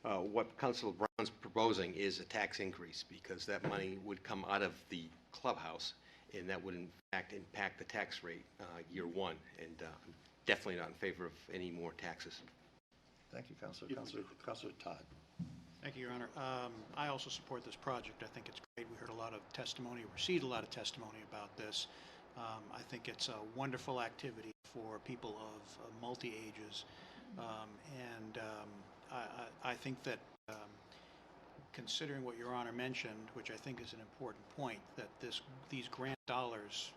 what Councilor Brown's proposing is a tax increase, because that money would come out of the clubhouse, and that would in fact impact the tax rate year 1, and I'm definitely not in favor of any more taxes. Thank you, Councilor. Councilor Todd. Thank you, Your Honor. I also support this project. I think it's great. We heard a lot of testimony, received a lot of testimony about this. I think it's a wonderful activity for people of multi-ages. I think that considering what Your Honor mentioned, which I think is an important point, that these grant dollars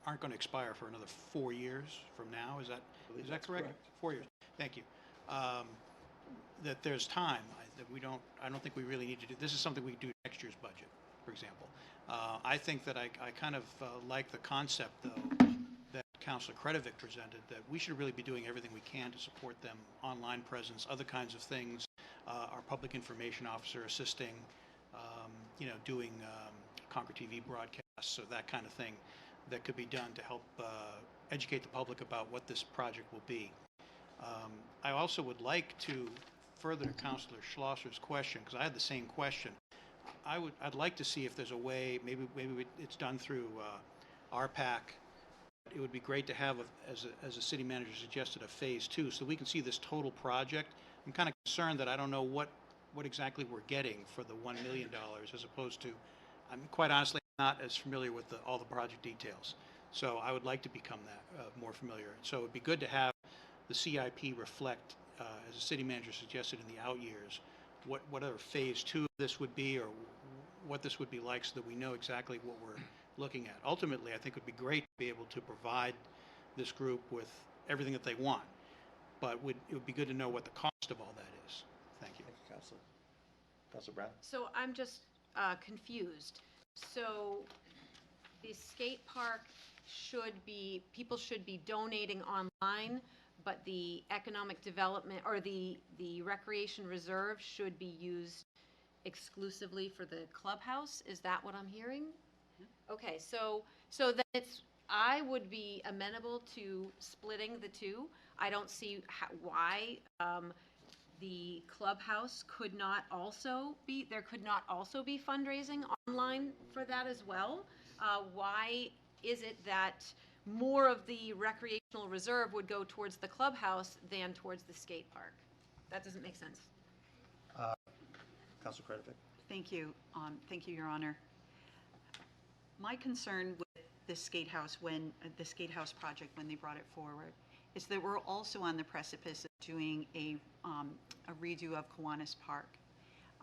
aren't going to expire for another 4 years from now. Is that correct? 4 years. Thank you. That there's time. I don't think we really need to do. This is something we do next year's budget, for example. I think that I kind of like the concept, though, that Councilor Kretovic presented, that we should really be doing everything we can to support them, online presence, other kinds of things, our public information officer assisting, doing Concord TV broadcasts, so that kind of thing that could be done to help educate the public about what this project will be. I also would like to further Councilor Schlosser's question, because I had the same question. I'd like to see if there's a way, maybe it's done through RPAC. It would be great to have, as a city manager suggested, a phase 2, so we can see this total project. I'm kind of concerned that I don't know what exactly we're getting for the $1 million, as opposed to, I'm quite honestly not as familiar with all the project details. So I would like to become that more familiar. So it'd be good to have the CIP reflect, as a city manager suggested in the out years, whatever phase 2 of this would be, or what this would be like, so that we know exactly what we're looking at. Ultimately, I think it would be great to be able to provide this group with everything that they want, but it would be good to know what the cost of all that is. Thank you. Thank you, Councilor. Councilor Brown. So I'm just confused. So the skate park people should be donating online but the economic development, or the recreation reserve should be used exclusively for the clubhouse? Is that what I'm hearing? Okay, so then I would be amenable to splitting the two. I don't see why the clubhouse could not also be, there could not also be fundraising online for that as well. Why is it that more of the recreational reserve would go towards the clubhouse than towards the skate park? That doesn't make sense. Council Kretovic? Thank you. Thank you, Your Honor. My concern with the skate house project when they brought it forward is that we're also on the precipice of doing a redo of Kiwanis Park.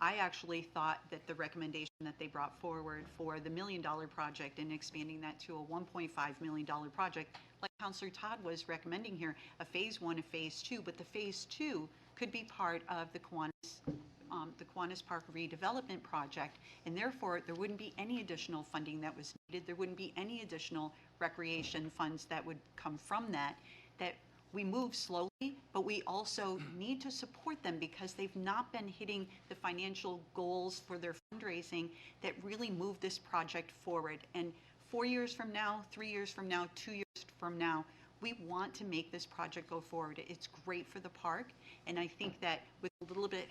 I actually thought that the recommendation that they brought forward for the $1 million project and expanding that to a $1.5 million project, like Councilor Todd was recommending here, a phase 1, a phase 2, but the phase 2 could be part of the Kiwanis Park redevelopment project, and therefore there wouldn't be any additional funding that was needed. There wouldn't be any additional recreation funds that would come from that. That we move slowly, but we also need to support them because they've not been hitting the financial goals for their fundraising that really move this project forward. And 4 years from now, 3 years from now, 2 years from now, we want to make this project go forward. It's great for the park, and I think that with a little bit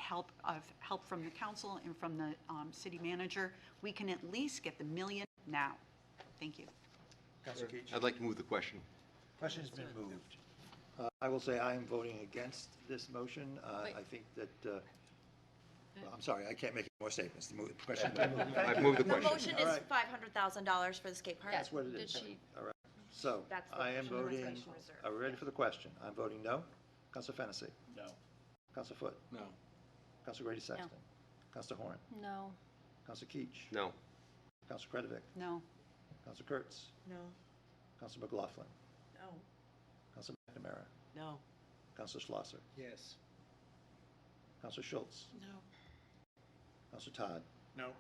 of help from the council and from the city manager, we can at least get the $1 million now. Thank you. Councilor Keach? I'd like to move the question. Question's been moved. I will say I am voting against this motion. I think that, well, I'm sorry, I can't make any more statements. The question. I've moved the The question. motion is $500,000 for the skate park. That's what it is. All right. So That's the I am question, the voting, recreation reserve. are we ready for the question? I'm voting no. Councilor Fennessy? No. Councilor Foot? No. Councilor Grady Sexton? Councilor Horn? No. Councilor Keach? No. Councilor Kretovic? No. Councilor Kurtz? No. Councilor McLaughlin? No. Councilor McNamara? No. Councilor Schlosser? Yes. Councilor Schultz? No. Councilor Todd? No.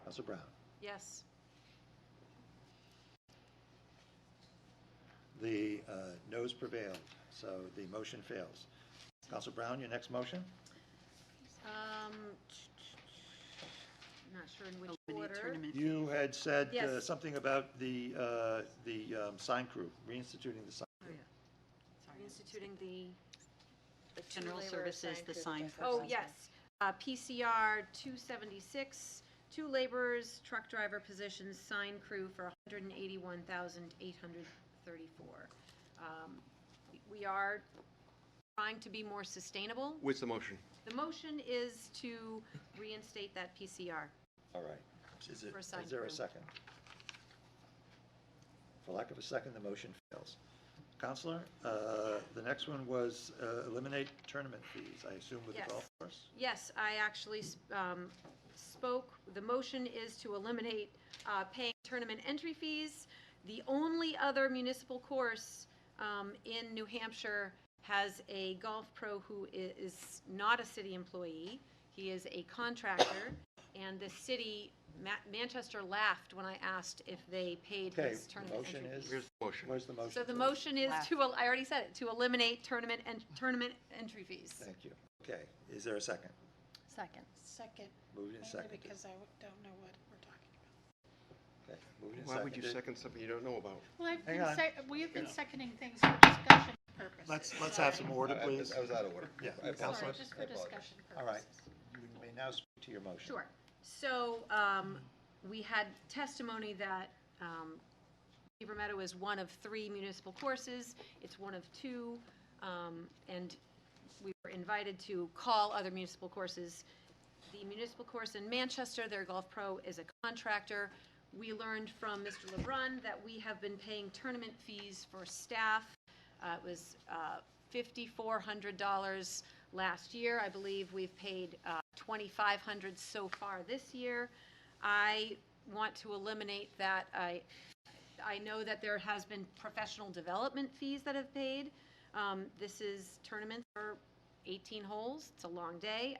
Councilor Brown? Yes. The noes prevailed, so the motion fails. Councilor Brown, your next motion? Not sure in which Eliminate order. tournament You fees. had said Yes. something about the sign crew, reinstituting the sign Oh, crew. yeah. Sorry. Instituting the General services, the sign for. Oh, yes. PCR 276, 2 laborers, truck driver positions, sign crew for $181,834. We are trying to be more sustainable. What's the motion? The motion is to reinstate that PCR. All right. Is For a sign there a crew. second? For lack of a second, the motion fails. Counselor, the next one was eliminate tournament fees, I assume with the Yes. golf course? Yes, I actually spoke. The motion is to eliminate paying tournament entry fees. The only other municipal course in New Hampshire has a golf pro who is not a city employee. He is a contractor, and the city, Manchester, laughed when I asked if they paid Okay, his the tournament motion entry is, fees. Here's the motion. where's the motion? So the please? motion is Laugh. to, I already said it, to eliminate tournament entry fees. Thank you. Okay, is there a second? Second. Second, Moved and only seconded. because I don't know what we're talking about. Okay, moved and Why would you seconded. second something you don't know about? Well, Hang on. we've been seconding things for discussion purposes. Let's have some order, please. I was out of order. Yeah, I Sorry, Counselor? just for discussion purposes. All right, you may now speak to your motion. Sure. So, we had testimony that Beaver Meadow is one of 3 municipal courses. It's one of 2, and we were invited to call other municipal courses. The municipal course in Manchester, their golf pro is a contractor. We learned from Mr. LeBrun that we have been paying tournament fees for staff. It was $5,400 last year. I believe we've paid $2,500 so far this year. I want to eliminate that. I know that there has been professional development fees that have paid. This is tournaments for 18 holes. It's a long day.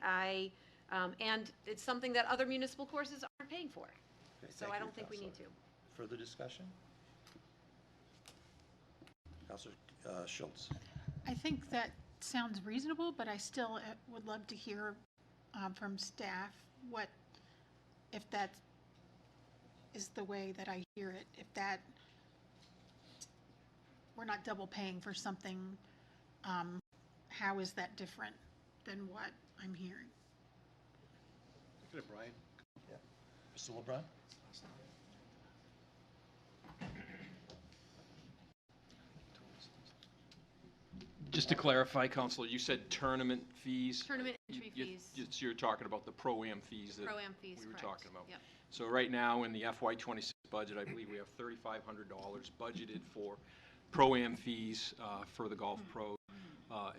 And it's something that other municipal courses aren't paying for. Okay, So thank I you, don't think we need to. Counselor. Further discussion? Counselor Schultz? I think that sounds reasonable, but I still would love to hear from staff what, if that is the way that I hear it, if that, we're not double paying for something, how is that different than what I'm hearing? Look at Brian. Yeah. Mr. LeBrun? Just to clarify, Counselor, you said tournament fees? Tournament entry fees. You're talking about the pro-am fees that Pro-am fees, we were correct. talking about. Yep. So right now, in the FY26 budget, I believe we have $3,500 budgeted for pro-am fees for the golf pros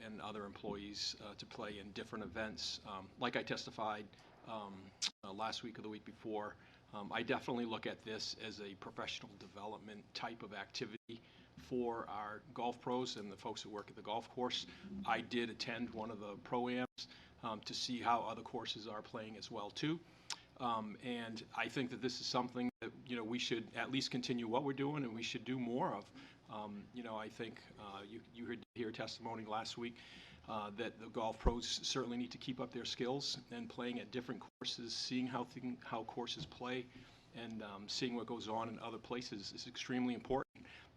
and other employees to play in different events. Like I testified last week or the week before, I definitely look at this as a professional development type of activity for our golf pros and the folks who work at the golf course. I did attend one of the pro-ams to see how other courses are playing as well too. And I think that this is something that, you know, we should at least continue what we're doing and we should do more of. You know, I think you heard hear testimony last week that the golf pros certainly need to keep up their skills and playing at different courses, seeing how courses play and seeing what goes on in other places is extremely important.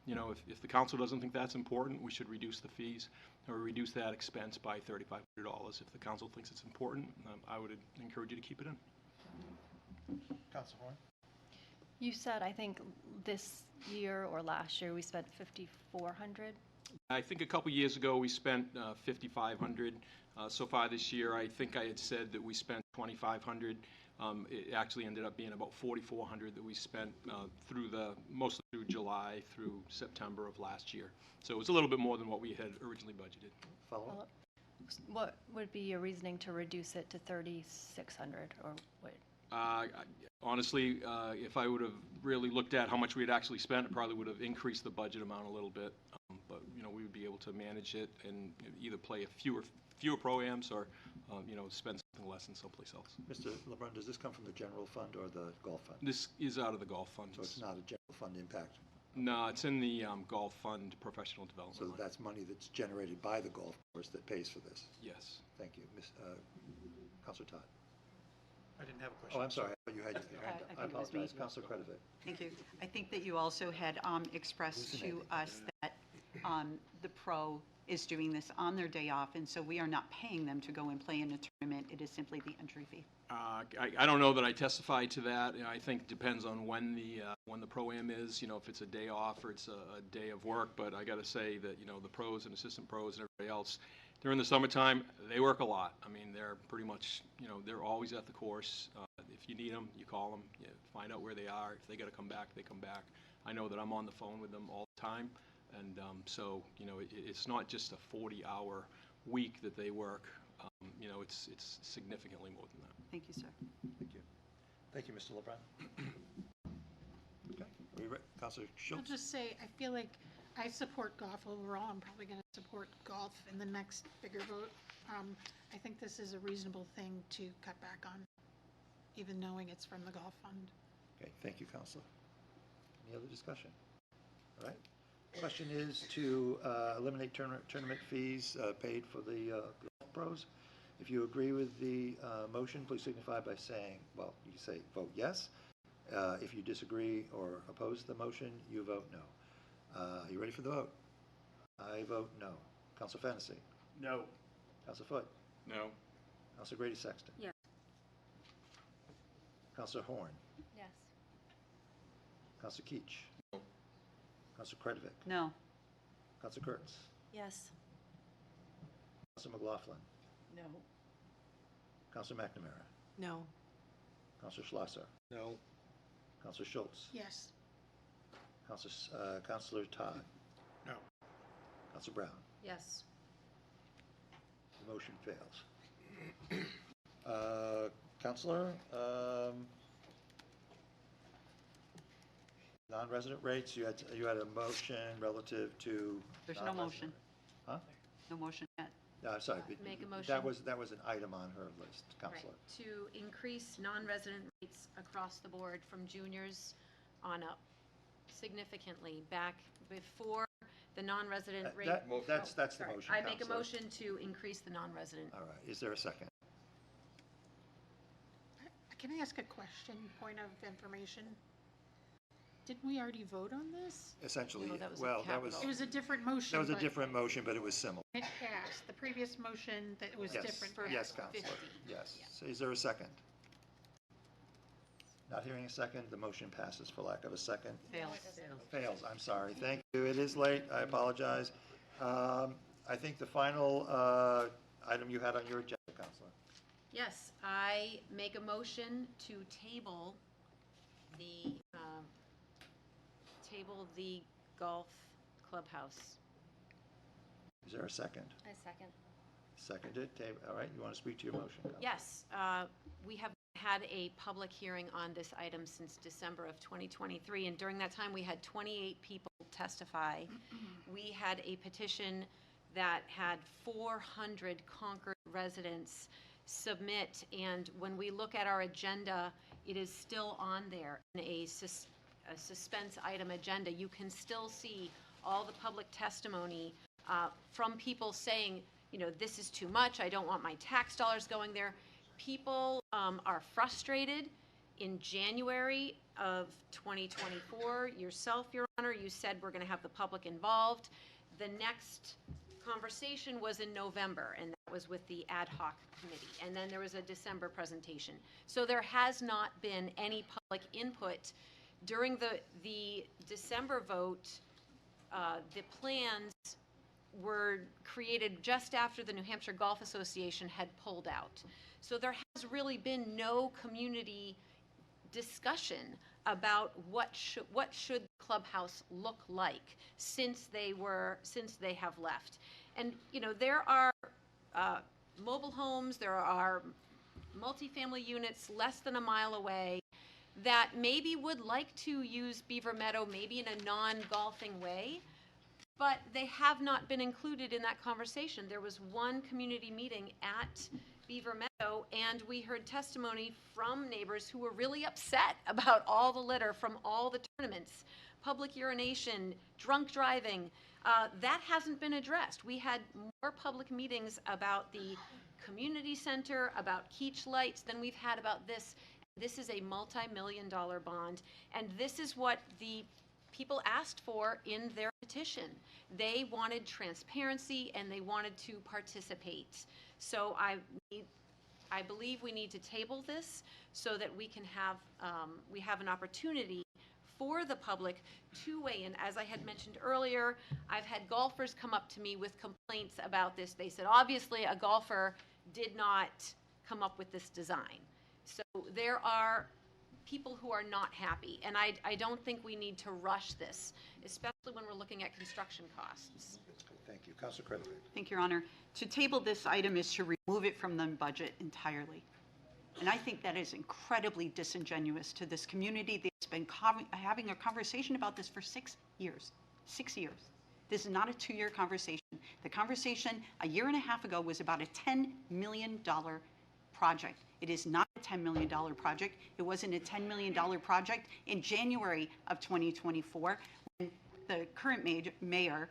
You know, if the council doesn't think that's important, we should reduce the fees or reduce that expense by $3,500. If the council thinks it's important, I would encourage you to keep it in. Council Horn? You said, I think, this year or last year, we spent $5,400. I think a couple years ago we spent $5,500. So far this year, I think I had said that we spent $2,500. It actually ended up being about $4,400 that we spent mostly through July through September of last year. So it was a little bit more than what we had originally budgeted. Follow up? What would be your reasoning to reduce it to $3,600 or what? Honestly, if I would have really looked at how much we had actually spent, it probably would have increased the budget amount a little bit. But you know, we would be able to manage it and either play fewer pro-ams or you know, spend something less in someplace else. Mr. LeBrun, does this come from the general fund or the golf fund? This is out of the golf fund. So it's not a general fund impact? No, it's in the golf fund professional development. So line. that's money that's generated by the golf course that pays for this? Yes. Thank you. Councilor Todd? I didn't have a question. Oh, I'm sorry. I thought you had your hand up. I I think it was me. apologize. Councilor Kretovic. Thank you. I think that you also had expressed to us that the pro is doing this on their day off, and so we are not paying them to go and play in a tournament. It is simply the entry fee. I don't know that I testified to that. You know, I think it depends on when the pro-am is, you know, if it's a day off or it's a day of work. But I got to say that, you know, the pros and assistant pros and everybody else, during the summertime, they work a lot. I mean, they're pretty much, you know, they're always at the course. If you need them, you call them, you find out where they are. If they got to come back, they come back. I know that I'm on the phone with them all the time. And so, you know, it's not just a 40-hour week that they work. You know, it's significantly more than that. Thank you, sir. Thank you. Thank you, Mr. LeBrun. Okay. Are you ready? Councilor I'll Schultz? just say, I feel like I support golf overall. I'm probably going to support golf in the next bigger vote. I think this is a reasonable thing to cut back on, even knowing it's from the golf fund. Okay, thank you, Councilor. Any other discussion? All right. Question is to eliminate tournament fees paid for the golf pros. If you agree with the motion, please signify by saying, well, you can say vote yes. If you disagree or oppose the motion, you vote no. Are you ready for the vote? I vote no. Councilor Fennessy? No. Councilor Foot? No. Councilor Grady Sexton? Yes. Councilor Horn? Yes. Councilor Keach? No. Councilor Kretovic? No. Councilor Kurtz? Yes. Councilor McLaughlin? No. Councilor McNamara? No. Councilor Schlosser? No. Councilor Schultz? Yes. Councilor Todd? No. Councilor Brown? Yes. The motion fails. Councilor, non-resident rates, you had a motion relative to. There's no motion. Huh? No motion yet. No, I'm sorry. but Make a motion. That was an item on her list, Councilor. Right. To increase non-resident rates across the board from juniors on up significantly. Back before the non-resident rate. That's the Sorry. motion, I make a Counselor. motion to increase the non-resident. All right, is there a second? Can I ask a question, point of information? Didn't we already vote on this? Essentially, No, that was a well, that was, capital. It was a different motion. that was a but different motion, but it was similar. It passed. The previous motion that was Yes, different. yes, passed. Counselor, yes. So is there a second? Not hearing a second, the motion passes for lack of a second. Fails, I'm sorry. Thank you. It is late. I apologize. I think the final item you had on your agenda, Counselor. Yes, I make a motion to table the golf clubhouse. Is there a second? I second. Seconded. All right, you want to speak to your motion, Counselor? Yes, we have had a public hearing on this item since December of 2023, and during that time, we had 28 people testify. We had a petition that had 400 Concord residents submit, and when we look at our agenda, it is still on there in a suspense item agenda. You can still see all the public testimony from people saying, you know, this is too much, I don't want my tax dollars going there. People are frustrated. In January of 2024, yourself, Your Honor, you said we're going to have the public involved. The next conversation was in November, and that was with the ad hoc committee. And then there was a December presentation. So there has not been any public input. During the December vote, the plans were created just after the New Hampshire Golf Association had pulled out. So there has really been no community discussion about what should the clubhouse look like since they have left. And you know, there are mobile homes, there are multifamily units less than a mile away that maybe would like to use Beaver Meadow maybe in a non-golfing way, but they have not been included in that conversation. There was one community meeting at Beaver Meadow, and we heard testimony from neighbors who were really upset about all the litter from all the tournaments, public urination, drunk driving. That hasn't been addressed. We had more public meetings about the community center, about Keach Lights than we've had about this. This is a multi-million-dollar bond, and this is what the people asked for in their petition. They wanted transparency and they wanted to participate. So I believe we need to table this so that we can have we have an opportunity for the public to weigh in. As I had mentioned earlier, I've had golfers come up to me with complaints about this. They said, obviously, a golfer did not come up with this design. So there are people who are not happy, and I don't think we need to rush this, especially when we're looking at construction costs. Thank you. Councilor Credit. Thank you, Your Honor. To table this item is to remove it from the budget entirely. And I think that is incredibly disingenuous to this community that's been having a conversation about this for 6 years. 6 years. This is not a 2-year conversation. The conversation a year and a half ago was about a $10 million project. It is not a $10 million project. It wasn't a $10 million project in January of 2024 when the current mayor,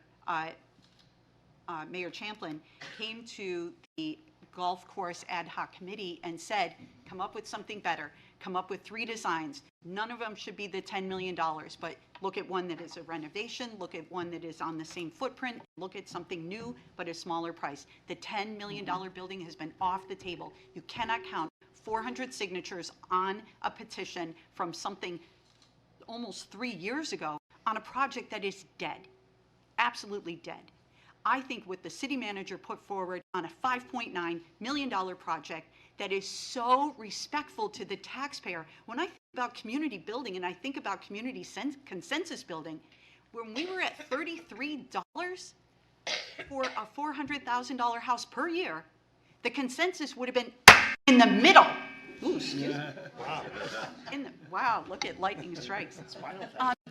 Mayor Champlin, came to the golf course ad hoc committee and said, come up with something better. Come up with 3 designs. None of them should be the $10 million, but look at one that is a renovation, look at one that is on the same footprint, look at something new but a smaller price. The $10 million building has been off the table. You cannot count 400 signatures on a petition from something almost 3 years ago on a project that is dead, absolutely dead. I think what the city manager put forward on a $5.9 million project that is so respectful to the taxpayer. When I think about community building and I think about community consensus building, when we were at $33 for a $400,000 house per year, the consensus would have been in the middle. Ooh, excuse me. Wow. Wow, look at lightning strikes.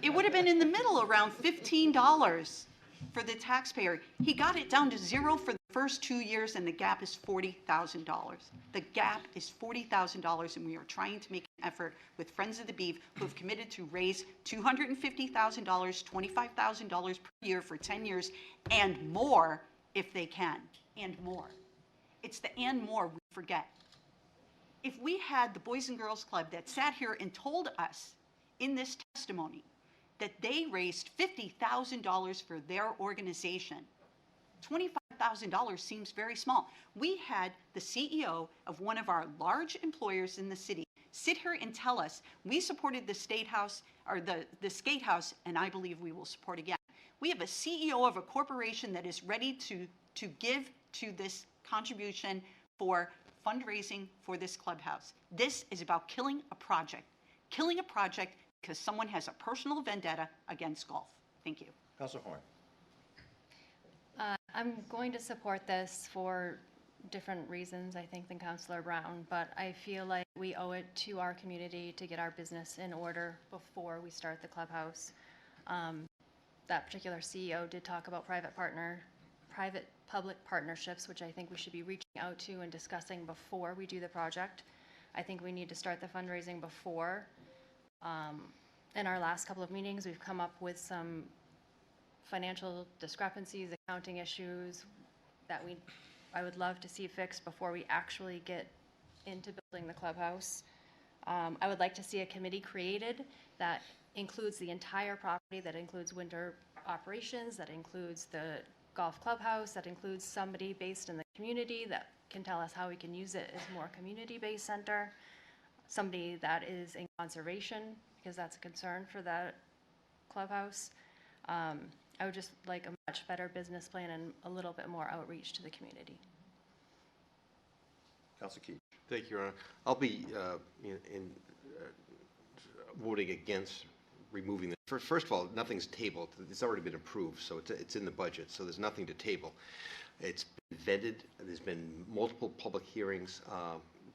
It would have been in the middle, around $15 for the taxpayer. He got it down to 0 for the first 2 years, and the gap is $40,000. The gap is $40,000, and we are trying to make an effort with Friends of the Beef, who have committed to raise $250,000, $25,000 per year for 10 years, and more if they can, and more. It's the and more we forget. If we had the Boys and Girls Club that sat here and told us in this testimony that they raised $50,000 for their organization, $25,000 seems very small. We had the CEO of one of our large employers in the city sit here and tell us we supported the State House, or the Skate House, and I believe we will support again. We have a CEO of a corporation that is ready to give to this contribution for fundraising for this clubhouse. This is about killing a project because someone has a personal vendetta against golf. Thank you. Councilor Horn. I'm going to support this for different reasons, I think, than Councilor Brown, but I feel like we owe it to our community to get our business in order before we start the clubhouse. That particular CEO did talk about private-public partnerships, which I think we should be reaching out to and discussing before we do the project. I think we need to start the fundraising before. In our last couple of meetings, we've come up with some financial discrepancies, accounting issues that I would love to see fixed before we actually get into building the clubhouse. I would like to see a committee created that includes the entire property, that includes winter operations, that includes the golf clubhouse, that includes somebody based in the community that can tell us how we can use it as more community-based center, somebody that is in conservation, because that's a concern for that clubhouse. I would just like a much better business plan and a little bit more outreach to the community. Councilor Keach. Thank you, Your Honor. I'll be voting against removing this. First of all, nothing's tabled. It's already been approved, so it's in the budget, so there's nothing to table. It's been vetted. There's been multiple public hearings.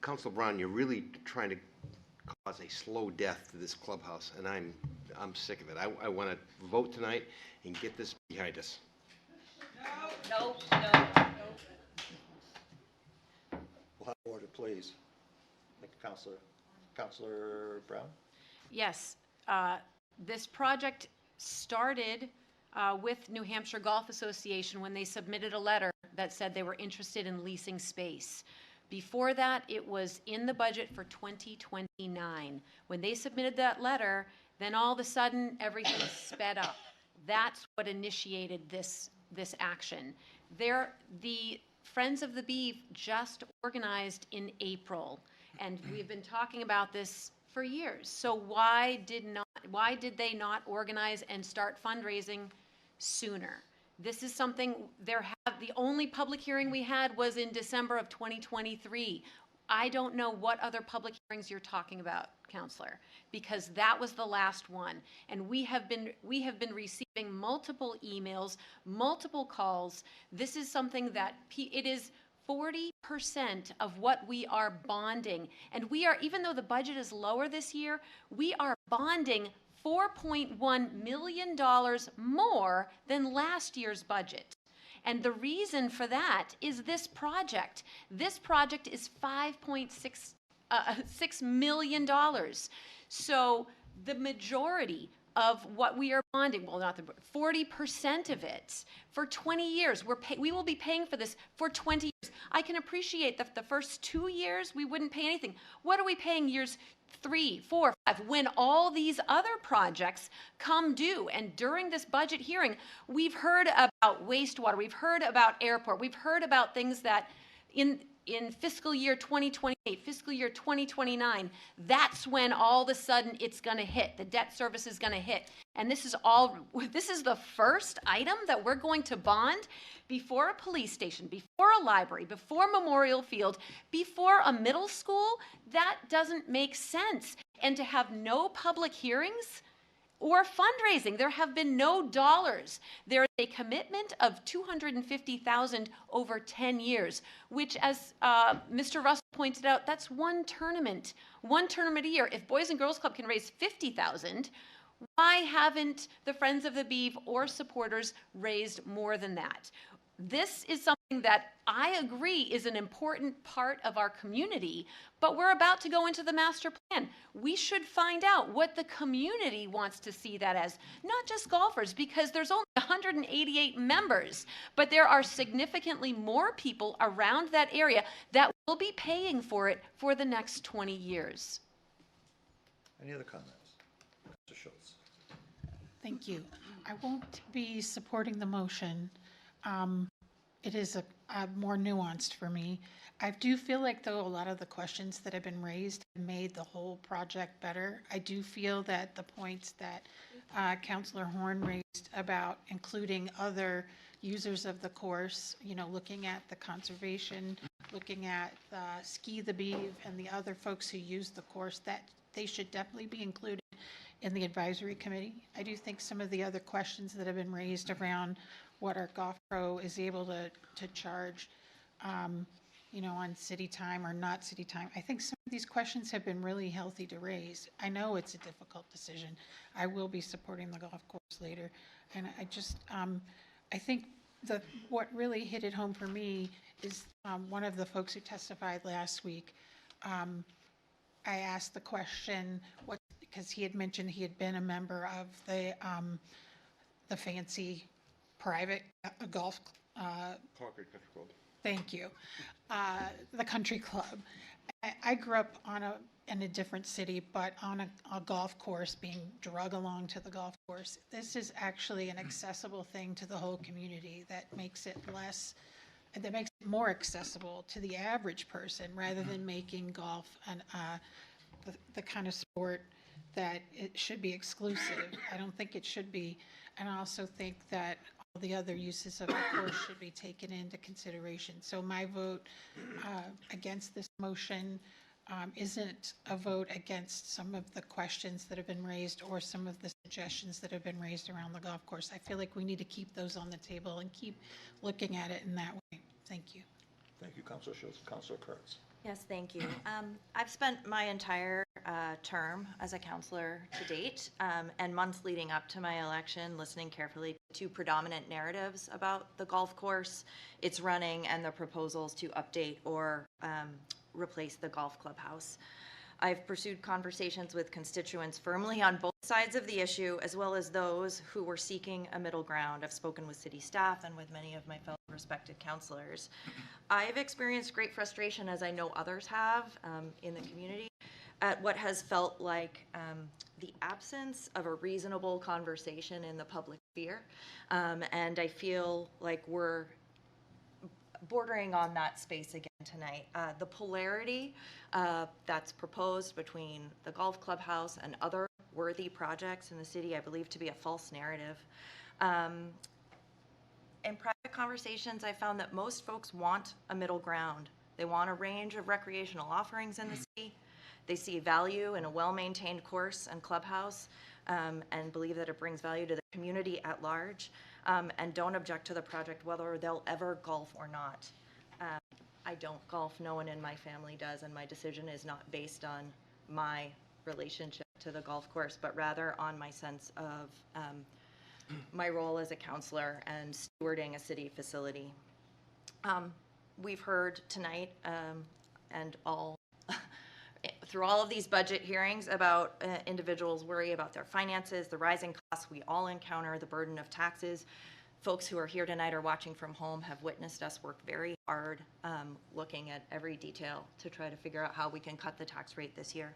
Councilor Brown, you're really trying to cause a slow death to this clubhouse, and I'm sick of it. I want to vote tonight and get this behind us. No. We'll have order, please. Thank you, Councilor Brown. Yes, this project started with New Hampshire Golf Association when they submitted a letter that said they were interested in leasing space. Before that, it was in the budget for 2029. When they submitted that letter, then all of a sudden, everything sped up. That's what initiated this action. The Friends of the Beef just organized in April, and we've been talking about this for years. So why did they not organize and start fundraising sooner? This is something the only public hearing we had was in December of 2023. I don't know what other public hearings you're talking about, Counselor, because that was the last one. And we have been receiving multiple emails, multiple calls. This is something that it is 40% of what we are bonding. And even though the budget is lower this year, we are bonding $4.1 million more than last year's budget. And the reason for that is this project. This project is $5.6 million. So the majority of what we are bonding, well, not 40% of it for 20 years. We will be paying for this for 20 years. I can appreciate that the first 2 years we wouldn't pay anything. What are we paying years 3, 4, 5, when all these other projects come due? And during this budget hearing, we've heard about wastewater, we've heard about airport, we've heard about things that in fiscal year 2028, fiscal year 2029, that's when all of a sudden it's going to hit. The debt service is going to hit. And this is the first item that we're going to bond before a police station, before a library, before Memorial Field, before a middle school. That doesn't make sense. And to have no public hearings or fundraising, there have been no dollars. There is a commitment of $250,000 over 10 years, which, as Mr. Russell pointed out, that's one tournament a year. If Boys and Girls Club can raise $50,000, why haven't the Friends of the Beef or supporters raised more than that? This is something that I agree is an important part of our community, but we're about to go into the master plan. We should find out what the community wants to see that as, not just golfers, because there's only 188 members, but there are significantly more people around that area that will be paying for it for the next 20 years. Any other comments? Mr. Schultz. Thank you. I won't be supporting the motion. It is a more nuanced for me. I do feel like, though, a lot of the questions that have been raised have made the whole project better. I do feel that the points that Councilor Horn raised about including other users of the course, you know, looking at the conservation, looking at Ski the Beeve and the other folks who use the course, that they should definitely be included in the advisory committee. I do think some of the other questions that have been raised around what our Golf Pro is able to charge, you know, on city time or not city time. I think some of these questions have been really healthy to raise. I know it's a difficult decision. I will be supporting the golf course later. And I just, I think what really hit it home for me is one of the folks who testified last week. I asked the question, because he had mentioned he had been a member of the fancy private golf. Concord Country Club. Thank you. The country club. I grew up in a different city, but on a golf course, being drug along to the golf course. This is actually an accessible thing to the whole community that makes it more accessible to the average person, rather than making golf the kind of sport that it should be exclusive. I don't think it should be. And I also think that all the other uses of the course should be taken into consideration. So my vote against this motion isn't a vote against some of the questions that have been raised or some of the suggestions that have been raised around the golf course. I feel like we need to keep those on the table and keep looking at it in that way. Thank you. Thank you, Councilor Schultz. Councilor Kurtz. Yes, thank you. I've spent my entire term as a counselor to date, and months leading up to my election, listening carefully to two predominant narratives about the golf course, its running, and the proposals to update or replace the golf clubhouse. I've pursued conversations with constituents firmly on both sides of the issue, as well as those who were seeking a middle ground. I've spoken with city staff and with many of my fellow respected councilors. I've experienced great frustration, as I know others have in the community, at what has felt like the absence of a reasonable conversation in the public sphere. And I feel like we're bordering on that space again tonight. The polarity that's proposed between the golf clubhouse and other worthy projects in the city, I believe to be a false narrative. In private conversations, I found that most folks want a middle ground. They want a range of recreational offerings in the city. They see value in a well-maintained course and clubhouse, and believe that it brings value to the community at large, and don't object to the project whether they'll ever golf or not. I don't golf, no one in my family does, and my decision is not based on my relationship to the golf course, but rather on my sense of my role as a counselor and stewarding a city facility. We've heard tonight and through all of these budget hearings about individuals' worry about their finances, the rising costs we all encounter, the burden of taxes. Folks who are here tonight or watching from home have witnessed us work very hard looking at every detail to try to figure out how we can cut the tax rate this year.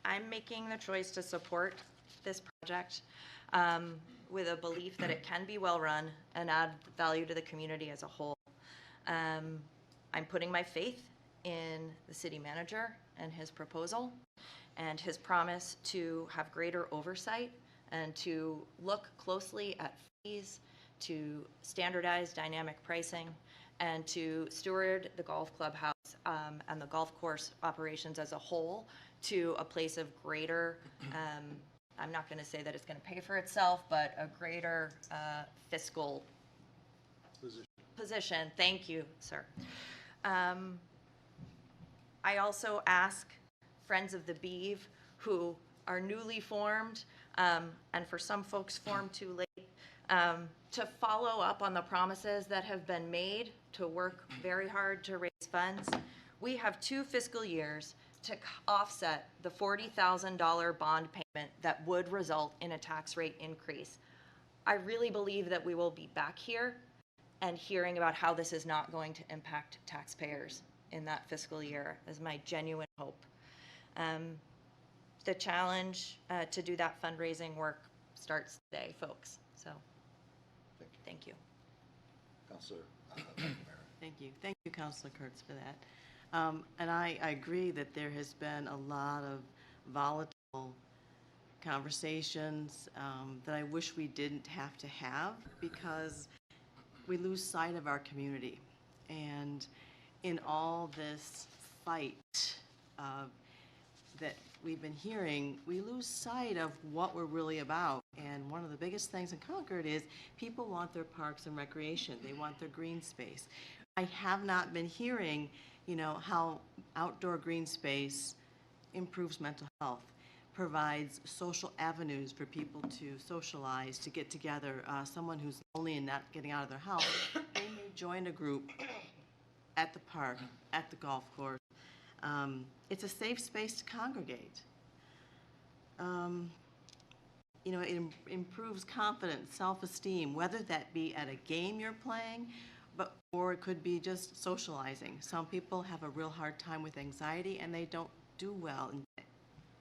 I'm making the choice to support this project with a belief that it can be well run and add value to the community as a whole. I'm putting my faith in the city manager and his proposal and his promise to have greater oversight and to look closely at fees, to standardize dynamic pricing, and to steward the golf clubhouse and the golf course operations as a whole to a place of greater, I'm not going to say that it's going to pay for itself, but a greater fiscal position. Thank you, sir. I also ask Friends of the Beeve, who are newly formed, and for some folks formed too late, to follow up on the promises that have been made, to work very hard to raise funds. We have 2 fiscal years to offset the $40,000 bond payment that would result in a tax rate increase. I really believe that we will be back here and hearing about how this is not going to impact taxpayers in that fiscal year is my genuine hope. The challenge to do that fundraising work starts today, folks. So, thank you. Councilor Thank you. Thank you, Councilor Kurtz, for that. And I agree that there has been a lot of volatile conversations that I wish we didn't have to have, because we lose sight of our community. And in all this fight that we've been hearing, we lose sight of what we're really about. And one of the biggest things in Concord is people want their parks and recreation. They want their green space. I have not been hearing, how outdoor green space improves mental health, provides social avenues for people to socialize, to get together. Someone who's lonely and not getting out of their house, they may join a group at the park, at the golf course. It's a safe space to congregate. It improves confidence, self-esteem, whether that be at a game you're playing, or it could be just socializing. Some people have a real hard time with anxiety, and they don't do well in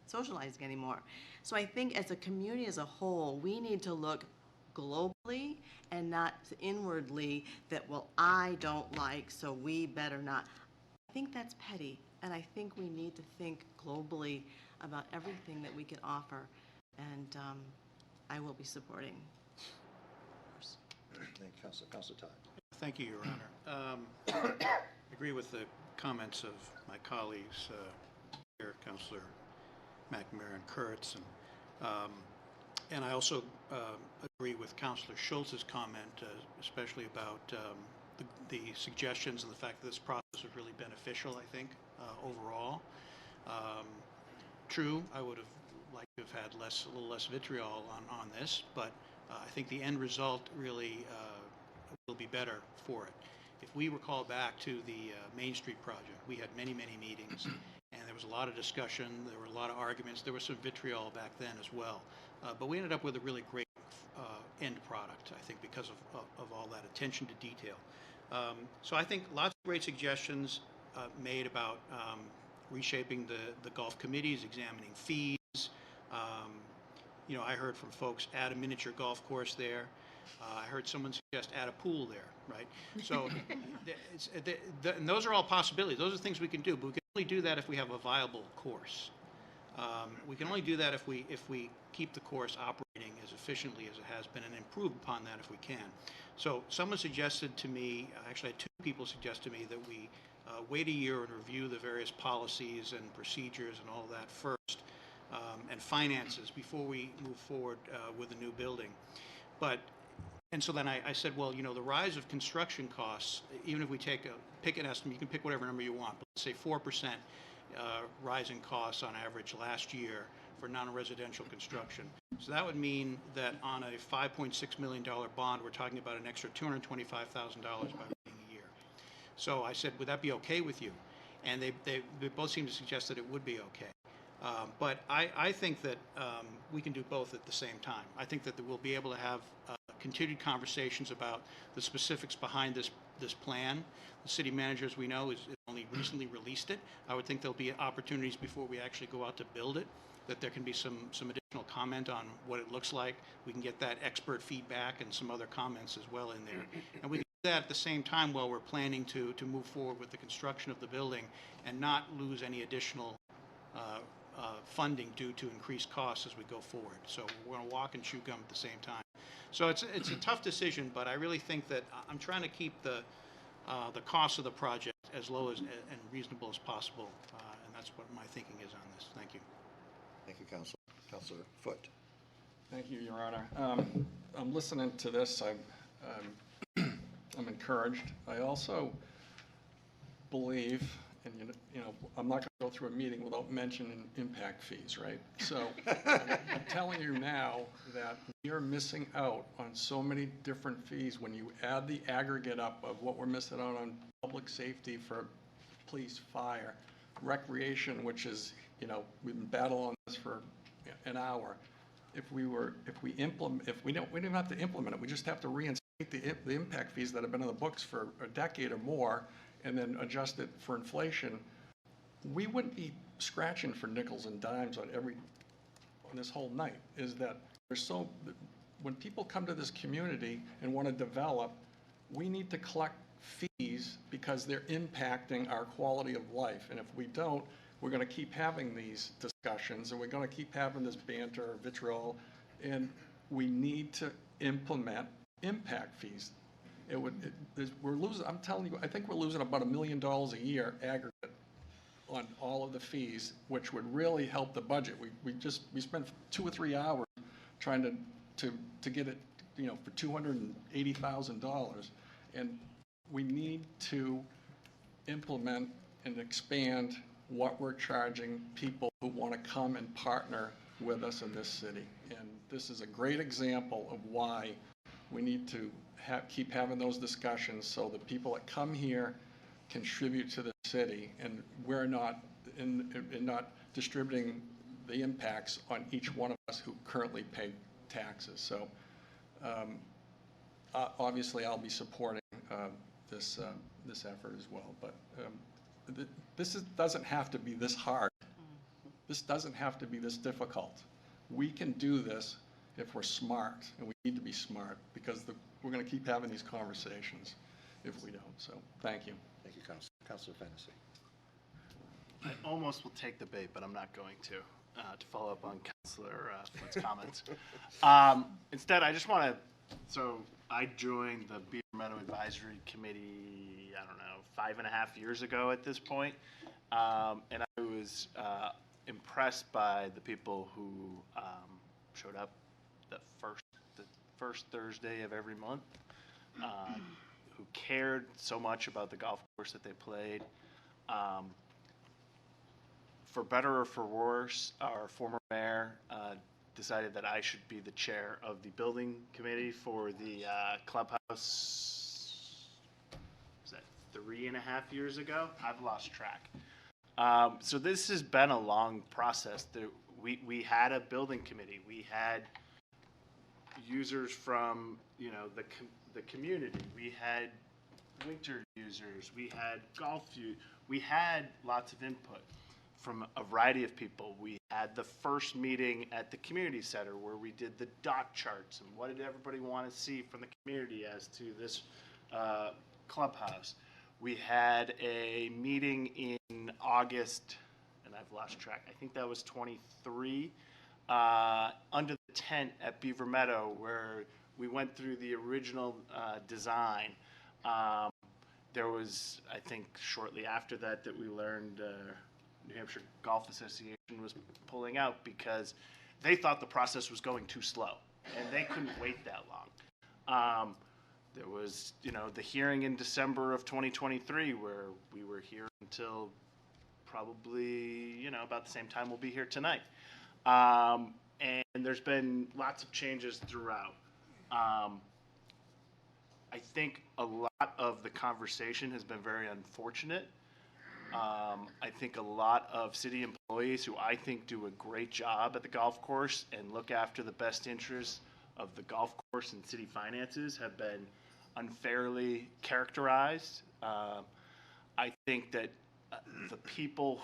socializing anymore. So I think as a community as a whole, we need to look globally and not inwardly that, well, I don't like, so we better not. I think that's petty, and I think we need to think globally about everything that we can offer, and I will be supporting. Thank you, Councilor Todd. Thank you, Your Honor. I agree with the comments of my colleagues here, Councilor McNamara and Kurtz, and I also agree with Councilor Schultz's comment, especially about the suggestions and the fact that this process was really beneficial, I think, overall. True, I would have liked to have had a little less vitriol on this, but I think the end result really will be better for it. If we recall back to the Main Street project, we had many, many meetings, and there was a lot of discussion, there were a lot of arguments, there was some vitriol back then as well. But we ended up with a really great end product, I think, because of all that attention to detail. So I think lots of great suggestions made about reshaping the golf committees, examining fees. I heard from folks, add a miniature golf course there. I heard someone suggest add a pool there, right? So and those are all possibilities. Those are things we can do, but we can only do that if we have a viable course. We can only do that if we keep the course operating as efficiently as it has been and improve upon that if we can. So someone suggested to me, actually 2 people suggested to me that we wait a year and review the various policies and procedures and all that first, and finances before we move forward with a new building. And so then I said, well, the rise of construction costs, even if we pick an estimate, you can pick whatever number you want, but let's say 4% rise in costs on average last year for non-residential construction. So that would mean that on a $5.6 million bond, we're talking about an extra $225,000 by beginning a year. So I said, would that be okay with you? And they both seemed to suggest that it would be okay. But I think that we can do both at the same time. I think that we'll be able to have continued conversations about the specifics behind this plan. The city manager, as we know, has only recently released it. I would think there'll be opportunities before we actually go out to build it, that there can be some additional comment on what it looks like. We can get that expert feedback and some other comments as well in there. And we can do that at the same time while we're planning to move forward with the construction of the building and not lose any additional funding due to increased costs as we go forward. So we're going to walk and chew gum at the same time. So it's a tough decision, but I really think that I'm trying to keep the cost of the project as low and reasonable as possible, and that's what my thinking is on this. Thank you. Thank you, Councilor Foote. Thank you, Your Honor. I'm listening to this. I'm encouraged. I also believe, and you know, I'm not going to go through a meeting without mentioning impact fees, right? So I'm telling you now that we are missing out on so many different fees. When you add the aggregate up of what we're missing out on public safety for police, fire, recreation, which is, you know, we've been battling on this for an hour. If we don't have to implement it, we just have to reinstate the impact fees that have been on the books for a decade or more, and then adjust it for inflation, we wouldn't be scratching for nickels and dimes on this whole night. Is that when people come to this community and want to develop, we need to collect fees because they're impacting our quality of life. And if we don't, we're going to keep having these discussions, and we're going to keep having this banter, vitriol, and we need to implement impact fees. We're losing, I'm telling you, I think we're losing about $1 million a year aggregate on all of the fees, which would really help the budget. We spent 2 or 3 hours trying to get it, you know, for $280,000, and we need to implement and expand what we're charging people who want to come and partner with us in this city. And this is a great example of why we need to keep having those discussions so the people that come here contribute to the city, and we're not not distributing the impacts on each one of us who currently pay taxes. So obviously I'll be supporting this effort as well, but doesn't have to be this hard. This doesn't have to be this difficult. We can do this if we're smart, and we need to be smart, because we're going to keep having these conversations if we don't. So thank you. Thank you, Councilor Fennessy. I almost will take the bait, but I'm not going to follow up on Councilor Flynn's comments. Instead, I just want to, so I joined the Beaver Meadow Advisory Committee, I don't know, 5.5 years ago at this point. And I was impressed by the people who showed up the first Thursday of every month, who cared so much about the golf course that they played. For better or for worse, our former mayor decided that I should be the chair of the building committee for the clubhouse. Was that 3.5 years ago? I've lost track. So this has been a long process. We had a building committee. We had users from, you know, the community. We had winter users. We had golf users. We had lots of input from a variety of people. We had the first meeting at the community center where we did the dot charts and what did everybody want to see from the community as to this clubhouse. We had a meeting in August, and I've lost track, I think that was 23, under the tent at Beaver Meadow, where we went through the original design. There was, I think, shortly after that we learned New Hampshire Golf Association was pulling out because they thought the process was going too slow, and they couldn't wait that long. There was, you know, the hearing in December of 2023 where we were here until probably, you know, about the same time we'll be here tonight. And there's been lots of changes throughout. I think a lot of the conversation has been very unfortunate. I think a lot of city employees who I think do a great job at the golf course and look after the best interests of the golf course and city finances have been unfairly characterized. I think that the people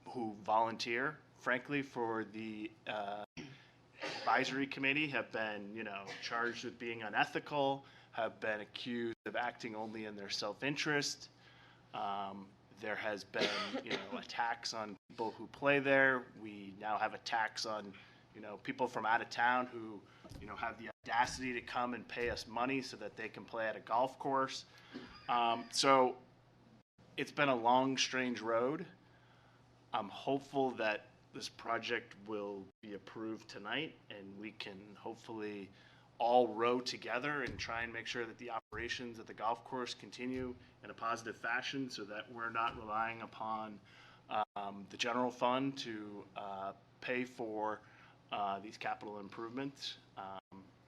who volunteer, frankly, for the advisory committee have been, you know, charged with being unethical, have been accused of acting only in their self-interest. There has been, you know, attacks on people who play there. We now have attacks on, you know, people from out of town who, you know, have the audacity to come and pay us money so that they can play at a golf course. So it's been a long, strange road. I'm hopeful that this project will be approved tonight and we can hopefully all row together and try and make sure that the operations at the golf course continue in a positive fashion so that we're not relying upon the general fund to pay for these capital improvements.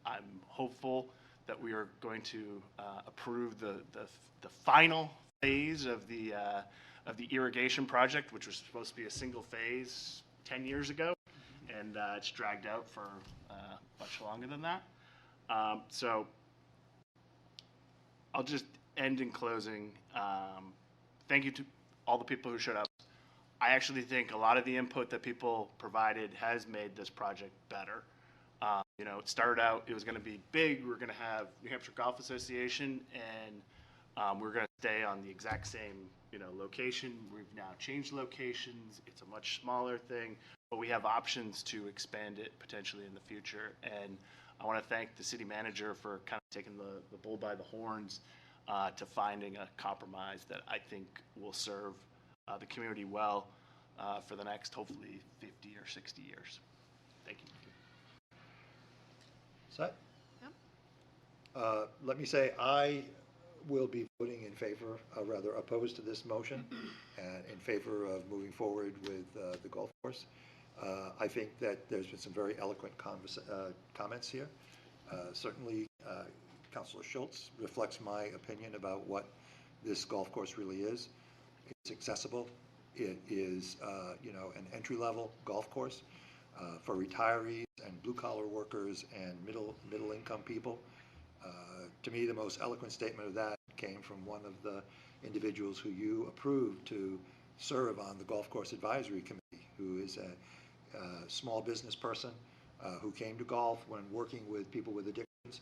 I'm hopeful that we are going to approve the final phase of the irrigation project, which was supposed to be a single phase 10 years ago, and it's dragged out for much longer than that. So I'll just end in closing. Thank you to all the people who showed up. I actually think a lot of the input that people provided has made this project better. You know, it started out, it was going to be big. We were going to have New Hampshire Golf Association, and we're going to stay on the exact same, you know, location. We've now changed locations. It's a much smaller thing, but we have options to expand it potentially in the future. And I want to thank the city manager for kind of taking the bull by the horns to finding a compromise that I think will serve the community well for the next, hopefully, 50 or 60 years. Thank you. Set? Let me say, I will be voting in favor, rather opposed to this motion, and in favor of moving forward with the golf course. I think that there's been some very eloquent comments here. Certainly, Councilor Schultz reflects my opinion about what this golf course really is. It's accessible. It is, you know, an entry-level golf course for retirees and blue-collar workers and middle-income people. To me, the most eloquent statement of that came from one of the individuals who you approved to serve on the Golf Course Advisory Committee, who is a small business person who came to golf when working with people with addictions,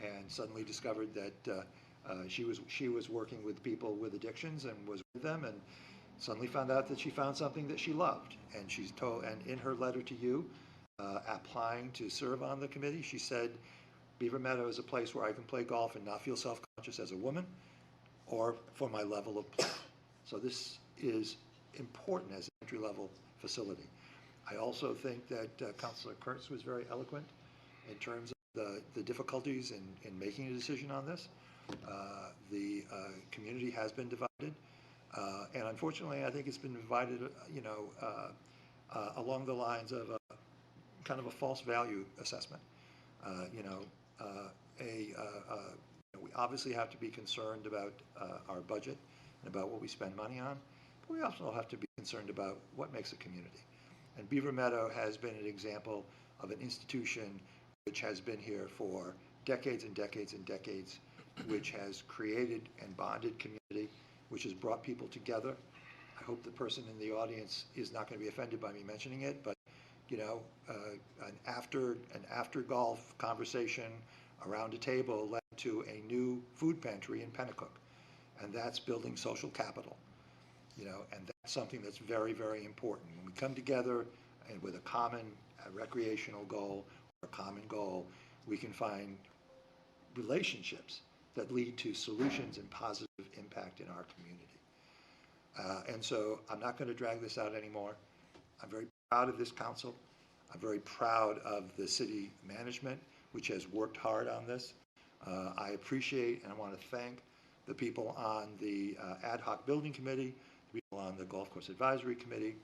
and suddenly discovered that she was working with people with addictions and was with them, and suddenly found out that she found something that she loved. And she's told, and in her letter to you, applying to serve on the committee, she said, Beaver Meadow is a place where I can play golf and not feel self-conscious as a woman or for my level of play. So this is important as an entry-level facility. I also think that Councilor Kurtz was very eloquent in terms of the difficulties in making a decision on this. The community has been divided, and unfortunately, I think it's been divided, you know, along the lines of kind of a false value assessment. You know, we obviously have to be concerned about our budget and about what we spend money on, but we also have to be concerned about what makes a community. And Beaver Meadow has been an example of an institution which has been here for decades and decades and decades, which has created and bonded community, which has brought people together. I hope the person in the audience is not going to be offended by me mentioning it, but you know, an after golf conversation around a table led to a new food pantry in Pennacook, and that's building social capital. You know, and that's something that's very, very important. When we come together and with a common recreational goal or a common goal, we can find relationships that lead to solutions and positive impact in our community. And so I'm not going to drag this out anymore. I'm very proud of this council. I'm very proud of the city management, which has worked hard on this. I appreciate and I want to thank the people on the ad hoc building committee, the people on the golf course advisory committee,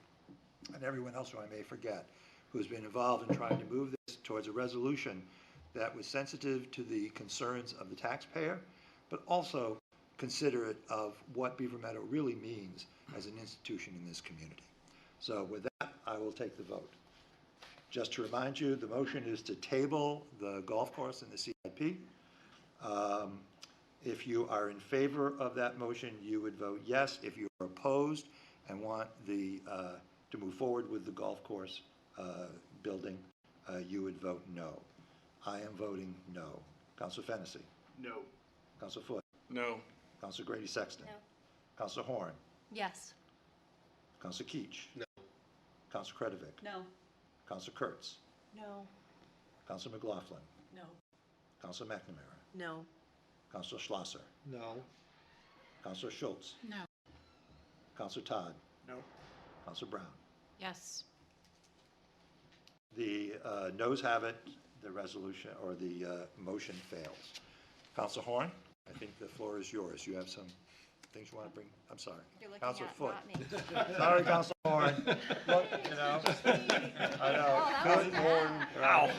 and everyone else who I may forget, who's been involved in trying to move this towards a resolution that was sensitive to the concerns of the taxpayer, but also considerate of what Beaver Meadow really means as an institution in this community. So with that, I will take the vote. Just to remind you, the motion is to table the golf course and the CIP. If you are in favor of that motion, you would vote yes. If you are opposed and want the to move forward with the golf course building, you would vote no. I am voting no. Councilor Fennessy? No. Councilor Foote? No. Councilor Grady Sexton? No. Councilor Horn? Yes. Councilor Keach? No. Councilor Kretovic? No. Councilor Kurtz? No. Councilor McLaughlin? No. Councilor McNamara? No. Councilor Schlosser? No. Councilor Schultz? No. Councilor Todd? No. Councilor Brown? Yes. The noes have it. the resolution or the motion fails. Counselor Horn, I think the floor is yours. You have some things you want to bring? I'm sorry. You're looking Counselor at, Foot. not me. Sorry, Counselor Horn. Look, you know. I know. Oh, that was Good Horn. Wow.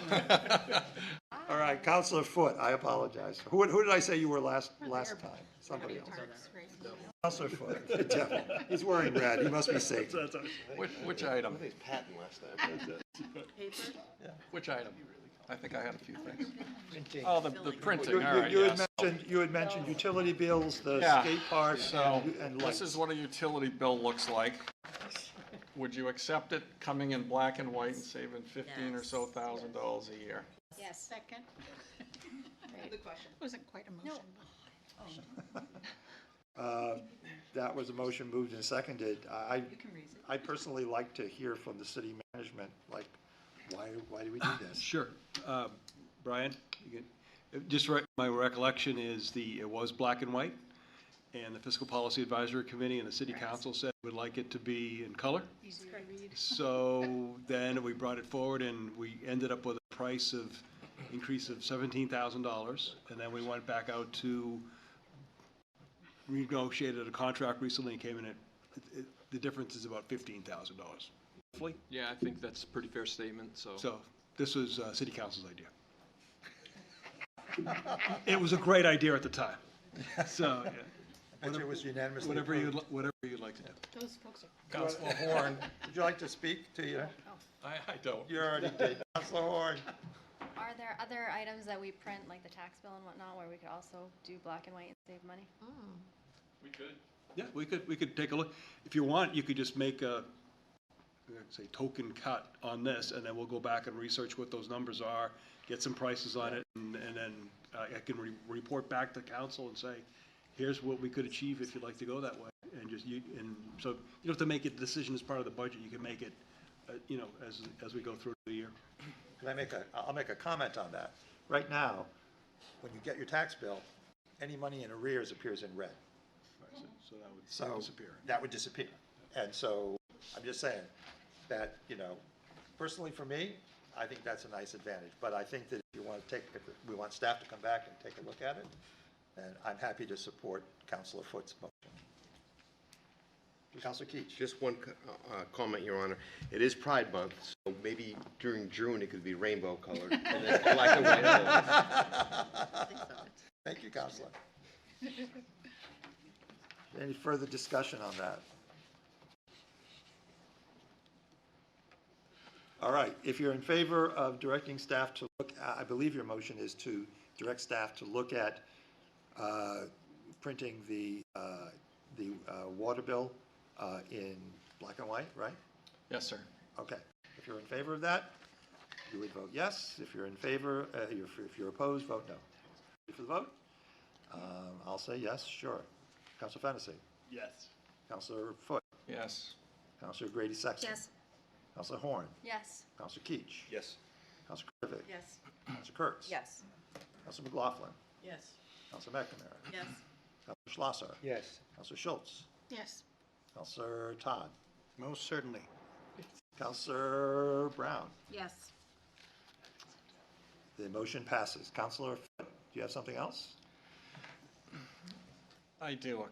All right, Counselor Foot, I apologize. Who did I say you were last time? Somebody else. Counselor Foot. Definitely. He's wearing red. He must be safe. Which item? I think it's patent last time. Paper? Which item? I think I had a few things. Oh, the printing, You all right, you yes. had mentioned utility bills, the Yeah. skate park, So, and this lights. is what a utility bill looks like. Would you accept it coming in black and white and saving $15 or so thousand dollars a year? Yes. Second. Good question. Wasn't quite a motion, That was a motion moved and seconded. I personally like to hear from the city management, like, why do we do this? Sure. Brian, just my recollection is it was black and white, and the Fiscal Policy Advisory Committee and the City Council said we'd like it to be in color. easy to read. So then we brought it forward, and we ended up with a price increase of $17,000, and then we went back out to renegotiated a contract recently and came in at, the difference is about $15,000. Roughly. Yeah, I think that's a pretty fair statement, so. So this was City Council's idea. It was a great idea at the time. So, yeah. And it was unanimously Whatever approved. whatever you'd like to do. Those folks are. Counselor Horn, would you like to speak to you? I don't. You already did. Counselor Horn. Are there other items that we print, like the tax bill and whatnot, where we could also do black and white and save money? We could. Yeah, we could take a look. If you want, you could just make a, say, token cut on this, and then we'll go back and research what those numbers are, get some prices on it, and then I can report back to council and say, here's what we could achieve if you'd like to go that way. And so you don't have to make a decision as part of the budget. You can make it, as we go through the year. I'll make a comment on that. Right now, when you get your tax bill, any money in arrears appears in red. So that would So disappear. that would disappear. And so I'm just saying that, personally for me, I think that's a nice advantage. But I think that if we want staff to come back and take a look at it, then I'm happy to support Councilor Foot's motion. Councilor Keach. Just one comment, Your Honor. It is Pride Month, so maybe during June it could be rainbow colored and then black and white. Thank you, Councilor. Any further discussion on that? All right, if you're in favor of directing staff to look, I believe your motion is to direct staff to look at printing the water bill in black and white, right? Yes, sir. Okay. If you're in favor of that, you would vote yes. If you're in favor, if you're opposed, vote no. Ready for the vote? I'll say yes, sure. Councilor Fennessy? Yes. Councilor Foot? Yes. Councilor Grady Sexton? Yes. Councilor Horn? Yes. Councilor Keach? Yes. Councilor Krivik? Yes. Councilor Kurtz? Yes. Councilor McLaughlin? Yes. Councilor McNamara? Yes. Councilor Schlosser? Yes. Councilor Schultz? Yes. Councilor Todd? Most certainly. Councilor Brown? Yes. The motion passes. Councilor Foot, do you have something else? I do.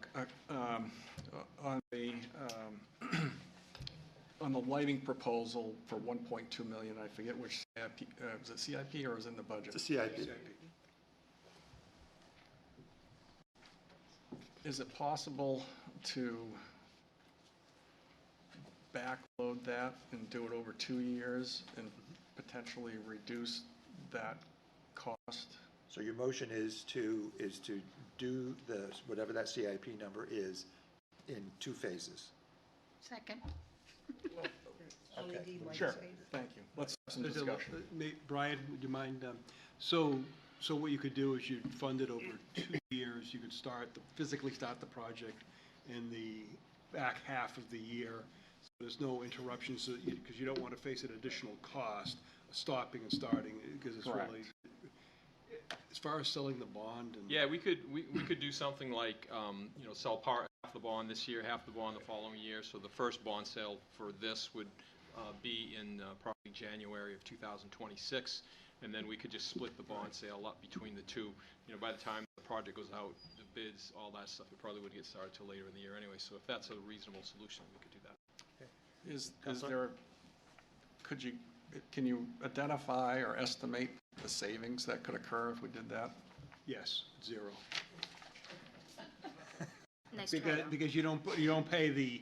On the lighting proposal for 1.2 million, I forget which CIP, is it CIP or is it in the budget? The CIP. Is it possible to backload that and do it over 2 years and potentially reduce that cost? So your motion is to do whatever that CIP number is in 2 phases. Second. Okay. Sure, thank you. Let's have some discussion. Brian, would you mind, so what you could do is you'd fund it over 2 years. You could physically start the project in the back half of the year. So there's no interruptions, because you don't want to face an additional cost of stopping and starting, because it's Correct. really, as far as selling the bond and. Yeah, we could do something like, sell half the bond this year, half the bond the following year. So the first bond sale for this would be in probably January of 2026. and then we could just split the bond sale up between the two. You know, by the time the project goes out, the bids, all that stuff, it probably wouldn't get started till later in the year anyway. So if that's a reasonable solution, we could do that. Is there, can you identify or estimate the savings that could occur if we did that? Yes, 0. Nice Because you don't pay the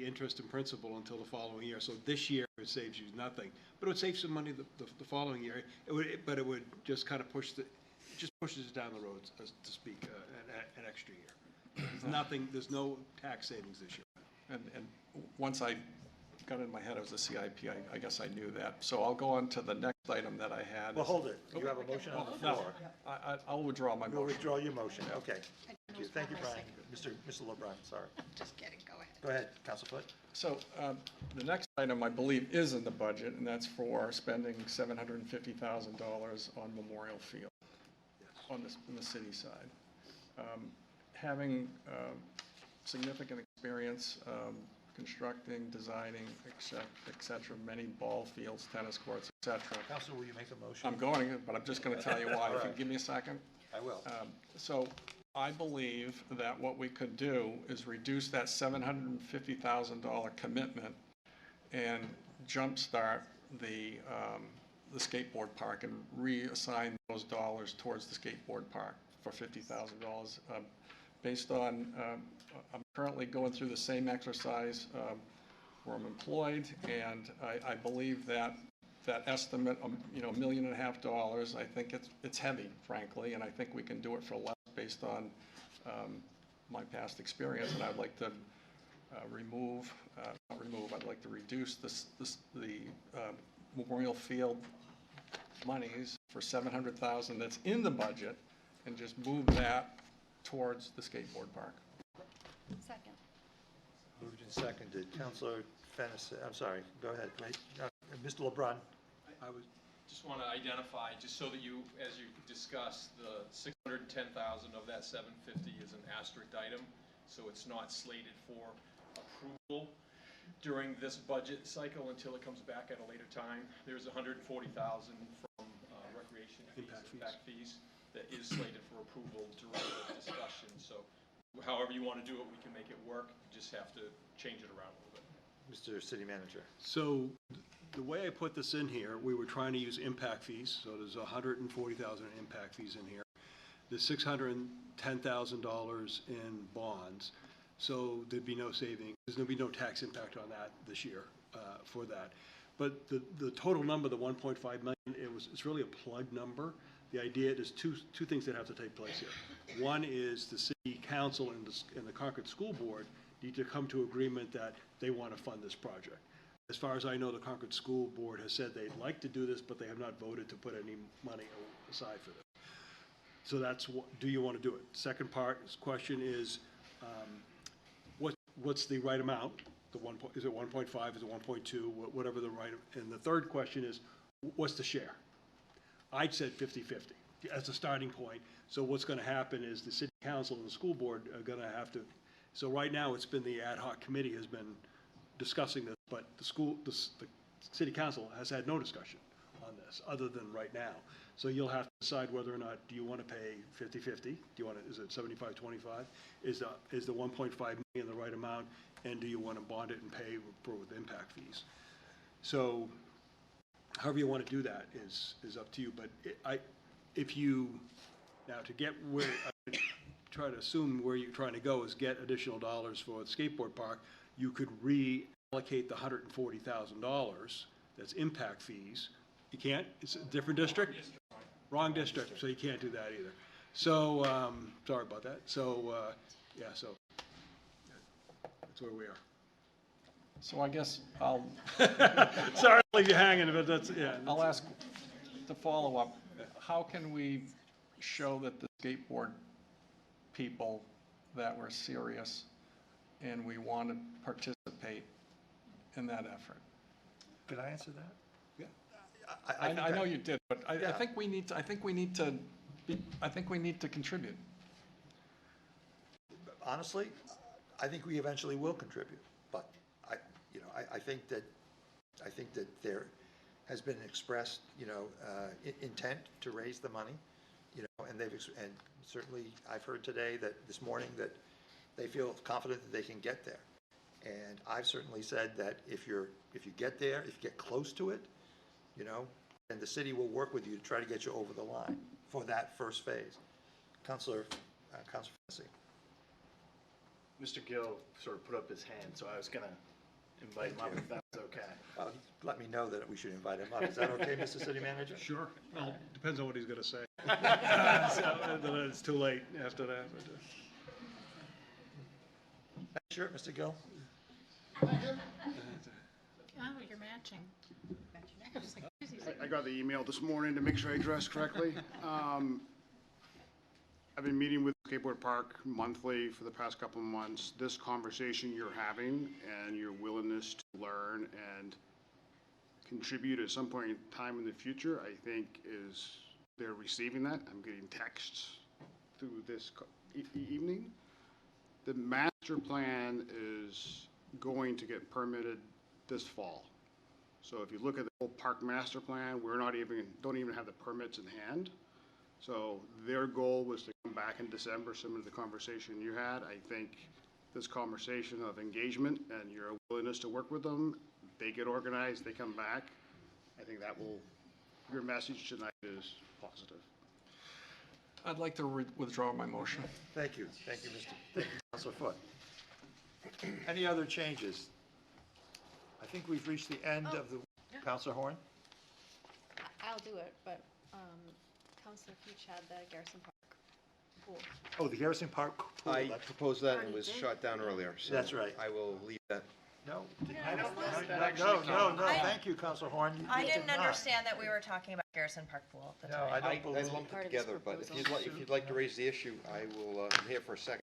interest and principal until the following year. So this year it saves you nothing, but it would save some money the following year. But it would just kind of pushes it down the road, to speak, an extra year. There's no tax savings this year. And once I got in my head it was a CIP, I guess I knew that. So I'll go on to the next item that I had. Well, hold it. You have a motion on the floor. I'll withdraw my You'll motion. withdraw your motion, okay. Thank you. Thank you, Brian. Mr. LeBrun, sorry. Just kidding, go ahead. Go ahead, Council Foot. So the next item, I believe, is in the budget, and that's for spending $750,000 on Memorial Field on the city side. Having significant experience constructing, designing, et cetera, many ball fields, tennis courts, et cetera. Council, will you make a motion? I'm going, but I'm just going to tell you why. All If you right. give me a second. I will. So I believe that what we could do is reduce that $750,000 commitment and jumpstart the skateboard park and reassign those dollars towards the skateboard park for $50,000. Based on, I'm currently going through the same exercise where I'm employed, and I believe that estimate, $1.5 million, I think it's heavy, frankly, and I think we can do it for less based on my past experience, and I'd like to I'd like to reduce the Memorial Field monies for $700,000 that's in the budget and just move that towards the skateboard park. Second. Moved and seconded. Councilor Fennessy, I'm sorry, go ahead. Wait. Mr. LeBrun. Just want to identify, just so that you, as you discussed, the $610,000 of that $750 is an asterisk item, so it's not slated for approval during this budget cycle until it comes back at a later time. There's $140,000 from recreation fees, impact fees, that is slated for approval during the discussion. So however you want to do it, we can make it work. You just have to change it around a little bit. Mr. City Manager. So the way I put this in here, we were trying to use impact fees, so there's $140,000 in impact fees in here. There's $610,000 in bonds, so there'd be no saving. There'd be no tax impact on that this year for that. But the total number, the 1.5 million, it's really a plug number. The idea is two things that have to take place here. One is the city council and the Concord School Board need to come to agreement that they want to fund this project. As far as I know, the Concord School Board has said they'd like to do this, but they have not voted to put any money aside for this. So that's what, do you want to do it? Second part, question is, what's the right amount? Is it 1.5, is it 1.2, whatever the right, and the third question is, what's the share? I said 50-50 as a starting point. So what's going to happen is the city council and the school board are going to have to, so right now it's been the ad hoc committee has been discussing this, but the city council has had no discussion on this other than right now. So you'll have to decide whether or not, do you want to pay 50-50? Do you want to, is it 75-25? Is the 1.5 million the right amount? And do you want to bond it and pay with impact fees? So however you want to do that is up to you. But if you, now to get where, I try to assume where you're trying to go is get additional dollars for the skateboard park, you could reallocate the $140,000 that's impact fees. You can't? It's a different district? Wrong district, so you can't do that either. So, sorry about that. So, yeah, so that's where we are. So I guess I'll. Sorry to leave you hanging, but that's, yeah. I'll ask to follow up. How can we show that the skateboard people that we're serious and we want to participate in that effort? Could I answer that? Yeah. I know you did, but I Yeah. think we need to. I think we need to contribute. Honestly, I think we eventually will contribute, but I think that there has been expressed, intent to raise the money, and and certainly I've heard today that, this morning, that they feel confident that they can get there. And I've certainly said that if you get there, if you get close to it, then the city will work with you to try to get you over the line for that first phase. Councilor Fennessy. Mr. Gill sort of put up his hand, so I was going to invite him up if that was okay. Well, he let me know that we should invite him up. Is that okay, Mr. City Manager? Sure. Well, depends on what he's going to say. So, it's too late after that. Sure, Mr. Gill. Oh, you're matching. I got the email this morning to make sure I addressed correctly. I've been meeting with Skateboard Park monthly for the past couple of months. This conversation you're having and your willingness to learn and contribute at some point in time in the future, I think they're receiving that. I'm getting texts through this evening. The master plan is going to get permitted this fall. So if you look at the whole park master plan, don't even have the permits in hand. So their goal was to come back in December, similar to the conversation you had. I think this conversation of engagement and your willingness to work with them, they get organized, they come back. I think your message tonight is positive. I'd like to withdraw my motion. Thank you, Councilor Foot. Any other changes? I think we've reached the end of the, Councilor Horn? I'll do it, but Councilor Fuchs had the Garrison Park pool. Oh, the Garrison Park pool. I proposed that and it was shot down earlier, so. That's right. I will leave that. No. No, thank you, Councilor Horn. You I did didn't not. understand that we were talking about Garrison Park Pool at the time. No, I don't I believe. lumped it together, but if you'd like to raise the issue, I will, I'm here for a second.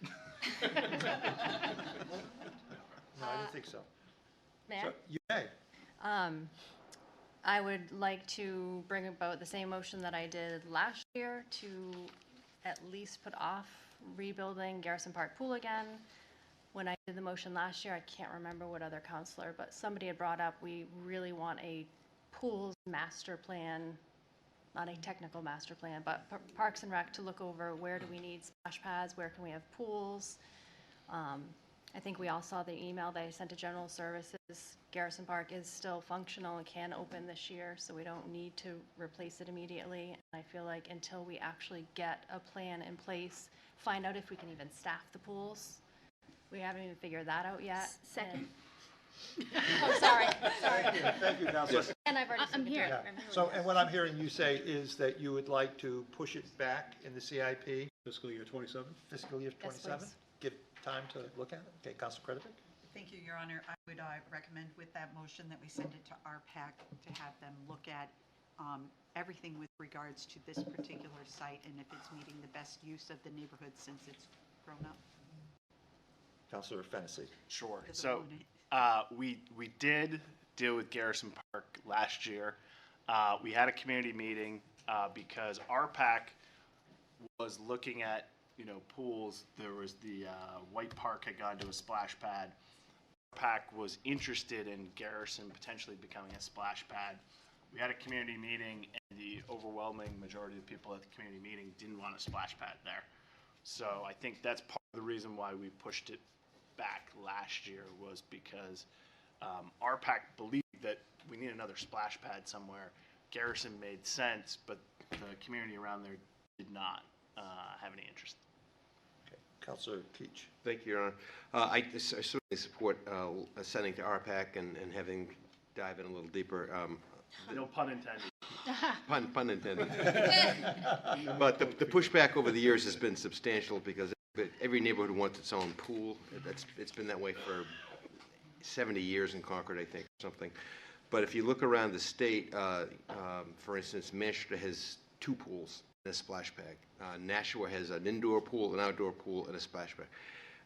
No, I didn't think so. May I? So, you may. I would like to bring about the same motion that I did last year to at least put off rebuilding Garrison Park Pool again. When I did the motion last year, I can't remember what other counselor, but somebody had brought up, we really want a pools master plan, not a technical master plan, but Parks and Rec to look over where do we need splash pads, where can we have pools. I think we all saw the email that I sent to General Services. Garrison Park is still functional and can open this year, so we don't need to replace it immediately. And I feel like until we actually get a plan in place, find out if we can even staff the pools. We haven't even figured that out yet. Second. Oh, sorry. Thank you, Councilor. And I've already I'm here. Yeah. So, and what I'm hearing you say is that you would like to push it back in the CIP? Fiscal year 27? Fiscal year Yes, 27? please. Give time to look at it? Okay, Councilor Kretovic? Thank you, Your Honor. I would recommend with that motion that we send it to RPAC to have them look at everything with regards to this particular site and if it's meeting the best use of the neighborhood since it's grown up. Councilor Fennessy. Sure. Doesn't So want it. we did deal with Garrison Park last year. We had a community meeting because RPAC was looking at pools. There was the White Park had gone to a splash pad. RPAC was interested in Garrison potentially becoming a splash pad. We had a community meeting, and the overwhelming majority of the people at the community meeting didn't want a splash pad there. So I think that's part of the reason why we pushed it back last year, was because RPAC believed that we need another splash pad somewhere. Garrison made sense, but the community around there did not have any interest. Okay, Councilor Keach. Thank you, Your Honor. I certainly support sending to RPAC and having dive in a little deeper. No pun intended. Pun intended. But the pushback over the years has been substantial because every neighborhood wants its own pool. It's been that way for 70 years in Concord, I think, or something. But if you look around the state, for instance, Manchester has 2 pools and a splash pad. Nashua has an indoor pool, an outdoor pool, and a splash pad,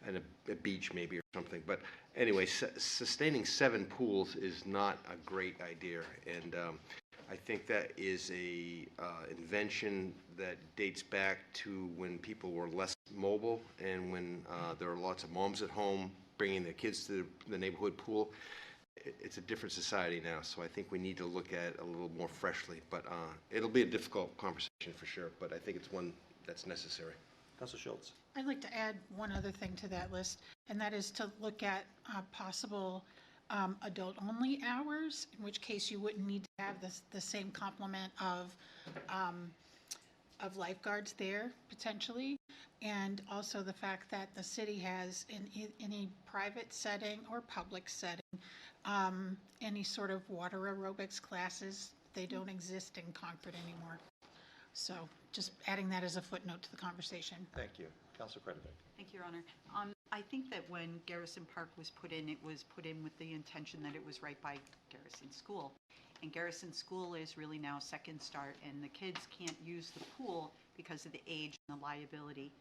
and a beach maybe or something. But anyway, sustaining 7 pools is not a great idea, and I think that is a invention that dates back to when people were less mobile and when there were lots of moms at home bringing their kids to the neighborhood pool. it's a different society now, so I think we need to look at it a little more freshly. But it'll be a difficult conversation for sure, but I think it's one that's necessary. Councilor Schultz. I'd like to add one other thing to that list, and that is to look at possible adult-only hours, in which case you wouldn't need to have the same complement of lifeguards there, potentially. And also the fact that the city has, in any private setting or public setting, any sort of water aerobics classes, they don't exist in Concord anymore. So just adding that as a footnote to the conversation. Thank you. Councilor Kretovic. Thank you, Your Honor. I think that when Garrison Park was put in, it was put in with the intention that it was right by Garrison School. And Garrison School is really now Second Start, and the kids can't use the pool because of the age and the liability.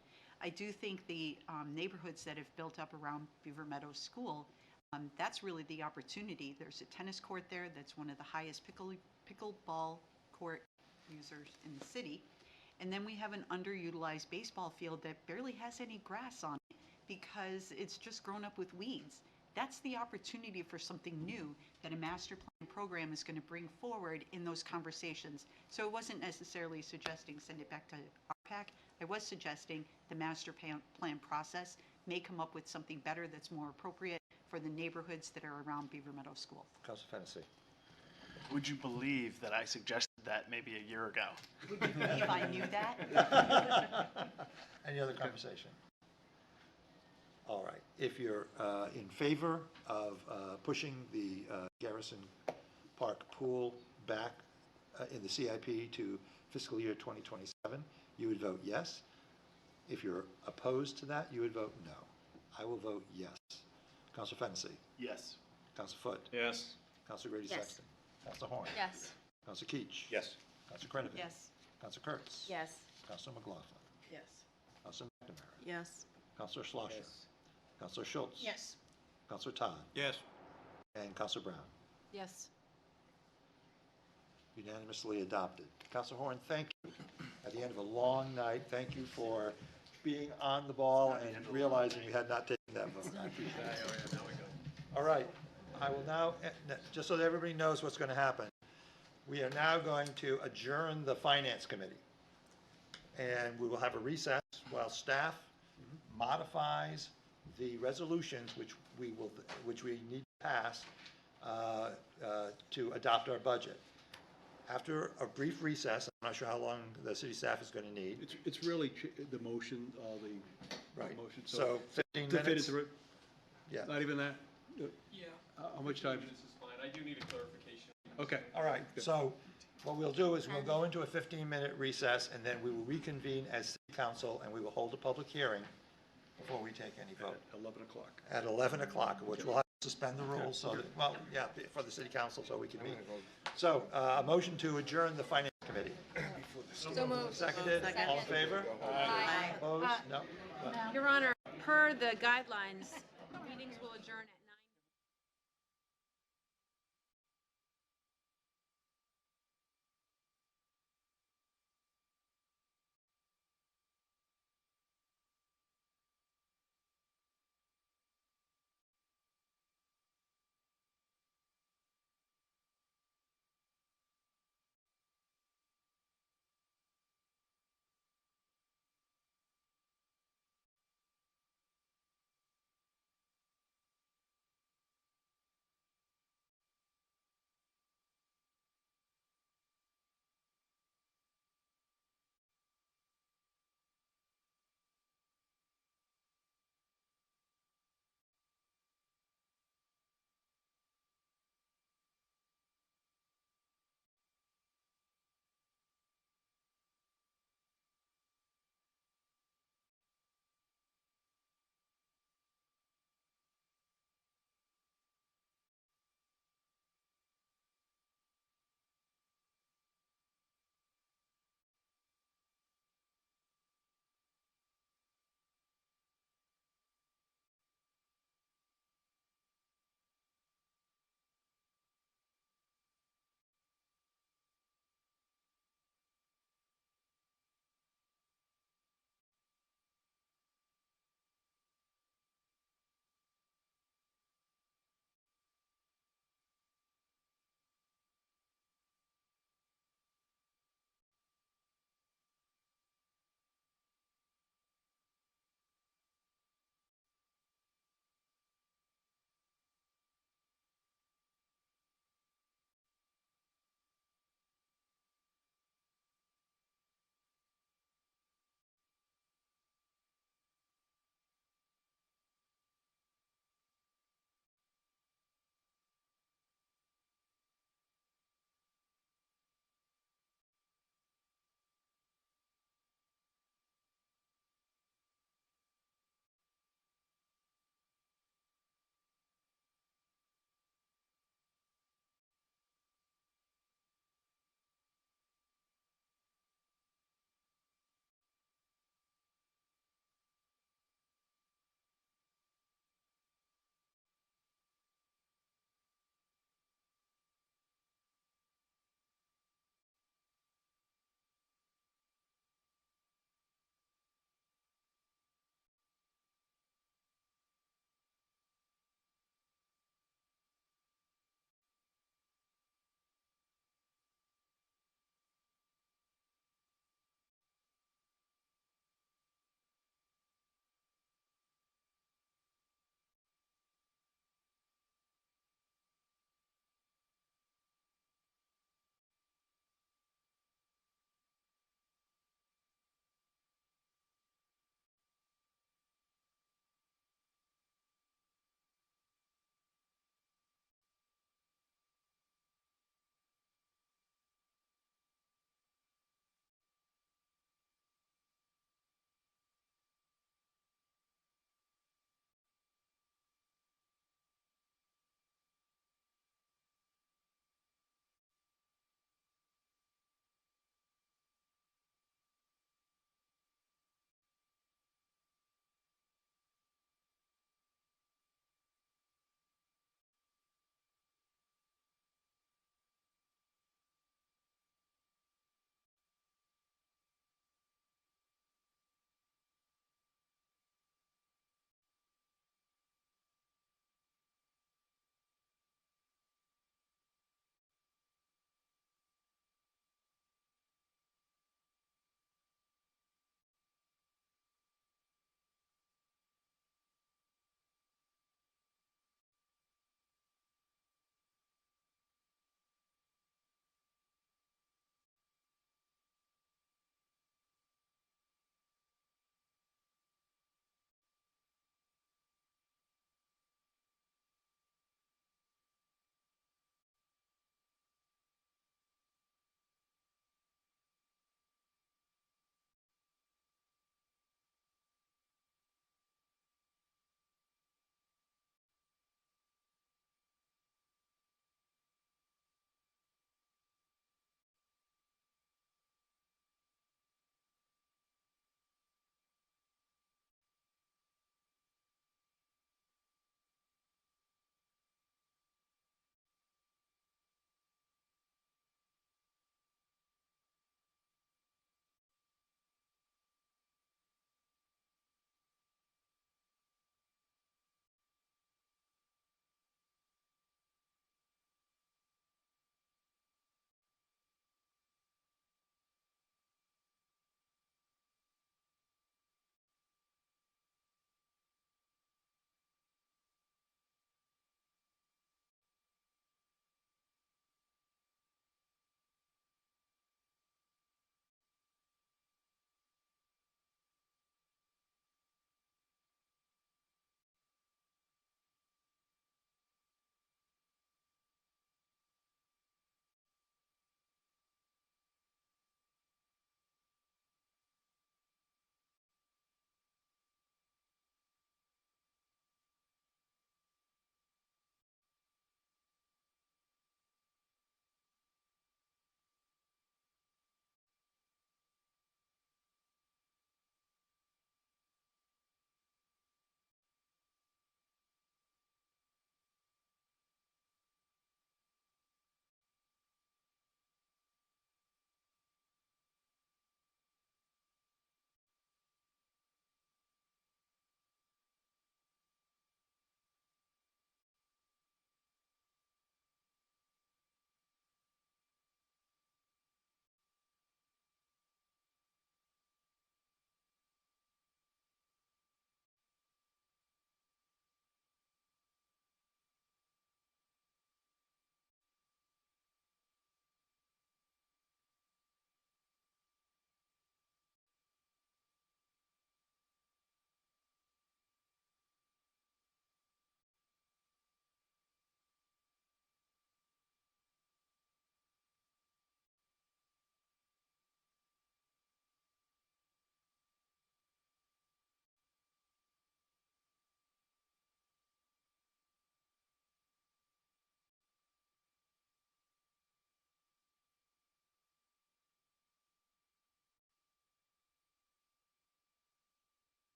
I do think the neighborhoods that have built up around Beaver Meadows School, that's really the opportunity. There's a tennis court there that's one of the highest pickleball court users in the city. And then we have an underutilized baseball field that barely has any grass on it because it's just grown up with weeds. That's the opportunity for something new that a master plan program is going to bring forward in those conversations. So it wasn't necessarily suggesting send it back to RPAC. I was suggesting the master plan process may come up with something better that's more appropriate for the neighborhoods that are around Beaver Meadows School. Councilor Fennessy. Would you believe that I suggested that maybe a year ago? Would you believe I knew that? Any other conversation? All right. If you're in favor of pushing the Garrison Park pool back in the CIP to fiscal year 2027, you would vote yes. If you're opposed to that, you would vote no. I will vote yes. Councilor Fennessy. Yes. Councilor Foot. Yes. Councilor Grady Yes. Sexton. Councilor Horn. Yes. Councilor Keach. Yes. Councilor Kretovic. Yes. Councilor Kurtz. Yes. Councilor McLaughlin. Yes. Councilor McNamara. Yes. Councilor Schlosser. Councilor Schultz. Yes. Councilor Todd. Yes. And Councilor Brown. Yes. Unanimously adopted. Councilor Horn, thank you. At the end of a long night, thank you for being on the ball and realizing we had not taken that vote. I appreciate it. All right, I will now, just so that everybody knows what's going to happen, we are now going to adjourn the Finance Committee. And we will have a recess while staff modifies the resolutions which we need to pass to adopt our budget. After a brief recess, I'm not sure how long the city staff is going to need. It's really the motion, Right. motion. So 15 To fit minutes? into it, Yeah. not even that? Yeah. How much time? This is fine. I do need a clarification. Okay. All right, so what we'll do is we'll go into a 15-minute recess, and then we will reconvene as city council, and we will hold a public hearing before we take any vote. At 11 o'clock. At 11 o'clock, which we'll have to suspend the rules so that, well, yeah, for the city council so we can meet. So, a motion to adjourn the Finance Committee. So moved. Seconded, all in favor? Aye. Opposed? No? Your Honor, per the guidelines, meetings will adjourn at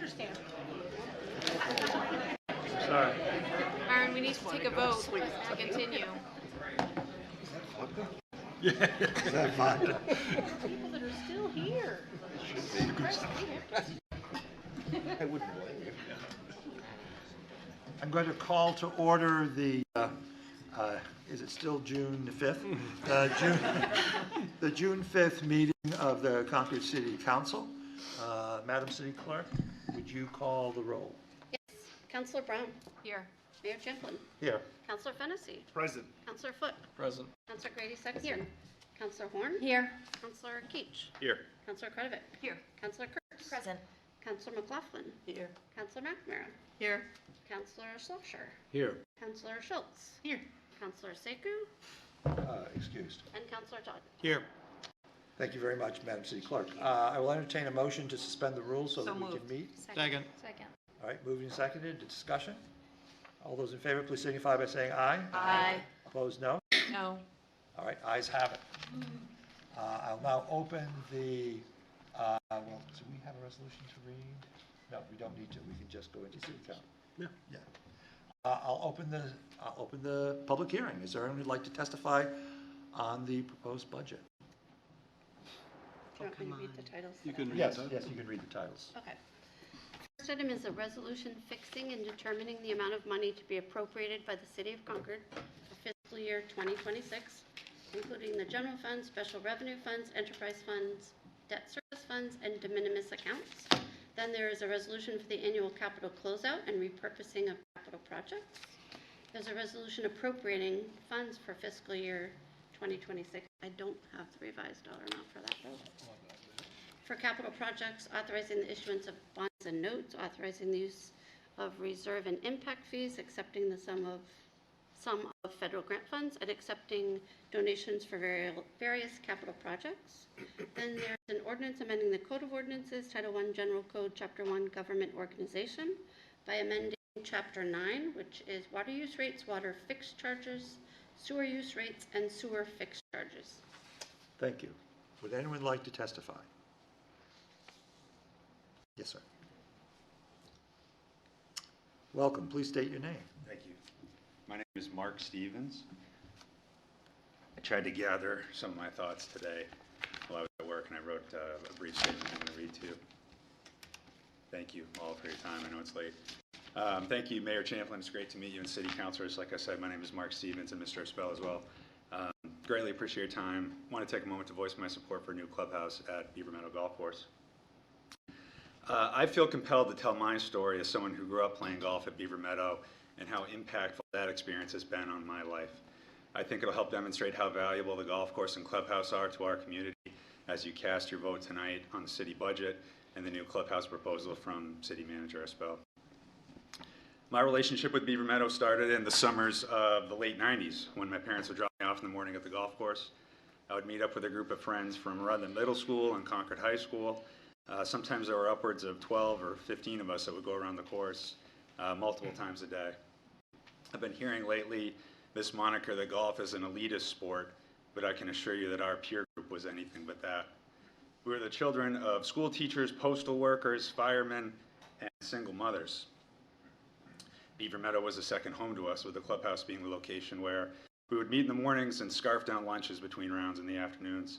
understand. Sorry. Aaron, we need to take a vote to continue. Is that fine? People that are still here. I wouldn't blame you. I'm going to call to order the, is it still June the 5th? The June 5th meeting of the Concord City Council. Madam City Clerk, would you call the roll? Yes. Counselor Brown. Here. Mayor Champlin. Here. Counselor Fennessy. Present. Counselor Foot. Present. Counselor Grady Sexton. Here. Counselor Horn. Here. Counselor Keach. Here. Counselor Kretovic. Here. Counselor Kurtz. Present. Counselor McLaughlin. Here. Counselor McNamara. Here. Counselor Schlossher. Here. Counselor Schultz. Here. Counselor Sekou. Excused. And Counselor Todd. Here. Thank you very much, Madam City Clerk. I will entertain a motion to suspend the rules so that we can meet. Second. Second. All right, moving and seconded, discussion. All those in favor, please signify by saying aye. Aye. Opposed, no? No. All right, ayes have it. I'll now open the, well, do we have a resolution to read? No, we don't need to, we can just go into city council. Yeah. Yeah. I'll open the public hearing. Is there anyone who'd like to testify on the proposed budget? Do you want me to read the titles? You can read Yes, that. yes, you can read the titles. Okay. First item is a resolution fixing and determining the amount of money to be appropriated by the City of Concord for fiscal year 2026, including the general fund, special revenue funds, enterprise funds, debt service funds, and de minimis accounts. Then there is a resolution for the annual capital closeout and repurposing of capital projects. There's a resolution appropriating funds for fiscal year 2026. I don't have the revised dollar amount for that though. For capital projects, authorizing the issuance of bonds and notes, authorizing the use of reserve and impact fees, accepting the sum of federal grant funds, and accepting donations for various capital projects. Then there's an ordinance amending the Code of Ordinances, Title I General Code, Chapter 1 Government Organization, by amending Chapter 9, which is water use rates, water fixed charges, sewer use rates, and sewer fixed charges. Thank you. Would anyone like to testify? Yes, sir. Welcome. Please state your name. Thank you. My name is Mark Stevens. I tried to gather some of my thoughts today while I was at work, and I wrote a brief statement I'm going to read to you. Thank you all for your time. I know it's late. Thank you, Mayor Champlin. It's great to meet you and city councilors. Like I said, my name is Mark Stevens and Mr. Espel as well. Greatly appreciate your time. Want to take a moment to voice my support for a new clubhouse at Beaver Meadow Golf Course. I feel compelled to tell my story as someone who grew up playing golf at Beaver Meadow and how impactful that experience has been on my life. I think it'll help demonstrate how valuable the golf course and clubhouse are to our community as you cast your vote tonight on the city budget and the new clubhouse proposal from City Manager Espel. My relationship with Beaver Meadow started in the summers of the late 90s when my parents would drop me off in the morning at the golf course. I would meet up with a group of friends from Rutland Middle School and Concord High School. Sometimes there were upwards of 12 or 15 of us that would go around the course multiple times a day. I've been hearing lately this moniker that golf is an elitist sport, but I can assure you that our peer group was anything but that. We were the children of school teachers, postal workers, firemen, and single mothers. Beaver Meadow was a second home to us, with the clubhouse being the location where we would meet in the mornings and scarf down lunches between rounds in the afternoons.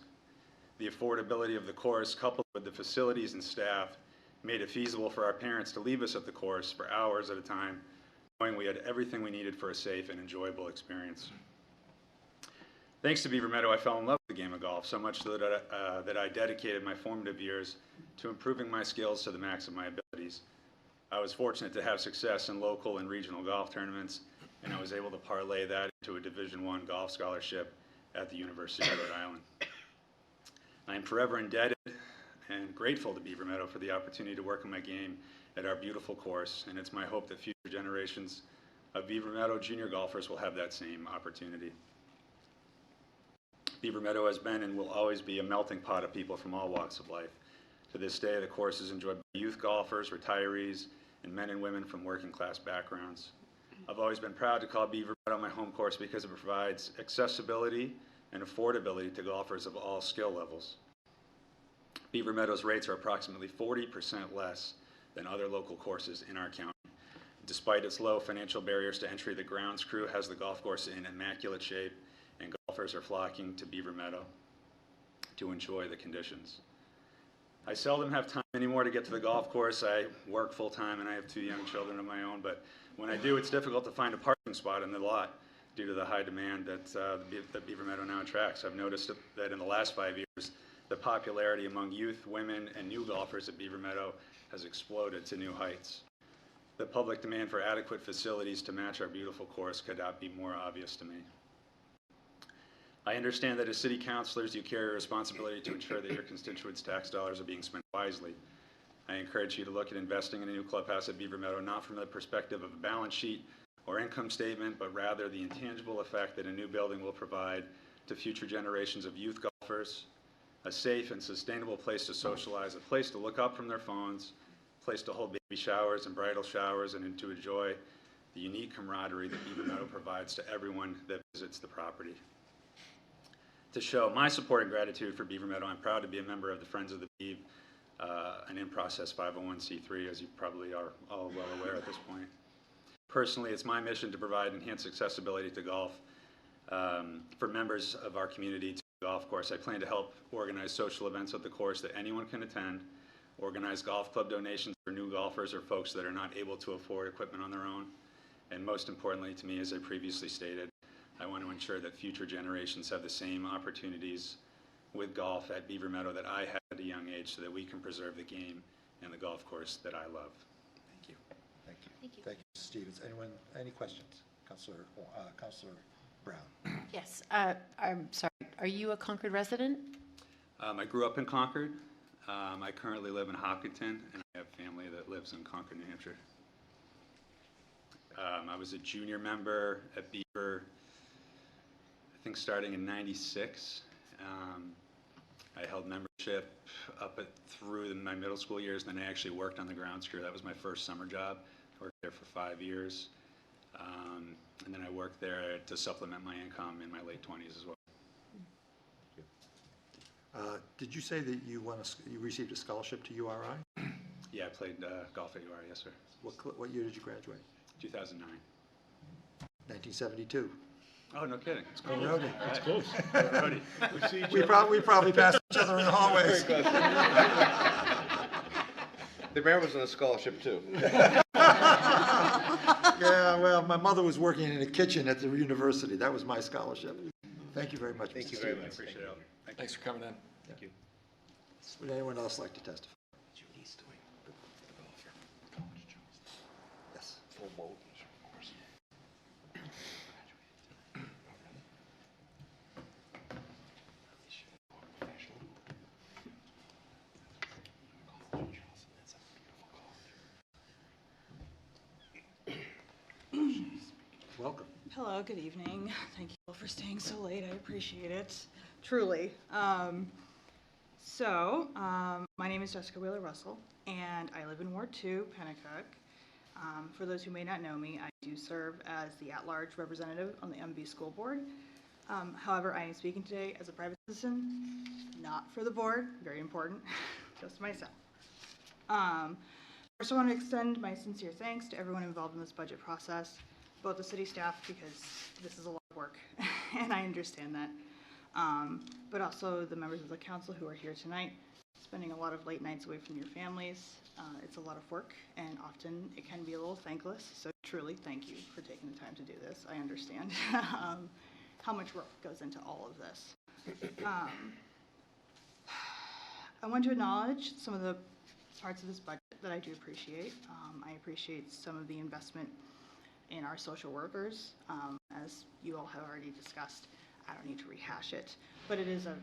The affordability of the course, coupled with the facilities and staff, made it feasible for our parents to leave us at the course for hours at a time, knowing we had everything we needed for a safe and enjoyable experience. Thanks to Beaver Meadow, I fell in love with the game of golf, so much so that I dedicated my formative years to improving my skills to the max of my abilities. I was fortunate to have success in local and regional golf tournaments, and I was able to parlay that into a Division I golf scholarship at the University of Rhode Island. I am forever indebted and grateful to Beaver Meadow for the opportunity to work on my game at our beautiful course, and it's my hope that future generations of Beaver Meadow junior golfers will have that same opportunity. Beaver Meadow has been and will always be a melting pot of people from all walks of life. To this day, the course is enjoyed by youth golfers, retirees, and men and women from working class backgrounds. I've always been proud to call Beaver Meadow my home course because it provides accessibility and affordability to golfers of all skill levels. Beaver Meadow's rates are approximately 40% less than other local courses in our county. Despite its low financial barriers to entry, the grounds crew has the golf course in immaculate shape, and golfers are flocking to Beaver Meadow to enjoy the conditions. I seldom have time anymore to get to the golf course. I work full-time and I have 2 young children of my own, but when I do, it's difficult to find a parking spot in the lot due to the high demand that Beaver Meadow now attracts. I've noticed that in the last 5 years, the popularity among youth, women, and new golfers at Beaver Meadow has exploded to new heights. The public demand for adequate facilities to match our beautiful course could not be more obvious to me. I understand that as city councilors, you carry a responsibility to ensure that your constituents' tax dollars are being spent wisely. I encourage you to look at investing in a new clubhouse at Beaver Meadow, not from the perspective of a balance sheet or income statement, but rather the intangible effect that a new building will provide to future generations of youth golfers, a safe and sustainable place to socialize, a place to look up from their phones, a place to hold baby showers and bridal showers, and to enjoy the unique camaraderie that Beaver Meadow provides to everyone that visits the property. To show my support and gratitude for Beaver Meadow, I'm proud to be a member of the Friends of the Beav, an in-process 501c3, as you probably are all well aware at this point. Personally, it's my mission to provide enhanced accessibility to golf for members of our community to the golf course. I plan to help organize social events at the course that anyone can attend, organize golf club donations for new golfers or folks that are not able to afford equipment on their own, and most importantly to me, as I previously stated, I want to ensure that future generations have the same opportunities with golf at Beaver Meadow that I had at a young age, so that we can preserve the game and the golf course that I love. Thank you. Thank you. Thank you, Mr. Stevens. Anyone, any questions? Councilor Brown. Yes, I'm sorry, are you a Concord resident? I grew up in Concord. I currently live in Hopkinton, and I have family that lives in Concord, New Hampshire. I was a junior member at Beaver, I think starting in '96. I held membership up through my middle school years, and then I actually worked on the grounds crew. That was my first summer job. I worked there for 5 years. And then I worked there to supplement my income in my late 20s as well. Did you say that you received a scholarship to URI? Yeah, I played golf at URI, yes, sir. What year did you graduate? 2009. 1972. Oh, no kidding. It's close. Roadie. It's close. Roadie. We probably passed each other in the hallways. The mayor was on a scholarship too. Yeah, well, my mother was working in a kitchen at the university. That was my scholarship. Thank you very much. Thank Mr. you very much. Stevens. Appreciate it. Thanks for coming in. Thank you. Would anyone else like to testify? Yes. Full boat, of course. Welcome. Hello, good evening. Thank you all for staying so late. I appreciate it, truly. My name is Jessica Wheeler Russell, and I live in Ward 2, Pennacook. For those who may not know me, I do serve as the at-large representative on the MB School Board. However, I am speaking today as a private citizen, not for the board, very important, just myself. First, I want to extend my sincere thanks to everyone involved in this budget process, both the city staff, because this is a lot of work, and I understand that, but also the members of the council who are here tonight, spending a lot of late nights away from your families. It's a lot of work, and often it can be a little thankless, so truly thank you for taking the time to do this. I understand how much work goes into all of this. I want to acknowledge some of the parts of this budget that I do appreciate. I appreciate some of the investment in our social workers. As you all have already discussed, I don't need to rehash it, but it is a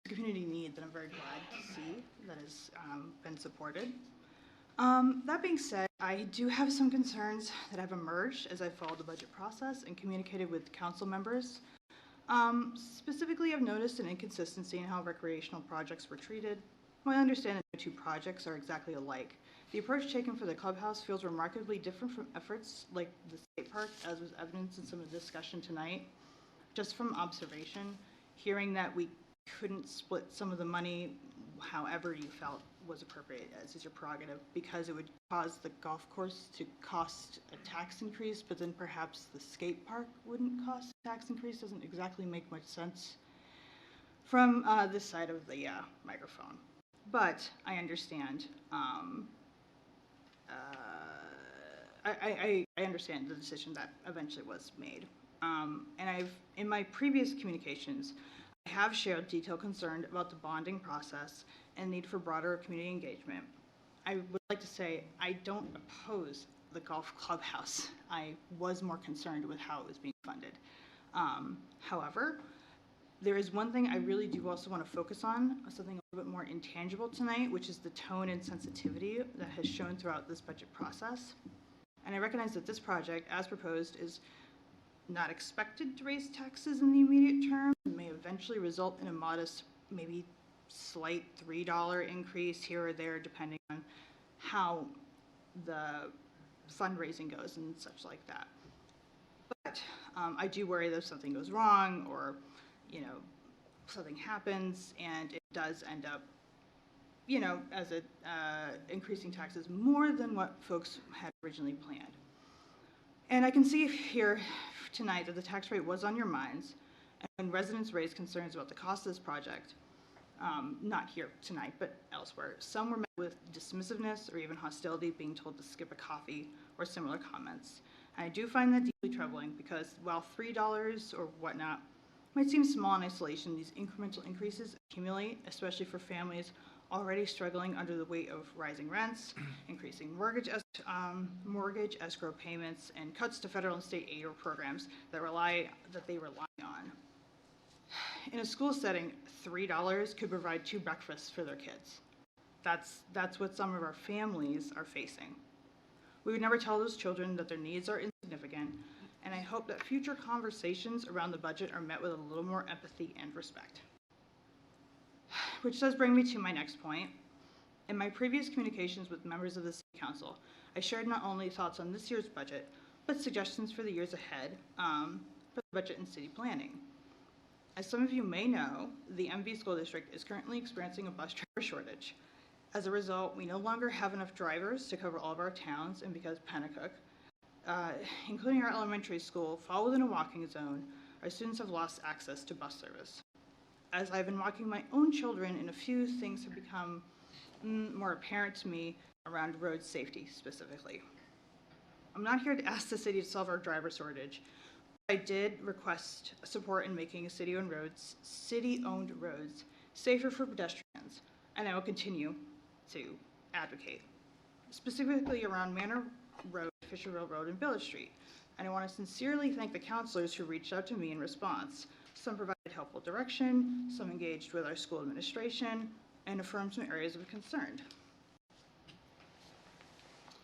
community need that I'm very glad to see that has been supported. That being said, I do have some concerns that have emerged as I've followed the budget process and communicated with council members. Specifically, I've noticed an inconsistency in how recreational projects were treated. While I understand that no two projects are exactly alike, the approach taken for the clubhouse feels remarkably different from efforts like the skate park, as was evidenced in some of the discussion tonight. Just from observation, hearing that we couldn't split some of the money however you felt was appropriate, as is your prerogative, because it would cause the golf course to cost a tax increase, but then perhaps the skate park wouldn't cost a tax increase. Doesn't exactly make much sense from this side of the microphone. But I understand. I understand the decision that eventually was made. And in my previous communications, I have shared detailed concern about the bonding process and need for broader community engagement. I would like to say I don't oppose the golf clubhouse. I was more concerned with how it was being funded. However, there is one thing I really do also want to focus on, something a little bit more intangible tonight, which is the tone and sensitivity that has shown throughout this budget process. And I recognize that this project, as proposed, is not expected to raise taxes in the immediate term. It may eventually result in a modest, maybe slight $3 increase here or there, depending on how the fundraising goes and such like that. But I do worry that if something goes wrong or, you know, something happens and it does end up, you know, as increasing taxes more than what folks had originally planned. And I can see here tonight that the tax rate was on your minds, and when residents raised concerns about the cost of this project, not here tonight, but elsewhere, some were met with dismissiveness or even hostility, being told to skip a coffee or similar comments. And I do find that deeply troubling because while $3 or whatnot might seem small in isolation, these incremental increases accumulate, especially for families already struggling under the weight of rising rents, increasing mortgage escrow payments, and cuts to federal and state aid or programs that they rely on. In a school setting, $3 could provide 2 breakfasts for their kids. That's what some of our families are facing. We would never tell those children that their needs are insignificant, and I hope that future conversations around the budget are met with a little more empathy and respect. Which does bring me to my next point. In my previous communications with members of the City Council, I shared not only thoughts on this year's budget, but suggestions for the years ahead for the budget and city planning. As some of you may know, the MV School District is currently experiencing a bus driver shortage. As a result, we no longer have enough drivers to cover all of our towns, and because Pennacook, including our elementary school, fall within a walking zone, our students have lost access to bus service. As I've been walking my own children, and a few things have become more apparent to me around road safety specifically. I'm not here to ask the city to solve our driver shortage. I did request support in making city-owned roads safer for pedestrians, and I will continue to advocate, specifically around Manor Road, Fisherville Road, and Village Street. And I want to sincerely thank the counselors who reached out to me in response. Some provided helpful direction, some engaged with our school administration, and affirmed some areas of concern.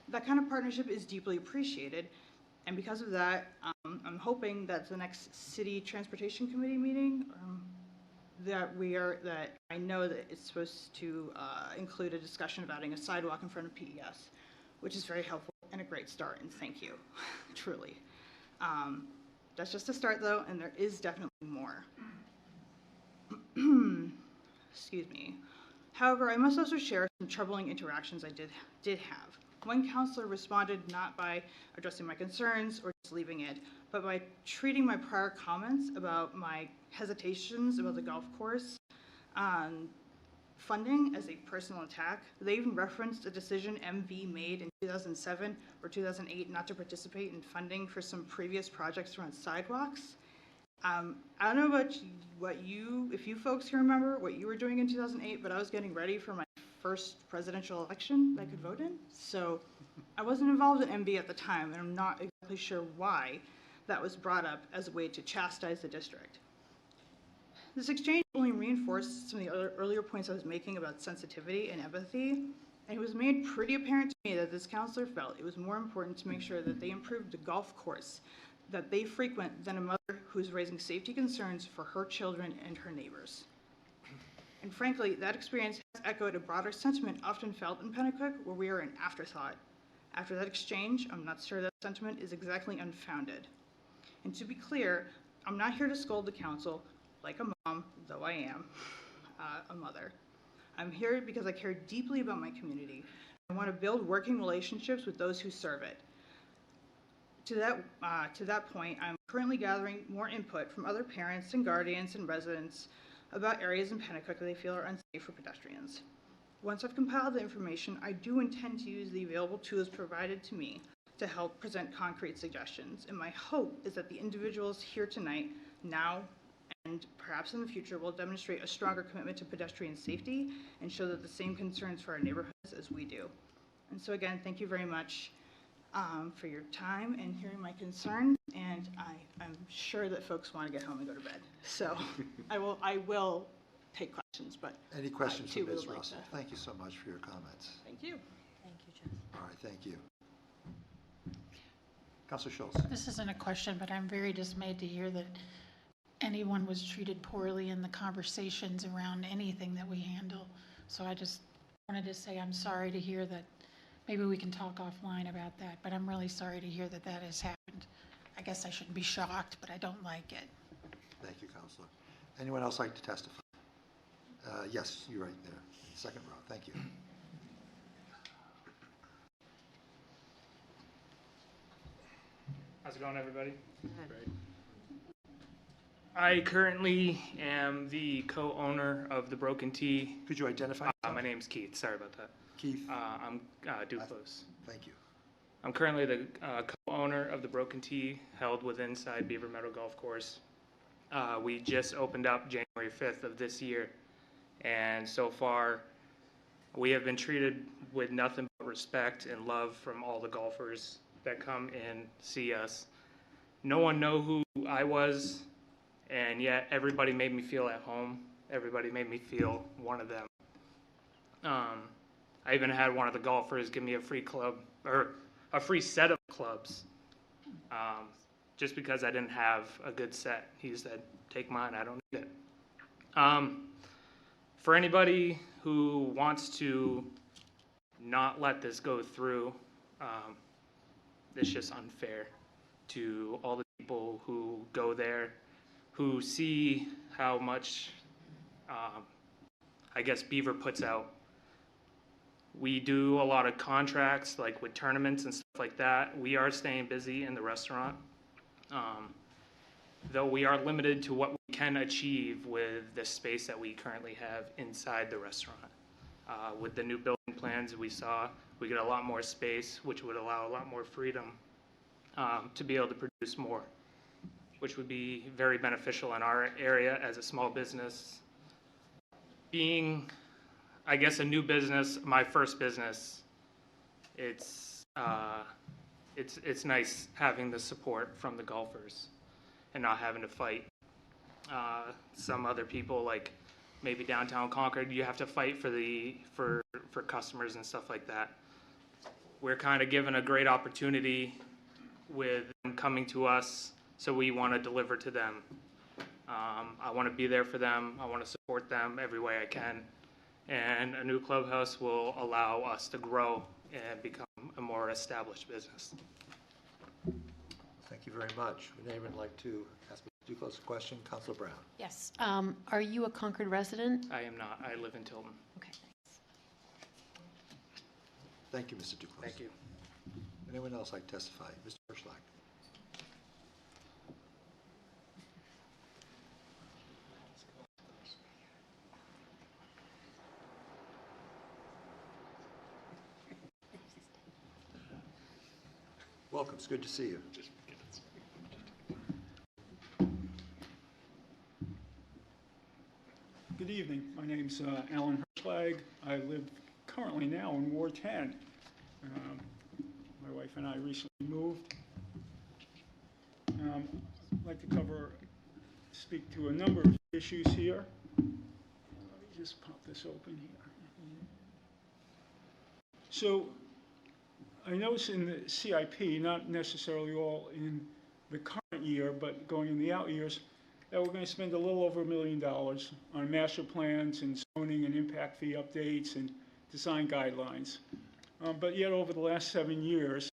That kind of partnership is deeply appreciated, and because of that, I'm hoping that the next City Transportation Committee meeting, that I know that it's supposed to include a discussion of adding a sidewalk in front of PES, which is very helpful and a great start, and thank you, truly. That's just a start, though, and there is definitely more. Excuse me. However, I must also share some troubling interactions I did have. One counselor responded not by addressing my concerns or just leaving it, but by treating my prior comments about my hesitations about the golf course funding as a personal attack. They even referenced a decision MV made in 2007 or 2008 not to participate in funding for some previous projects around sidewalks. I don't know about if you folks can remember what you were doing in 2008, but I was getting ready for my first presidential election that I could vote in. So I wasn't involved in MV at the time, and I'm not exactly sure why that was brought up as a way to chastise the district. This exchange only reinforced some of the earlier points I was making about sensitivity and empathy, and it was made pretty apparent to me that this counselor felt it was more important to make sure that they improved the golf course that they frequent than a mother who's raising safety concerns for her children and her neighbors. And frankly, that experience has echoed a broader sentiment often felt in Pennacook, where we are an afterthought. After that exchange, I'm not sure that sentiment is exactly unfounded. And to be clear, I'm not here to scold the council like a mom, though I am a mother. I'm here because I care deeply about my community. I want to build working relationships with those who serve it. To that point, I'm currently gathering more input from other parents and guardians and residents about areas in Pennacook that they feel are unsafe for pedestrians. Once I've compiled the information, I do intend to use the available tools provided to me to help present concrete suggestions. And my hope is that the individuals here tonight, now and perhaps in the future, will demonstrate a stronger commitment to pedestrian safety and show that the same concerns for our neighborhoods as we do. And so again, thank you very much for your time and hearing my concerns. And I'm sure that folks want to get home and go to bed. So I will take questions, but Any questions too for Ms. would like Russell? to- Thank you so much for your comments. Thank you. Thank you, Jess. All right, thank you. Councilor Schultz. This isn't a question, but I'm very dismayed to hear that anyone was treated poorly in the conversations around anything that we handle. So I just wanted to say I'm sorry to hear that. Maybe we can talk offline about that, but I'm really sorry to hear that that has happened. I guess I shouldn't be shocked, but I don't like it. Thank you, Councilor. Anyone else like to testify? Yes, you're right there, second row. Thank you. How's it going, everybody? I currently am the co-owner of the Broken Tea. Could you identify? My name's Keith. Sorry about that. Keith? I'm Duclos. Thank you. I'm currently the co-owner of the Broken Tea held within inside Beaver Meadow Golf Course. We just opened up January 5th of this year, and so far we have been treated with nothing but respect and love from all the golfers that come and see us. No one knew who I was, and yet everybody made me feel at home. Everybody made me feel one of them. I even had one of the golfers give me a free club, or a free set of clubs, just because I didn't have a good set. He said, "Take mine, I don't need it." For anybody who wants to not let this go through, it's just unfair to all the people who go there, who see how much, I guess, Beaver puts out. We do a lot of contracts, like with tournaments and stuff like that. We are staying busy in the restaurant, though we are limited to what we can achieve with the space that we currently have inside the restaurant. With the new building plans we saw, we get a lot more space, which would allow a lot more freedom to be able to produce more, which would be very beneficial in our area as a small business. Being, I guess, a new business, my first business, it's nice having the support from the golfers and not having to fight. Some other people, like maybe downtown Concord, you have to fight for customers and stuff like that. We're kind of given a great opportunity with them coming to us, so we want to deliver to them. I want to be there for them. I want to support them every way I can. And a new clubhouse will allow us to grow and become a more established business. Thank you very much. Would anyone like to ask Mr. Duclos a question? Councilor Brown. Yes. Are you a Concord resident? I am not. I live in Tilton. Okay. Thank you, Mr. Duclos. Thank you. Anyone else like to testify? Mr. Hirschlag. Welcome. It's good to see you. Good evening. My name's Alan Hirschlag. I live currently now in Ward 10. My wife and I recently moved. I'd like to speak to a number of issues here. Let me just pop this open here. So I noticed in the CIP, not necessarily all in the current year, but going in the out years, that we're going to spend a little over $1 million on master plans and zoning and impact fee updates and design guidelines. But yet over the last 7 years,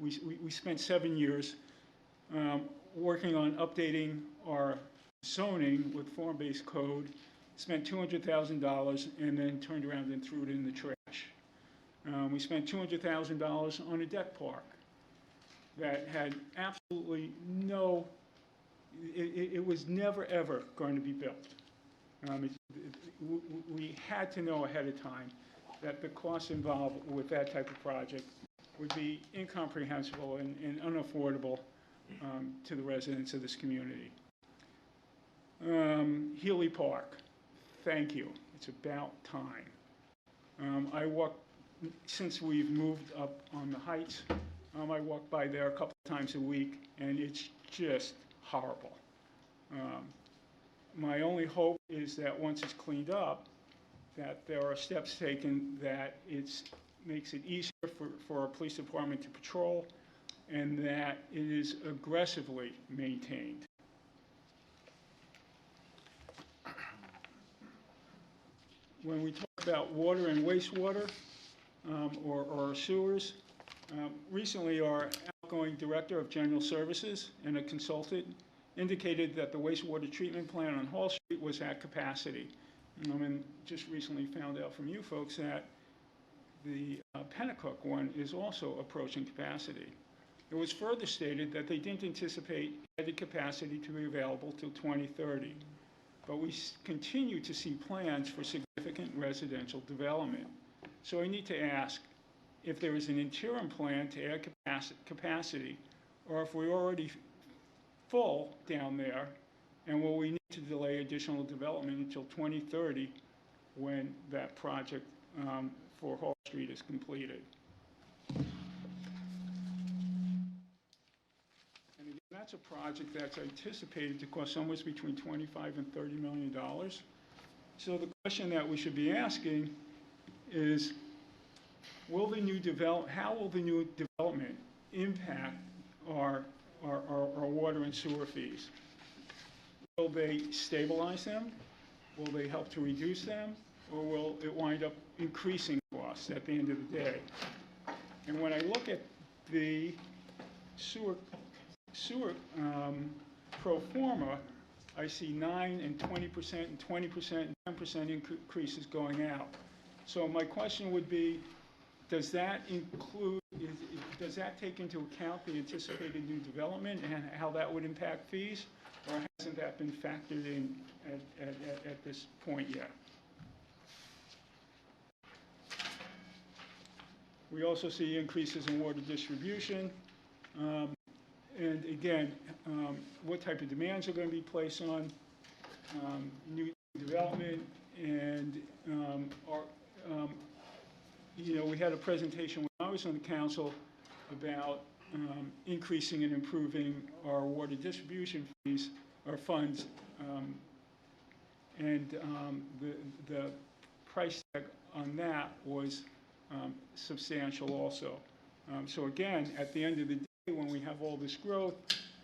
we spent 7 years working on updating our zoning with form-based code, spent $200,000 and then turned around and threw it in the trash. We spent $200,000 on a deck park that had absolutely no, it was never, ever going to be built. We had to know ahead of time that the costs involved with that type of project would be incomprehensible and unaffordable to the residents of this community. Healy Park, thank you. It's about time. I walk, since we've moved up on the Heights, I walk by there a couple of times a week, and it's just horrible. My only hope is that once it's cleaned up, that there are steps taken that makes it easier for our police department to patrol, and that it is aggressively maintained. When we talk about water and wastewater, or sewers, recently our outgoing director of general services and a consultant indicated that the wastewater treatment plant on Hall Street was at capacity. And just recently found out from you folks that the Pennacook one is also approaching capacity. It was further stated that they didn't anticipate added capacity to be available till 2030. But we continue to see plans for significant residential development. So I need to ask if there is an interim plan to add capacity, or if we're already full down there, and will we need to delay additional development until 2030 when that project for Hall Street is completed. And again, that's a project that's anticipated to cost somewhere between $25 and $30 million. So the question that we should be asking is, how will the new development impact our water and sewer fees? Will they stabilize them? Will they help to reduce them? Or will it wind up increasing costs at the end of the day? And when I look at the sewer pro forma, I see 9% and 20% and 20% and 10% increases going out. So my question would be, does that take into account the anticipated new development and how that would impact fees? Or hasn't that been factored in at this point yet? We also see increases in water distribution. And again, what type of demands are going to be placed on new development? And we had a presentation when I was on the council about increasing and improving our water distribution fees, our funds, and the price tag on that was substantial also. So again, at the end of the day, when we have all this growth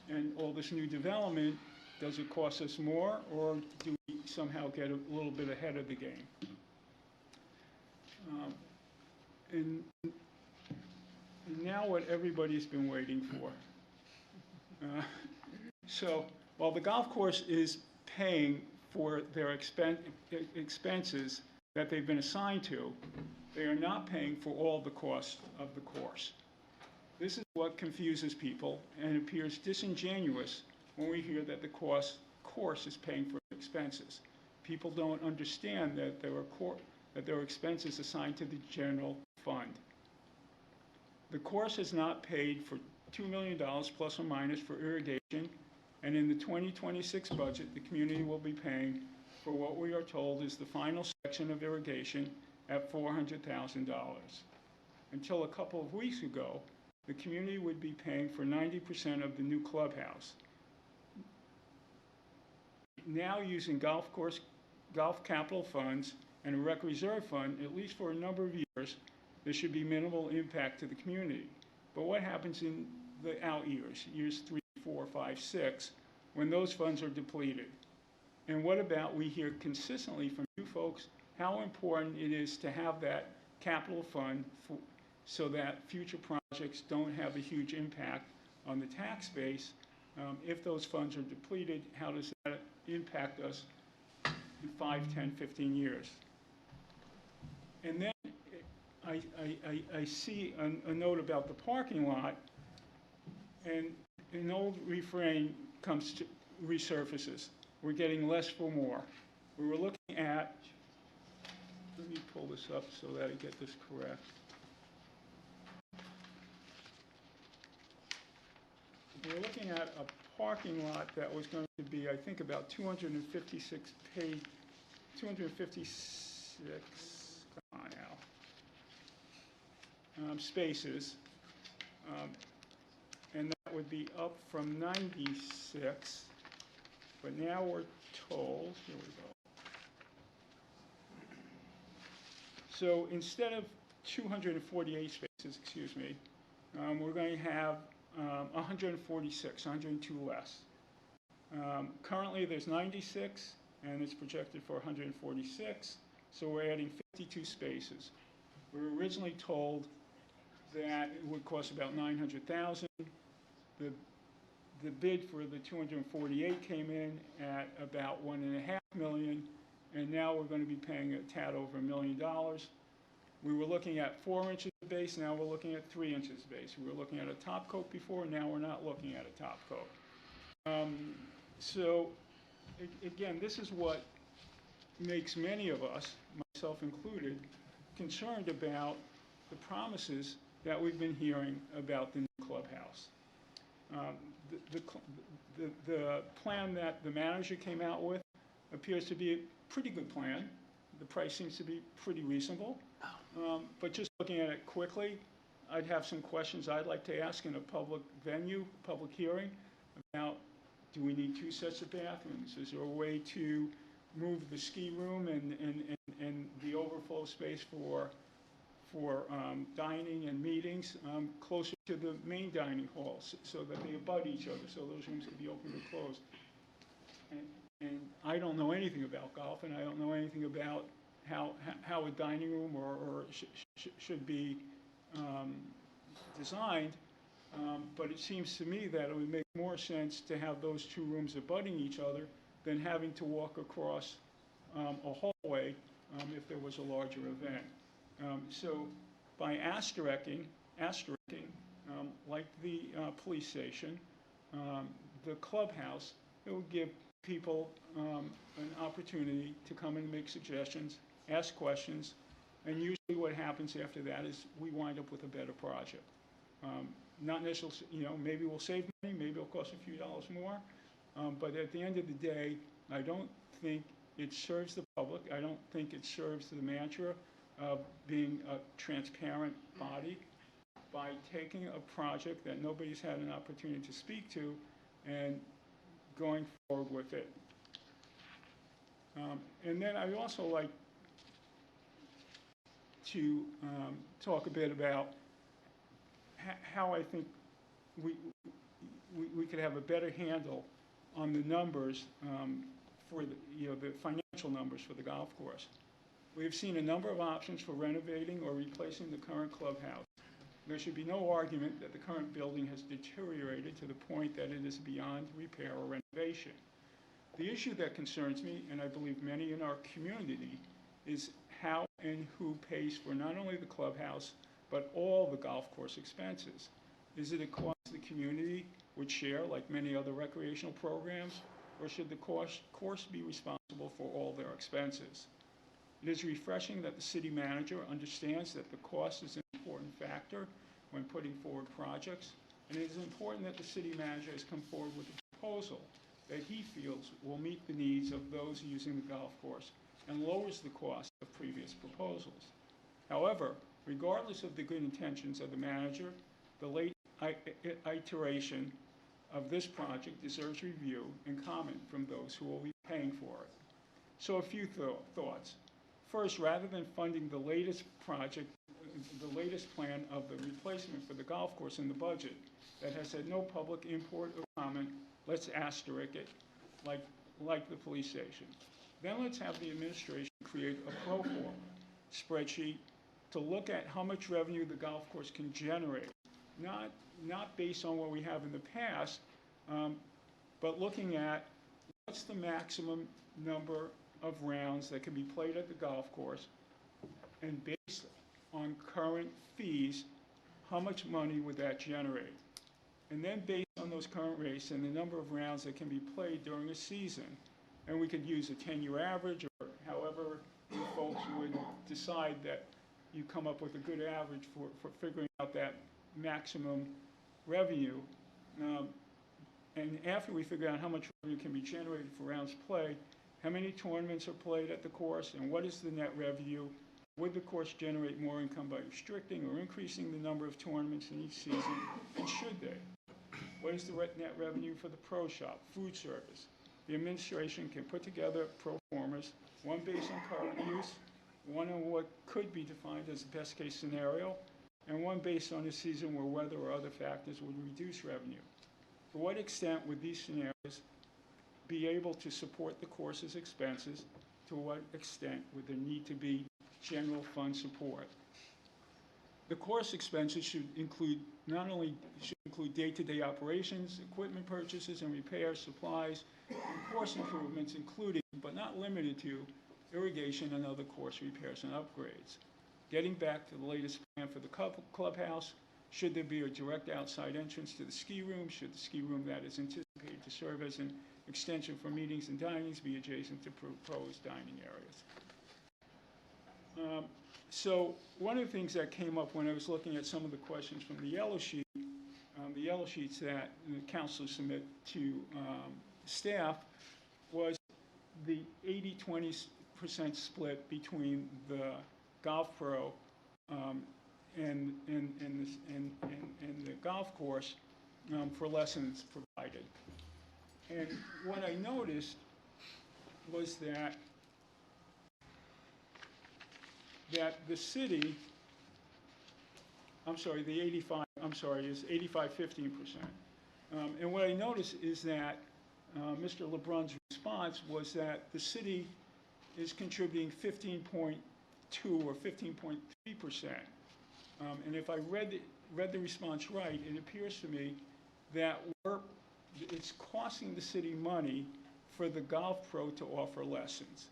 and all this new development, does it cost us more, or do we somehow get a little bit ahead of the game? And now what everybody's been waiting for. So while the golf course is paying for their expenses that they've been assigned to, they are not paying for all the costs of the course. This is what confuses people and appears disingenuous when we hear that the course is paying for expenses. People don't understand that there are expenses assigned to the general fund. The course has not paid for $2 million plus or minus for irrigation, and in the 2026 budget, the community will be paying for what we are told is the final section of irrigation at $400,000. Until a couple of weeks ago, the community would be paying for 90% of the new clubhouse. Now using golf capital funds and a rec reserve fund, at least for a number of years, there should be minimal impact to the community. But what happens in the out years, years 3, 4, 5, 6, when those funds are depleted? And what about, we hear consistently from you folks, how important it is to have that capital fund so that future projects don't have a huge impact on the tax base. If those funds are depleted, how does that impact us in 5, 10, 15 years. And then I see a note about the parking lot, and an old refrain comes to resurfaces. We're getting less for more. We were looking at, let me pull this up so that I get this correct. We're looking at a parking lot that was going to be, I think, about 256 paid, 256, come on now, spaces. And that would be up from 96, but now we're told, here we go. So instead of 248 spaces, excuse me, we're going to have 146, 102 less. Currently, there's 96, and it's projected for 146, so we're adding 52 spaces. We were originally told that it would cost about $900,000. The bid for the 248 came in at about $1.5 million, and now we're going to be paying a tad over $1 million. We were looking at 4 inches of base, now we're looking at 3 inches of base. We were looking at a top coat before, now we're not looking at a top coat. So, again, this is what makes many of us, myself included, concerned about the promises that we've been hearing about the new clubhouse. The plan that the manager came out with appears to be a pretty good plan. The price seems to be pretty reasonable. But just looking at it quickly, I'd have some questions I'd like to ask in a public venue, public hearing, about, do we need 2 sets of bathrooms? Is there a way to move the ski room and the overflow space for dining and meetings closer to the main dining halls so that they abut each other, so those rooms can be opened or closed? And I don't know anything about golf, and I don't know anything about how a dining room should be designed, but it seems to me that it would make more sense to have those 2 rooms abutting each other than having to walk across a hallway if there was a larger event. So by asterisking, like the police station, the clubhouse, it will give people an opportunity to come and make suggestions, ask questions, and usually what happens after that is we wind up with a better project. Not necessarily, maybe we'll save money, maybe it'll cost a few dollars more, but at the end of the day, I don't think it serves the public. I don't think it serves the mantra of being a transparent body by taking a project that nobody's had an opportunity to speak to and going forward with it. And then I'd also like to talk a bit about how I think we could have a better handle on the numbers for the financial numbers for the golf course. We have seen a number of options for renovating or replacing the current clubhouse. There should be no argument that the current building has deteriorated to the point that it is beyond repair or renovation. The issue that concerns me, and I believe many in our community, is how and who pays for not only the clubhouse, but all the golf course expenses. Is it a cost the community would share, like many other recreational programs, or should the course be responsible for all their expenses? It is refreshing that the city manager understands that the cost is an important factor when putting forward projects, and it is important that the city manager has come forward with a proposal that he feels will meet the needs of those using the golf course and lowers the cost of previous proposals. However, regardless of the good intentions of the manager, the late iteration of this project deserves review and comment from those who will be paying for it. So a few thoughts. First, rather than funding the latest project, the latest plan of the replacement for the golf course in the budget that has had no public input or comment, let's asterisk it, like the police station. Then let's have the administration create a pro forma spreadsheet to look at how much revenue the golf course can generate, not based on what we have in the past, but looking at what's the maximum number of rounds that can be played at the golf course, and based on current fees, how much money would that generate? And then based on those current rates and the number of rounds that can be played during a season, and we could use a 10-year average, or however you folks would decide that you come up with a good average for figuring out that maximum revenue. And after we figure out how much revenue can be generated for rounds played, how many tournaments are played at the course, and what is the net revenue? Would the course generate more income by restricting or increasing the number of tournaments in each season, and should they? What is the net revenue for the pro shop, food service? The administration can put together pro formas, one based on current use, one on what could be defined as the best case scenario, and one based on a season where weather or other factors would reduce revenue. To what extent would these scenarios be able to support the course's expenses? To what extent would there need to be general fund support? The course expenses should include day-to-day operations, equipment purchases and repairs, supplies, and course improvements, including but not limited to irrigation and other course repairs and upgrades. Getting back to the latest plan for the clubhouse, should there be a direct outside entrance to the ski room? Should the ski room that is anticipated to serve as an extension for meetings and dinings be adjacent to proposed dining areas? So one of the things that came up when I was looking at some of the questions from the yellow sheet, the yellow sheets that the councilors submit to staff, was the 80-20% split between the golf pro and the golf course for lessons provided. And what I noticed was that the city, the 85, is 85-15%. And what I noticed is that Mr. LeBrun's response was that the city is contributing 15.2 or 15.3%. And if I read the response right, it appears to me that it's costing the city money for the golf pro to offer lessons.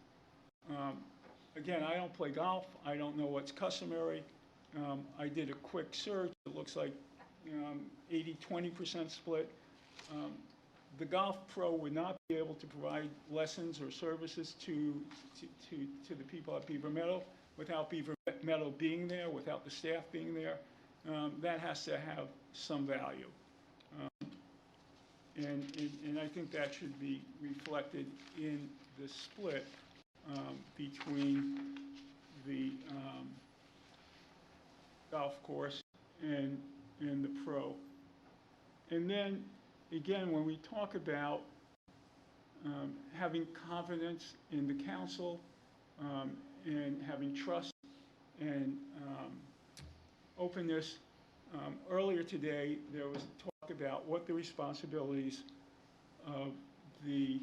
Again, I don't play golf. I don't know what's customary. I did a quick search. It looks like 80-20% split. The golf pro would not be able to provide lessons or services to the people at Beaver Meadow without Beaver Meadow being there, without the staff being there. That has to have some value. And I think that should be reflected in the split between the golf course and the pro. And then, again, when we talk about having confidence in the council and having trust and openness, earlier today there was talk about what the responsibilities of the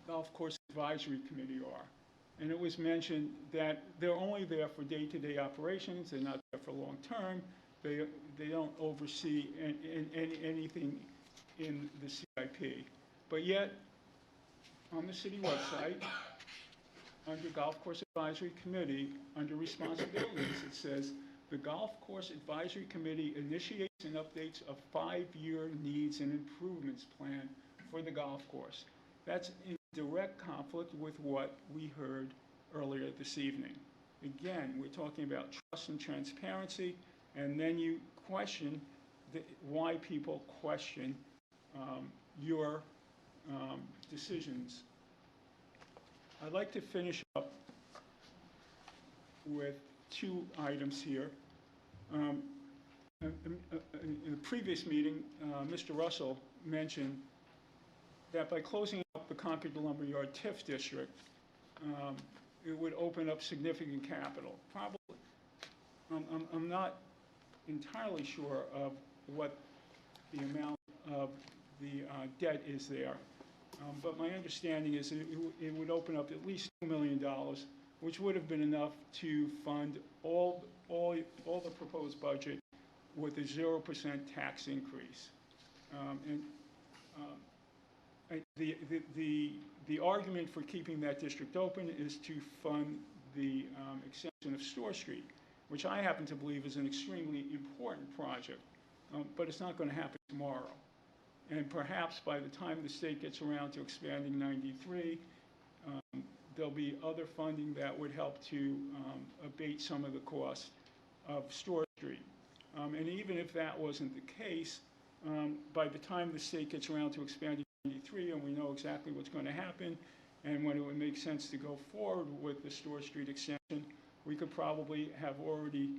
Golf Course Advisory Committee are. And it was mentioned that they're only there for day-to-day operations. They're not there for long-term. They don't oversee anything in the CIP. But yet, on the city website, under Golf Course Advisory Committee, under responsibilities, it says, the Golf Course Advisory Committee initiates and updates a 5-year needs and improvements plan for the golf course. That's in direct conflict with what we heard earlier this evening. Again, we're talking about trust and transparency, and then you question why people question your decisions. I'd like to finish up with 2 items here. In the previous meeting, Mr. Russell mentioned that by closing up the Concord Lumberyard TIF district, it would open up significant capital. Probably, I'm not entirely sure of what the amount of the debt is there, but my understanding is it would open up at least $2 million, which would have been enough to fund all the proposed budget with a 0% tax increase. And The argument for keeping that district open is to fund the extension of Store Street, which I happen to believe is an extremely important project, but it's not going to happen tomorrow. And perhaps by the time the state gets around to expanding 93, there'll be other funding that would help to abate some of the cost of Store Street. And even if that wasn't the case, by the time the state gets around to expanding 93 and we know exactly what's going to happen and when it would make sense to go forward with the Store Street extension, we could probably have already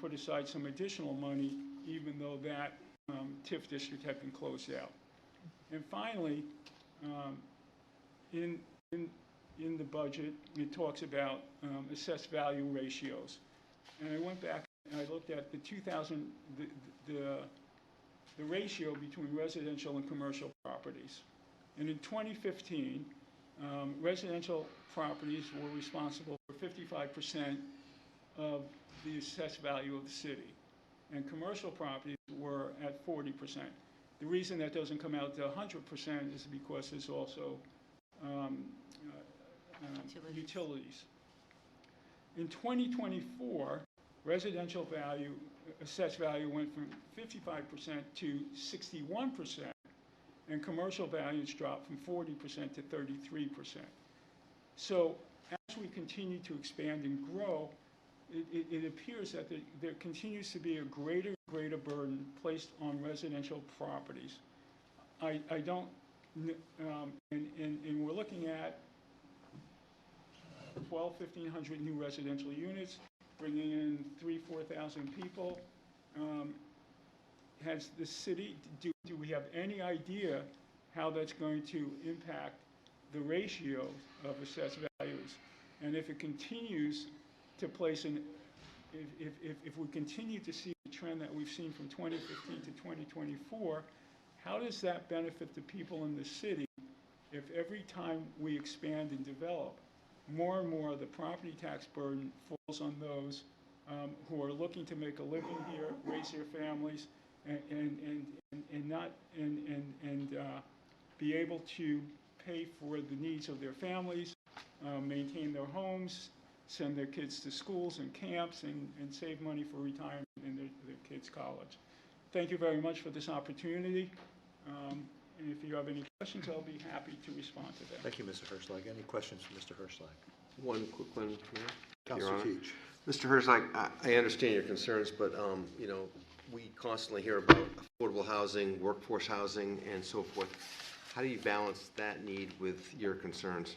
put aside some additional money, even though that TIF district had been closed out. And finally, in the budget, it talks about assessed value ratios. And I went back and I looked at the ratio between residential and commercial properties. And in 2015, residential properties were responsible for 55% of the assessed value of the city, and commercial properties were at 40%. The reason that doesn't come out to 100% is because there's also utilities. In 2024, residential value, assessed value went from 55% to 61%, and commercial values dropped from 40% to 33%. So as we continue to expand and grow, it appears that there continues to be a greater and greater burden placed on residential properties. I don't, and we're looking at 1,500 new residential units, bringing in 4,000 people. Has the city, do we have any idea how that's going to impact the ratio of assessed values? And if it continues to place if we continue to see the trend that we've seen from 2015 to 2024, how does that benefit the people in the city if every time we expand and develop, more and more of the property tax burden falls on those who are looking to make a living here, raise their families, and be able to pay for the needs of their families, maintain their homes, send their kids to schools and camps, and save money for retirement and their kids' college. Thank you very much for this opportunity. And if you have any questions, I'll be happy to respond to them. Thank you, Mr. Hirschlag. Any questions for Mr. Hirschlag? One quick one, Mayor. Councilor Your Honor. Keach. Mr. Hirschlag, I understand your concerns, but, you know, we constantly hear about affordable housing, workforce housing, and so forth. How do you balance that need with your concerns?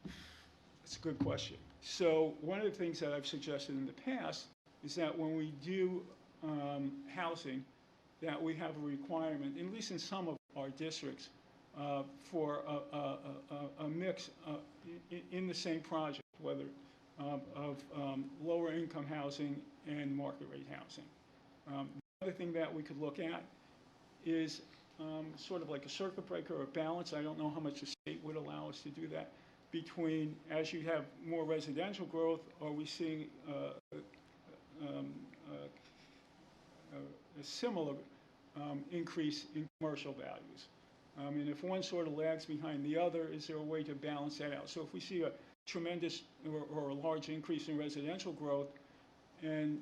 That's a good question. So one of the things that I've suggested in the past is that when we do housing, that we have a requirement, at least in some of our districts, for a mix in the same project, whether of lower income housing and market rate housing. The other thing that we could look at is sort of like a circuit breaker or a balance. I don't know how much the state would allow us to do that, between, as you have more residential growth, are we seeing a similar increase in commercial values? And if one sort of lags behind the other, is there a way to balance that out? So if we see a tremendous or a large increase in residential growth and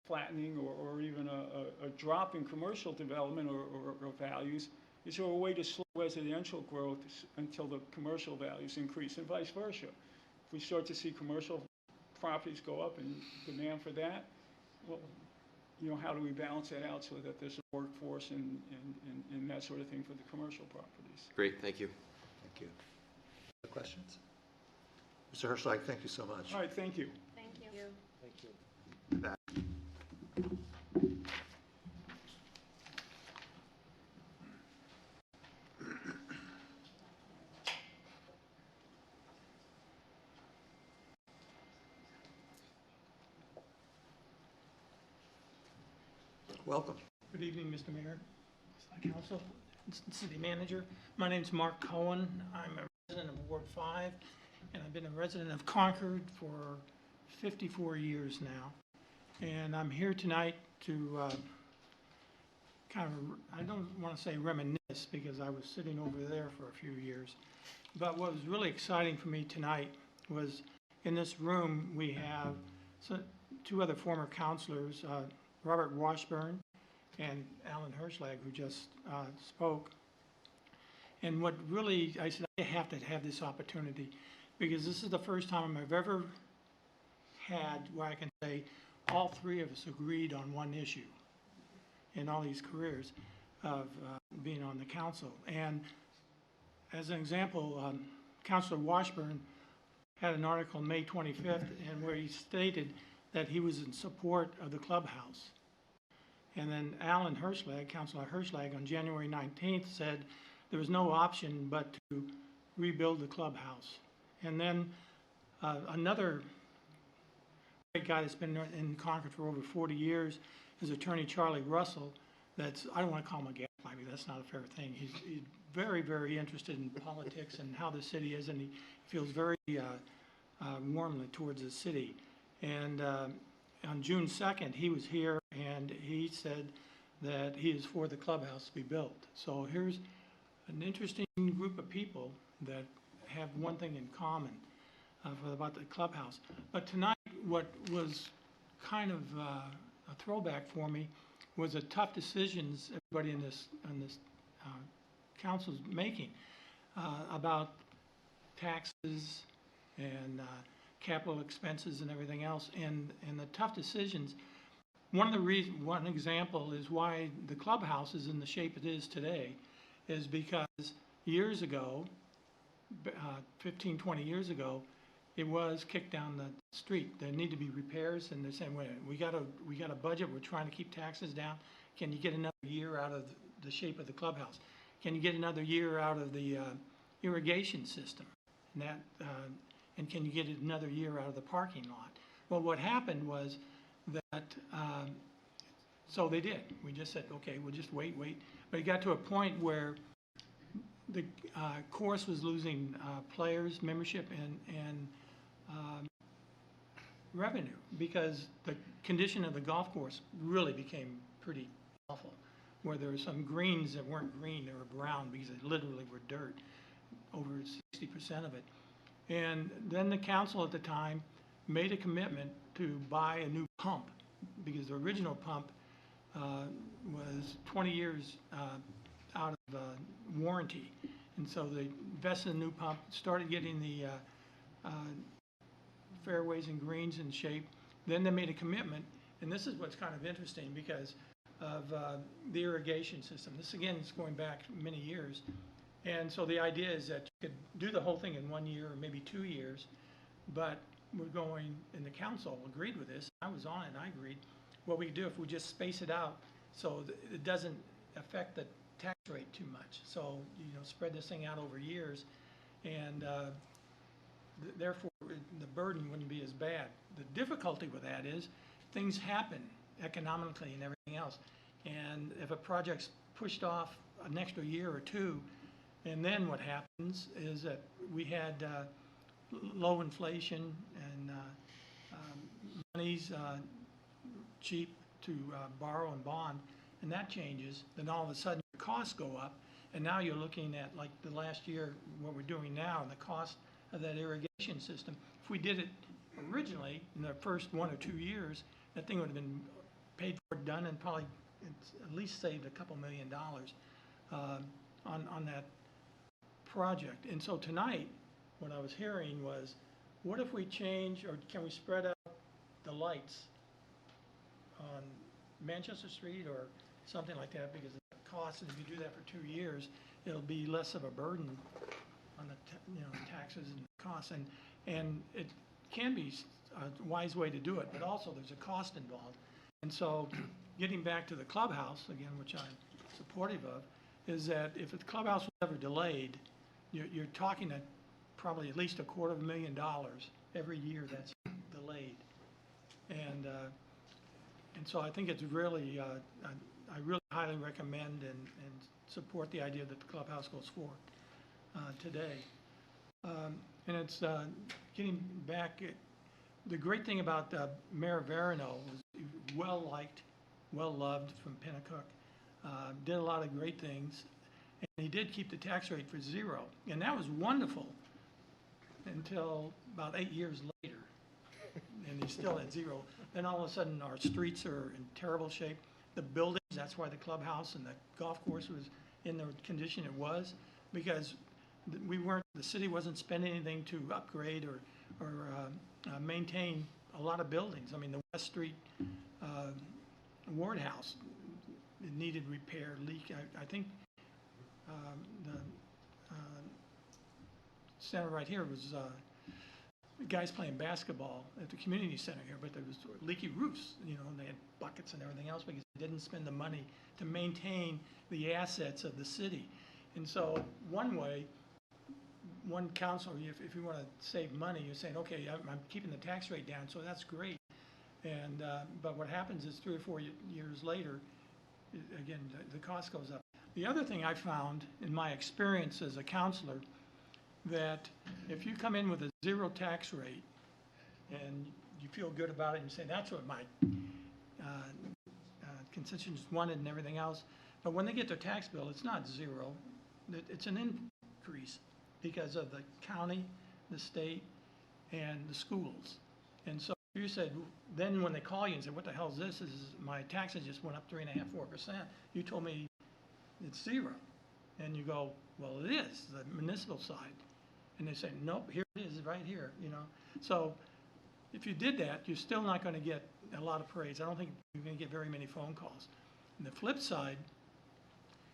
flattening or even a drop in commercial development or values, is there a way to slow residential growth until the commercial values increase, and vice versa? If we start to see commercial properties go up and demand for that, well, you know, how do we balance that out so that there's a workforce and that sort of thing for the commercial properties? Great, thank you. Thank you. Other questions? Mr. Hirschlag, thank you so much. All right, thank you. Thank you. Thank you. Back. Welcome. Good evening, Mr. Mayor, Council, City Manager. My name's Mark Cohen. I'm a resident of Ward 5, and I've been a resident of Concord for 54 years now. And I'm here tonight to kind of, I don't want to say reminisce, because I was sitting over there for a few years. But what was really exciting for me tonight was, in this room, we have two other former counselors, Robert Washburn and Alan Hirschlag, who just spoke. And what really, I said, I have to have this opportunity, because this is the first time I've ever had where I can say all three of us agreed on one issue in all these careers of being on the council. And as an example, Councilor Washburn had an article May 25th and where he stated that he was in support of the clubhouse. And then Alan Hirschlag, Councilor Hirschlag, on January 19th said there was no option but to rebuild the clubhouse. And then another great guy that's been in Concord for over 40 years is Attorney Charlie Russell. I don't want to call him a gadfly, that's not a fair thing. He's very, very interested in politics and how the city is, and he feels very warmly towards the city. And on June 2nd, he was here and he said that he is for the clubhouse to be built. So here's an interesting group of people that have one thing in common about the clubhouse. But tonight, what was kind of a throwback for me was the tough decisions everybody in this council's making about taxes and capital expenses and everything else, and the tough decisions. One example is why the clubhouse is in the shape it is today, is because years ago, 15, 20 years ago, it was kicked down the street. There need to be repairs, and they're saying, wait, we got a budget, we're trying to keep taxes down. Can you get another year out of the shape of the clubhouse? Can you get another year out of the irrigation system? And can you get another year out of the parking lot? Well, what happened was that, so they did. We just said, okay, we'll just wait. But it got to a point where the course was losing players, membership, and revenue, because the condition of the golf course really became pretty awful, where there were some greens that weren't green, they were brown because they literally were dirt, over 60% of it. And then the council at the time made a commitment to buy a new pump, because the original pump was 20 years out of warranty. And so they invested in a new pump, started getting the fairways and greens in shape. Then they made a commitment, and this is what's kind of interesting because of the irrigation system. This, again, is going back many years. And so the idea is that you could do the whole thing in 1 year or maybe 2 years, but we're going, and the council agreed with this. I was on it, and I agreed. What we could do if we just space it out so that it doesn't affect the tax rate too much. So, spread this thing out over years, and therefore the burden wouldn't be as bad. The difficulty with that is things happen economically and everything else. And if a project's pushed off an extra year or two, and then what happens is that we had low inflation and money's cheap to borrow and bond, and that changes, then all of a sudden your costs go up, and now you're looking at, like the last year, what we're doing now, and the cost of that irrigation system. If we did it originally in the first 1 or 2 years, that thing would have been paid for, done, and probably at least saved a couple $1 million on that project. And so tonight, what I was hearing was, what if we change, or can we spread out the lights on Manchester Street or something like that, because of the cost, and if you do that for 2 years, it'll be less of a burden on the taxes and costs, and it can be a wise way to do it, but also there's a cost involved. And so getting back to the clubhouse, again, which I'm supportive of, is that if the clubhouse was ever delayed, you're talking at probably at least $250,000 every year that's delayed. And so I think it's really, I really highly recommend and support the idea that the clubhouse goes forward today. And it's getting back, the great thing about Mayor Verino was well-liked, well-loved from Pennacook. did a lot of great things, and he did keep the tax rate for 0, and that was wonderful until about 8 years later, and he's still at 0. Then all of a sudden, our streets are in terrible shape. The buildings, that's why the clubhouse and the golf course was in the condition it was, because the city wasn't spending anything to upgrade or maintain a lot of buildings. I mean, the West Street Ward House, it needed repair, leak. I think the center right here was guys playing basketball at the community center here, but there was leaky roofs, you know, and they had buckets and everything else because they didn't spend the money to maintain the assets of the city. And so one way, one council, if you want to save money, you're saying, okay, I'm keeping the tax rate down, so that's great. And but what happens is 3 or 4 years later, again, the cost goes up. The other thing I found in my experience as a counselor, that if you come in with a 0 tax rate and you feel good about it and you say, that's what my constituents wanted and everything else, but when they get their tax bill, it's not 0, it's an increase because of the county, the state, and the schools. And so you said, then when they call you and say, what the hell is this? My taxes just went up 3.5%, 4%. You told me it's 0. And you go, well, it is, the municipal side. And they say, nope, here it is, right here, you know. So if you did that, you're still not going to get a lot of praise. I don't think you're going to get very many phone calls. And the flip side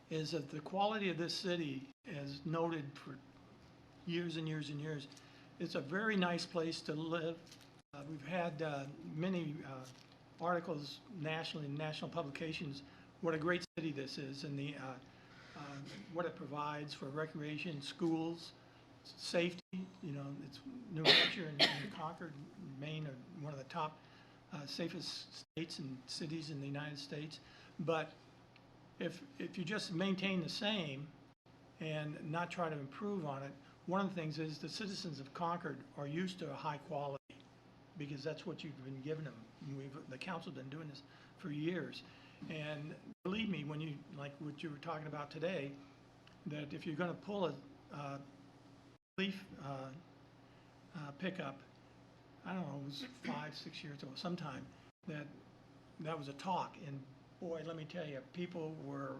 is that the quality of this city, as noted for years and years and years, it's a very nice place to live. We've had many articles nationally in national publications what a great city this is and the what it provides for recreation, schools, safety. You know, it's New Hampshire and Concord, Maine are one of the top safest states and cities in the United States. But if you just maintain the same and not try to improve on it, one of the things is the citizens of Concord are used to a high quality because that's what you've been giving them. The council's been doing this for years. And believe me, when you, like what you were talking about today, that if you're going to pull a leaf pickup, I don't know, it was 5, 6 years ago, sometime, that was a talk. And boy, let me tell you, people were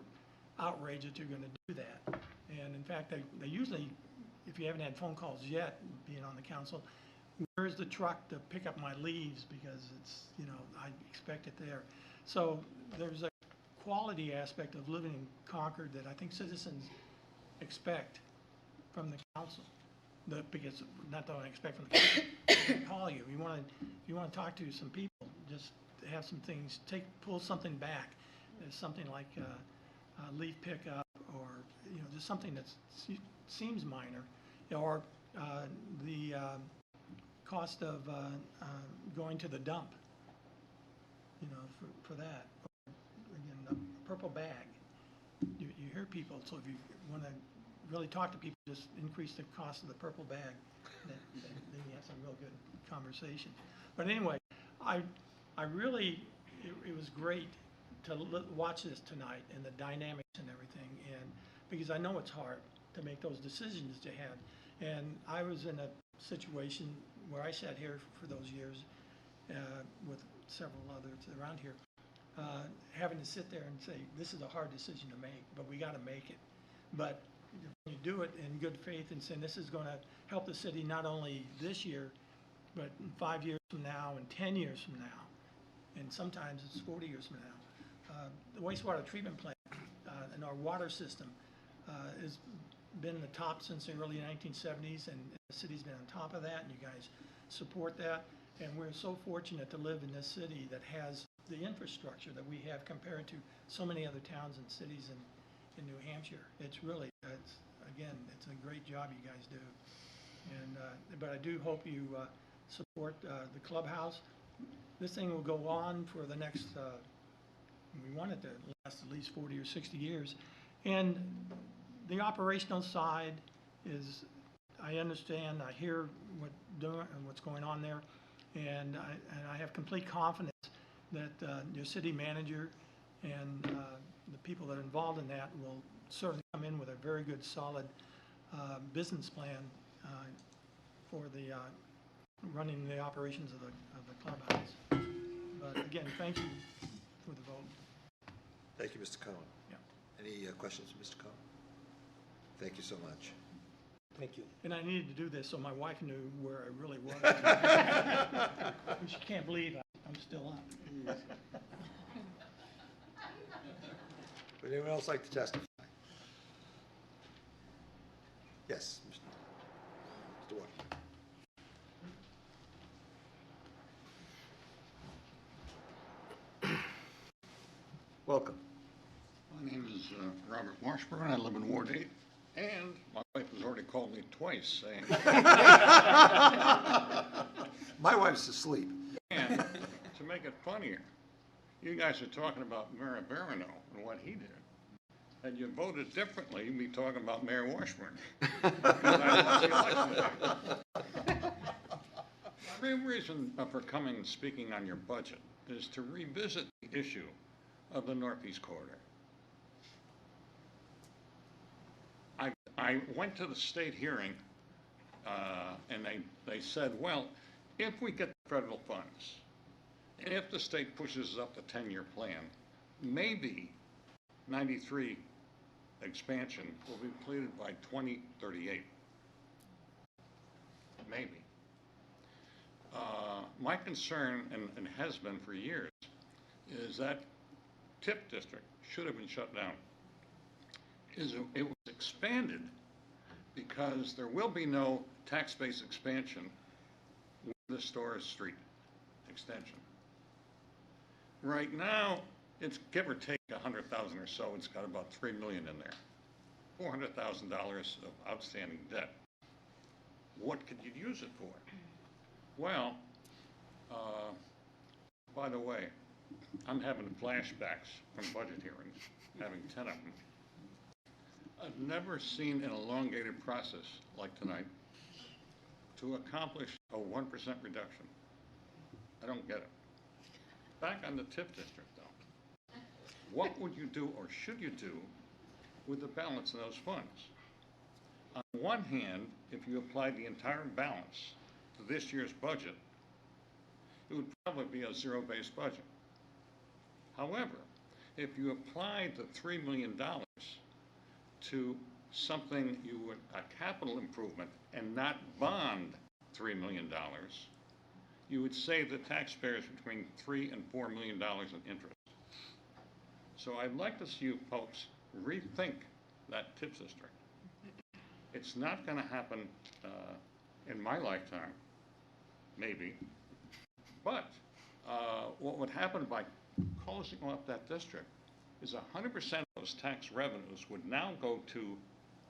outraged that you're going to do that. And in fact, they usually, if you haven't had phone calls yet, being on the council, where's the truck to pick up my leaves? Because it's, you know, I expect it there. So there's a quality aspect of living in Concord that I think citizens expect from the council. Because not that I expect from the council, they call you. If you want to talk to some people, just have some things, pull something back. There's something like leaf pickup, or you know, just something that seems minor, or the cost of going to the dump. You know, for that. Again, a purple bag. You hear people, so if you want to really talk to people, just increase the cost of the purple bag. Then you have some real good conversation. But anyway, I really, it was great to watch this tonight and the dynamics and everything, and because I know it's hard to make those decisions you had. And I was in a situation where I sat here for those years with several others around here, having to sit there and say, this is a hard decision to make, but we got to make it. But when you do it in good faith and saying this is going to help the city not only this year, but 5 years from now and 10 years from now, and sometimes it's 40 years from now. The wastewater treatment plant and our water system has been the top since the early 1970s, and the city's been on top of that, and you guys support that. And we're so fortunate to live in this city that has the infrastructure that we have compared to so many other towns and cities in New Hampshire. It's really, again, it's a great job you guys do. And but I do hope you support the clubhouse. This thing will go on for the next, we want it to last at least 40 or 60 years. And the operational side is, I understand, I hear what's going on there, and I have complete confidence that your city manager And the people that are involved in that will certainly come in with a very good, solid business plan for the running the operations of the clubhouse. But again, thank you for the vote. Thank you, Mr. Cohen. Yeah. Any questions, Mr. Cohen? Thank you so much. Thank you. And I needed to do this so my wife knew where I really was. And she can't believe I'm still on. Would anyone else like to testify? Yes, Mr. Washington. Welcome. My name is Robert Washburn. I live in Ward 8, and my wife has already called me twice saying. My wife's asleep. And to make it funnier, you guys are talking about Mayor Barano and what he did. Had you voted differently, you'd be talking about Mayor Washburn. My main reason for coming and speaking on your budget is to revisit the issue of the Northeast Corridor. I went to the state hearing, and they said, well, if we get the federal funds, and if the state pushes up the 10-year plan, maybe 93 expansion will be completed by 2038. Maybe. My concern, and has been for years, is that TIP district should have been shut down. It was expanded because there will be no tax base expansion with the Storrs Street extension. Right now, it's give or take 100,000 or so. It's got about $3 million in there, $400,000 of outstanding debt. What could you use it for? Well, by the way, I'm having flashbacks from budget hearings, having 10 of them. I've never seen an elongated process like tonight to accomplish a 1% reduction. I don't get it. Back on the TIP district, though. What would you do, or should you do, with the balance of those funds? On one hand, if you applied the entire balance to this year's budget, it would probably be a zero-based budget. However, if you applied the $3 million to something a capital improvement and not bond $3 million, you would save the taxpayers between $3 and $4 million in interest. So I'd like to see you folks rethink that TIP district. It's not going to happen in my lifetime, maybe, but what would happen by closing off that district is 100% of those tax revenues would now go to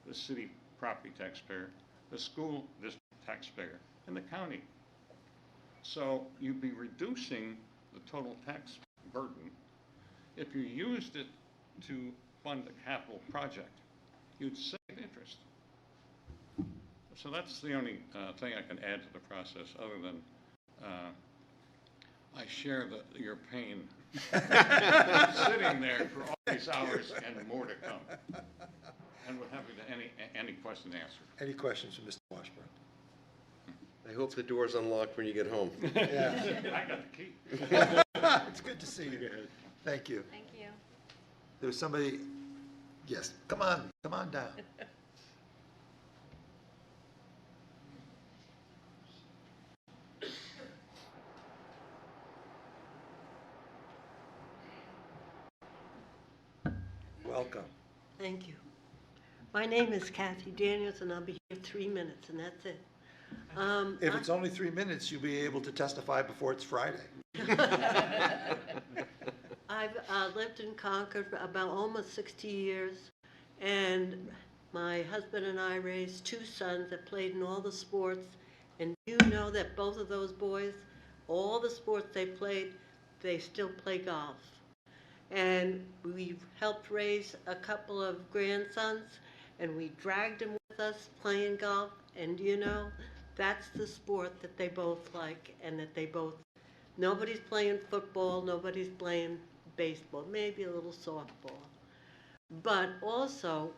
the city property taxpayer, the school district taxpayer, and the county. So you'd be reducing the total tax burden. If you used it to fund a capital project, you'd save interest. So that's the only thing I can add to the process, other than I share your pain sitting there for all these hours and more to come. And we're happy to any question answered. Any questions from Mr. Washburn? I hope the door's unlocked when you get home. Yeah. I got the key. It's good to see you. Thank you. Thank you. There was somebody, yes, come on down. Welcome. Thank you. My name is Kathy Daniels, and I'll be here 3 minutes, and that's it. If it's only 3 minutes, you'll be able to testify before it's Friday. I've lived in Concord for about almost 60 years, and my husband and I raised 2 sons that played in all the sports, and you know that both of those boys, all the sports they played, they still play golf. And we've helped raise a couple of grandsons, and we dragged them with us playing golf, and you know, that's the sport that they both like, and that they both, nobody's playing football, nobody's playing baseball, maybe a little softball. But also,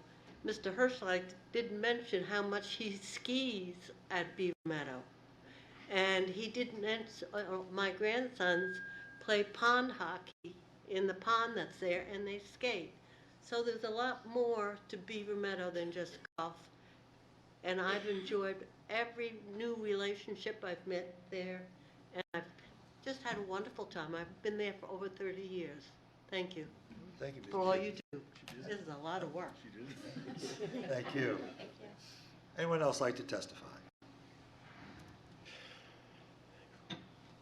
Mr. Hirschlag didn't mention how much he skis at Beaver Meadow. And he didn't mention, my grandsons play pond hockey in the pond that's there, and they skate. So there's a lot more to Beaver Meadow than just golf. And I've enjoyed every new relationship I've met there, and I've just had a wonderful time. I've been there for over 30 years. Thank you. Thank you, Ms. For all Gibbs. you do. This is a lot of work. Thank you. Anyone else like to testify?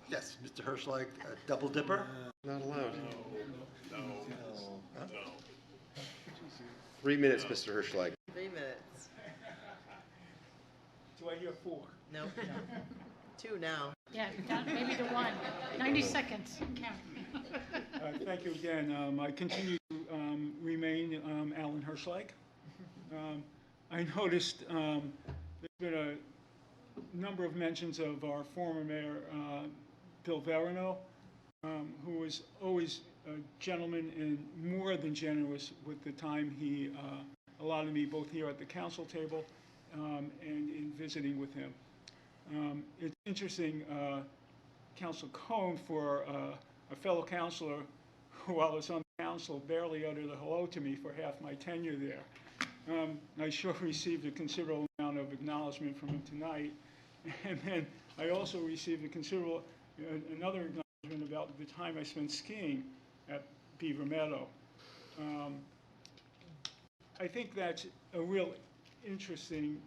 Yes, Mr. Hirschlag, double dipper? Not allowed. No. Huh? 3 minutes, Mr. Hirschlag. 3 minutes. Do I hear 4? Nope. 2 now. Yeah, maybe to 1. 90 seconds, count. Thank you again. I continue to remain Alan Hirschlag. I noticed there's been a number of mentions of our former mayor, Bill Verino, who was always a gentleman and more than generous with the time he allotted me both here at the council table and in visiting with him. It's interesting, Council Cone, for a fellow councilor who, while I was on the council, barely uttered a hello to me for half my tenure there. I sure received a considerable amount of acknowledgement from him tonight. And then I also received another acknowledgement about the time I spent skiing at Beaver Meadow. I think that's a real interesting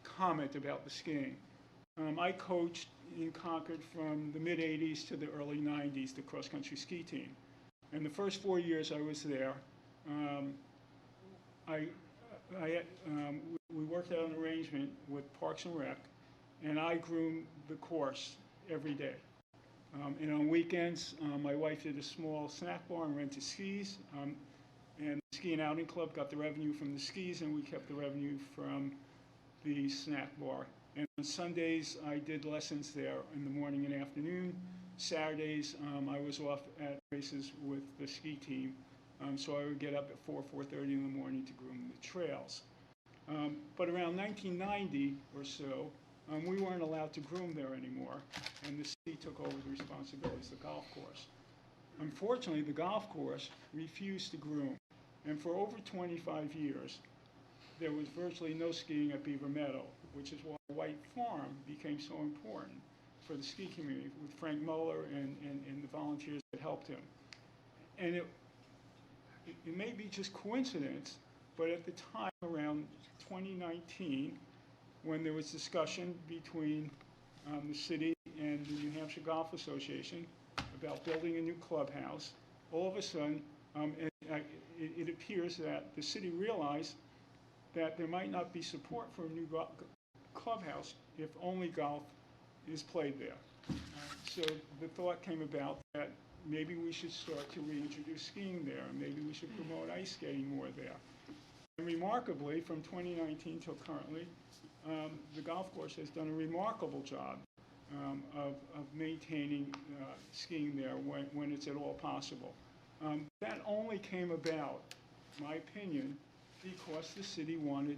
comment about the skiing. I coached in Concord from the mid-'80s to the early '90s, the cross-country ski team. And the first 4 years I was there, we worked out an arrangement with Parks and Rec, and I groomed the course every day. And on weekends, my wife did a small snack bar and rented skis, and the Ski and Outing Club got the revenue from the skis, and we kept the revenue from the snack bar. And on Sundays, I did lessons there in the morning and afternoon. Saturdays, I was off at races with the ski team, so I would get up at 4:30 in the morning to groom the trails. But around 1990 or so, we weren't allowed to groom there anymore, and the city took over the responsibilities of the golf course. Unfortunately, the golf course refused to groom, and for over 25 years, there was virtually no skiing at Beaver Meadow, which is why White Farm became so important for the ski community with Frank Muller and the volunteers that helped him. And it may be just coincidence, but at the time around 2019, when there was discussion between the city and the New Hampshire Golf Association about building a new clubhouse, all of a sudden, it appears that the city realized that there might not be support for a new clubhouse if only golf is played there. So the thought came about that maybe we should start to reintroduce skiing there, and maybe we should promote ice skating more there. And remarkably, from 2019 till currently, the golf course has done a remarkable job of maintaining skiing there when it's at all possible. That only came about, in my opinion, because the city wanted,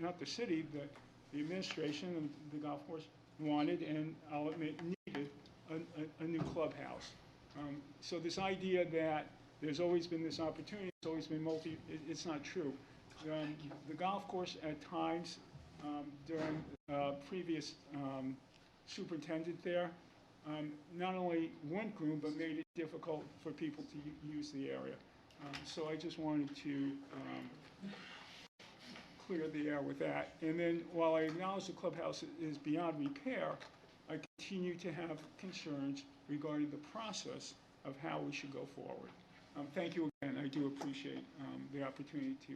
not the city, the administration and the golf course wanted, and I'll admit needed, a new clubhouse. So this idea that there's always been this opportunity, it's always been it's not true. The golf course at times during previous superintendent there, not only went groom, but made it difficult for people to use the area. So I just wanted to clear the air with that. And then while I acknowledge the clubhouse is beyond repair, I continue to have concerns regarding the process of how we should go forward. Thank you again. I do appreciate the opportunity to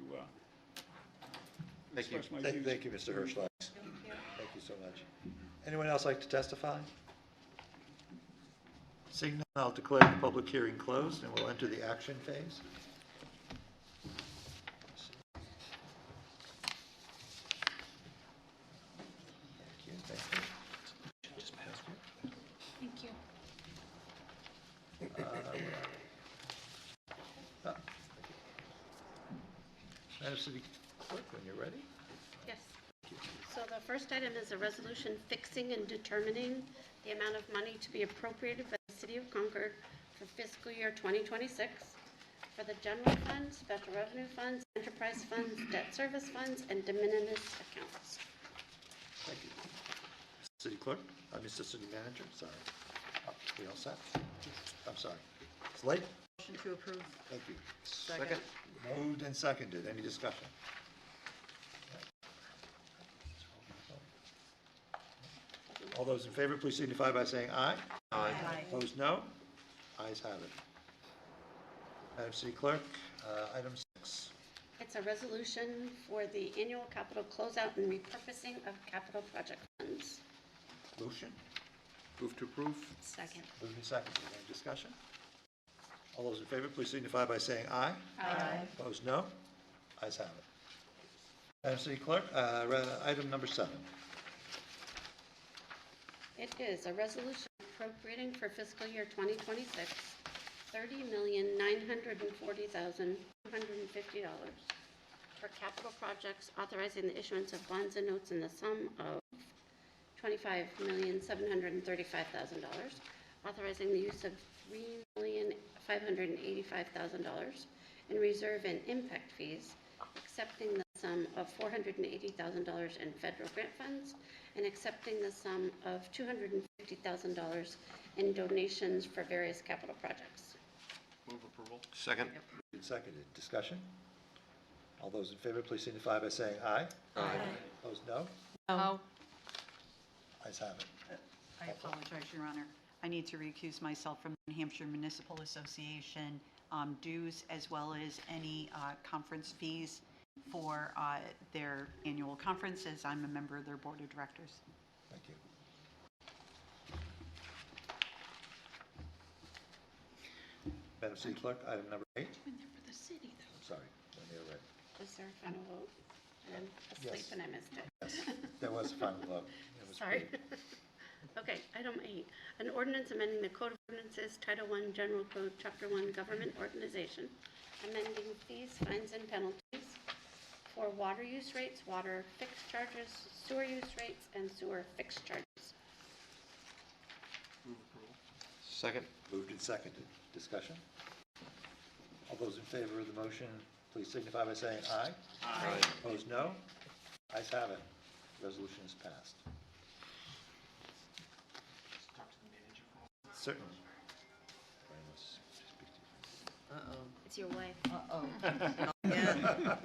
express my views. Thank you, Mr. Hirschlag. Thank you so much. Anyone else like to testify? Seeing none, I'll declare the public hearing closed, and we'll enter the action phase. Thank you. where are we? Ah, Madam City Clerk, when you're ready. Yes. So the first item is a resolution fixing and determining the amount of money to be appropriated by the City of Concord for fiscal year 2026 for the general fund, special revenue funds, enterprise funds, debt service funds, and de minimis accounts. Thank you. City Clerk, Mr. City Manager, sorry. Oh, we all set? I'm sorry. It's late? Motion to approve. Thank you. Second. Moved and seconded. Any discussion? All those in favor, please signify by saying aye. Aye. Opposed, no. Ayes have it. Madam City Clerk, item 6. It's a resolution for the annual capital closeout and repurposing of capital project funds. Motion? Move to approve. Second. Moved and seconded. Any discussion? All those in favor, please signify by saying aye. Aye. Opposed, no. Ayes have it. Madam City Clerk, item number 7. It is a resolution appropriating for fiscal year 2026, $30,940,250 for capital projects, authorizing the issuance of bonds and notes in the sum of $25,735,000, authorizing the use of $3,585,000 in reserve and impact fees, accepting the sum of $480,000 in federal grant funds, and accepting the sum of $250,000 in donations for various capital projects. Move approval. Second. Moved and seconded. Discussion? All those in favor, please signify by saying aye. Aye. Opposed, no. No. Ayes have it. I apologize, Your Honor. I need to recuse myself from the New Hampshire Municipal Association dues as well as any conference fees for their annual conference, as I'm a member of their board of directors. Thank you. Madam City Clerk, item number 8. In there for the city, though. I'm sorry, when you're ready. Was there a final vote? I'm asleep Yes. and I missed it. Yes, there was a final vote. It was Sorry. brief. Okay, item 8, an ordinance amending the Code of Ordinances, Title I, General Code, Chapter 1, Government Organization, amending fees, fines, and penalties for water use rates, water fixed charges, sewer use rates, and sewer fixed charges. Move approval. Second. Moved and seconded. Discussion? All those in favor of the motion, please signify by saying aye. Aye. Opposed, no. Ayes have it. Resolution is passed. Certainly. Brian wants to speak to you. Uh-oh. It's your wife. Uh-oh. Yeah.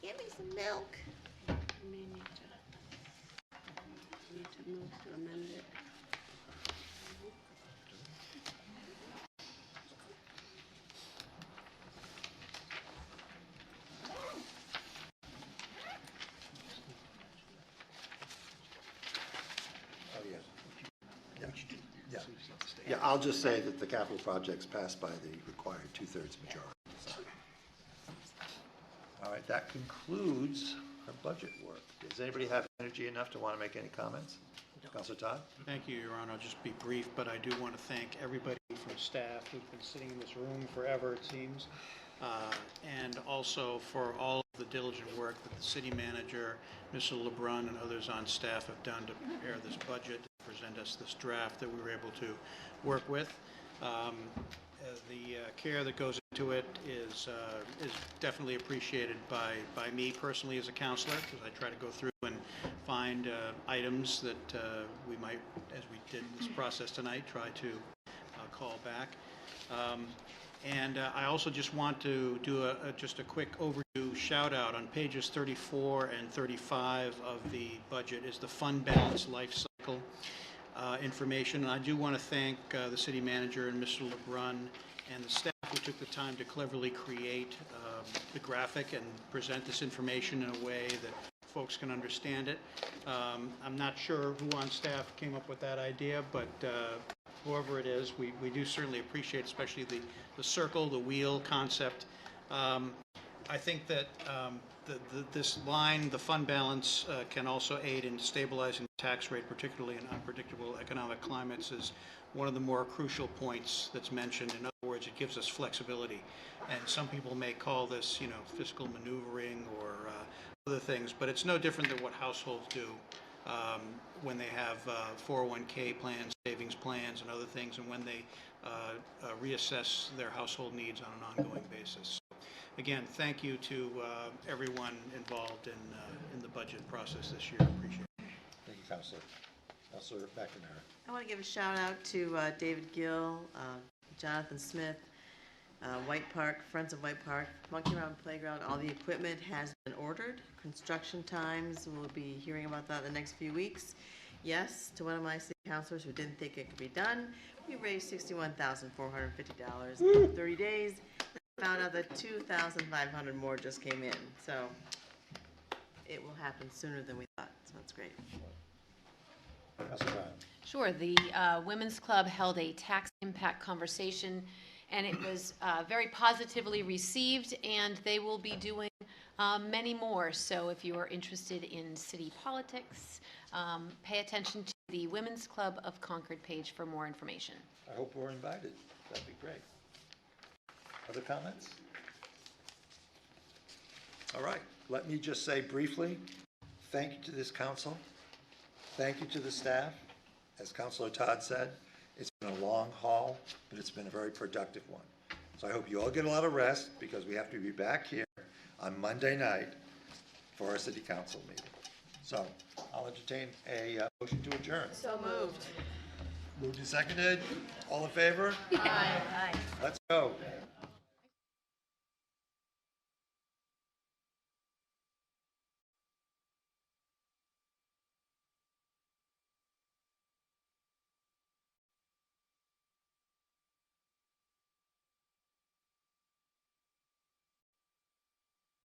Give me some milk. You may need to move to amend it. Oh, yeah. Yeah. Yeah, I'll just say that the capital projects passed by the required 2/3 majority. So. All right, that concludes our budget work. Does anybody have energy enough to want to make any comments? Councilor Todd? Thank you, Your Honor. I'll just be brief, but I do want to thank everybody from staff who's been sitting in this room forever, it seems, and also for all of the diligent work that the city manager, Mr. LeBrun, and others on staff have done to prepare this budget, to present us this draft that we were able to work with. The care that goes into it is definitely appreciated by me personally as a counselor, because I try to go through and find items that we might, as we did in this process tonight, try to call back. And I also just want to do just a quick overview shout out on pages 34 and 35 of the budget is the fund balance life cycle information. And I do want to thank the city manager and Mr. LeBrun and the staff who took the time to cleverly create the graphic and present this information in a way that folks can understand it. I'm not sure who on staff came up with that idea, but whoever it is, we do certainly appreciate, especially the circle, the wheel concept. I think that this line, the fund balance, can also aid in stabilizing the tax rate, particularly in unpredictable economic climates, is one of the more crucial points that's mentioned. In other words, it gives us flexibility. And some people may call this, fiscal maneuvering or other things, but it's no different than what households do when they have 401k plans, savings plans, and other things, and when they reassess their household needs on an ongoing basis. Again, thank you to everyone involved in the budget process this year. Appreciate it. Thank you, Counselor. Counselor McNamara. I want to give a shout out to David Gill, Jonathan Smith, White Park, Friends of White Park, Monkey Around Playground. All the equipment has been ordered. Construction times, we'll be hearing about that in the next few weeks. Yes, to one of my city councilors who didn't think it could be done, we raised $61,450 in 30 days. Found out that 2,500 more just came in. So it will happen sooner than we thought. So that's great. Counselor Brown. Sure. The Women's Club held a tax impact conversation, and it was very positively received, and they will be doing many more. So if you are interested in city politics, pay attention to the Women's Club of Concord page for more information. I hope we're invited. That'd be great. Other comments? All right. Let me just say briefly, thank you to this council. Thank you to the staff. As Councilor Todd said, it's been a long haul, but it's been a very productive one. So I hope you all get a lot of rest, because we have to be back here on Monday night for our city council meeting. So I'll entertain a motion to adjourn. So moved. Moved and seconded. All in favor? Aye. Let's go.